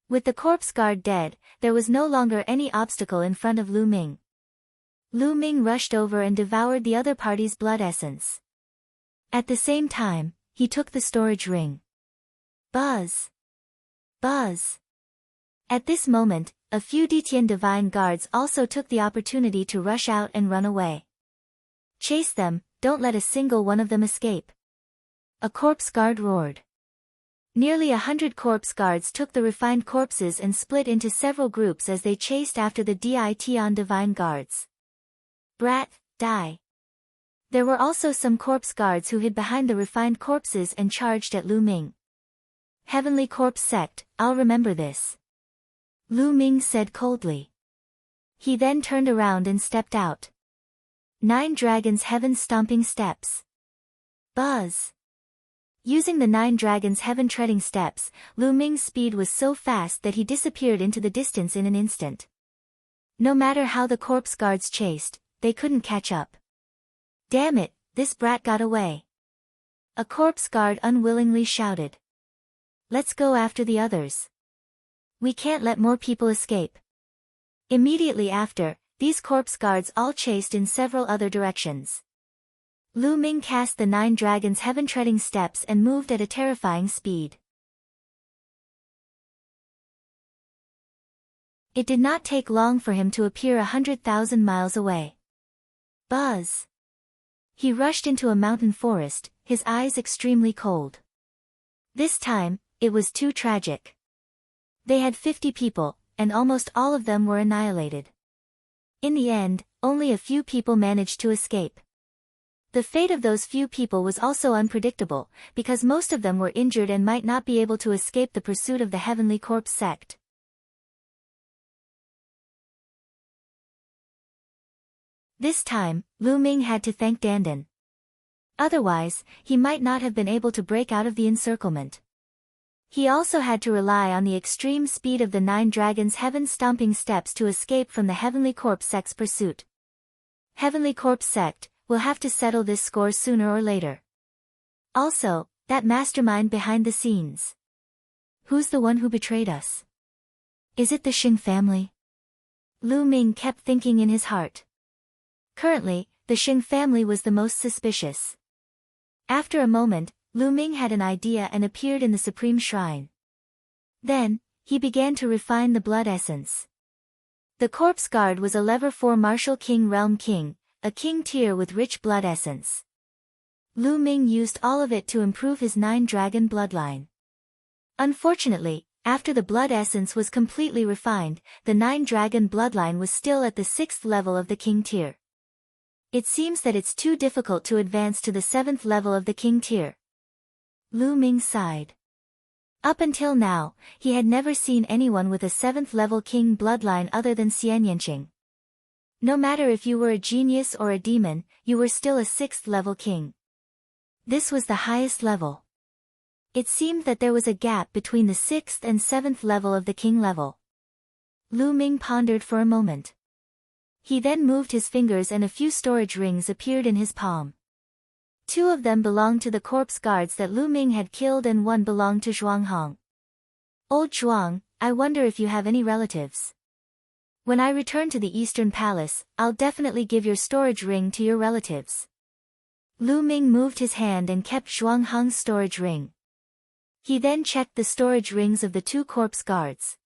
With the corpse guard dead, there was no longer any obstacle in front of Lu Ming. Lu Ming rushed over and devoured the other party's blood essence. At the same time, he took the storage ring. Buzz! Buzz! At this moment, a few Detian divine guards also took the opportunity to rush out and run away. Chase them, don't let a single one of them escape. A corpse guard roared. Nearly 100 corpse guards took the refined corpses and split into several groups as they chased after the Ditian divine guards. Brat, die. There were also some corpse guards who hid behind the refined corpses and charged at Lu Ming. Heavenly Corpse Sect, I'll remember this. Lu Ming said coldly. He then turned around and stepped out. 9 Dragons Heaven Stomping Steps. Buzz! Using the 9 Dragons Heaven Treading Steps, Lu Ming's speed was so fast that he disappeared into the distance in an instant. No matter how the corpse guards chased, they couldn't catch up. Damn it, this brat got away. A corpse guard unwillingly shouted. Let's go after the others. We can't let more people escape. Immediately after, these corpse guards all chased in several other directions. Lu Ming cast the 9 Dragons Heaven Treading Steps and moved at a terrifying speed. It did not take long for him to appear 100,000 miles away. Buzz! He rushed into a mountain forest, his eyes extremely cold. This time, it was too tragic. They had 50 people, and almost all of them were annihilated. In the end, only a few people managed to escape. The fate of those few people was also unpredictable, because most of them were injured and might not be able to escape the pursuit of the Heavenly Corpse Sect. This time, Lu Ming had to thank Dandan. Otherwise, he might not have been able to break out of the encirclement. He also had to rely on the extreme speed of the 9 Dragons Heaven Stomping Steps to escape from the Heavenly Corpse Sect's pursuit. Heavenly Corpse Sect, we'll have to settle this score sooner or later. Also, that mastermind behind the scenes. Who's the one who betrayed us? Is it the Xing family? Lu Ming kept thinking in his heart. Currently, the Xing family was the most suspicious. After a moment, Lu Ming had an idea and appeared in the Supreme Shrine. Then, he began to refine the blood essence. The corpse guard was a level 4 Martial King Realm King, a king tier with rich blood essence. Lu Ming used all of it to improve his 9 dragon bloodline. Unfortunately, after the blood essence was completely refined, the 9 dragon bloodline was still at the 6th level of the king tier. It seems that it's too difficult to advance to the 7th level of the king tier. Lu Ming sighed. Up until now, he had never seen anyone with a 7th level king bloodline other than Xian Yanqing. No matter if you were a genius or a demon, you were still a 6th level king. This was the highest level. It seemed that there was a gap between the 6th and 7th level of the king level. Lu Ming pondered for a moment. He then moved his fingers and a few storage rings appeared in his palm. 2 of them belonged to the corpse guards that Lu Ming had killed and 1 belonged to Zhuang Hong. Old Zhuang, I wonder if you have any relatives. When I return to the Eastern Palace, I'll definitely give your storage ring to your relatives. Lu Ming moved his hand and kept Zhuang Hong's storage ring. He then checked the storage rings of the 2 corpse guards.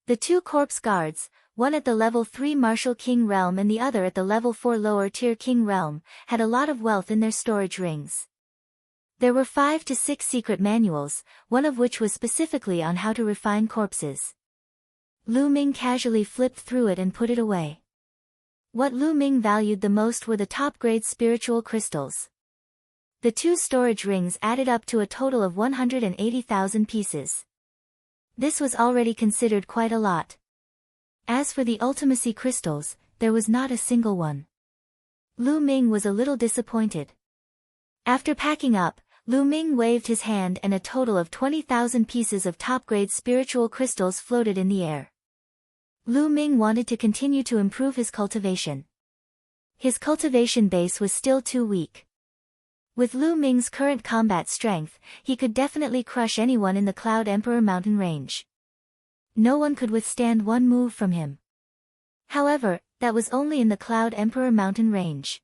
The 2 corpse guards, one at the level 3 Martial King Realm and the other at the level 4 lower tier King Realm, had a lot of wealth in their storage rings. There were 5 to 6 secret manuals, one of which was specifically on how to refine corpses. Lu Ming casually flipped through it and put it away. What Lu Ming valued the most were the top-grade spiritual crystals. The 2 storage rings added up to a total of 180,000 pieces. This was already considered quite a lot. As for the ultimacy crystals, there was not a single one. Lu Ming was a little disappointed. After packing up, Lu Ming waved his hand and a total of 20,000 pieces of top-grade spiritual crystals floated in the air. Lu Ming wanted to continue to improve his cultivation. His cultivation base was still too weak. With Lu Ming's current combat strength, he could definitely crush anyone in the Cloud Emperor mountain range. No one could withstand one move from him. However, that was only in the Cloud Emperor mountain range.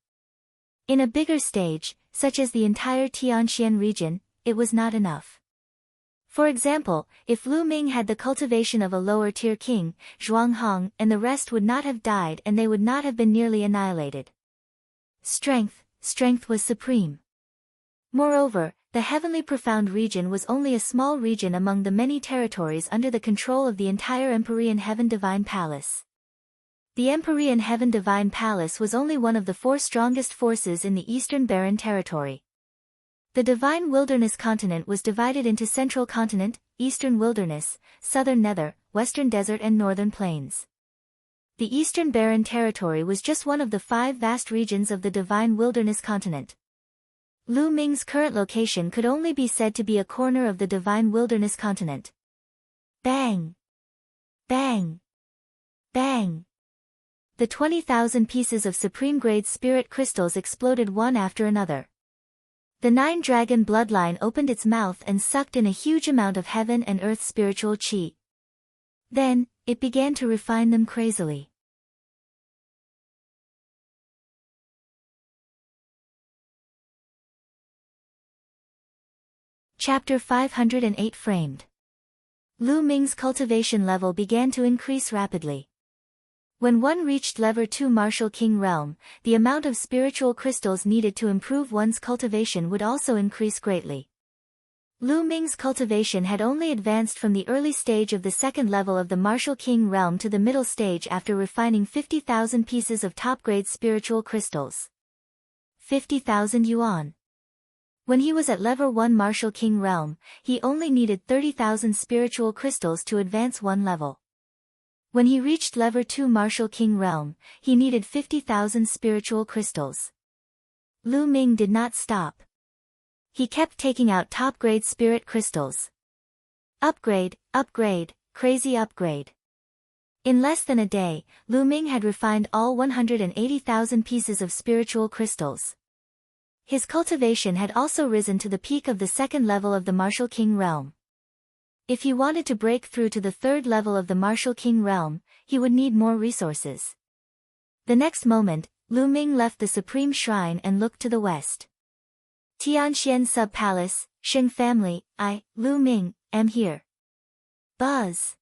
In a bigger stage, such as the entire Tianxian region, it was not enough. For example, if Lu Ming had the cultivation of a lower-tier king, Zhuang and the rest would not have died and they would not have been nearly annihilated. Strength was supreme. Moreover, the heavenly profound region was only a small region among the many territories under the control of the entire Empyrean Heaven Divine Palace. The Empyrean Heaven Divine Palace was only one of the 4 strongest forces in the Eastern Barren Territory. The Divine Wilderness continent was divided into Central Continent, Eastern Wilderness, Southern Nether, Western Desert and Northern Plains. The Eastern Barren Territory was just one of the 5 vast regions of the Divine Wilderness continent. Lu Ming's current location could only be said to be a corner of the Divine Wilderness continent. Bang! Bang! Bang! The 20,000 pieces of supreme-grade spirit crystals exploded one after another. The 9-dragon bloodline opened its mouth and sucked in a huge amount of heaven and earth spiritual qi. Then, it began to refine them crazily. Chapter 508 Framed. Lu Ming's cultivation level began to increase rapidly. When one reached level 2 Martial King realm, the amount of spiritual crystals needed to improve one's cultivation would also increase greatly. Lu Ming's cultivation had only advanced from the early stage of the second level of the Martial King realm to the middle stage after refining 50,000 pieces of top-grade spiritual crystals. 50,000 yuan. When he was at level 1 Martial King realm, he only needed 30,000 spiritual crystals to advance one level. When he reached level 2 Martial King realm, he needed 50,000 spiritual crystals. Lu Ming did not stop. He kept taking out top-grade spirit crystals. Upgrade, crazy upgrade. In less than a day, Lu Ming had refined all 180,000 pieces of spiritual crystals. His cultivation had also risen to the peak of the second level of the Martial King realm. If he wanted to break through to the third level of the Martial King realm, he would need more resources. The next moment, Lu Ming left the Supreme Shrine and looked to the west. Tianxian Sub-Palace, Sheng family, I, Lu Ming, am here. Buzz.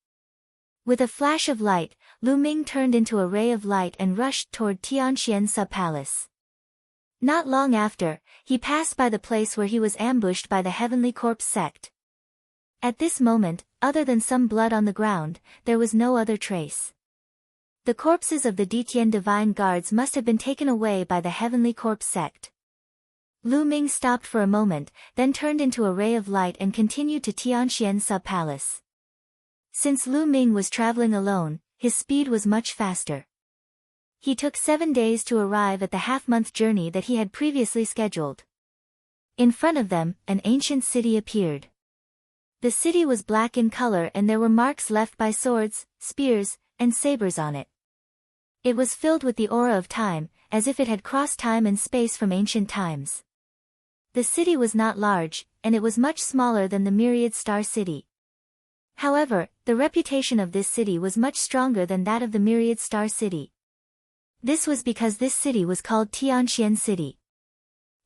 With a flash of light, Lu Ming turned into a ray of light and rushed toward Tianxian Sub-Palace. Not long after, he passed by the place where he was ambushed by the Heavenly Corpse sect. At this moment, other than some blood on the ground, there was no other trace. The corpses of the Detian Divine Guards must have been taken away by the Heavenly Corpse sect. Lu Ming stopped for a moment, then turned into a ray of light and continued to Tianxian Sub-Palace. Since Lu Ming was traveling alone, his speed was much faster. He took 7 days to arrive at the half-month journey that he had previously scheduled. In front of them, an ancient city appeared. The city was black in color and there were marks left by swords, spears, and sabers on it. It was filled with the aura of time, as if it had crossed time and space from ancient times. The city was not large, and it was much smaller than the Myriad Star City. However, the reputation of this city was much stronger than that of the Myriad Star City. This was because this city was called Tianxian City.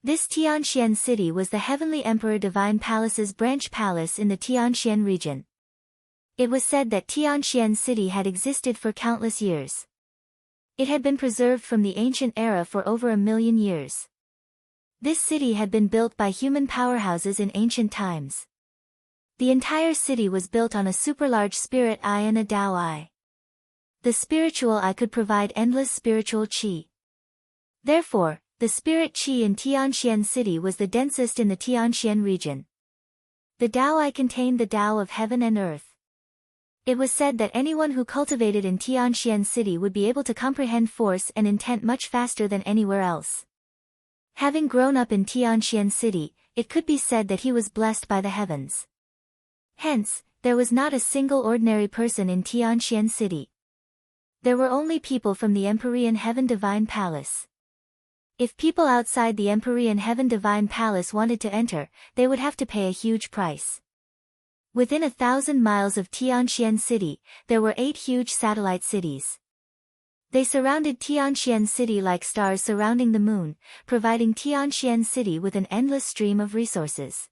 This Tianxian City was the Heavenly Emperor Divine Palace's branch palace in the Tianxian region. It was said that Tianxian City had existed for countless years. It had been preserved from the ancient era for over 1,000,000 years. This city had been built by human powerhouses in ancient times. The entire city was built on a super-large spirit eye and a Tao eye. The spiritual eye could provide endless spiritual qi. Therefore, the spirit qi in Tianxian City was the densest in the Tianxian region. The Tao eye contained the Tao of heaven and earth. It was said that anyone who cultivated in Tianxian City would be able to comprehend force and intent much faster than anywhere else. Having grown up in Tianxian City, it could be said that he was blessed by the heavens. Hence, there was not a single ordinary person in Tianxian City. There were only people from the Empyrean Heaven Divine Palace. If people outside the Empyrean Heaven Divine Palace wanted to enter, they would have to pay a huge price. Within 1,000 miles of Tianxian City, there were 8 huge satellite cities. They surrounded Tianxian City like stars surrounding the moon, providing Tianxian City with an endless stream of resources.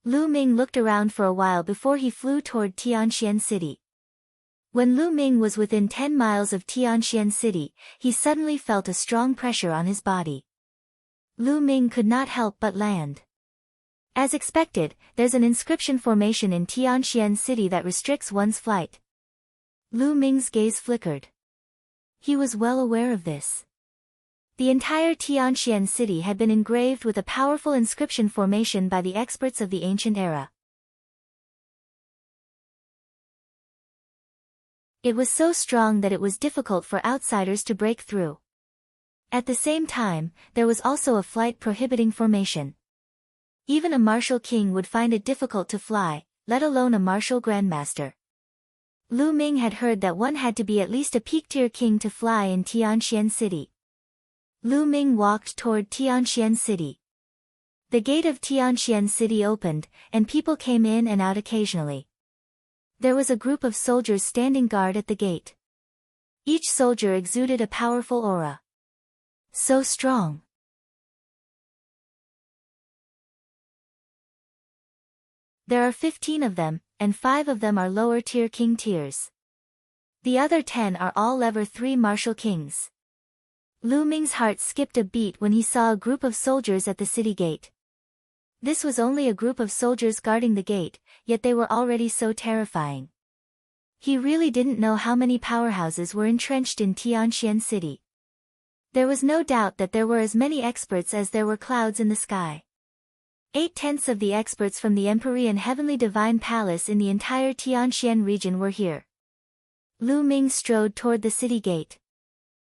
Lu Ming looked around for a while before he flew toward Tianxian City. When Lu Ming was within 10 miles of Tianxian City, he suddenly felt a strong pressure on his body. Lu Ming could not help but land. As expected, there's an inscription formation in Tianxian City that restricts one's flight. Lu Ming's gaze flickered. He was well aware of this. The entire Tianxian City had been engraved with a powerful inscription formation by the experts of the ancient era. It was so strong that it was difficult for outsiders to break through. At the same time, there was also a flight-prohibiting formation. Even a martial king would find it difficult to fly, let alone a martial grandmaster. Lu Ming had heard that one had to be at least a peak-tier king to fly in Tianxian City. Lu Ming walked toward Tianxian City. The gate of Tianxian City opened, and people came in and out occasionally. There was a group of soldiers standing guard at the gate. Each soldier exuded a powerful aura. So strong. There are 15 of them, and 5 of them are lower-tier king tiers. The other 10 are all level 3 martial kings. Lu Ming's heart skipped a beat when he saw a group of soldiers at the city gate. This was only a group of soldiers guarding the gate, yet they were already so terrifying. He really didn't know how many powerhouses were entrenched in Tianxian City. There was no doubt that there were as many experts as there were clouds in the sky. 8/10 of the experts from the Empyrean Heavenly Divine Palace in the entire Tianxian region were here. Lu Ming strode toward the city gate.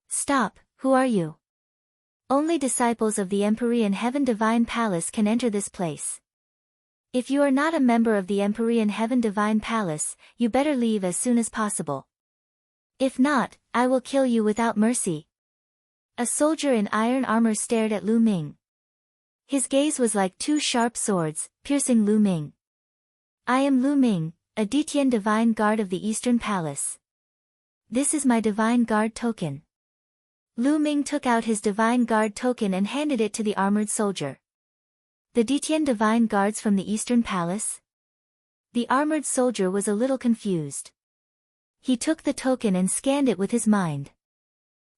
Stop, who are you? Only disciples of the Empyrean Heaven Divine Palace can enter this place. If you are not a member of the Empyrean Heaven Divine Palace, you better leave as soon as possible. If not, I will kill you without mercy. A soldier in iron armor stared at Lu Ming. His gaze was like 2 sharp swords, piercing Lu Ming. I am Lu Ming, a Detian Divine Guard of the Eastern Palace. This is my Divine Guard token. Lu Ming took out his Divine Guard token and handed it to the armored soldier. The Detian Divine Guards from the Eastern Palace? The armored soldier was a little confused. He took the token and scanned it with his mind.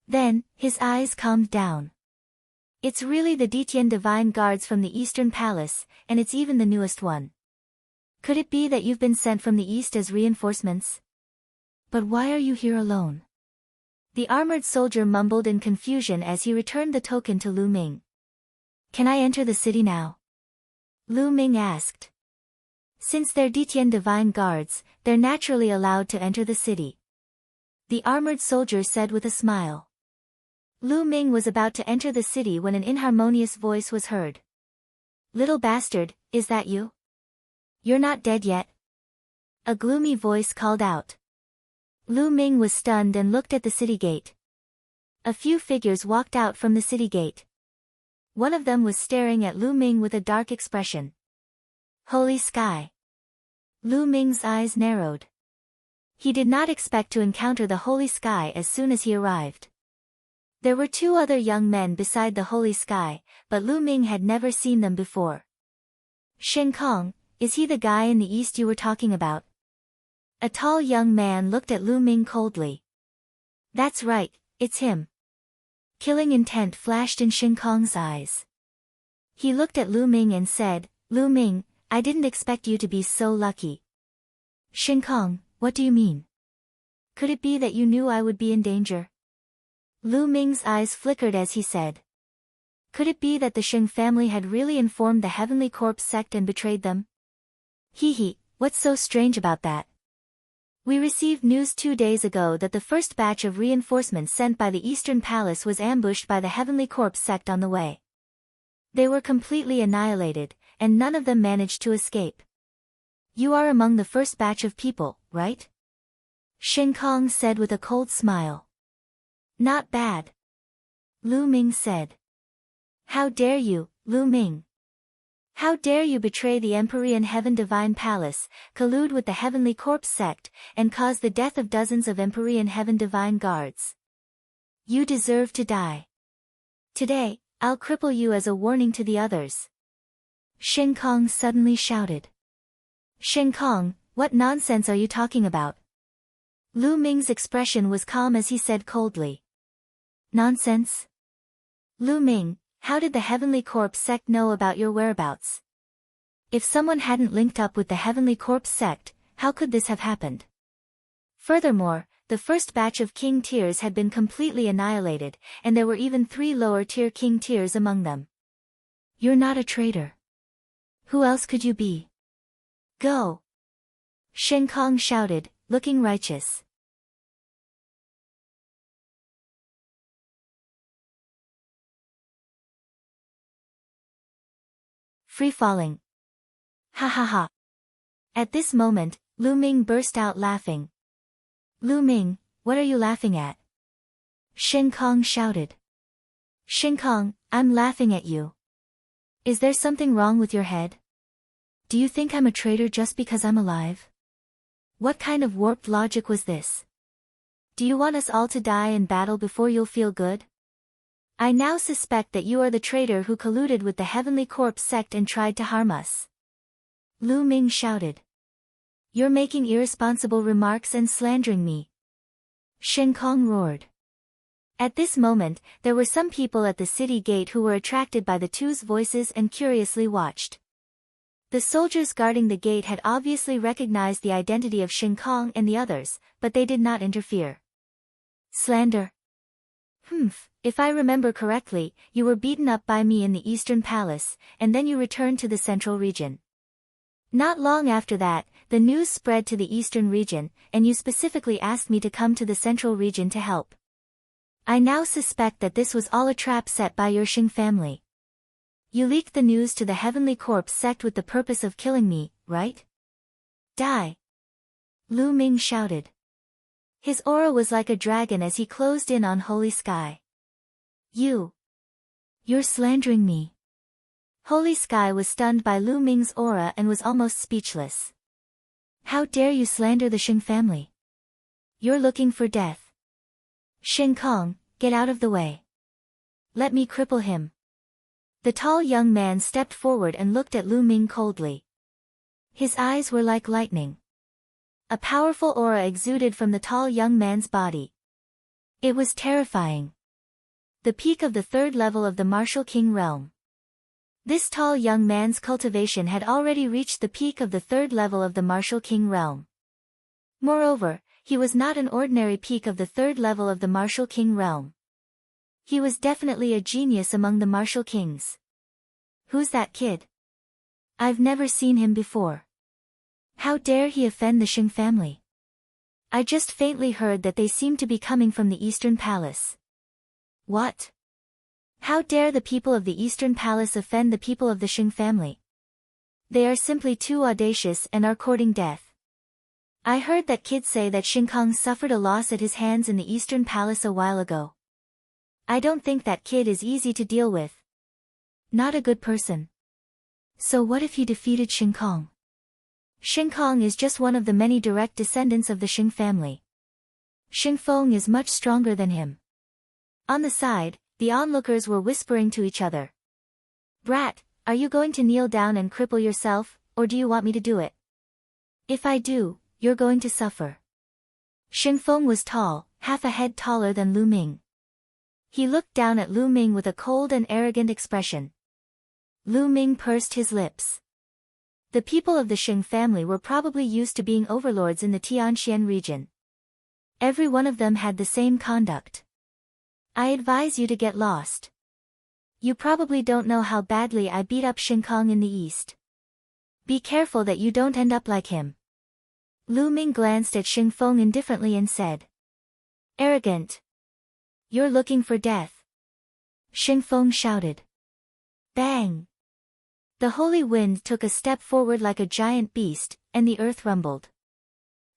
Then, his eyes calmed down. It's really the Detian Divine Guards from the Eastern Palace, and it's even the newest one. Could it be that you've been sent from the East as reinforcements? But why are you here alone? The armored soldier mumbled in confusion as he returned the token to Lu Ming. Can I enter the city now? Lu Ming asked. Since they're Detian Divine Guards, they're naturally allowed to enter the city. The armored soldier said with a smile. Lu Ming was about to enter the city when an inharmonious voice was heard. Little bastard, is that you? You're not dead yet? A gloomy voice called out. Lu Ming was stunned and looked at the city gate. A few figures walked out from the city gate. One of them was staring at Lu Ming with a dark expression. Holy sky! Lu Ming's eyes narrowed. He did not expect to encounter the holy sky as soon as he arrived. There were 2 other young men beside the holy sky, but Lu Ming had never seen them before. Shen Kong, is he the guy in the east you were talking about? A tall young man looked at Lu Ming coldly. That's right, it's him. Killing intent flashed in Shen Kong's eyes. He looked at Lu Ming and said, Lu Ming, I didn't expect you to be so lucky. Shen Kong, what do you mean? Could it be that you knew I would be in danger? Lu Ming's eyes flickered as he said. Could it be that the Sheng family had really informed the Heavenly Corpse sect and betrayed them? Hee, what's so strange about that? We received news 2 days ago that the first batch of reinforcements sent by the Eastern Palace was ambushed by the Heavenly Corpse sect on the way. They were completely annihilated, and none of them managed to escape. You are among the first batch of people, right? Shen Kong said with a cold smile. Not bad. Lu Ming said. How dare you, Lu Ming? How dare you betray the Empyrean Heaven Divine Palace, collude with the Heavenly Corpse sect, and cause the death of dozens of Empyrean Heaven Divine Guards? You deserve to die. Today, I'll cripple you as a warning to the others. Shin Kong suddenly shouted. Shin Kong, what nonsense are you talking about? Lu Ming's expression was calm as he said coldly. Nonsense? Lu Ming, how did the Heavenly Corpse sect know about your whereabouts? If someone hadn't linked up with the Heavenly Corpse sect, how could this have happened? Furthermore, the first batch of King Tiers had been completely annihilated, and there were even 3 lower-tier King Tiers among them. You're not a traitor. Who else could you be? Go! Shin Kong shouted, looking righteous. Free falling. Ha ha ha. At this moment, Lu Ming burst out laughing. Lu Ming, what are you laughing at? Shin Kong shouted. Shin Kong, I'm laughing at you. Is there something wrong with your head? Do you think I'm a traitor just because I'm alive? What kind of warped logic was this? Do you want us all to die in battle before you'll feel good? I now suspect that you are the traitor who colluded with the Heavenly Corpse sect and tried to harm us. Lu Ming shouted. You're making irresponsible remarks and slandering me. Shin Kong roared. At this moment, there were some people at the city gate who were attracted by the two's voices and curiously watched. The soldiers guarding the gate had obviously recognized the identity of Shin Kong and the others, but they did not interfere. Slander? If I remember correctly, you were beaten up by me in the Eastern Palace, and then you returned to the Central Region. Not long after that, the news spread to the Eastern Region, and you specifically asked me to come to the Central Region to help. I now suspect that this was all a trap set by your Xing family. You leaked the news to the Heavenly Corpse sect with the purpose of killing me, right? Die! Lu Ming shouted. His aura was like a dragon as he closed in on Holy Sky. You're slandering me. Holy Sky was stunned by Lu Ming's aura and was almost speechless. How dare you slander the Xing family? You're looking for death. Shin Kong, get out of the way. Let me cripple him. The tall young man stepped forward and looked at Lu Ming coldly. His eyes were like lightning. A powerful aura exuded from the tall young man's body. It was terrifying. The peak of the 3rd level of the Martial King realm. This tall young man's cultivation had already reached the peak of the 3rd level of the Martial King realm. Moreover, he was not an ordinary peak of the 3rd level of the Martial King realm. He was definitely a genius among the Martial Kings. Who's that kid? I've never seen him before. How dare he offend the Xing family? I just faintly heard that they seem to be coming from the Eastern Palace. What? How dare the people of the Eastern Palace offend the people of the Xing family? They are simply too audacious and are courting death. I heard that kid say that Shin Kong suffered a loss at his hands in the Eastern Palace a while ago. I don't think that kid is easy to deal with. Not a good person. So what if he defeated Shin Kong? Shin Kong is just one of the many direct descendants of the Xing family. Xing Feng is much stronger than him. On the side, the onlookers were whispering to each other. Brat, are you going to kneel down and cripple yourself, or do you want me to do it? If I do, you're going to suffer. Xing Feng was tall, half a head taller than Lu Ming. He looked down at Lu Ming with a cold and arrogant expression. Lu Ming pursed his lips. The people of the Xing family were probably used to being overlords in the Tianxian region. Every one of them had the same conduct. I advise you to get lost. You probably don't know how badly I beat up Shin Kong in the East. Be careful that you don't end up like him. Lu Ming glanced at Xing Feng indifferently and said. Arrogant. You're looking for death. Xing Feng shouted. Bang! The holy wind took a step forward like a giant beast, and the earth rumbled.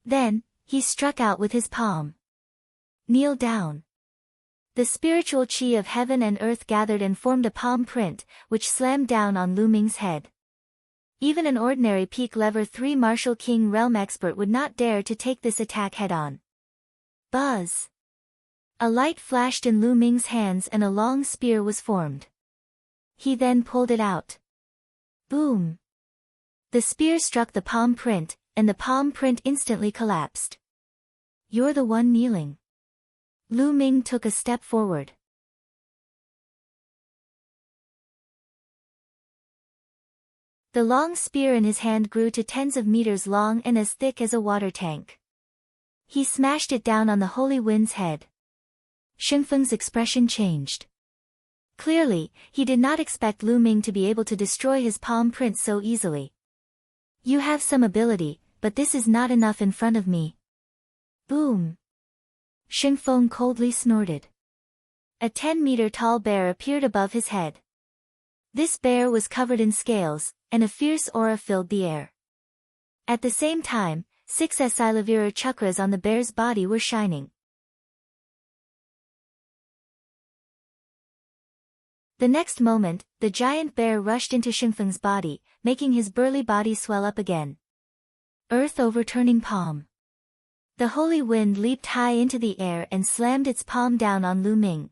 Then, he struck out with his palm. Kneel down. The spiritual chi of heaven and earth gathered and formed a palm print, which slammed down on Lu Ming's head. Even an ordinary peak level 3 Martial King realm expert would not dare to take this attack head-on. Buzz! A light flashed in Lu Ming's hands and a long spear was formed. He then pulled it out. Boom! The spear struck the palm print, and the palm print instantly collapsed. You're the one kneeling. Lu Ming took a step forward. The long spear in his hand grew to tens of meters long and as thick as a water tank. He smashed it down on the Holy Wind's head. Xingfeng's expression changed. Clearly, he did not expect Lu Ming to be able to destroy his palm print so easily. You have some ability, but this is not enough in front of me. Boom! Xingfeng coldly snorted. A 10-meter-tall bear appeared above his head. This bear was covered in scales, and a fierce aura filled the air. At the same time, 6 Silavira chakras on the bear's body were shining. The next moment, the giant bear rushed into Xingfeng's body, making his burly body swell up again. Earth overturning palm. The holy wind leaped high into the air and slammed its palm down on Lu Ming.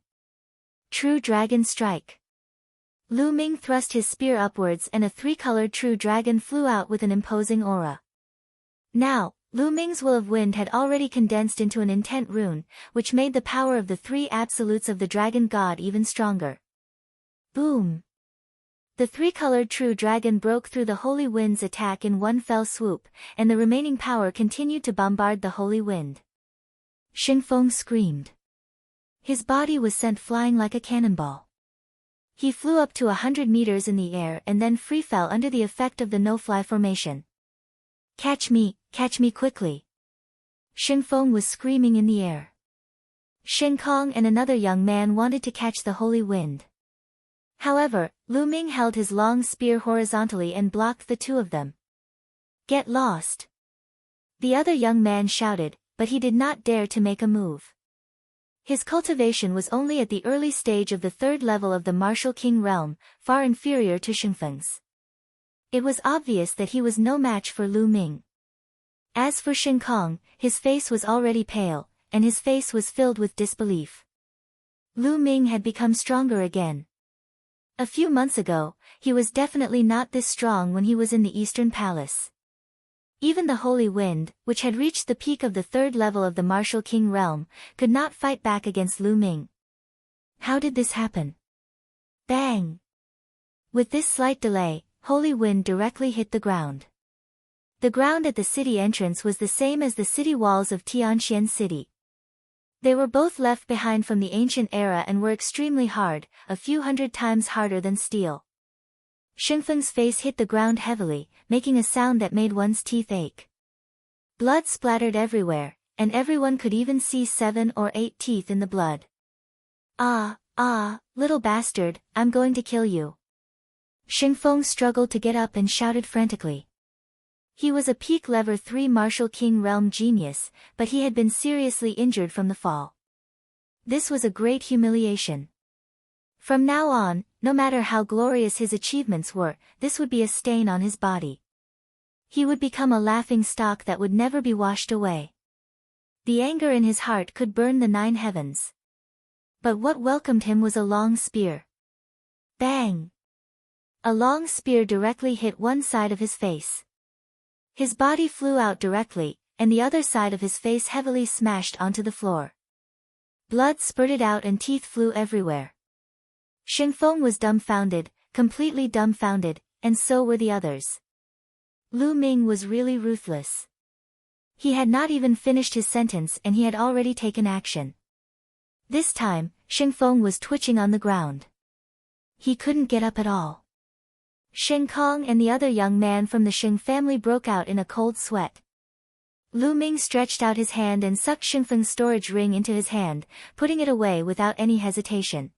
True Dragon Strike. Lu Ming thrust his spear upwards and a 3-colored true dragon flew out with an imposing aura. Now, Lu Ming's will of wind had already condensed into an intent rune, which made the power of the 3 absolutes of the dragon god even stronger. Boom! The 3-colored true dragon broke through the holy wind's attack in one fell swoop, and the remaining power continued to bombard the holy wind. Xingfeng screamed. His body was sent flying like a cannonball. He flew up to 100 meters in the air and then free fell under the effect of the no-fly formation. Catch me quickly! Xingfeng was screaming in the air. Xingkong and another young man wanted to catch the holy wind. However, Lu Ming held his long spear horizontally and blocked the two of them. Get lost! The other young man shouted, but he did not dare to make a move. His cultivation was only at the early stage of the 3rd level of the Martial King realm, far inferior to Xingfeng's. It was obvious that he was no match for Lu Ming. As for Xingkong, his face was already pale, and his face was filled with disbelief. Lu Ming had become stronger again. A few months ago, he was definitely not this strong when he was in the Eastern Palace. Even the Holy Wind, which had reached the peak of the 3rd level of the Martial King realm, could not fight back against Lu Ming. How did this happen? Bang! With this slight delay, Holy Wind directly hit the ground. The ground at the city entrance was the same as the city walls of Tianxian City. They were both left behind from the ancient era and were extremely hard, a few 100 times harder than steel. Xingfeng's face hit the ground heavily, making a sound that made one's teeth ache. Blood splattered everywhere, and everyone could even see 7 or 8 teeth in the blood. Little bastard, I'm going to kill you. Xingfeng struggled to get up and shouted frantically. He was a peak level 3 Martial King realm genius, but he had been seriously injured from the fall. This was a great humiliation. From now on, no matter how glorious his achievements were, this would be a stain on his body. He would become a laughing stock that would never be washed away. The anger in his heart could burn the 9 heavens. But what welcomed him was a long spear. Bang! A long spear directly hit one side of his face. His body flew out directly, and the other side of his face heavily smashed onto the floor. Blood spurted out and teeth flew everywhere. Xingfeng was dumbfounded, completely dumbfounded, and so were the others. Lu Ming was really ruthless. He had not even finished his sentence and he had already taken action. This time, Xingfeng was twitching on the ground. He couldn't get up at all. Xingkong and the other young man from the Xing family broke out in a cold sweat. Lu Ming stretched out his hand and sucked Xingfeng's storage ring into his hand, putting it away without any hesitation.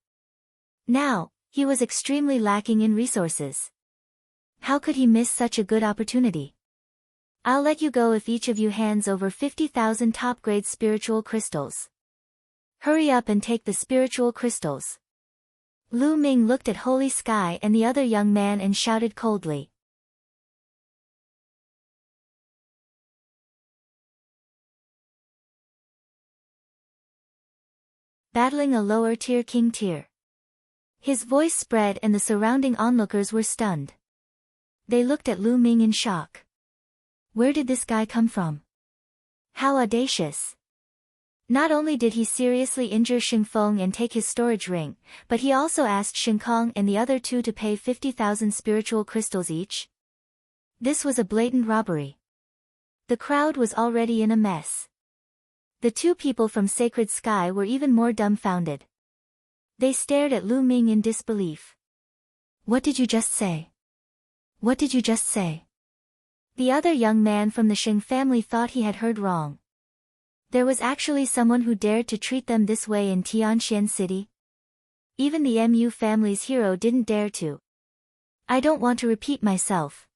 Now, he was extremely lacking in resources. How could he miss such a good opportunity? I'll let you go if each of you hands over 50,000 top-grade spiritual crystals. Hurry up and take the spiritual crystals. Lu Ming looked at Holy Sky and the other young man and shouted coldly. battling a lower-tier king tier. His voice spread and the surrounding onlookers were stunned. They looked at Lu Ming in shock. Where did this guy come from? How audacious! Not only did he seriously injure Xingfeng and take his storage ring, but he also asked Xingkong and the other two to pay 50,000 spiritual crystals each. This was a blatant robbery. The crowd was already in a mess. The two people from Sacred Sky were even more dumbfounded. They stared at Lu Ming in disbelief. What did you just say? What did you just say? The other young man from the Xing family thought he had heard wrong. There was actually someone who dared to treat them this way in Tianxian City? Even the Mu family's hero didn't dare to. I don't want to repeat myself.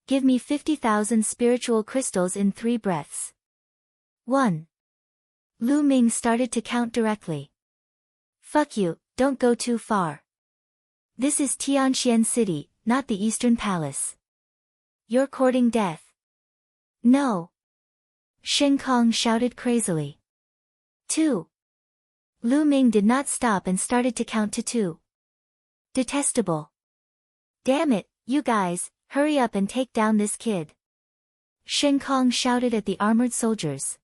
Give me 50,000 spiritual crystals in 3 breaths. 1. Lu Ming started to count directly. Fuck you, don't go too far. This is Tianxian City, not the Eastern Palace. You're courting death. No. Xingkong shouted crazily. 2. Lu Ming did not stop and started to count to 2. Detestable. Damn it, you guys, hurry up and take down this kid. Xingkong shouted at the armored soldiers.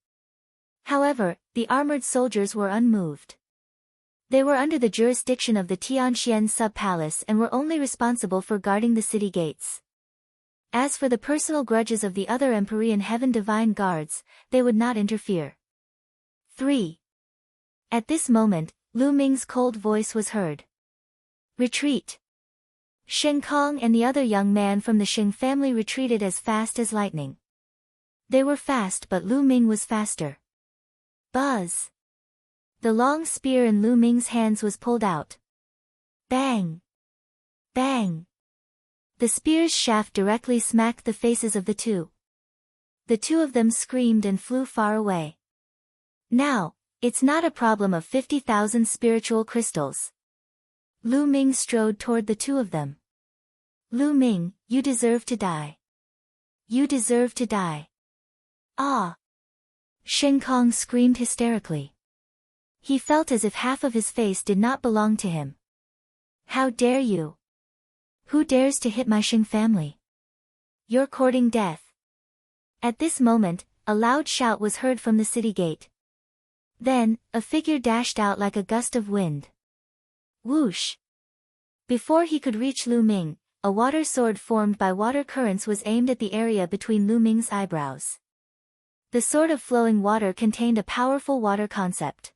However, the armored soldiers were unmoved. They were under the jurisdiction of the Tianxian sub-palace and were only responsible for guarding the city gates. As for the personal grudges of the other Empyrean Heaven Divine Guards, they would not interfere. 3. At this moment, Lu Ming's cold voice was heard. Retreat. Xingkong and the other young man from the Xing family retreated as fast as lightning. They were fast, but Lu Ming was faster. Buzz. The long spear in Lu Ming's hands was pulled out. Bang! Bang! The spear's shaft directly smacked the faces of the two. The two of them screamed and flew far away. Now, it's not a problem of 50,000 spiritual crystals. Lu Ming strode toward the two of them. Lu Ming, you deserve to die. You deserve to die. Ah! Xingkong screamed hysterically. He felt as if half of his face did not belong to him. How dare you? Who dares to hit my Xing family? You're courting death. At this moment, a loud shout was heard from the city gate. Then, a figure dashed out like a gust of wind. Whoosh! Before he could reach Lu Ming, a water sword formed by water currents was aimed at the area between Lu Ming's eyebrows. The sword of flowing water contained a powerful water concept.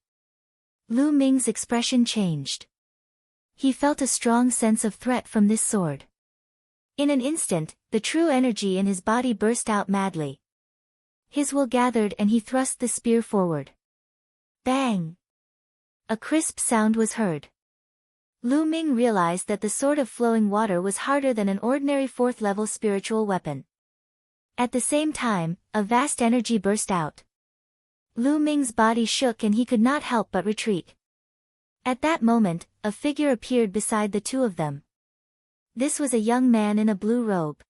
Lu Ming's expression changed. He felt a strong sense of threat from this sword. In an instant, the true energy in his body burst out madly. His will gathered and he thrust the spear forward. Bang! A crisp sound was heard. Lu Ming realized that the sword of flowing water was harder than an ordinary 4th-level spiritual weapon. At the same time, a vast energy burst out. Lu Ming's body shook and he could not help but retreat. At that moment, a figure appeared beside the two of them. This was a young man in a blue robe.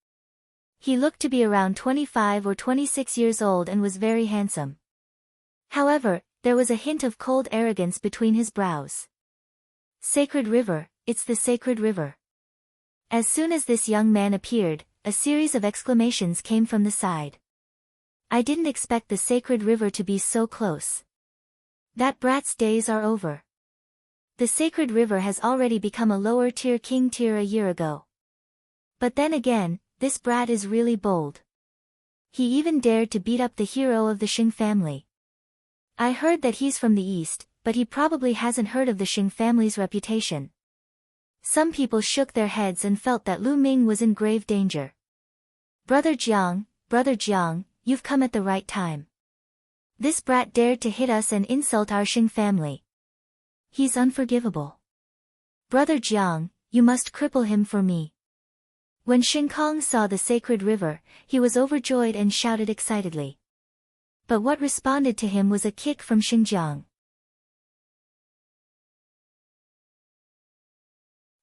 He looked to be around 25 or 26 years old and was very handsome. However, there was a hint of cold arrogance between his brows. Sacred River, it's the Sacred River. As soon as this young man appeared, a series of exclamations came from the side. I didn't expect the Sacred River to be so close. That brat's days are over. The Sacred River has already become a lower-tier king tier a year ago. But then again, this brat is really bold. He even dared to beat up the hero of the Xing family. I heard that he's from the east, but he probably hasn't heard of the Xing family's reputation. Some people shook their heads and felt that Lu Ming was in grave danger. Brother Jiang, you've come at the right time. This brat dared to hit us and insult our Xing family. He's unforgivable. Brother Jiang, you must cripple him for me. When Xingkong saw the Sacred River, he was overjoyed and shouted excitedly. But what responded to him was a kick from Xingjiang.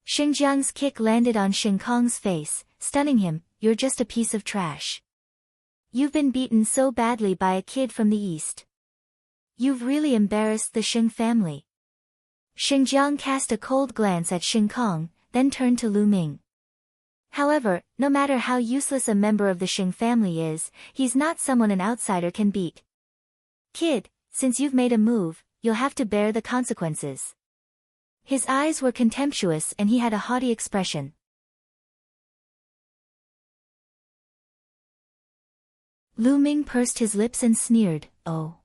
Xingjiang's kick landed on Xingkong's face, stunning him. You're just a piece of trash. You've been beaten so badly by a kid from the east. You've really embarrassed the Xing family. Xinjiang cast a cold glance at Xing Kong, then turned to Lu Ming. However, no matter how useless a member of the Xing family is, he's not someone an outsider can beat. Kid, since you've made a move, you'll have to bear the consequences. His eyes were contemptuous and he had a haughty expression. Lu Ming pursed his lips and sneered, "Oh.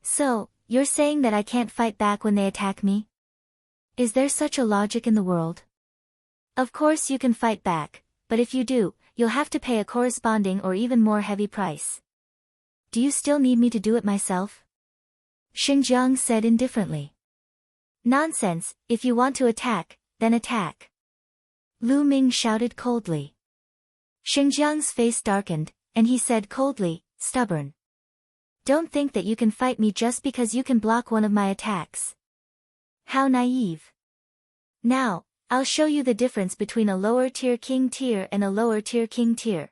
So, you're saying that I can't fight back when they attack me? Is there such a logic in the world? Of course you can fight back, but if you do, you'll have to pay a corresponding or even more heavy price. Do you still need me to do it myself?" Xinjiang said indifferently. "Nonsense, if you want to attack, then attack." Lu Ming shouted coldly. Xinjiang's face darkened, and he said coldly, "Stubborn. Don't think that you can fight me just because you can block one of my attacks. How naive. Now, I'll show you the difference between a lower-tier king tier and a lower-tier king tier."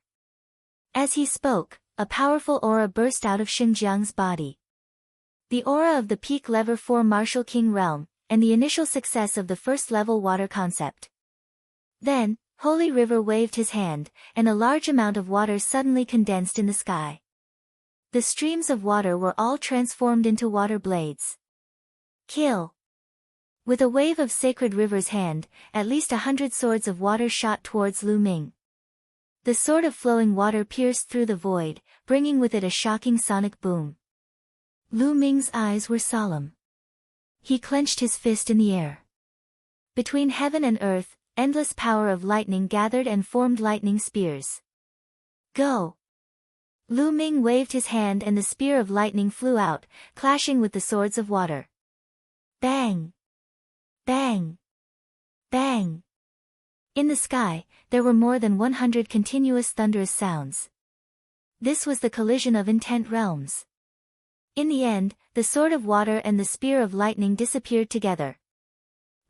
As he spoke, a powerful aura burst out of Xinjiang's body. The aura of the peak level 4 martial king realm, and the initial success of the first-level water concept. Then, Holy River waved his hand, and a large amount of water suddenly condensed in the sky. The streams of water were all transformed into water blades. Kill! With a wave of Sacred River's hand, at least 100 swords of water shot towards Lu Ming. The sword of flowing water pierced through the void, bringing with it a shocking sonic boom. Lu Ming's eyes were solemn. He clenched his fist in the air. Between heaven and earth, endless power of lightning gathered and formed lightning spears. Go! Lu Ming waved his hand and the spear of lightning flew out, clashing with the swords of water. Bang! Bang! Bang! In the sky, there were more than 100 continuous thunderous sounds. This was the collision of intent realms. In the end, the sword of water and the spear of lightning disappeared together.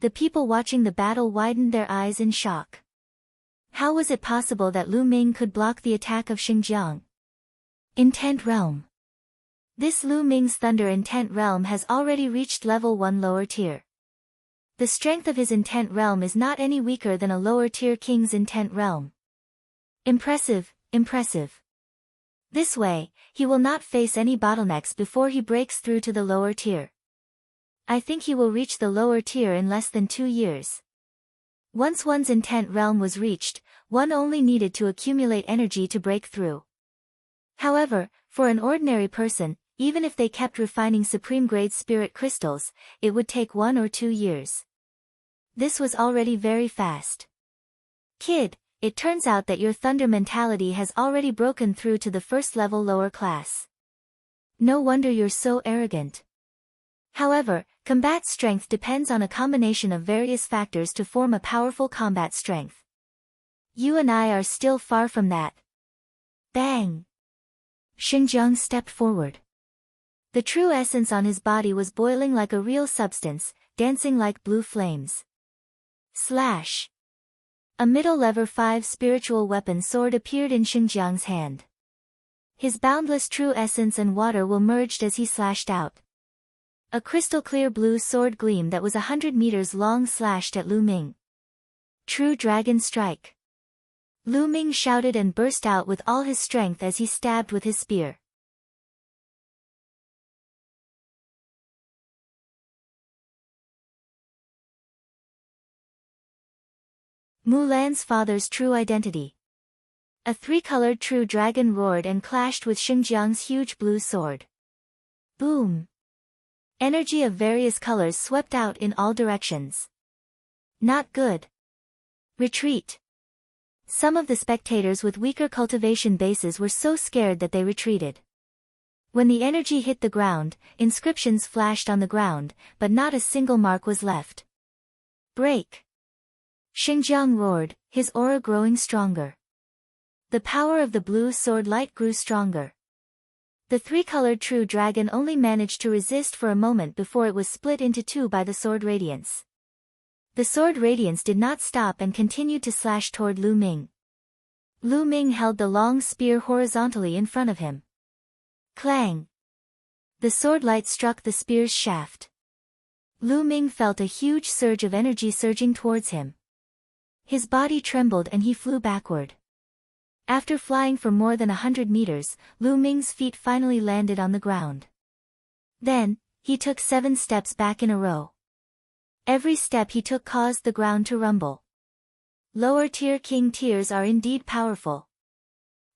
The people watching the battle widened their eyes in shock. How was it possible that Lu Ming could block the attack of Xinjiang? Intent realm. This Lu Ming's thunder intent realm has already reached level 1 lower tier. The strength of his intent realm is not any weaker than a lower tier king's intent realm. Impressive, impressive. This way, he will not face any bottlenecks before he breaks through to the lower tier. I think he will reach the lower tier in less than 2 years. Once one's intent realm was reached, one only needed to accumulate energy to break through. However, for an ordinary person, even if they kept refining supreme-grade spirit crystals, it would take 1 or 2 years. This was already very fast. Kid, it turns out that your thunder mentality has already broken through to the first level lower class. No wonder you're so arrogant. However, combat strength depends on a combination of various factors to form a powerful combat strength. You and I are still far from that. Bang! Xinjiang stepped forward. The true essence on his body was boiling like a real substance, dancing like blue flames. Slash! A middle level 5 spiritual weapon sword appeared in Xinjiang's hand. His boundless true essence and water will merged as he slashed out. A crystal-clear blue sword gleam that was 100 meters long slashed at Lu Ming. True Dragon Strike. Lu Ming shouted and burst out with all his strength as he stabbed with his spear. Mulan's father's true identity. A 3-colored true dragon roared and clashed with Xinjiang's huge blue sword. Boom! Energy of various colors swept out in all directions. Not good. Retreat. Some of the spectators with weaker cultivation bases were so scared that they retreated. When the energy hit the ground, inscriptions flashed on the ground, but not a single mark was left. Break! Xinjiang roared, his aura growing stronger. The power of the blue sword light grew stronger. The 3-colored true dragon only managed to resist for a moment before it was split into 2 by the sword radiance. The sword radiance did not stop and continued to slash toward Lu Ming. Lu Ming held the long spear horizontally in front of him. Clang! The sword light struck the spear's shaft. Lu Ming felt a huge surge of energy surging towards him. His body trembled and he flew backward. After flying for more than 100 meters, Lu Ming's feet finally landed on the ground. Then, he took 7 steps back in a row. Every step he took caused the ground to rumble. Lower-tier king tears are indeed powerful.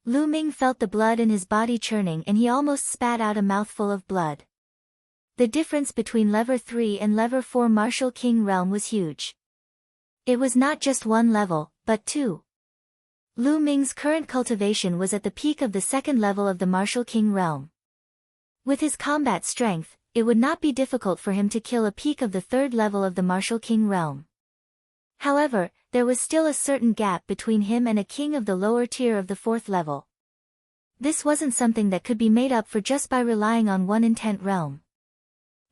Lu Ming felt the blood in his body churning and he almost spat out a mouthful of blood. The difference between level 3 and level 4 Martial King realm was huge. It was not just 1 level, but 2. Lu Ming's current cultivation was at the peak of the 2nd level of the Martial King realm. With his combat strength, it would not be difficult for him to kill a peak of the 3rd level of the Martial King realm. However, there was still a certain gap between him and a king of the lower tier of the 4th level. This wasn't something that could be made up for just by relying on one intent realm.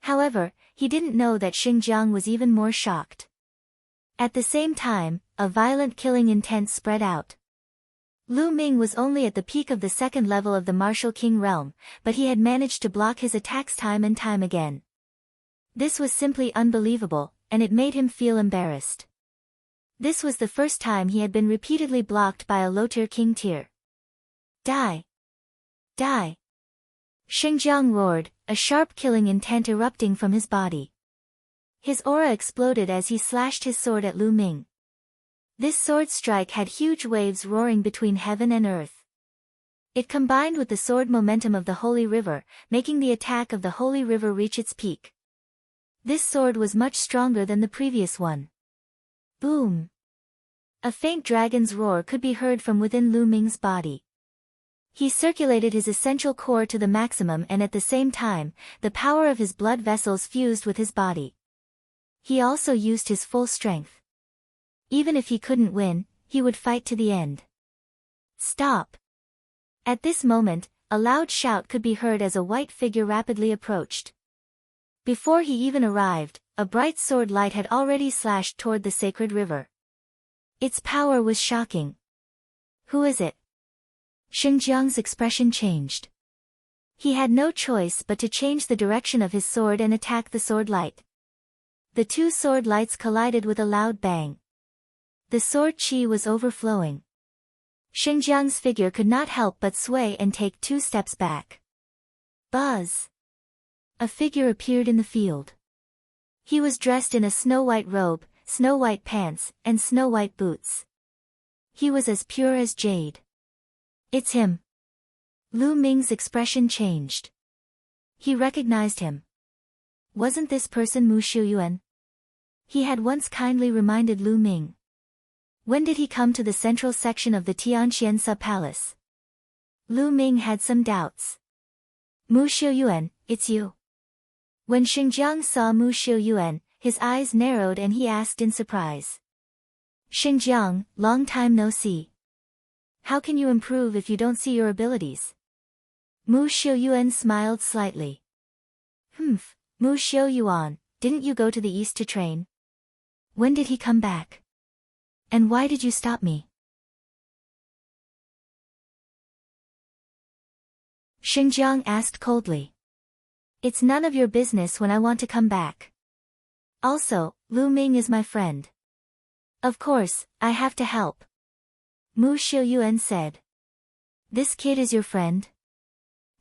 However, he didn't know that Xinjiang was even more shocked. At the same time, a violent killing intent spread out. Lu Ming was only at the peak of the 2nd level of the Martial King realm, but he had managed to block his attacks time and time again. This was simply unbelievable, and it made him feel embarrassed. This was the first time he had been repeatedly blocked by a low-tier king tier. Die! Die! Xinjiang roared, a sharp killing intent erupting from his body. His aura exploded as he slashed his sword at Lu Ming. This sword strike had huge waves roaring between heaven and earth. It combined with the sword momentum of the Holy River, making the attack of the Holy River reach its peak. This sword was much stronger than the previous one. Boom! A faint dragon's roar could be heard from within Lu Ming's body. He circulated his essential core to the maximum and at the same time, the power of his blood vessels fused with his body. He also used his full strength. Even if he couldn't win, he would fight to the end. Stop! At this moment, a loud shout could be heard as a white figure rapidly approached. Before he even arrived, a bright sword light had already slashed toward the sacred river. Its power was shocking. Who is it? Xinjiang's expression changed. He had no choice but to change the direction of his sword and attack the sword light. The 2 sword lights collided with a loud bang. The sword chi was overflowing. Xinjiang's figure could not help but sway and take 2 steps back. Buzz! A figure appeared in the field. He was dressed in a snow-white robe, snow-white pants, and snow-white boots. He was as pure as jade. It's him. Lu Ming's expression changed. He recognized him. Wasn't this person Mu Xiuyuan? He had once kindly reminded Lu Ming. When did he come to the central section of the Tianxian sub-palace? Lu Ming had some doubts. Mu Xiuyuan, it's you. When Xinjiang saw Mu Xiuyuan, his eyes narrowed and he asked in surprise. Xinjiang, long time no see. How can you improve if you don't see your abilities? Mu Xiuyuan smiled slightly. Mu Xiuyuan, didn't you go to the east to train? When did he come back? And why did you stop me? Xinjiang asked coldly. It's none of your business when I want to come back. Also, Lu Ming is my friend. Of course, I have to help. Mu Xiuyuan said. This kid is your friend?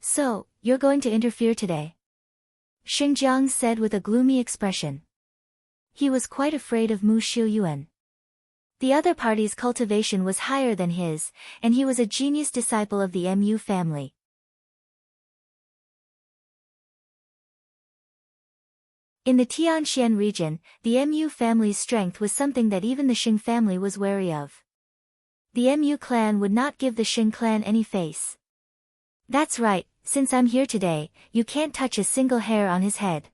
So, you're going to interfere today? Xinjiang said with a gloomy expression. He was quite afraid of Mu Xiuyuan. The other party's cultivation was higher than his, and he was a genius disciple of the Mu family. In the Tianxian region, the Mu family's strength was something that even the Xing family was wary of. The Mu clan would not give the Xing clan any face. That's right, since I'm here today, you can't touch a single hair on his head.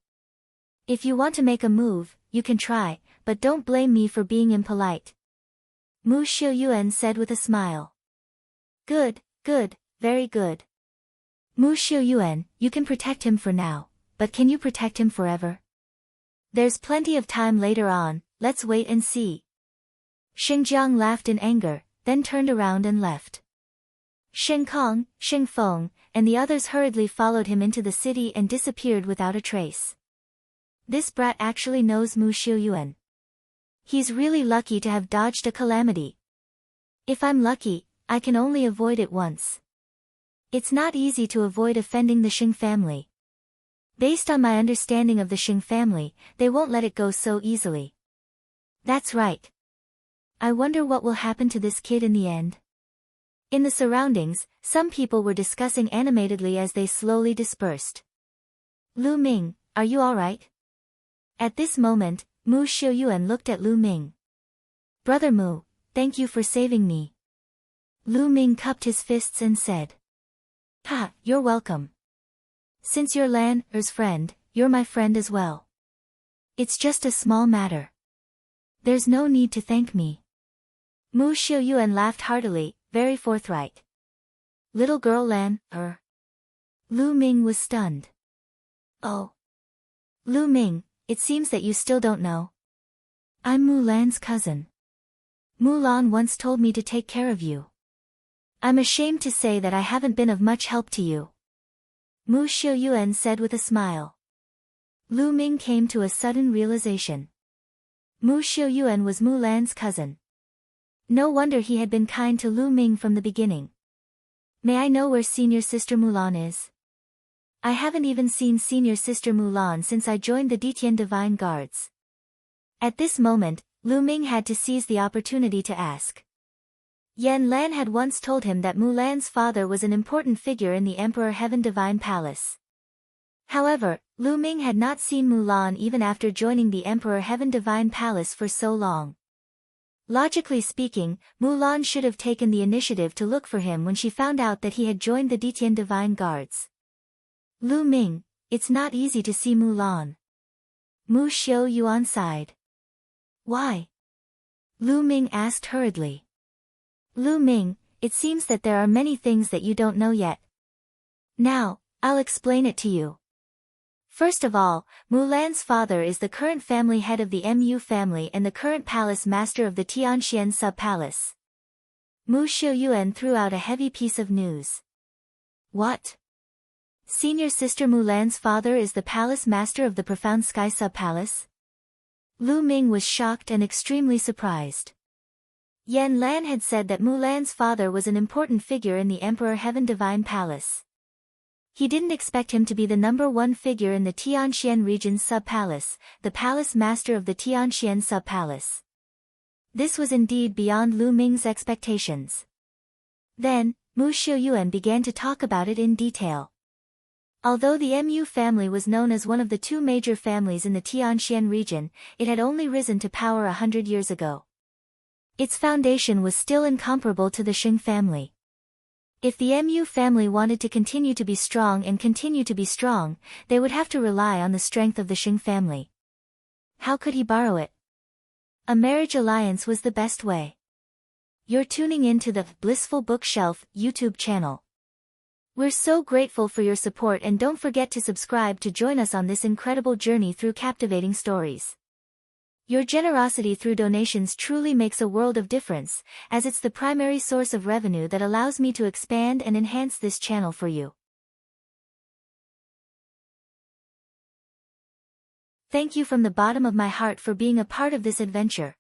If you want to make a move, you can try, but don't blame me for being impolite. Mu Xiuyuan said with a smile. Good, very good. Mu Xiuyuan, you can protect him for now, but can you protect him forever? There's plenty of time later on, let's wait and see. Xinjiang laughed in anger, then turned around and left. Shen Kong, Xing Feng, and the others hurriedly followed him into the city and disappeared without a trace. This brat actually knows Mu Xiuyuan. He's really lucky to have dodged a calamity. If I'm lucky, I can only avoid it once. It's not easy to avoid offending the Xing family. Based on my understanding of the Xing family, they won't let it go so easily. That's right. I wonder what will happen to this kid in the end. In the surroundings, some people were discussing animatedly as they slowly dispersed. Lu Ming, are you alright? At this moment, Mu Xiuyuan looked at Lu Ming. Brother Mu, thank you for saving me. Lu Ming cupped his fists and said. Ha, you're welcome. Since you're Lan Er's friend, you're my friend as well. It's just a small matter. There's no need to thank me. Mu Xiuyuan laughed heartily, very forthright. Little girl Lan Er. Lu Ming was stunned. Oh. Lu Ming, it seems that you still don't know. I'm Mu Lan's cousin. Mu Lan once told me to take care of you. I'm ashamed to say that I haven't been of much help to you. Mu Xiuyuan said with a smile. Lu Ming came to a sudden realization. Mu Xiuyuan was Mu Lan's cousin. No wonder he had been kind to Lu Ming from the beginning. May I know where senior sister Mulan is? I haven't even seen senior sister Mulan since I joined the Ditian Divine Guards. At this moment, Lu Ming had to seize the opportunity to ask. Yan Lan had once told him that Mulan's father was an important figure in the Emperor Heaven Divine Palace. However, Lu Ming had not seen Mulan even after joining the Emperor Heaven Divine Palace for so long. Logically speaking, Mulan should have taken the initiative to look for him when she found out that he had joined the Ditian Divine Guards. Lu Ming, it's not easy to see Mulan. Mu Xiuyuan sighed. Why? Lu Ming asked hurriedly. Lu Ming, it seems that there are many things that you don't know yet. Now, I'll explain it to you. First of all, Mulan's father is the current family head of the Mu family and the current palace master of the Tianxian sub-palace. Mu Xiuyuan threw out a heavy piece of news. What? Senior sister Mulan's father is the palace master of the Profound Sky sub-palace? Lu Ming was shocked and extremely surprised. Yan Lan had said that Mulan's father was an important figure in the Emperor Heaven Divine Palace. He didn't expect him to be the #1 figure in the Tianxian region's sub-palace, the palace master of the Tianxian sub-palace. This was indeed beyond Lu Ming's expectations. Then, Mu Xiuyuan began to talk about it in detail. Although the Mu family was known as one of the two major families in the Tianxian region, it had only risen to power 100 years ago. Its foundation was still incomparable to the Xing family. If the Mu family wanted to continue to be strong and continue to be strong, they would have to rely on the strength of the Xing family. How could he borrow it? A marriage alliance was the best way. You're tuning in to the Blissful Bookshelf YouTube channel. We're so grateful for your support, and don't forget to subscribe to join us on this incredible journey through captivating stories. Your generosity through donations truly makes a world of difference, as it's the primary source of revenue that allows me to expand and enhance this channel for you. Thank you from the bottom of my heart for being a part of this adventure.